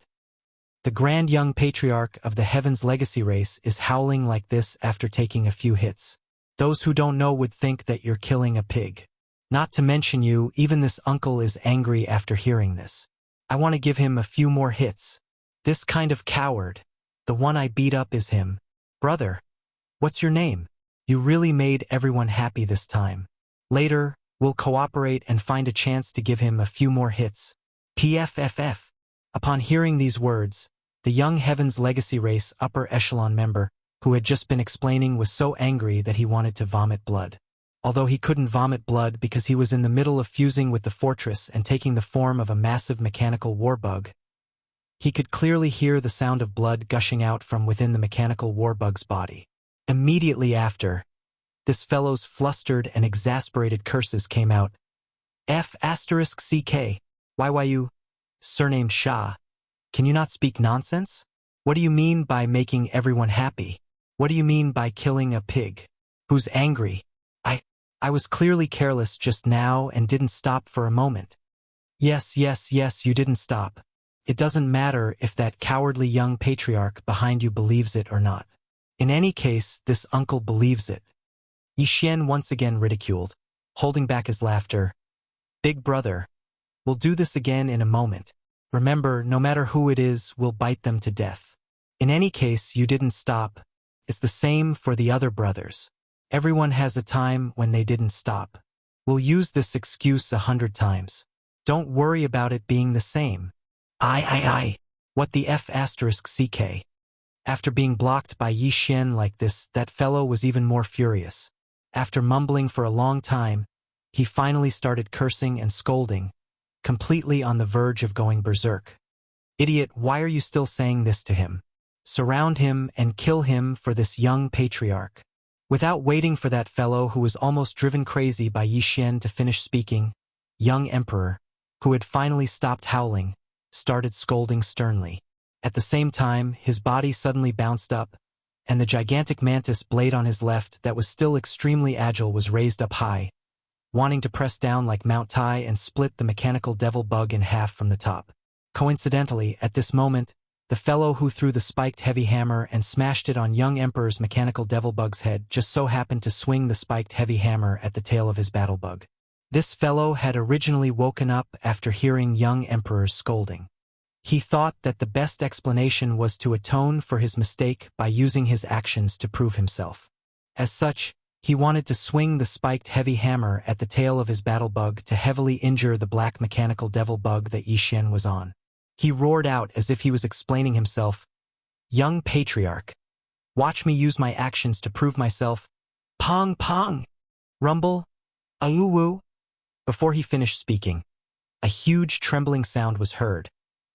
The grand young patriarch of the Heaven's Legacy race is howling like this after taking a few hits. Those who don't know would think that you're killing a pig. Not to mention you, even this uncle is angry after hearing this. I want to give him a few more hits. This kind of coward. The one I beat up is him. Brother, what's your name? You really made everyone happy this time. Later, we'll cooperate and find a chance to give him a few more hits. PFFF. Upon hearing these words, the young Heaven's Legacy race upper echelon member, who had just been explaining, was so angry that he wanted to vomit blood. Although he couldn't vomit blood because he was in the middle of fusing with the fortress and taking the form of a massive mechanical warbug, he could clearly hear the sound of blood gushing out from within the mechanical warbug's body. Immediately after, this fellow's flustered and exasperated curses came out. F***CK. YYU. Surnamed Shah. Can you not speak nonsense? What do you mean by making everyone happy? What do you mean by killing a pig? Who's angry? I was clearly careless just now and didn't stop for a moment. Yes, you didn't stop. It doesn't matter if that cowardly young patriarch behind you believes it or not. In any case, this uncle believes it. Yi Xian once again ridiculed, holding back his laughter. Big brother, we'll do this again in a moment. Remember, no matter who it is, we'll bite them to death. In any case, you didn't stop. It's the same for the other brothers. Everyone has a time when they didn't stop. We'll use this excuse 100 times. Don't worry about it being the same. I. What the F***CK? After being blocked by Yi Xian like this, that fellow was even more furious. After mumbling for a long time, he finally started cursing and scolding, completely on the verge of going berserk. Idiot, why are you still saying this to him? Surround him and kill him for this young patriarch. Without waiting for that fellow who was almost driven crazy by Yi Xian to finish speaking, young emperor, who had finally stopped howling, started scolding sternly. At the same time, his body suddenly bounced up, and the gigantic mantis blade on his left that was still extremely agile was raised up high, wanting to press down like Mount Tai and split the mechanical devil bug in half from the top. Coincidentally, at this moment, the fellow who threw the spiked heavy hammer and smashed it on young emperor's mechanical devil bug's head just so happened to swing the spiked heavy hammer at the tail of his battle bug. This fellow had originally woken up after hearing young emperor's scolding. He thought that the best explanation was to atone for his mistake by using his actions to prove himself. As such, he wanted to swing the spiked heavy hammer at the tail of his battle bug to heavily injure the black mechanical devil bug that Yi Xian was on. He roared out as if he was explaining himself. Young patriarch, watch me use my actions to prove myself. Pong pong! Rumble! Aoo-woo! Before he finished speaking, a huge trembling sound was heard,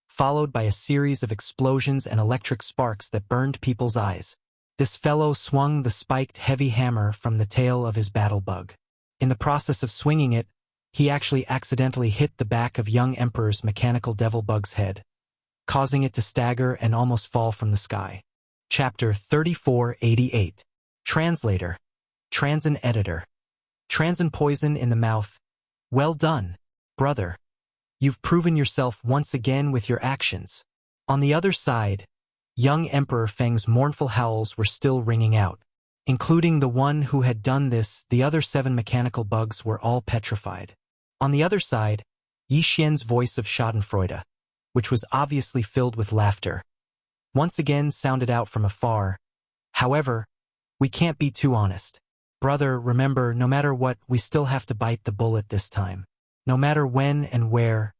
followed by a series of explosions and electric sparks that burned people's eyes. This fellow swung the spiked heavy hammer from the tail of his battle bug. In the process of swinging it, he actually accidentally hit the back of young emperor's mechanical devil bug's head, causing it to stagger and almost fall from the sky. Chapter 3488. Translator. Transin editor. Transin poison in the mouth. Well done, brother. You've proven yourself once again with your actions. On the other side, young Emperor Feng's mournful howls were still ringing out. Including the one who had done this, the other 7 mechanical bugs were all petrified. On the other side, Yi Xian's voice of schadenfreude, which was obviously filled with laughter, once again sounded out from afar. However, we can't be too honest. Brother, remember, no matter what, we still have to bite the bullet this time. No matter when and where,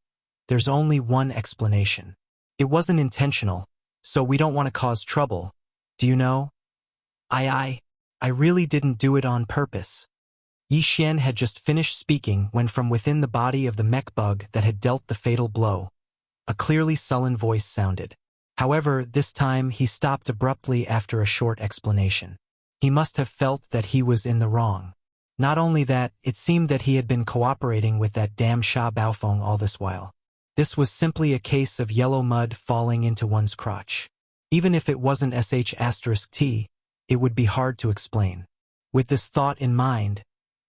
there's only one explanation. It wasn't intentional, so we don't want to cause trouble. Do you know? I really didn't do it on purpose. Yi Xian had just finished speaking when from within the body of the mech bug that had dealt the fatal blow, a clearly sullen voice sounded. However, this time he stopped abruptly after a short explanation. He must have felt that he was in the wrong. Not only that, it seemed that he had been cooperating with that damn Sha Baofeng all this while. This was simply a case of yellow mud falling into one's crotch. Even if it wasn't sh*t, it would be hard to explain. With this thought in mind,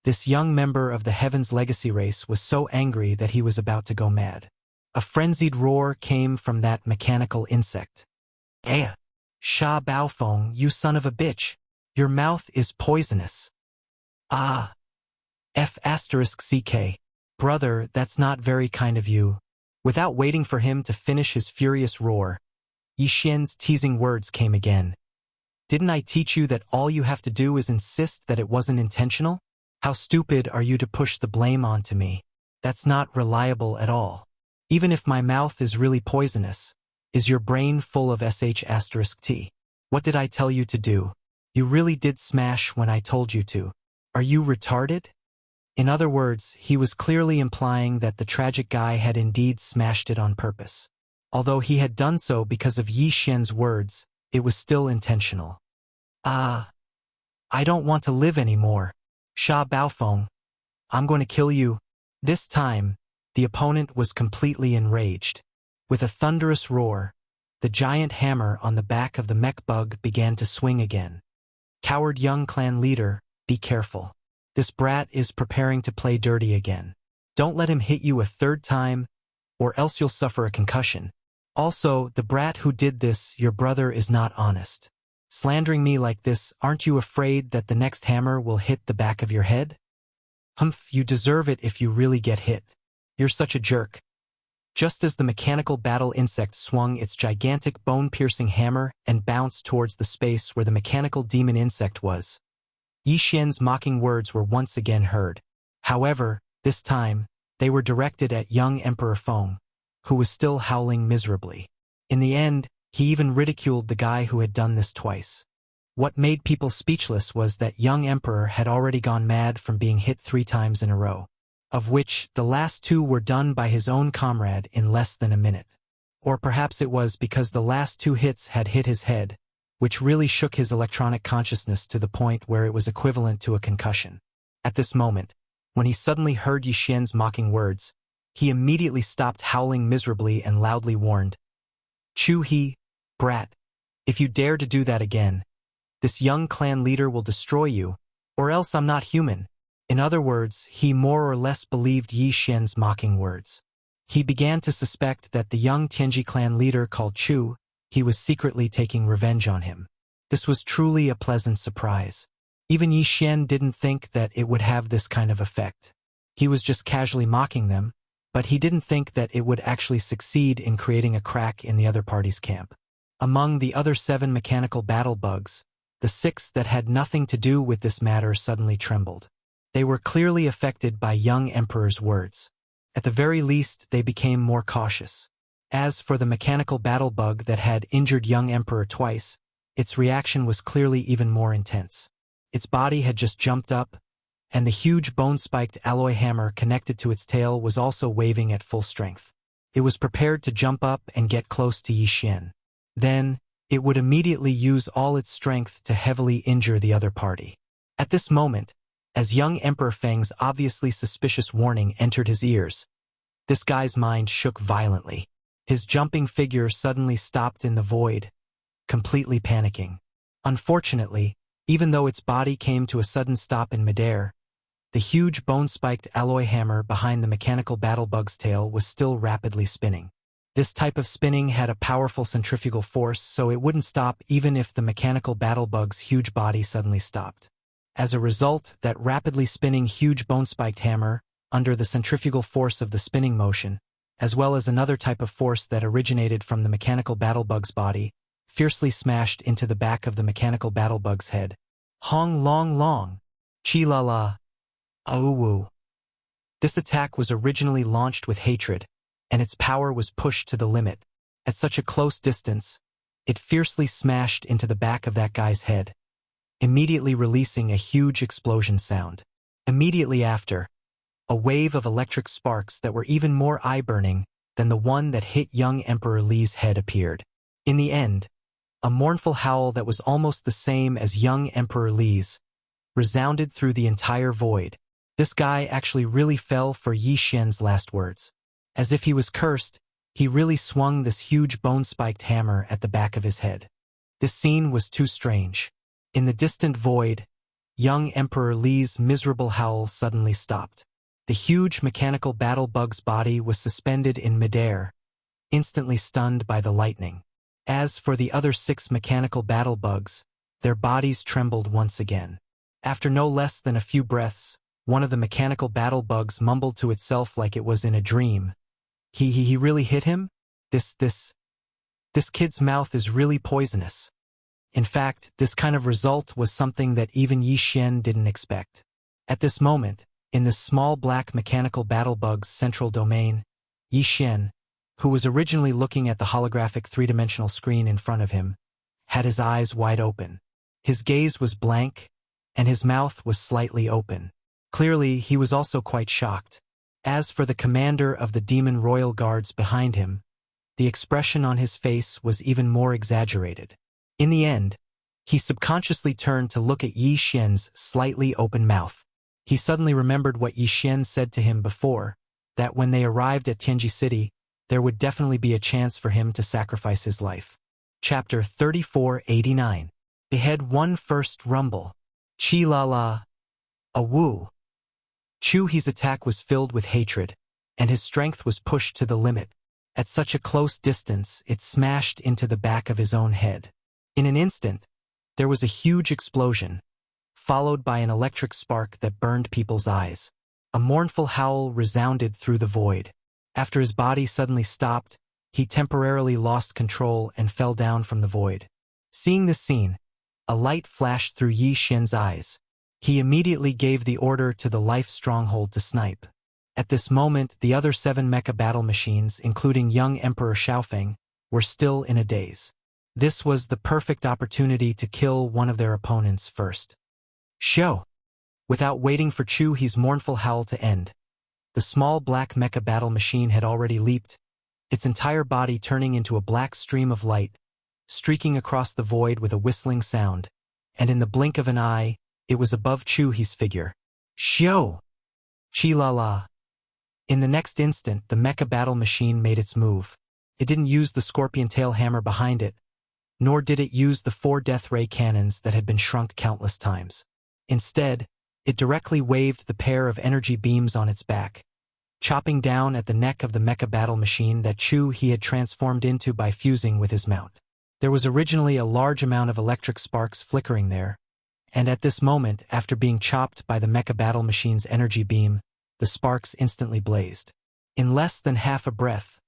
this young member of the Heaven's Legacy race was so angry that he was about to go mad. A frenzied roar came from that mechanical insect. Sha Baofeng, you son of a bitch! Your mouth is poisonous. F***CK. Brother, that's not very kind of you. Without waiting for him to finish his furious roar, Yi Xian's teasing words came again. Didn't I teach you that all you have to do is insist that it wasn't intentional? How stupid are you to push the blame onto me? That's not reliable at all. Even if my mouth is really poisonous, is your brain full of sh*t? What did I tell you to do? You really did smash when I told you to. Are you retarded? In other words, he was clearly implying that the tragic guy had indeed smashed it on purpose. Although he had done so because of Yi Xian's words, it was still intentional. I don't want to live anymore. Sha Baofeng, I'm going to kill you. This time, the opponent was completely enraged. With a thunderous roar, the giant hammer on the back of the mech bug began to swing again. Coward young clan leader, be careful. This brat is preparing to play dirty again. Don't let him hit you a third time, or else you'll suffer a concussion. Also, the brat who did this, your brother is not honest. Slandering me like this, aren't you afraid that the next hammer will hit the back of your head? Humph, you deserve it if you really get hit. You're such a jerk. Just as the mechanical battle insect swung its gigantic bone-piercing hammer and bounced towards the space where the mechanical demon insect was, Yi Xian's mocking words were once again heard. However, this time, they were directed at young Emperor Feng, who was still howling miserably. In the end, he even ridiculed the guy who had done this twice. What made people speechless was that young Emperor had already gone mad from being hit 3 times in a row, of which the last 2 were done by his own comrade in less than a minute. Or perhaps it was because the last 2 hits had hit his head, which really shook his electronic consciousness to the point where it was equivalent to a concussion. At this moment, when he suddenly heard Yi Xian's mocking words, he immediately stopped howling miserably and loudly warned, "Chu He, brat, if you dare to do that again, this young clan leader will destroy you, or else I'm not human." In other words, he more or less believed Yi Xian's mocking words. He began to suspect that the young Tianji clan leader called Chu, he was secretly taking revenge on him. This was truly a pleasant surprise. Even Yi Xian didn't think that it would have this kind of effect. He was just casually mocking them, but he didn't think that it would actually succeed in creating a crack in the other party's camp. Among the other 7 mechanical battle bugs, the 6 that had nothing to do with this matter suddenly trembled. They were clearly affected by young Emperor's words. At the very least, they became more cautious. As for the mechanical battle bug that had injured young Emperor twice, its reaction was clearly even more intense. Its body had just jumped up, and the huge bone-spiked alloy hammer connected to its tail was also waving at full strength. It was prepared to jump up and get close to Yi Xian. Then, it would immediately use all its strength to heavily injure the other party. At this moment, as young Emperor Feng's obviously suspicious warning entered his ears, this guy's mind shook violently. His jumping figure suddenly stopped in the void, completely panicking. Unfortunately, even though its body came to a sudden stop in midair, the huge bone-spiked alloy hammer behind the mechanical battle bug's tail was still rapidly spinning. This type of spinning had a powerful centrifugal force, so it wouldn't stop even if the mechanical battle bug's huge body suddenly stopped. As a result, that rapidly spinning huge bone-spiked hammer, under the centrifugal force of the spinning motion, as well as another type of force that originated from the mechanical battle bug's body, fiercely smashed into the back of the mechanical battle bug's head. Hong long long, chi la la, wu. This attack was originally launched with hatred, and its power was pushed to the limit. At such a close distance, it fiercely smashed into the back of that guy's head, immediately releasing a huge explosion sound. Immediately after, a wave of electric sparks that were even more eye-burning than the one that hit young Emperor Li's head appeared. In the end, a mournful howl that was almost the same as young Emperor Li's resounded through the entire void. This guy actually really fell for Yi Xian's last words. As if he was cursed, he really swung this huge bone-spiked hammer at the back of his head. This scene was too strange. In the distant void, young Emperor Li's miserable howl suddenly stopped. The huge mechanical battle bug's body was suspended in midair, instantly stunned by the lightning. As for the other 6 mechanical battle bugs, their bodies trembled once again. After no less than a few breaths, one of the mechanical battle bugs mumbled to itself like it was in a dream. He really hit him? This kid's mouth is really poisonous. In fact, this kind of result was something that even Yi Xian didn't expect. At this moment, in this small black mechanical battle bug's central domain, Yi Xian, who was originally looking at the holographic 3-dimensional screen in front of him, had his eyes wide open. His gaze was blank, and his mouth was slightly open. Clearly, he was also quite shocked. As for the commander of the demon royal guards behind him, the expression on his face was even more exaggerated. In the end, he subconsciously turned to look at Yi Xian's slightly open mouth. He suddenly remembered what Yi Xian said to him before, that when they arrived at Tianji City, there would definitely be a chance for him to sacrifice his life. Chapter 3489. Behead one first rumble. Chi la la. A woo. Chu He's attack was filled with hatred, and his strength was pushed to the limit. At such a close distance, it smashed into the back of his own head. In an instant, there was a huge explosion, followed by an electric spark that burned people's eyes. A mournful howl resounded through the void. After his body suddenly stopped, he temporarily lost control and fell down from the void. Seeing this scene, a light flashed through Yi Xian's eyes. He immediately gave the order to the life stronghold to snipe. At this moment, the other 7 mecha battle machines, including young Emperor Xiaofeng, were still in a daze. This was the perfect opportunity to kill one of their opponents first. Show! Without waiting for Chu He's mournful howl to end, the small black mecha battle machine had already leaped, its entire body turning into a black stream of light, streaking across the void with a whistling sound, and in the blink of an eye, it was above Chu He's figure. Shio! Chi-la-la! In the next instant, the mecha battle machine made its move. It didn't use the scorpion tail hammer behind it, nor did it use the 4 death ray cannons that had been shrunk countless times. Instead, it directly waved the pair of energy beams on its back, chopping down at the neck of the mecha battle machine that Chu He had transformed into by fusing with his mount. There was originally a large amount of electric sparks flickering there, and at this moment, after being chopped by the mecha battle machine's energy beam, the sparks instantly blazed. In less than half a breath,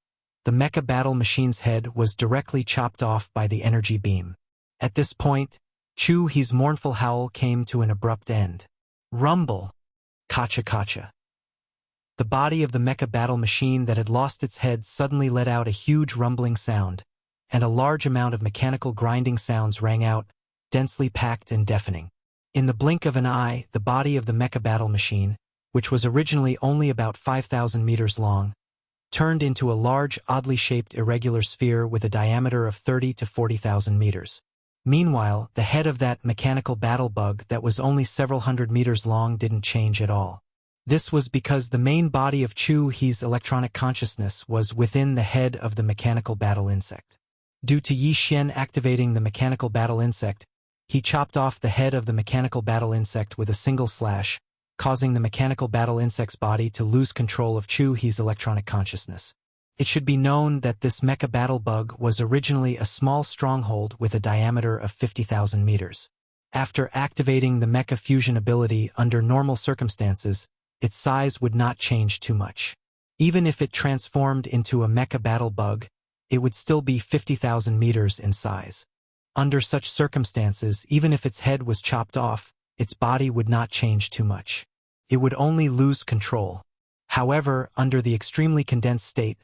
the mecha battle machine's head was directly chopped off by the energy beam. At this point, Chu He's mournful howl came to an abrupt end. Rumble! Kacha-kacha. The body of the mecha battle machine that had lost its head suddenly let out a huge rumbling sound, and a large amount of mechanical grinding sounds rang out, densely packed and deafening. In the blink of an eye, the body of the mecha battle machine, which was originally only about 5,000 meters long, turned into a large, oddly shaped irregular sphere with a diameter of 30 to 40,000 meters. Meanwhile, the head of that mechanical battle bug that was only several hundred meters long didn't change at all. This was because the main body of Chu He's electronic consciousness was within the head of the mechanical battle insect. Due to Yi Xian activating the mechanical battle insect, he chopped off the head of the mechanical battle insect with a single slash, causing the mechanical battle insect's body to lose control of Chu He's electronic consciousness. It should be known that this mecha battle bug was originally a small stronghold with a diameter of 50,000 meters. After activating the mecha fusion ability under normal circumstances, its size would not change too much. Even if it transformed into a mecha battle bug, it would still be 50,000 meters in size. Under such circumstances, even if its head was chopped off, its body would not change too much. It would only lose control. However, under the extremely condensed state,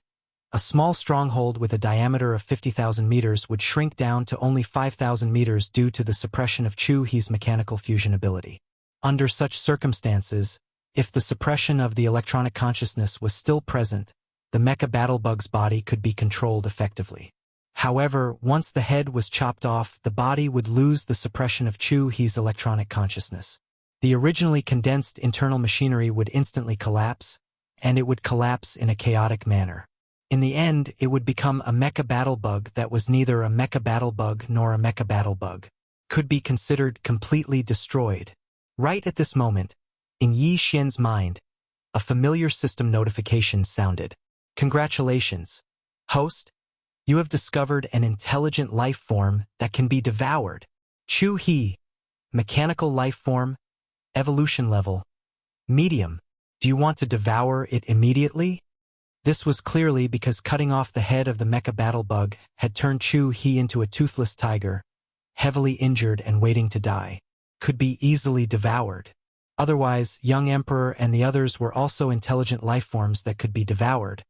a small stronghold with a diameter of 50,000 meters would shrink down to only 5,000 meters due to the suppression of Chu He's mechanical fusion ability. Under such circumstances, if the suppression of the electronic consciousness was still present, the mecha battle bug's body could be controlled effectively. However, once the head was chopped off, the body would lose the suppression of Chu He's electronic consciousness. The originally condensed internal machinery would instantly collapse, and it would collapse in a chaotic manner. In the end, it would become a mecha battle bug that was neither a mecha battle bug nor a mecha battle bug. Could be considered completely destroyed. Right at this moment, in Yi Xian's mind, a familiar system notification sounded. Congratulations, host. You have discovered an intelligent life form that can be devoured. Chu He, mechanical life form, evolution level, medium. Do you want to devour it immediately? This was clearly because cutting off the head of the mecha battle bug had turned Chu He into a toothless tiger, heavily injured and waiting to die. Could be easily devoured. Otherwise, young Emperor and the others were also intelligent life forms that could be devoured,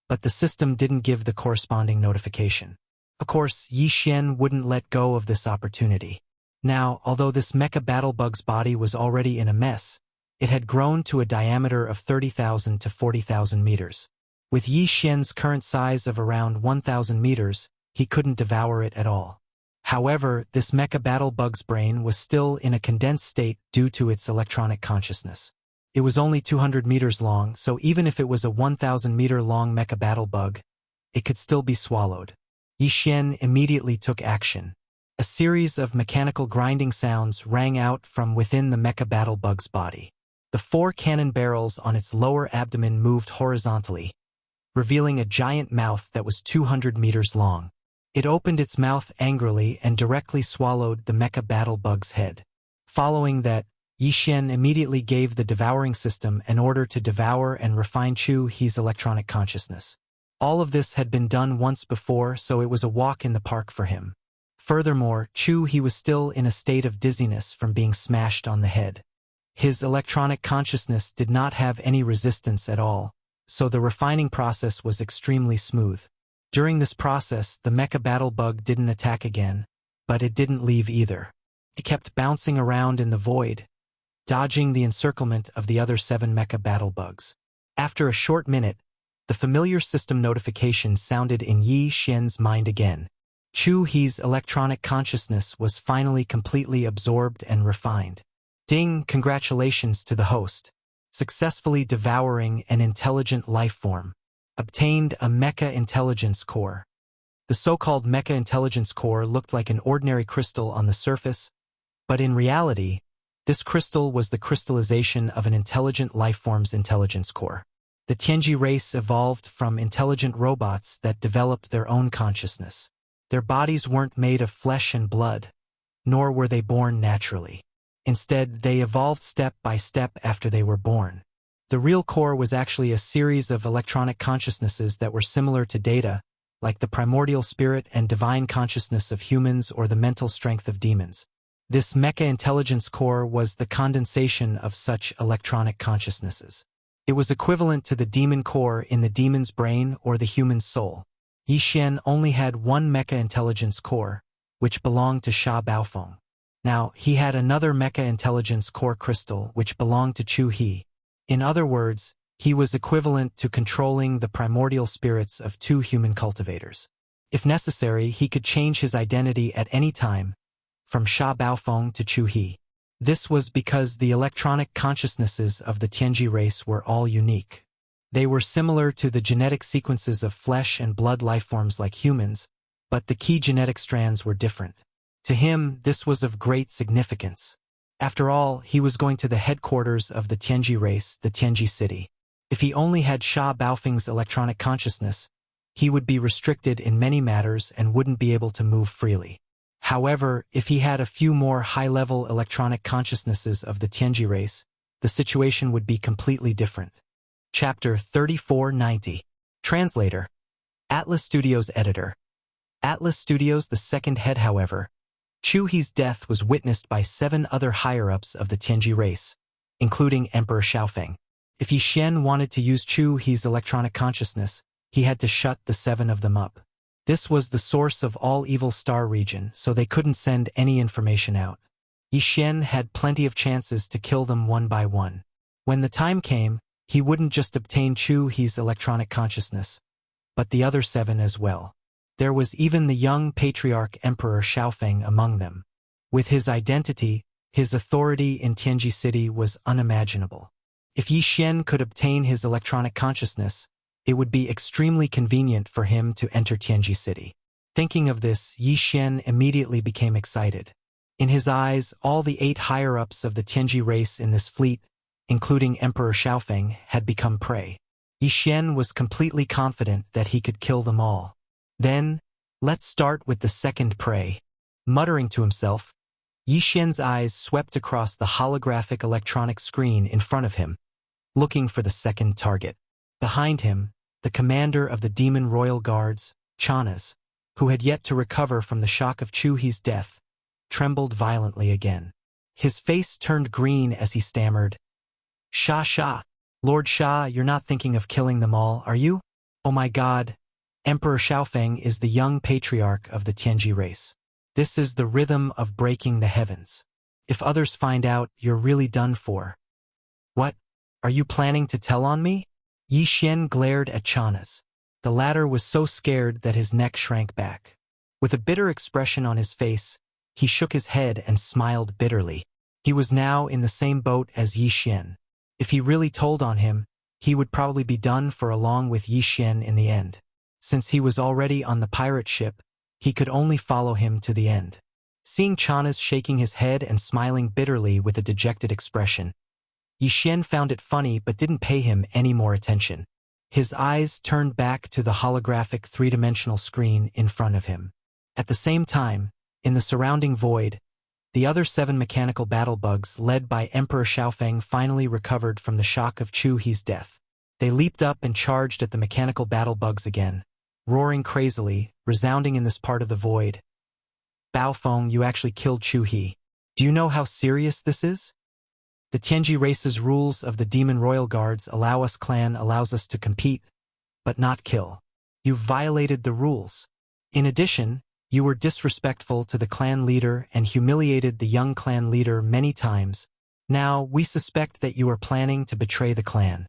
but the system didn't give the corresponding notification. Of course, Yi Xian wouldn't let go of this opportunity. Now, although this mecha battle bug's body was already in a mess, it had grown to a diameter of 30,000 to 40,000 meters. With Yi Xian's current size of around 1,000 meters, he couldn't devour it at all. However, this mecha battle bug's brain was still in a condensed state due to its electronic consciousness. It was only 200 meters long, so even if it was a 1,000-meter-long mecha battle bug, it could still be swallowed. Yi Xian immediately took action. A series of mechanical grinding sounds rang out from within the mecha battle bug's body. The 4 cannon barrels on its lower abdomen moved horizontally, revealing a giant mouth that was 200 meters long. It opened its mouth angrily and directly swallowed the mecha battle bug's head. Following that, Yixian immediately gave the devouring system an order to devour and refine Chu He's electronic consciousness. All of this had been done once before, so it was a walk in the park for him. Furthermore, Chu He was still in a state of dizziness from being smashed on the head. His electronic consciousness did not have any resistance at all, so the refining process was extremely smooth. During this process, the mecha battle bug didn't attack again, but it didn't leave either. It kept bouncing around in the void, dodging the encirclement of the other 7 mecha battle bugs. After a short minute, the familiar system notification sounded in Yi Xian's mind again. Chu He's electronic consciousness was finally completely absorbed and refined. Ding! Congratulations to the host. Successfully devouring an intelligent life form. Obtained a mecha intelligence core. The so-called mecha intelligence core looked like an ordinary crystal on the surface, but in reality, this crystal was the crystallization of an intelligent life form's intelligence core. The Tianji race evolved from intelligent robots that developed their own consciousness. Their bodies weren't made of flesh and blood, nor were they born naturally. Instead, they evolved step by step after they were born. The real core was actually a series of electronic consciousnesses that were similar to data, like the primordial spirit and divine consciousness of humans or the mental strength of demons. This mecha intelligence core was the condensation of such electronic consciousnesses. It was equivalent to the demon core in the demon's brain or the human's soul. Yixian only had one mecha intelligence core, which belonged to Sha Baofeng. Now, he had another mecha intelligence core crystal which belonged to Chu He. In other words, he was equivalent to controlling the primordial spirits of 2 human cultivators. If necessary, he could change his identity at any time, from Sha Baofeng to Chu He. This was because the electronic consciousnesses of the Tianji race were all unique. They were similar to the genetic sequences of flesh and blood lifeforms like humans, but the key genetic strands were different. To him, this was of great significance. After all, he was going to the headquarters of the Tianji race, the Tianji city. If he only had Sha Baofeng's electronic consciousness, he would be restricted in many matters and wouldn't be able to move freely. However, if he had a few more high-level electronic consciousnesses of the Tianji race, the situation would be completely different. Chapter 3490. Translator. Atlas Studios Editor. Atlas Studios' the second head, however. Chu He's death was witnessed by 7 other higher-ups of the Tianji race, including Emperor Xiaofeng. If Yixian wanted to use Chu He's electronic consciousness, he had to shut the 7 of them up. This was the source of all Evil Star region, so they couldn't send any information out. Yixian had plenty of chances to kill them one by one. When the time came, he wouldn't just obtain Chu He's electronic consciousness, but the other 7 as well. There was even the young patriarch Emperor Xiaofeng among them. With his identity, his authority in Tianji City was unimaginable. If Yixian could obtain his electronic consciousness, it would be extremely convenient for him to enter Tianji City. Thinking of this, Yixian immediately became excited. In his eyes, all the 8 higher-ups of the Tianji race in this fleet, including Emperor Xiaofeng, had become prey. Yixian was completely confident that he could kill them all. Then, let's start with the second prey. Muttering to himself, Yixian's eyes swept across the holographic electronic screen in front of him, looking for the second target. Behind him, the commander of the Demon Royal Guards, Chanas, who had yet to recover from the shock of Chu He's death, trembled violently again. His face turned green as he stammered, Sha, Lord Sha, you're not thinking of killing them all, are you? Oh my God, Emperor Xiaofeng is the young patriarch of the Tianji race. This is the rhythm of breaking the heavens. If others find out, you're really done for. What? Are you planning to tell on me? Yixian glared at Chanas. The latter was so scared that his neck shrank back. With a bitter expression on his face, he shook his head and smiled bitterly. He was now in the same boat as Yixian. If he really told on him, he would probably be done for along with Yixian in the end. Since he was already on the pirate ship, he could only follow him to the end. Seeing Chanas shaking his head and smiling bitterly with a dejected expression, Yixian found it funny but didn't pay him any more attention. His eyes turned back to the holographic three-dimensional screen in front of him. At the same time, in the surrounding void, the other 7 mechanical battle bugs led by Emperor Xiaofeng finally recovered from the shock of Chu He's death. They leaped up and charged at the mechanical battle bugs again, roaring crazily, resounding in this part of the void. Baofeng, you actually killed Chu He. Do you know how serious this is? The Tianji race's rules of the Demon Royal Guards allows us to compete, but not kill. You've violated the rules. In addition, you were disrespectful to the clan leader and humiliated the young clan leader many times. Now, we suspect that you are planning to betray the clan.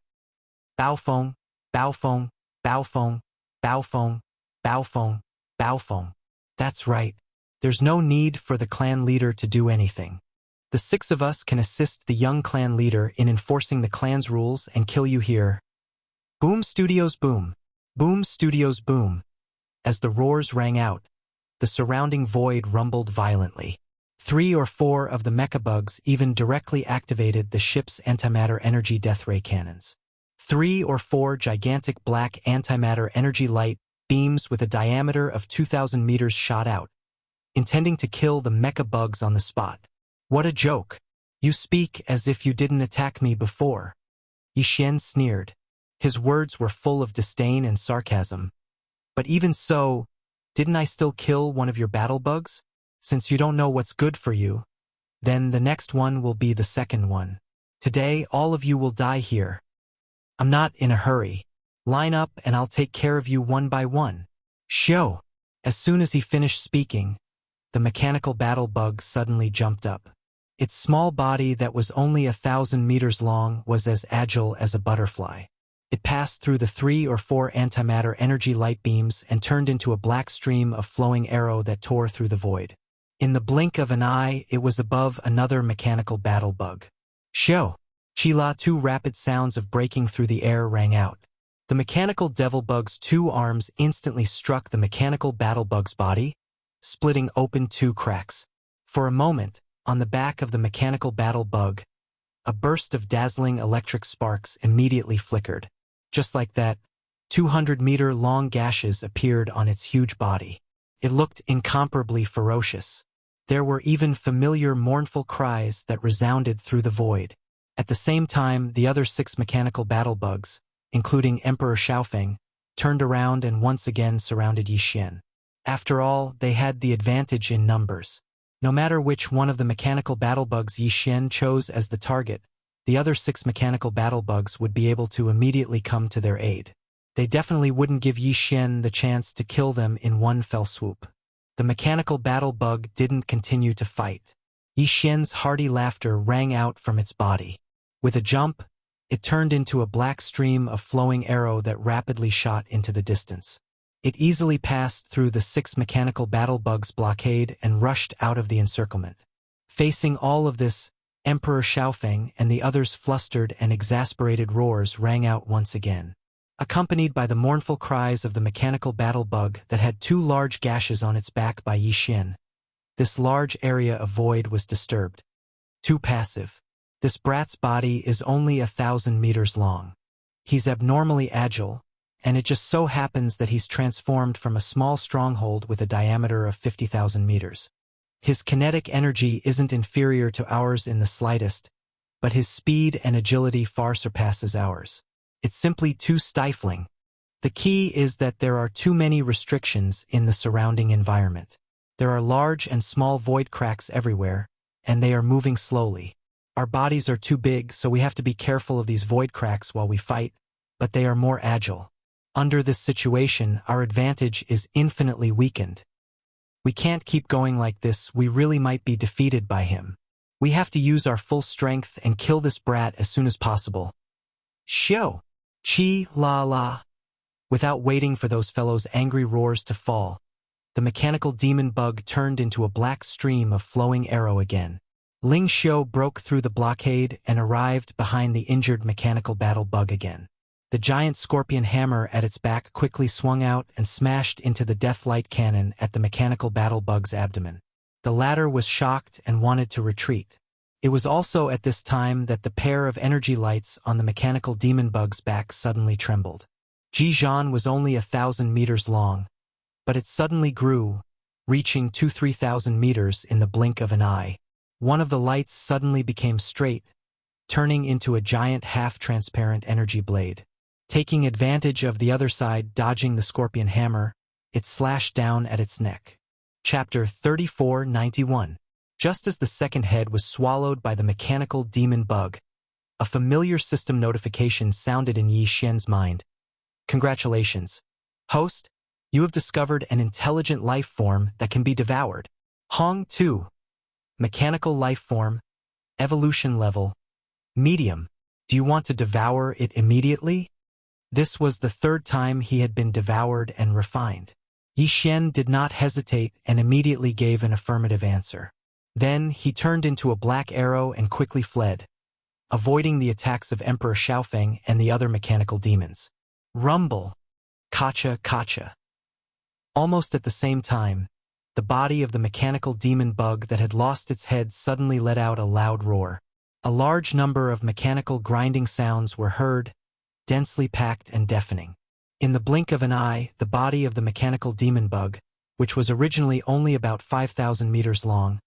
Baofeng, Baofeng, Baofeng, Baofeng, Baofeng, Baofeng. That's right. There's no need for the clan leader to do anything. The 6 of us can assist the young clan leader in enforcing the clan's rules and kill you here. Boom Studios boom. Boom Studios boom. As the roars rang out, the surrounding void rumbled violently. 3 or 4 of the mecha bugs even directly activated the ship's antimatter energy death ray cannons. 3 or 4 gigantic black antimatter energy light beams with a diameter of 2,000 meters shot out, intending to kill the mecha bugs on the spot. What a joke. You speak as if you didn't attack me before. Yixian sneered. His words were full of disdain and sarcasm. But even so, didn't I still kill one of your battle bugs? Since you don't know what's good for you, then the next one will be the second one. Today, all of you will die here. I'm not in a hurry. Line up and I'll take care of you one by one. Show. As soon as he finished speaking, the mechanical battle bug suddenly jumped up. Its small body that was only 1,000 meters long was as agile as a butterfly. It passed through the 3 or 4 antimatter energy light beams and turned into a black stream of flowing arrow that tore through the void. In the blink of an eye, it was above another mechanical battle bug. Show! Chila, 2 rapid sounds of breaking through the air rang out. The mechanical devil bug's 2 arms instantly struck the mechanical battle bug's body, splitting open 2 cracks. For a moment, on the back of the mechanical battle bug, a burst of dazzling electric sparks immediately flickered. Just like that, 200-meter-long gashes appeared on its huge body. It looked incomparably ferocious. There were even familiar mournful cries that resounded through the void. At the same time, the other 6 mechanical battle bugs, including Emperor Xiaofeng, turned around and once again surrounded Yixian. After all, they had the advantage in numbers. No matter which one of the mechanical battle bugs Yixian chose as the target, the other 6 mechanical battle bugs would be able to immediately come to their aid. They definitely wouldn't give Yixian the chance to kill them in one fell swoop. The mechanical battle bug didn't continue to fight. Yixian's hearty laughter rang out from its body. With a jump, it turned into a black stream of flowing arrow that rapidly shot into the distance. It easily passed through the 6 mechanical battle bugs' blockade and rushed out of the encirclement. Facing all of this, Emperor Xiaofeng and the others' flustered and exasperated roars rang out once again, accompanied by the mournful cries of the mechanical battle bug that had 2 large gashes on its back by Yixian. This large area of void was disturbed. Too passive. This brat's body is only 1,000 meters long. He's abnormally agile, and it just so happens that he's transformed from a small stronghold with a diameter of 50,000 meters. His kinetic energy isn't inferior to ours in the slightest, but his speed and agility far surpasses ours. It's simply too stifling. The key is that there are too many restrictions in the surrounding environment. There are large and small void cracks everywhere, and they are moving slowly. Our bodies are too big, so we have to be careful of these void cracks while we fight, but they are more agile. Under this situation, our advantage is infinitely weakened. We can't keep going like this, we really might be defeated by him. We have to use our full strength and kill this brat as soon as possible. Shio! Chi la la! Without waiting for those fellows' angry roars to fall, the mechanical demon bug turned into a black stream of flowing arrow again. Ling Xiu broke through the blockade and arrived behind the injured mechanical battle bug again. The giant scorpion hammer at its back quickly swung out and smashed into the deathlight cannon at the mechanical battle bug's abdomen. The latter was shocked and wanted to retreat. It was also at this time that the pair of energy lights on the mechanical demon bug's back suddenly trembled. Jijian was only 1,000 meters long, but it suddenly grew, reaching 2,000–3,000 meters in the blink of an eye. One of the lights suddenly became straight, turning into a giant half-transparent energy blade. Taking advantage of the other side dodging the scorpion hammer, it slashed down at its neck. Chapter 3491. Just as the second head was swallowed by the mechanical demon bug, a familiar system notification sounded in Yi Xian's mind. Congratulations, host, you have discovered an intelligent life form that can be devoured. Hong 2. Mechanical life form, evolution level, medium. Do you want to devour it immediately? This was the third time he had been devoured and refined. Yi Xian did not hesitate and immediately gave an affirmative answer. Then he turned into a black arrow and quickly fled, avoiding the attacks of Emperor Xiaofeng and the other mechanical demons. Rumble. Kacha, kacha. Almost at the same time, the body of the mechanical demon bug that had lost its head suddenly let out a loud roar. A large number of mechanical grinding sounds were heard, densely packed and deafening. In the blink of an eye, the body of the mechanical demon bug, which was originally only about 5,000 meters long,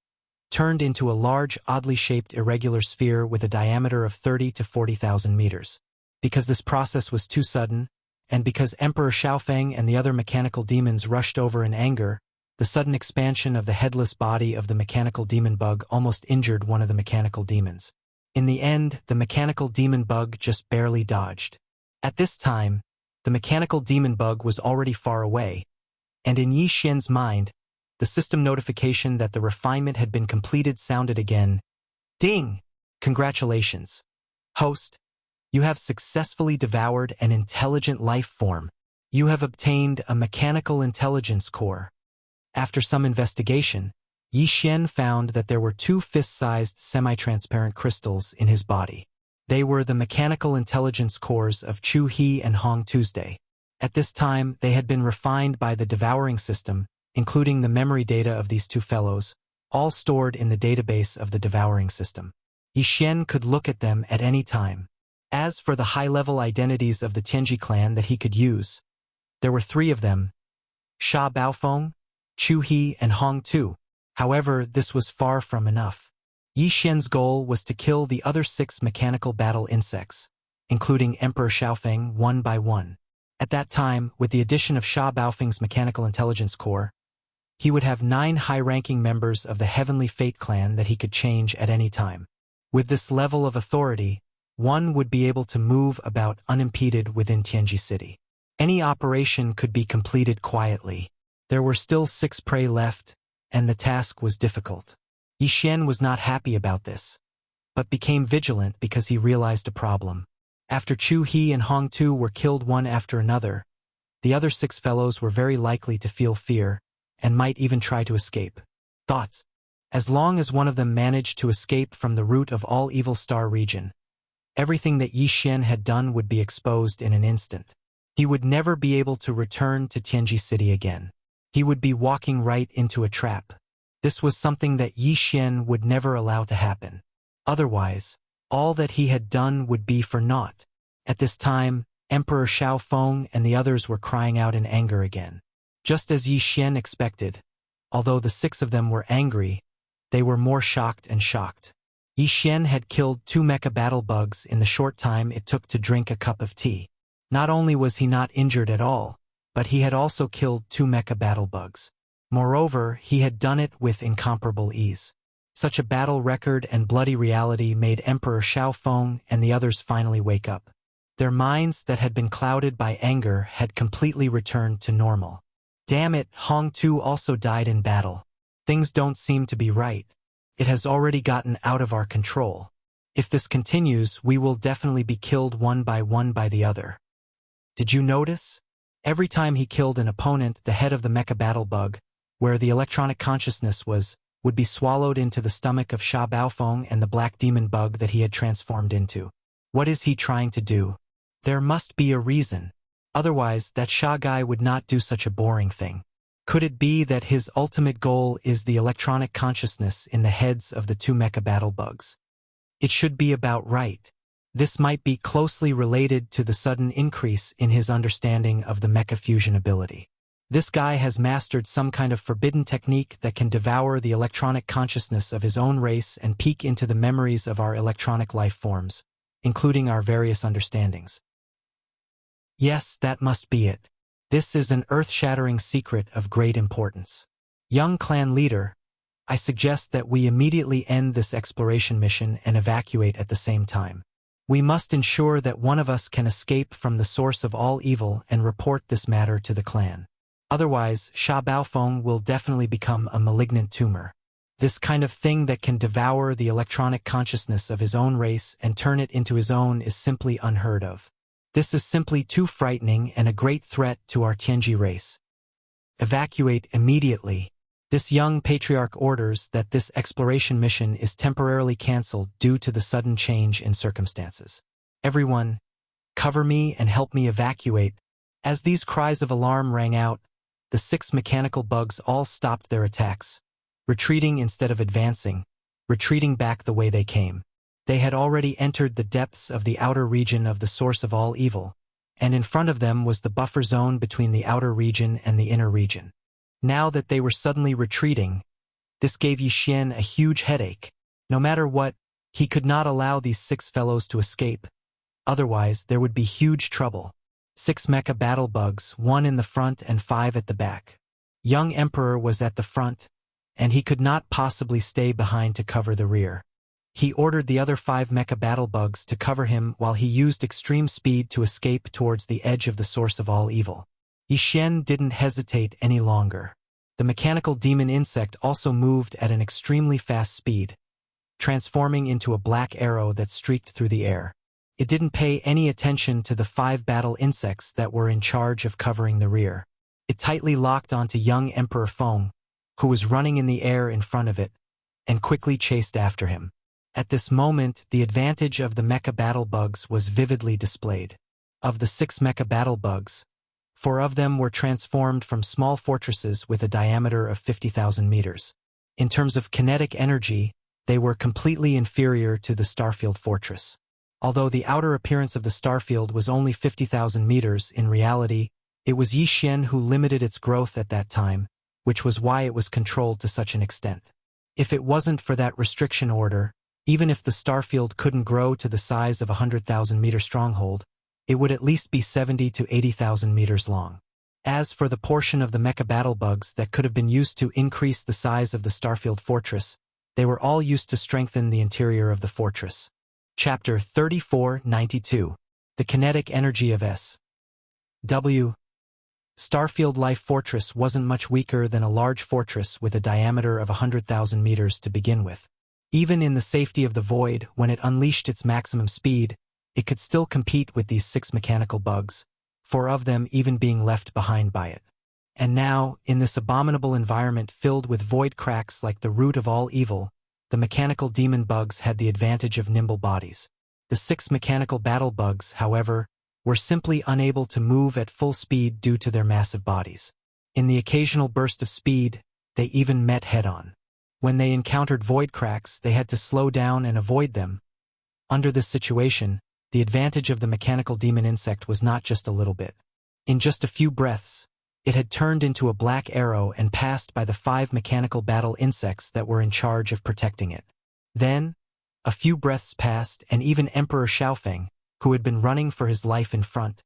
turned into a large, oddly shaped irregular sphere with a diameter of 30 to 40,000 meters. Because this process was too sudden, and because Emperor Xiaofeng and the other mechanical demons rushed over in anger, the sudden expansion of the headless body of the mechanical demon bug almost injured one of the mechanical demons. In the end, the mechanical demon bug just barely dodged. At this time, the mechanical demon bug was already far away, and in Yi Xian's mind, the system notification that the refinement had been completed sounded again. Ding! Congratulations, host. You have successfully devoured an intelligent life form. You have obtained a mechanical intelligence core. After some investigation, Yi Xian found that there were 2 fist-sized semi-transparent crystals in his body. They were the mechanical intelligence cores of Chu He and Hong Tuesday. At this time, they had been refined by the devouring system, including the memory data of these 2 fellows, all stored in the database of the devouring system. Yi Xian could look at them at any time. As for the high-level identities of the Tianji clan that he could use, there were 3 of them, Sha Baofeng, Chu He, and Hong Tu. However, this was far from enough. Yi Xian's goal was to kill the other 6 mechanical battle insects, including Emperor Xiaofeng, one by one. At that time, with the addition of Sha Baofeng's mechanical intelligence core, he would have 9 high-ranking members of the Heavenly Fate clan that he could change at any time. With this level of authority, one would be able to move about unimpeded within Tianji City. Any operation could be completed quietly. There were still 6 prey left, and the task was difficult. Yi Xian was not happy about this, but became vigilant because he realized a problem. After Chu He and Hong Tu were killed one after another, the other 6 fellows were very likely to feel fear, and might even try to escape. Thoughts. As long as one of them managed to escape from the root of all Evil Star region, everything that Yi Xian had done would be exposed in an instant. He would never be able to return to Tianji City again. He would be walking right into a trap. This was something that Yi Xian would never allow to happen. Otherwise, all that he had done would be for naught. At this time, Emperor Xiaofeng and the others were crying out in anger again. Just as Yi Xian expected, although the 6 of them were angry, they were more shocked and shocked. Yi Xian had killed 2 mecha battle bugs in the short time it took to drink a cup of tea. Not only was he not injured at all, but he had also killed 2 mecha battle bugs. Moreover, he had done it with incomparable ease. Such a battle record and bloody reality made Emperor Xiaofeng and the others finally wake up. Their minds that had been clouded by anger had completely returned to normal. Damn it, Hong Tu also died in battle. Things don't seem to be right. It has already gotten out of our control. If this continues, we will definitely be killed one by the other. Did you notice? Every time he killed an opponent, the head of the mecha battle bug, where the electronic consciousness was, would be swallowed into the stomach of Sha Baofeng and the black demon bug that he had transformed into. What is he trying to do? There must be a reason. Otherwise, that Sha guy would not do such a boring thing. Could it be that his ultimate goal is the electronic consciousness in the heads of the 2 mecha battle bugs? It should be about right. This might be closely related to the sudden increase in his understanding of the mecha fusion ability. This guy has mastered some kind of forbidden technique that can devour the electronic consciousness of his own race and peek into the memories of our electronic life forms, including our various understandings. Yes, that must be it. This is an earth-shattering secret of great importance. Young clan leader, I suggest that we immediately end this exploration mission and evacuate at the same time. We must ensure that one of us can escape from the source of all evil and report this matter to the clan. Otherwise, Sha Baofeng will definitely become a malignant tumor. This kind of thing that can devour the electronic consciousness of his own race and turn it into his own is simply unheard of. This is simply too frightening and a great threat to our Tianji race. Evacuate immediately. This young patriarch orders that this exploration mission is temporarily cancelled due to the sudden change in circumstances. Everyone, cover me and help me evacuate. As these cries of alarm rang out, the 6 mechanical bugs all stopped their attacks, retreating instead of advancing, retreating back the way they came. They had already entered the depths of the outer region of the source of all evil, and in front of them was the buffer zone between the outer region and the inner region. Now that they were suddenly retreating, this gave Yi Xian a huge headache. No matter what, he could not allow these 6 fellows to escape. Otherwise, there would be huge trouble. 6 mecha battle bugs, 1 in the front and 5 at the back. Young Emperor was at the front, and he could not possibly stay behind to cover the rear. He ordered the other 5 mecha battle bugs to cover him while he used extreme speed to escape towards the edge of the source of all evil. Yi Xian didn't hesitate any longer. The mechanical demon insect also moved at an extremely fast speed, transforming into a black arrow that streaked through the air. It didn't pay any attention to the 5 battle insects that were in charge of covering the rear. It tightly locked onto young Emperor Feng, who was running in the air in front of it, and quickly chased after him. At this moment, the advantage of the mecha battle bugs was vividly displayed. Of the 6 mecha battle bugs, 4 of them were transformed from small fortresses with a diameter of 50,000 meters. In terms of kinetic energy, they were completely inferior to the Starfield Fortress. Although the outer appearance of the Starfield was only 50,000 meters, in reality, it was Yi Xian who limited its growth at that time, which was why it was controlled to such an extent. If it wasn't for that restriction order, even if the Starfield couldn't grow to the size of a 100,000-meter stronghold, it would at least be 70 to 80,000 meters long. As for the portion of the mecha battle bugs that could have been used to increase the size of the Starfield Fortress, they were all used to strengthen the interior of the fortress. Chapter 3492. The Kinetic Energy of S.W. Starfield Life Fortress wasn't much weaker than a large fortress with a diameter of 100,000 meters to begin with. Even in the safety of the void, when it unleashed its maximum speed, it could still compete with these 6 mechanical bugs, 4 of them even being left behind by it. And now, in this abominable environment filled with void cracks like the root of all evil, the mechanical demon bugs had the advantage of nimble bodies. The 6 mechanical battle bugs, however, were simply unable to move at full speed due to their massive bodies. In the occasional burst of speed, they even met head-on. When they encountered void cracks, they had to slow down and avoid them. Under this situation, the advantage of the mechanical demon insect was not just a little bit. In just a few breaths, it had turned into a black arrow and passed by the 5 mechanical battle insects that were in charge of protecting it. Then, a few breaths passed and even Emperor Xiaofeng, who had been running for his life in front,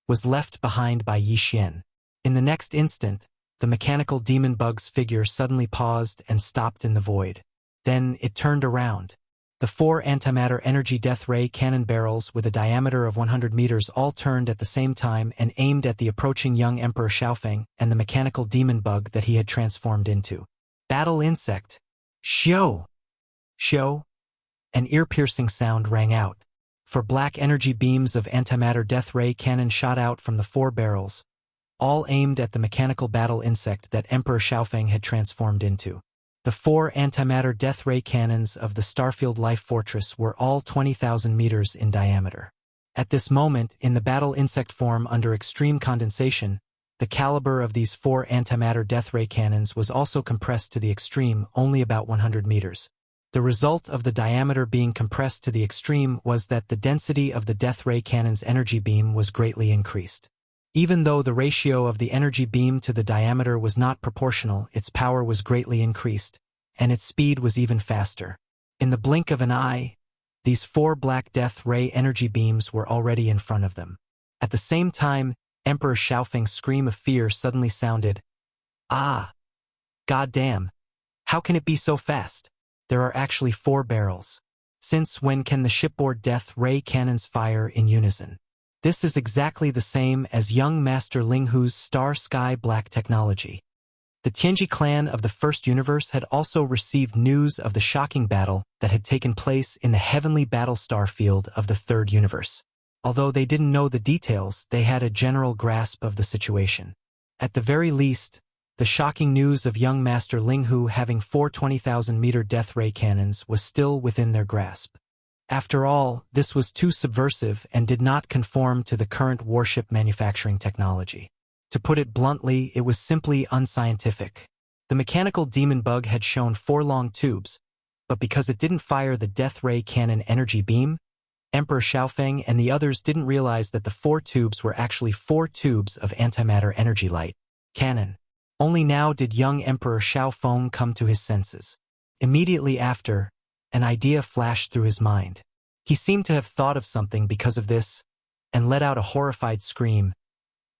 was left behind by Yi Xian. In the next instant, the mechanical demon bug's figure suddenly paused and stopped in the void. Then it turned around. The 4 antimatter energy death ray cannon barrels with a diameter of 100 meters all turned at the same time and aimed at the approaching young Emperor Xiaofeng and the mechanical demon bug that he had transformed into. Battle insect. Xiao! Xiao! An ear-piercing sound rang out. 4 black energy beams of antimatter death ray cannon shot out from the 4 barrels, all aimed at the mechanical battle insect that Emperor Xiaofeng had transformed into. The 4 antimatter death ray cannons of the Starfield Life Fortress were all 20,000 meters in diameter. At this moment, in the battle insect form under extreme condensation, the caliber of these 4 antimatter death ray cannons was also compressed to the extreme, only about 100 meters. The result of the diameter being compressed to the extreme was that the density of the death ray cannon's energy beam was greatly increased. Even though the ratio of the energy beam to the diameter was not proportional, its power was greatly increased, and its speed was even faster. In the blink of an eye, these 4 black death ray energy beams were already in front of them. At the same time, Emperor Xiaofeng's scream of fear suddenly sounded. Ah! Goddamn! How can it be so fast? There are actually 4 barrels. Since when can the shipboard death ray cannons fire in unison? This is exactly the same as young Master Linghu's Star Sky Black technology. The Tianji clan of the First Universe had also received news of the shocking battle that had taken place in the heavenly battle star field of the Third Universe. Although they didn't know the details, they had a general grasp of the situation. At the very least, the shocking news of young Master Linghu having 4 20,000-meter death ray cannons was still within their grasp. After all, this was too subversive and did not conform to the current warship manufacturing technology. To put it bluntly, it was simply unscientific. The mechanical demon bug had shown 4 long tubes, but because it didn't fire the death ray cannon energy beam, Emperor Xiaofeng and the others didn't realize that the 4 tubes were actually 4 tubes of antimatter energy light cannon. Only now did young Emperor Xiaofeng come to his senses. Immediately after, an idea flashed through his mind. He seemed to have thought of something because of this, and let out a horrified scream.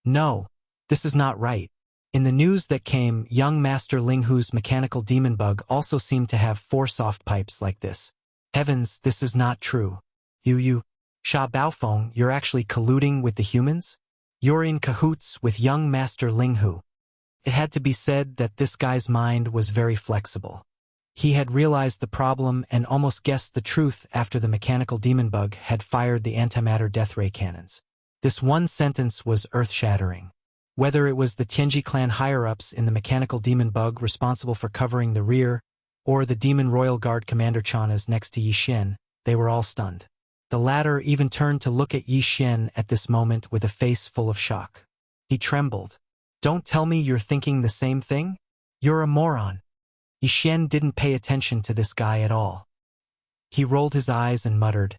No, this is not right. In the news that came, young Master Linghu's mechanical demon bug also seemed to have 4 soft pipes like this. Heavens, this is not true. Sha Baofeng, you're actually colluding with the humans? You're in cahoots with young Master Linghu. It had to be said that this guy's mind was very flexible. He had realized the problem and almost guessed the truth after the mechanical demon bug had fired the antimatter death ray cannons. This one sentence was earth-shattering. Whether it was the Tianji clan higher-ups in the mechanical demon bug responsible for covering the rear, or the demon royal guard commander Chanas next to Yi Xian, they were all stunned. The latter even turned to look at Yi Xian at this moment with a face full of shock. He trembled. Don't tell me you're thinking the same thing? You're a moron. Yi Xian didn't pay attention to this guy at all. He rolled his eyes and muttered,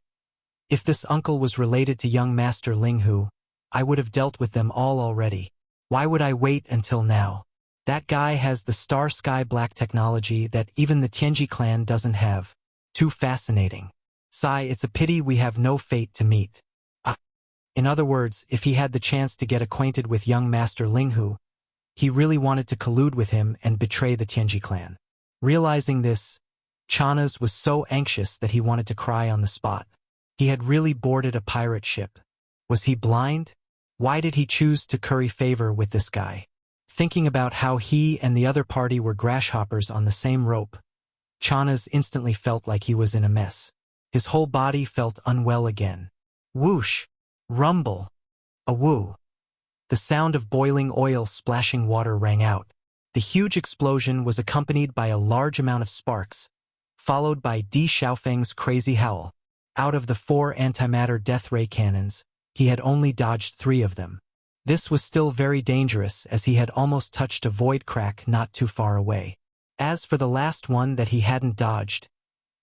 if this uncle was related to young Master Linghu, I would have dealt with them all already. Why would I wait until now? That guy has the Star Sky Black technology that even the Tianji clan doesn't have. Too fascinating. Sigh, it's a pity we have no fate to meet. In other words, if he had the chance to get acquainted with young Master Linghu, he really wanted to collude with him and betray the Tianji clan. Realizing this, Chanas was so anxious that he wanted to cry on the spot. He had really boarded a pirate ship. Was he blind? Why did he choose to curry favor with this guy? Thinking about how he and the other party were grasshoppers on the same rope, Chanas instantly felt like he was in a mess. His whole body felt unwell again. Whoosh! Rumble! A woo! The sound of boiling oil splashing water rang out. The huge explosion was accompanied by a large amount of sparks, followed by Di Xiaofeng's crazy howl. Out of the 4 antimatter death ray cannons, he had only dodged 3 of them. This was still very dangerous as he had almost touched a void crack not too far away. As for the last one that he hadn't dodged,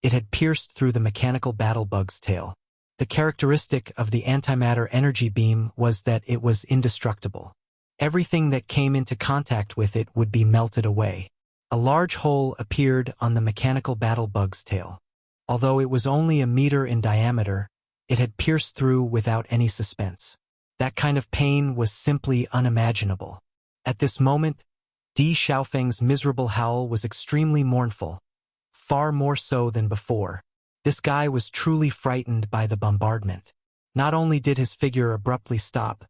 it had pierced through the mechanical battle bug's tail. The characteristic of the antimatter energy beam was that it was indestructible. Everything that came into contact with it would be melted away. A large hole appeared on the mechanical battle bug's tail. Although it was only a meter in diameter, it had pierced through without any suspense. That kind of pain was simply unimaginable. At this moment, Di Xiaofeng's miserable howl was extremely mournful, far more so than before. This guy was truly frightened by the bombardment. Not only did his figure abruptly stop,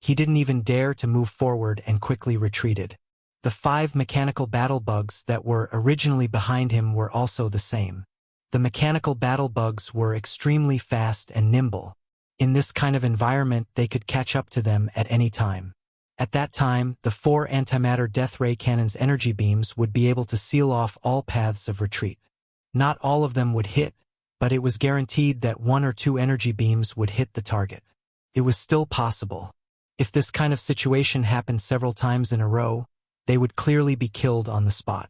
he didn't even dare to move forward and quickly retreated. The 5 mechanical battle bugs that were originally behind him were also the same. The mechanical battle bugs were extremely fast and nimble. In this kind of environment, they could catch up to them at any time. At that time, the 4 antimatter death ray cannon's energy beams would be able to seal off all paths of retreat. Not all of them would hit, but it was guaranteed that 1 or 2 energy beams would hit the target. It was still possible. If this kind of situation happened several times in a row, they would clearly be killed on the spot.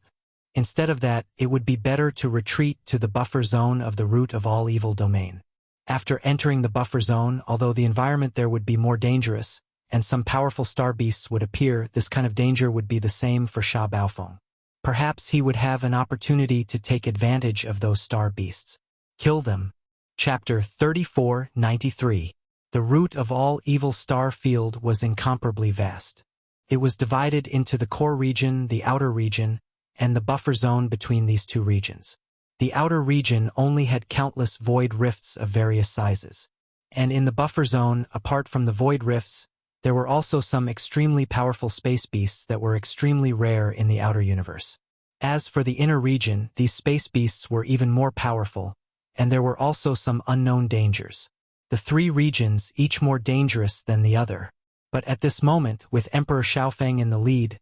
Instead of that, it would be better to retreat to the buffer zone of the root of all evil domain. After entering the buffer zone, although the environment there would be more dangerous, and some powerful star beasts would appear, this kind of danger would be the same for Sha Baofeng. Perhaps he would have an opportunity to take advantage of those star beasts. Kill them. Chapter 34-93. The root of all evil star field was incomparably vast. It was divided into the core region, the outer region, and the buffer zone between these two regions. The outer region only had countless void rifts of various sizes. And in the buffer zone, apart from the void rifts, there were also some extremely powerful space beasts that were extremely rare in the outer universe. As for the inner region, these space beasts were even more powerful, and there were also some unknown dangers. The three regions, each more dangerous than the other. But at this moment, with Emperor Xiaofeng in the lead,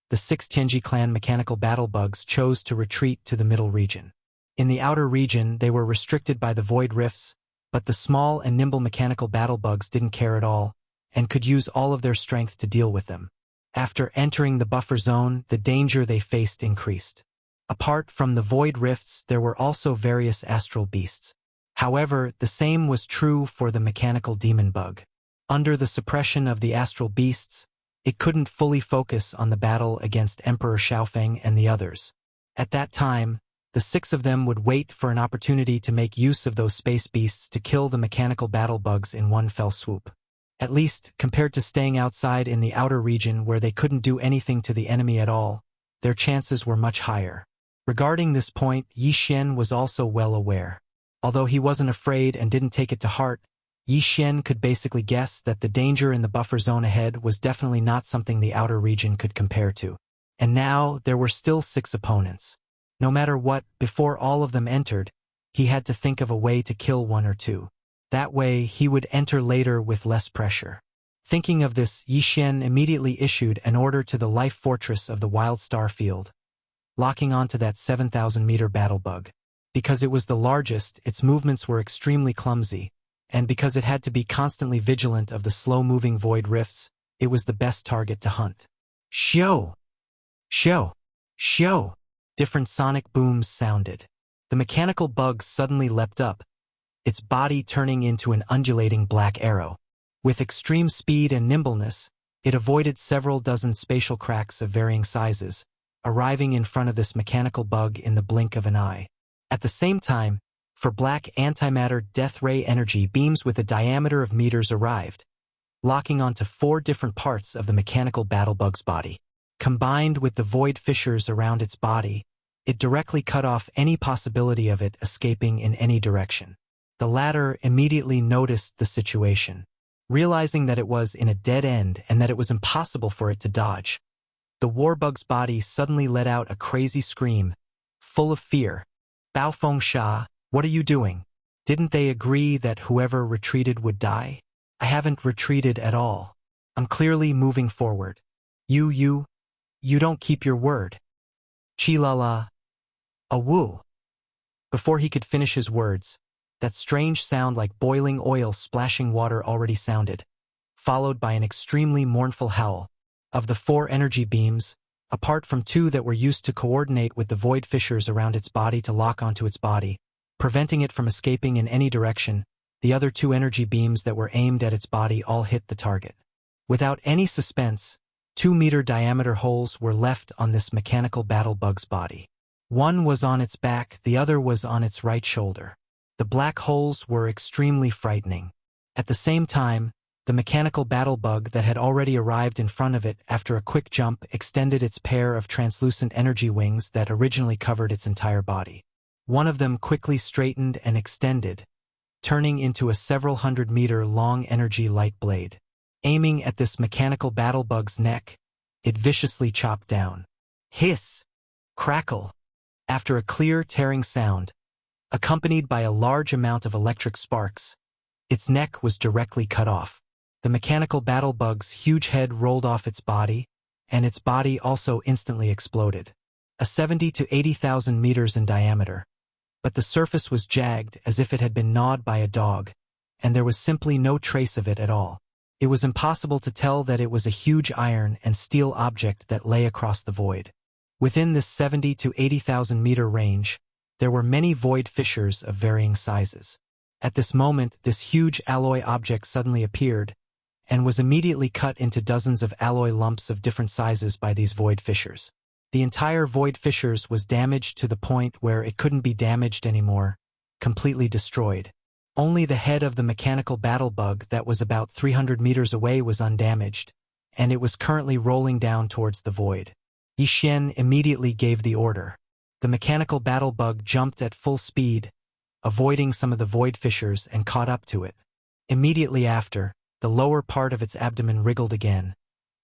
the 6 Tianji clan mechanical battle bugs chose to retreat to the middle region. In the outer region, they were restricted by the void rifts, but the small and nimble mechanical battle bugs didn't care at all, and could use all of their strength to deal with them. After entering the buffer zone, the danger they faced increased. Apart from the void rifts, there were also various astral beasts. However, the same was true for the mechanical demon bug. Under the suppression of the astral beasts, it couldn't fully focus on the battle against Emperor Xiaofeng and the others. At that time, the 6 of them would wait for an opportunity to make use of those space beasts to kill the mechanical battle bugs in one fell swoop. At least, compared to staying outside in the outer region where they couldn't do anything to the enemy at all, their chances were much higher. Regarding this point, Yi Xian was also well aware. Although he wasn't afraid and didn't take it to heart, Yi Xian could basically guess that the danger in the buffer zone ahead was definitely not something the outer region could compare to. And now, there were still 6 opponents. No matter what, before all of them entered, he had to think of a way to kill 1 or 2. That way, he would enter later with less pressure. Thinking of this, Yi Xian immediately issued an order to the life fortress of the wild star field, locking onto that 7,000-meter battle bug. Because it was the largest, its movements were extremely clumsy, and because it had to be constantly vigilant of the slow-moving void rifts, it was the best target to hunt. Shio! Shio! Shio! Different sonic booms sounded. The mechanical bug suddenly leapt up, its body turning into an undulating black arrow. With extreme speed and nimbleness, it avoided several dozen spatial cracks of varying sizes, arriving in front of this mechanical bug in the blink of an eye. At the same time, 4 black antimatter death ray energy beams with a diameter of meters arrived, locking onto 4 different parts of the mechanical battle bug's body. Combined with the void fissures around its body, it directly cut off any possibility of it escaping in any direction. The latter immediately noticed the situation. Realizing that it was in a dead end and that it was impossible for it to dodge, the warbug's body suddenly let out a crazy scream, full of fear. Baofeng Sha, what are you doing? Didn't they agree that whoever retreated would die? I haven't retreated at all. I'm clearly moving forward. You don't keep your word. Chilala. Awu. Before he could finish his words, that strange sound like boiling oil splashing water already sounded, followed by an extremely mournful howl. Of the 4 energy beams, apart from 2 that were used to coordinate with the void fissures around its body to lock onto its body, preventing it from escaping in any direction, the other 2 energy beams that were aimed at its body all hit the target. Without any suspense, 2-meter diameter holes were left on this mechanical battle bug's body. One was on its back, the other was on its right shoulder. The black holes were extremely frightening. At the same time, the mechanical battle bug that had already arrived in front of it after a quick jump extended its pair of translucent energy wings that originally covered its entire body. One of them quickly straightened and extended, turning into a several 100-meter long energy light blade. Aiming at this mechanical battle bug's neck, it viciously chopped down. Hiss! Crackle! After a clear tearing sound, accompanied by a large amount of electric sparks, its neck was directly cut off. The mechanical battle bug's huge head rolled off its body, and its body also instantly exploded. A 70 to 80,000 meters in diameter. But the surface was jagged as if it had been gnawed by a dog, and there was simply no trace of it at all. It was impossible to tell that it was a huge iron and steel object that lay across the void. Within this 70 to 80,000 meter range, there were many void fissures of varying sizes. At this moment, this huge alloy object suddenly appeared, and was immediately cut into dozens of alloy lumps of different sizes by these void fissures. The entire void fissures was damaged to the point where it couldn't be damaged anymore, completely destroyed. Only the head of the mechanical battle bug that was about 300 meters away was undamaged, and it was currently rolling down towards the void. Yi Xian immediately gave the order. The mechanical battle bug jumped at full speed, avoiding some of the void fissures, and caught up to it. Immediately after, the lower part of its abdomen wriggled again,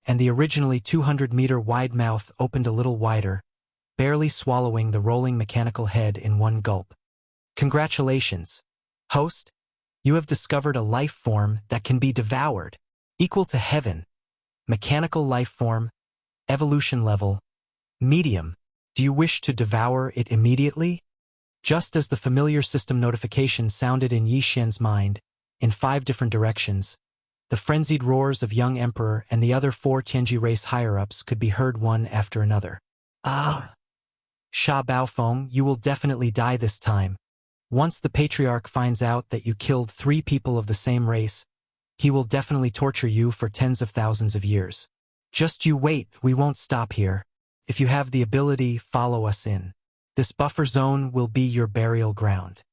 and the originally 200-meter wide mouth opened a little wider, barely swallowing the rolling mechanical head in one gulp. Congratulations, host! You have discovered a life form that can be devoured, equal to heaven. Mechanical life form, evolution level, medium. Do you wish to devour it immediately? Just as the familiar system notification sounded in Yi Xian's mind, in 5 different directions, the frenzied roars of young emperor and the other 4 Tianji race higher-ups could be heard one after another. Ah! Sha Baofeng, you will definitely die this time. Once the patriarch finds out that you killed 3 people of the same race, he will definitely torture you for tens of thousands of years. Just you wait, we won't stop here. If you have the ability, follow us in. This buffer zone will be your burial ground.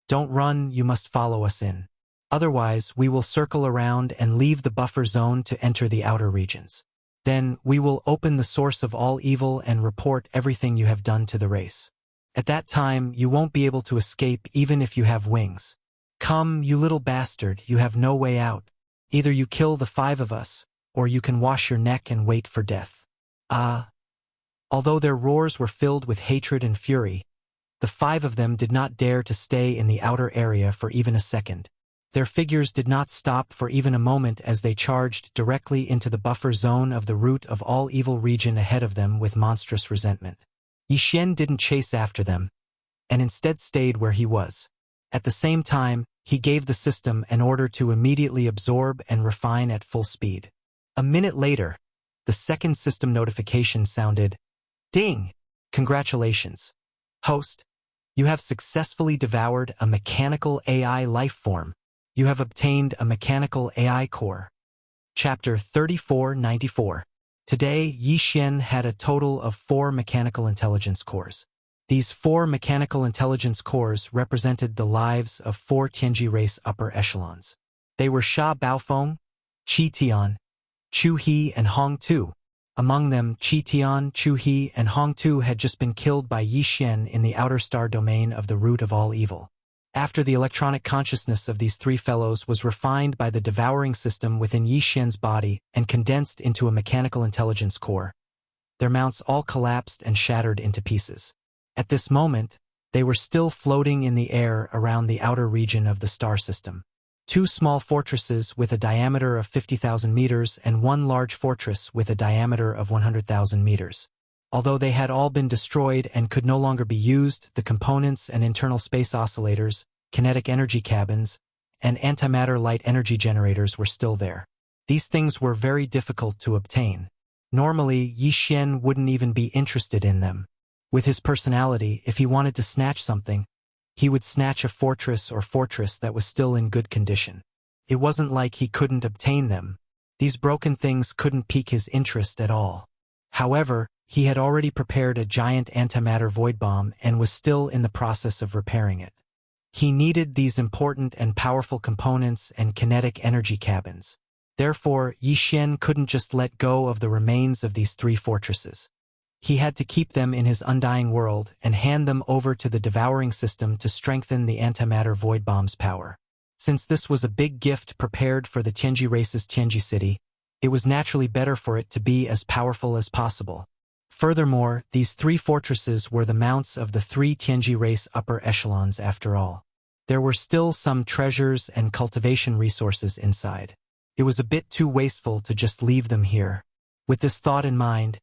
Don't run, you must follow us in. Otherwise, we will circle around and leave the buffer zone to enter the outer regions. Then, we will open the source of all evil and report everything you have done to the race. At that time, you won't be able to escape even if you have wings. Come, you little bastard, you have no way out. Either you kill the 5 of us, or you can wash your neck and wait for death. Ah! Although their roars were filled with hatred and fury, the 5 of them did not dare to stay in the outer area for even a second. Their figures did not stop for even a moment as they charged directly into the buffer zone of the root of all evil region ahead of them with monstrous resentment. Yi Xian didn't chase after them, and instead stayed where he was. At the same time, he gave the system an order to immediately absorb and refine at full speed. A minute later, the second system notification sounded. Ding! Congratulations, host. You have successfully devoured a mechanical AI life form. You have obtained a mechanical AI core. Chapter 3494. Today, Yi Xian had a total of 4 mechanical intelligence cores. These 4 mechanical intelligence cores represented the lives of 4 Tianji race upper echelons. They were Sha Baofeng, Qi Tian, Chu He, and Hong Tu. Among them, Qi Tian, Chu He, and Hong Tu had just been killed by Yi Xian in the outer star domain of the root of all evil. After the electronic consciousness of these 3 fellows was refined by the devouring system within Yi Xian's body and condensed into a mechanical intelligence core, their mounts all collapsed and shattered into pieces. At this moment, they were still floating in the air around the outer region of the star system. 2 small fortresses with a diameter of 50,000 meters and 1 large fortress with a diameter of 100,000 meters. Although they had all been destroyed and could no longer be used, the components and internal space oscillators, kinetic energy cabins, and antimatter light energy generators were still there. These things were very difficult to obtain. Normally, Yi Xian wouldn't even be interested in them. With his personality, if he wanted to snatch something, he would snatch a fortress or fortress that was still in good condition. It wasn't like he couldn't obtain them. These broken things couldn't pique his interest at all. However, he had already prepared a giant antimatter void bomb and was still in the process of repairing it. He needed these important and powerful components and kinetic energy cabins. Therefore, Yi Xian couldn't just let go of the remains of these 3 fortresses. He had to keep them in his undying world and hand them over to the devouring system to strengthen the antimatter void bomb's power. Since this was a big gift prepared for the Tianji race's Tianji city, it was naturally better for it to be as powerful as possible. Furthermore, these 3 fortresses were the mounts of the 3 Tianji race upper echelons after all. There were still some treasures and cultivation resources inside. It was a bit too wasteful to just leave them here. With this thought in mind,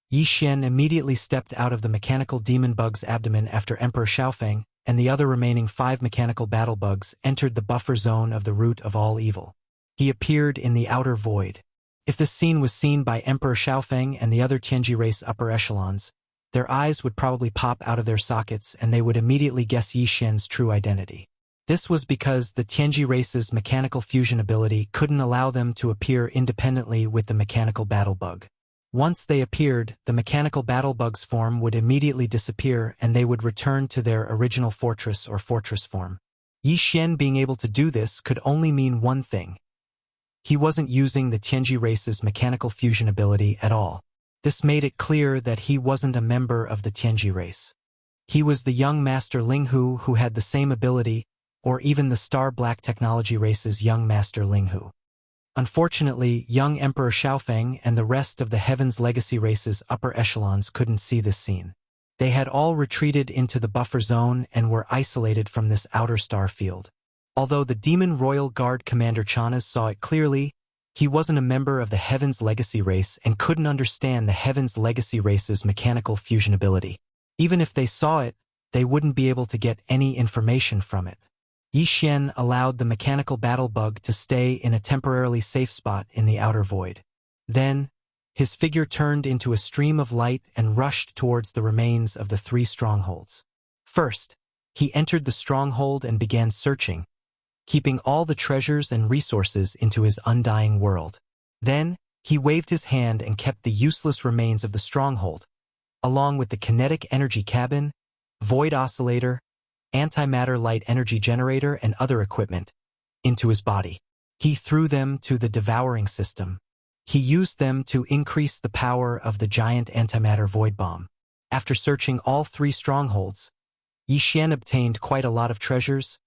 Yi Xian immediately stepped out of the mechanical demon bug's abdomen after Emperor Xiaofeng and the other remaining 5 mechanical battle bugs entered the buffer zone of the root of all evil. He appeared in the outer void. If this scene was seen by Emperor Xiaofeng and the other Tianji race upper echelons, Their eyes would probably pop out of their sockets and they would immediately guess Yi Xian's true identity. This was because the Tianji race's mechanical fusion ability couldn't allow them to appear independently with the mechanical battle bug. Once they appeared, the mechanical battle bug's form would immediately disappear and they would return to their original fortress or fortress form. Yi Xian being able to do this could only mean one thing. He wasn't using the Tianji race's mechanical fusion ability at all. This made it clear that he wasn't a member of the Tianji race. He was the young Master Linghu who had the same ability, or even the Star Black Technology race's young Master Linghu. Unfortunately, young Emperor Xiaofeng and the rest of the Heaven's Legacy race's upper echelons couldn't see this scene. They had all retreated into the buffer zone and were isolated from this outer star field. Although the Demon Royal Guard Commander Chanas saw it clearly, he wasn't a member of the Heaven's Legacy race and couldn't understand the Heaven's Legacy race's mechanical fusion ability. Even if they saw it, they wouldn't be able to get any information from it. Yi Xian allowed the mechanical battle bug to stay in a temporarily safe spot in the outer void. Then, his figure turned into a stream of light and rushed towards the remains of the 3 strongholds. First, he entered the stronghold and began searching, keeping all the treasures and resources into his undying world. Then, he waved his hand and kept the useless remains of the stronghold, along with the kinetic energy cabin, void oscillator, antimatter light energy generator and other equipment, into his body. He threw them to the devouring system. He used them to increase the power of the giant antimatter void bomb. After searching all 3 strongholds, Yi Xian obtained quite a lot of treasures,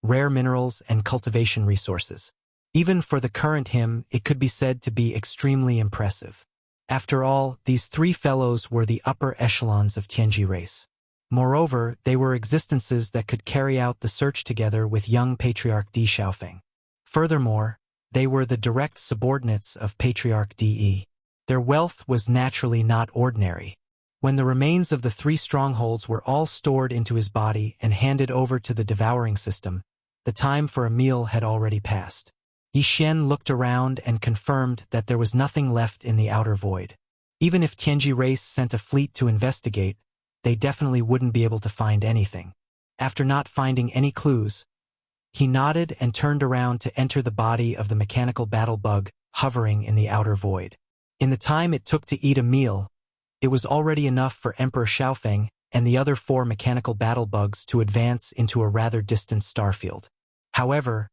rare minerals, and cultivation resources. Even for the current him, it could be said to be extremely impressive. After all, these 3 fellows were the upper echelons of Tianji race. Moreover, they were existences that could carry out the search together with young Patriarch Di Xiaofeng. Furthermore, they were the direct subordinates of Patriarch Di. Their wealth was naturally not ordinary. When the remains of the 3 strongholds were all stored into his body and handed over to the devouring system, the time for a meal had already passed. Yi Xian looked around and confirmed that there was nothing left in the outer void. Even if Tianji race sent a fleet to investigate, they definitely wouldn't be able to find anything. After not finding any clues, he nodded and turned around to enter the body of the mechanical battle bug hovering in the outer void. In the time it took to eat a meal, it was already enough for Emperor Xiaofeng and the other 4 mechanical battle bugs to advance into a rather distant starfield. However,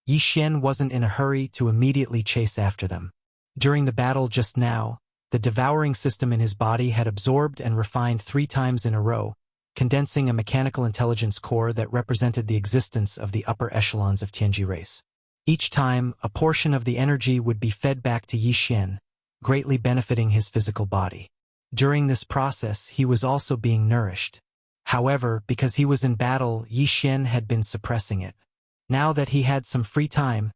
Yi Xian wasn't in a hurry to immediately chase after them. During the battle just now, the devouring system in his body had absorbed and refined 3 times in a row, condensing a mechanical intelligence core that represented the existence of the upper echelons of Tianji race. Each time, a portion of the energy would be fed back to Yi Xian, greatly benefiting his physical body. During this process, he was also being nourished. However, because he was in battle, Yi Xian had been suppressing it. Now that he had some free time,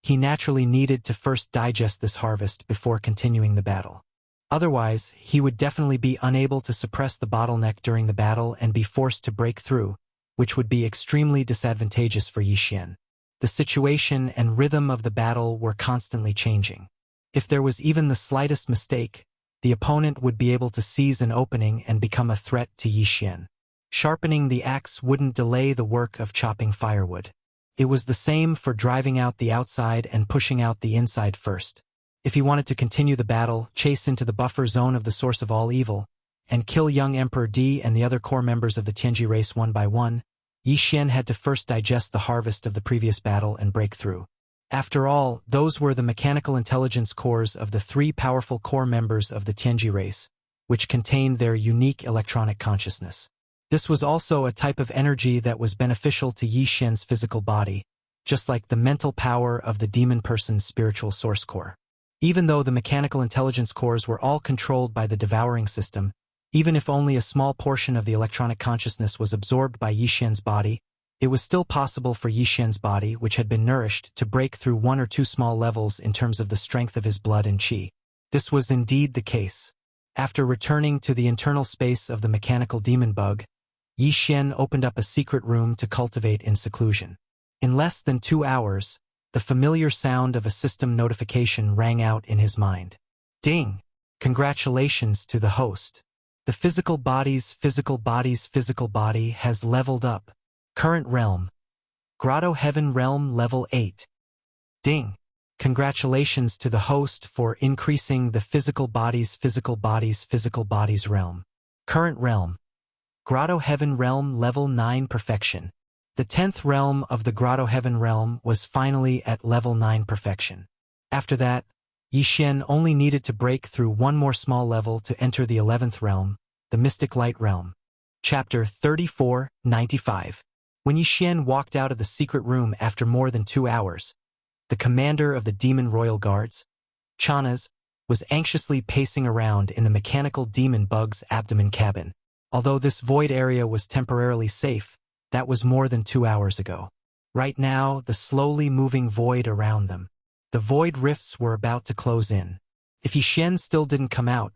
he naturally needed to first digest this harvest before continuing the battle. Otherwise, he would definitely be unable to suppress the bottleneck during the battle and be forced to break through, which would be extremely disadvantageous for Yi Xian. The situation and rhythm of the battle were constantly changing. If there was even the slightest mistake, the opponent would be able to seize an opening and become a threat to Yi Xian. Sharpening the axe wouldn't delay the work of chopping firewood. It was the same for driving out the outside and pushing out the inside first. If he wanted to continue the battle, chase into the buffer zone of the source of all evil, and kill young Emperor Di and the other core members of the Tianji race one by one, Yi Xian had to first digest the harvest of the previous battle and break through. After all, those were the mechanical intelligence cores of the 3 powerful core members of the Tianji race, which contained their unique electronic consciousness. This was also a type of energy that was beneficial to Yi Xian's physical body, just like the mental power of the demon person's spiritual source core. Even though the mechanical intelligence cores were all controlled by the devouring system, even if only a small portion of the electronic consciousness was absorbed by Yi Xian's body, it was still possible for Yi Xian's body, which had been nourished, to break through 1 or 2 small levels in terms of the strength of his blood and qi. This was indeed the case. After returning to the internal space of the mechanical demon bug, Yi Xian opened up a secret room to cultivate in seclusion. In less than 2 hours, the familiar sound of a system notification rang out in his mind. Ding! Congratulations to the host. The physical body has leveled up. Current realm. Grotto Heaven Realm Level 8. Ding! Congratulations to the host for increasing the physical body's realm. Current realm. Grotto Heaven Realm Level 9 Perfection. The 10th realm of the Grotto Heaven Realm was finally at Level 9 Perfection. After that, Yixian only needed to break through one more small level to enter the 11th realm, the Mystic Light Realm. Chapter 34:95. When Yixian walked out of the secret room after more than 2 hours, the commander of the Demon Royal Guards, Chanas, was anxiously pacing around in the mechanical demon bug's abdomen cabin. Although this void area was temporarily safe, that was more than 2 hours ago. Right now, the slowly moving void around them. The void rifts were about to close in. If Yixian still didn't come out,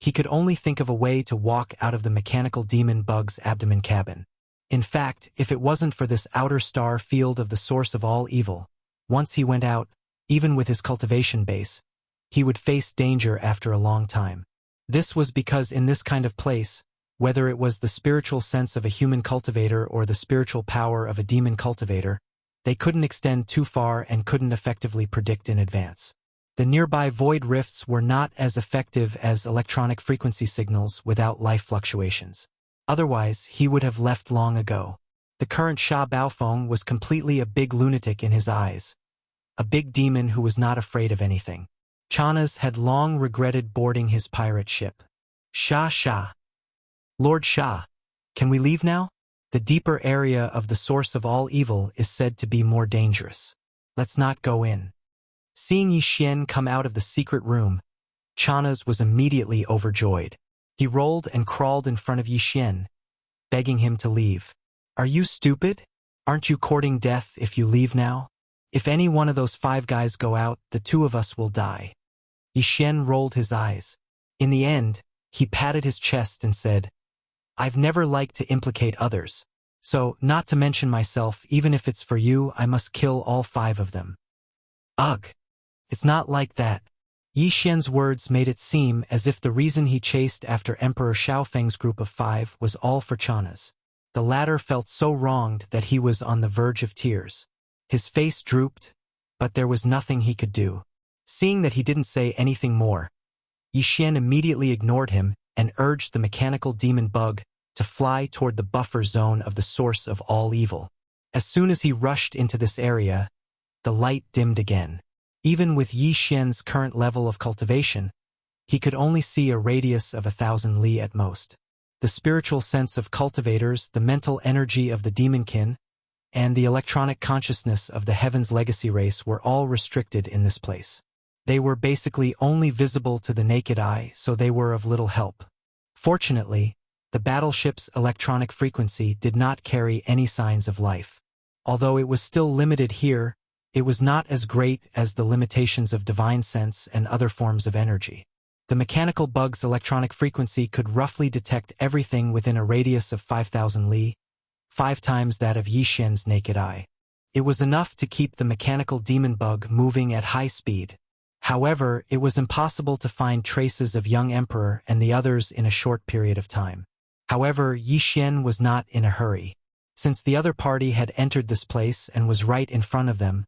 he could only think of a way to walk out of the mechanical demon bug's abdomen cabin. In fact, if it wasn't for this outer star field of the source of all evil, once he went out, even with his cultivation base, he would face danger after a long time. This was because in this kind of place, whether it was the spiritual sense of a human cultivator or the spiritual power of a demon cultivator, they couldn't extend too far and couldn't effectively predict in advance. The nearby void rifts were not as effective as electronic frequency signals without life fluctuations. Otherwise, he would have left long ago. The current Sha Baofeng was completely a big lunatic in his eyes, a big demon who was not afraid of anything. Chanas had long regretted boarding his pirate ship. Sha. Lord Sha, can we leave now? The deeper area of the source of all evil is said to be more dangerous. Let's not go in. Seeing Yixian come out of the secret room, Chanas was immediately overjoyed. He rolled and crawled in front of Yixian, begging him to leave. Are you stupid? Aren't you courting death if you leave now? If any one of those 5 guys go out, the 2 of us will die. Yixian rolled his eyes. In the end, he patted his chest and said, I've never liked to implicate others, so, not to mention myself, even if it's for you, I must kill all 5 of them. Ugh! It's not like that. Yixian's words made it seem as if the reason he chased after Emperor Xiaofeng's group of 5 was all for Chanas. The latter felt so wronged that he was on the verge of tears. His face drooped, but there was nothing he could do. Seeing that he didn't say anything more, Yixian immediately ignored him and urged the mechanical demon bug to fly toward the buffer zone of the source of all evil. As soon as he rushed into this area, the light dimmed again. Even with Yixian's current level of cultivation, he could only see a radius of 1,000 li at most. The spiritual sense of cultivators, the mental energy of the demonkin, and the electronic consciousness of the Heaven's Legacy race were all restricted in this place. They were basically only visible to the naked eye, so they were of little help. Fortunately, the battleship's electronic frequency did not carry any signs of life. Although it was still limited here, it was not as great as the limitations of divine sense and other forms of energy. The mechanical bug's electronic frequency could roughly detect everything within a radius of 5,000 li, 5 times that of Yixian's naked eye. It was enough to keep the mechanical demon bug moving at high speed. However, it was impossible to find traces of young Emperor and the others in a short period of time. However, Yixian was not in a hurry. Since the other party had entered this place and was right in front of them,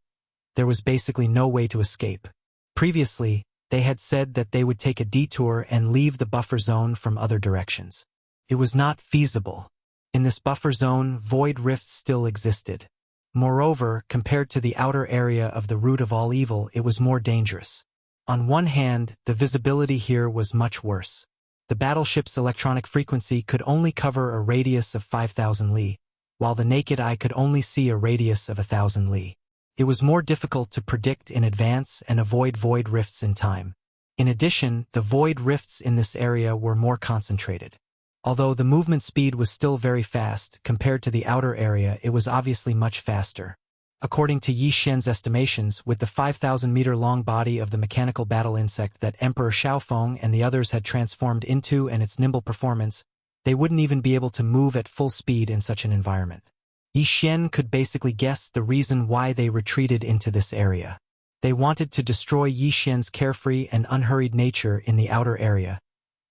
there was basically no way to escape. Previously, they had said that they would take a detour and leave the buffer zone from other directions. It was not feasible. In this buffer zone, void rifts still existed. Moreover, compared to the outer area of the root of all evil, it was more dangerous. On one hand, the visibility here was much worse. The battleship's electronic frequency could only cover a radius of 5,000 li, while the naked eye could only see a radius of 1,000 li. It was more difficult to predict in advance and avoid void rifts in time. In addition, the void rifts in this area were more concentrated. Although the movement speed was still very fast, compared to the outer area it was obviously much faster. According to Yixian's estimations, with the 5,000-meter-long body of the mechanical battle insect that Emperor Xiaofeng and the others had transformed into and its nimble performance, they wouldn't even be able to move at full speed in such an environment. Yixian could basically guess the reason why they retreated into this area. They wanted to destroy Yixian's carefree and unhurried nature in the outer area,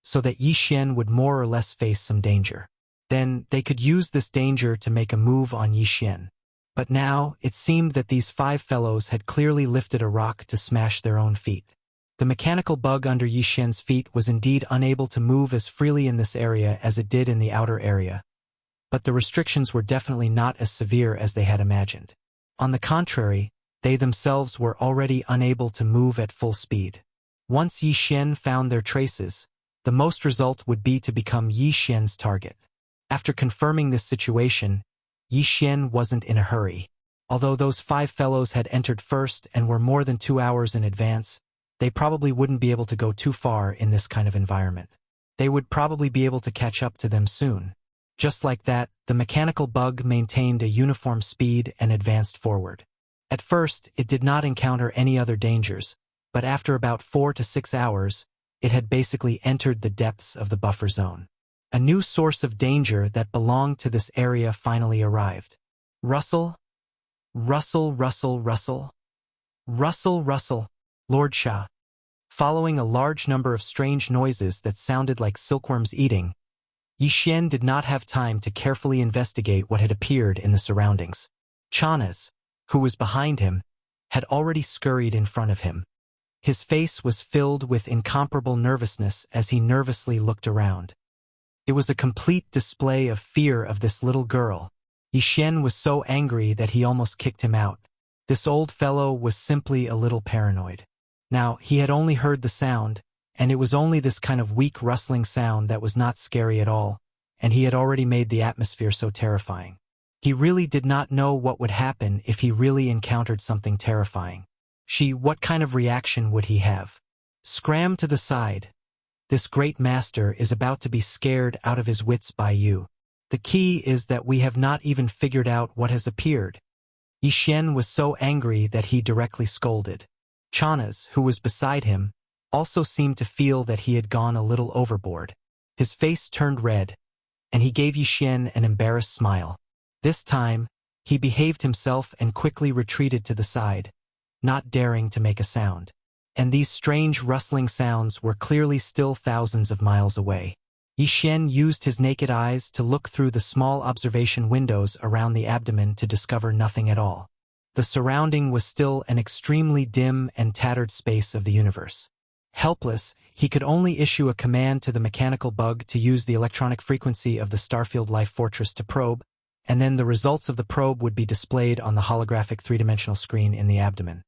so that Yi Xian would more or less face some danger. Then they could use this danger to make a move on Yi Xian. But now, it seemed that these 5 fellows had clearly lifted a rock to smash their own feet. The mechanical bug under Yi Xian's feet was indeed unable to move as freely in this area as it did in the outer area. But the restrictions were definitely not as severe as they had imagined. On the contrary, they themselves were already unable to move at full speed. Once Yi Xian found their traces, the most result would be to become Yi Xian's target. After confirming this situation, Yi Xian wasn't in a hurry. Although those 5 fellows had entered first and were more than 2 hours in advance, they probably wouldn't be able to go too far in this kind of environment. They would probably be able to catch up to them soon. Just like that, the mechanical bug maintained a uniform speed and advanced forward. At first, it did not encounter any other dangers, but after about 4 to 6 hours, it had basically entered the depths of the buffer zone. A new source of danger that belonged to this area finally arrived. Rustle, rustle, rustle, rustle, rustle, rustle, Lord Sha. Following a large number of strange noises that sounded like silkworms eating, Yi Xian did not have time to carefully investigate what had appeared in the surroundings. Chanas, who was behind him, had already scurried in front of him. His face was filled with incomparable nervousness as he nervously looked around. It was a complete display of fear of this little girl. Yi Xian was so angry that he almost kicked him out. This old fellow was simply a little paranoid. Now, he had only heard the sound, and it was only this kind of weak rustling sound that was not scary at all, and he had already made the atmosphere so terrifying. He really did not know what would happen if he really encountered something terrifying. What kind of reaction would he have? Scram to the side. This great master is about to be scared out of his wits by you. The key is that we have not even figured out what has appeared. Yi Xian was so angry that he directly scolded. Chanas, who was beside him, also seemed to feel that he had gone a little overboard. His face turned red, and he gave Yi Xian an embarrassed smile. This time, he behaved himself and quickly retreated to the side, not daring to make a sound. And these strange rustling sounds were clearly still thousands of miles away. Yi Xian used his naked eyes to look through the small observation windows around the abdomen to discover nothing at all. The surrounding was still an extremely dim and tattered space of the universe. Helpless, he could only issue a command to the mechanical bug to use the electronic frequency of the Starfield Life Fortress to probe, and then the results of the probe would be displayed on the holographic 3-dimensional screen in the abdomen.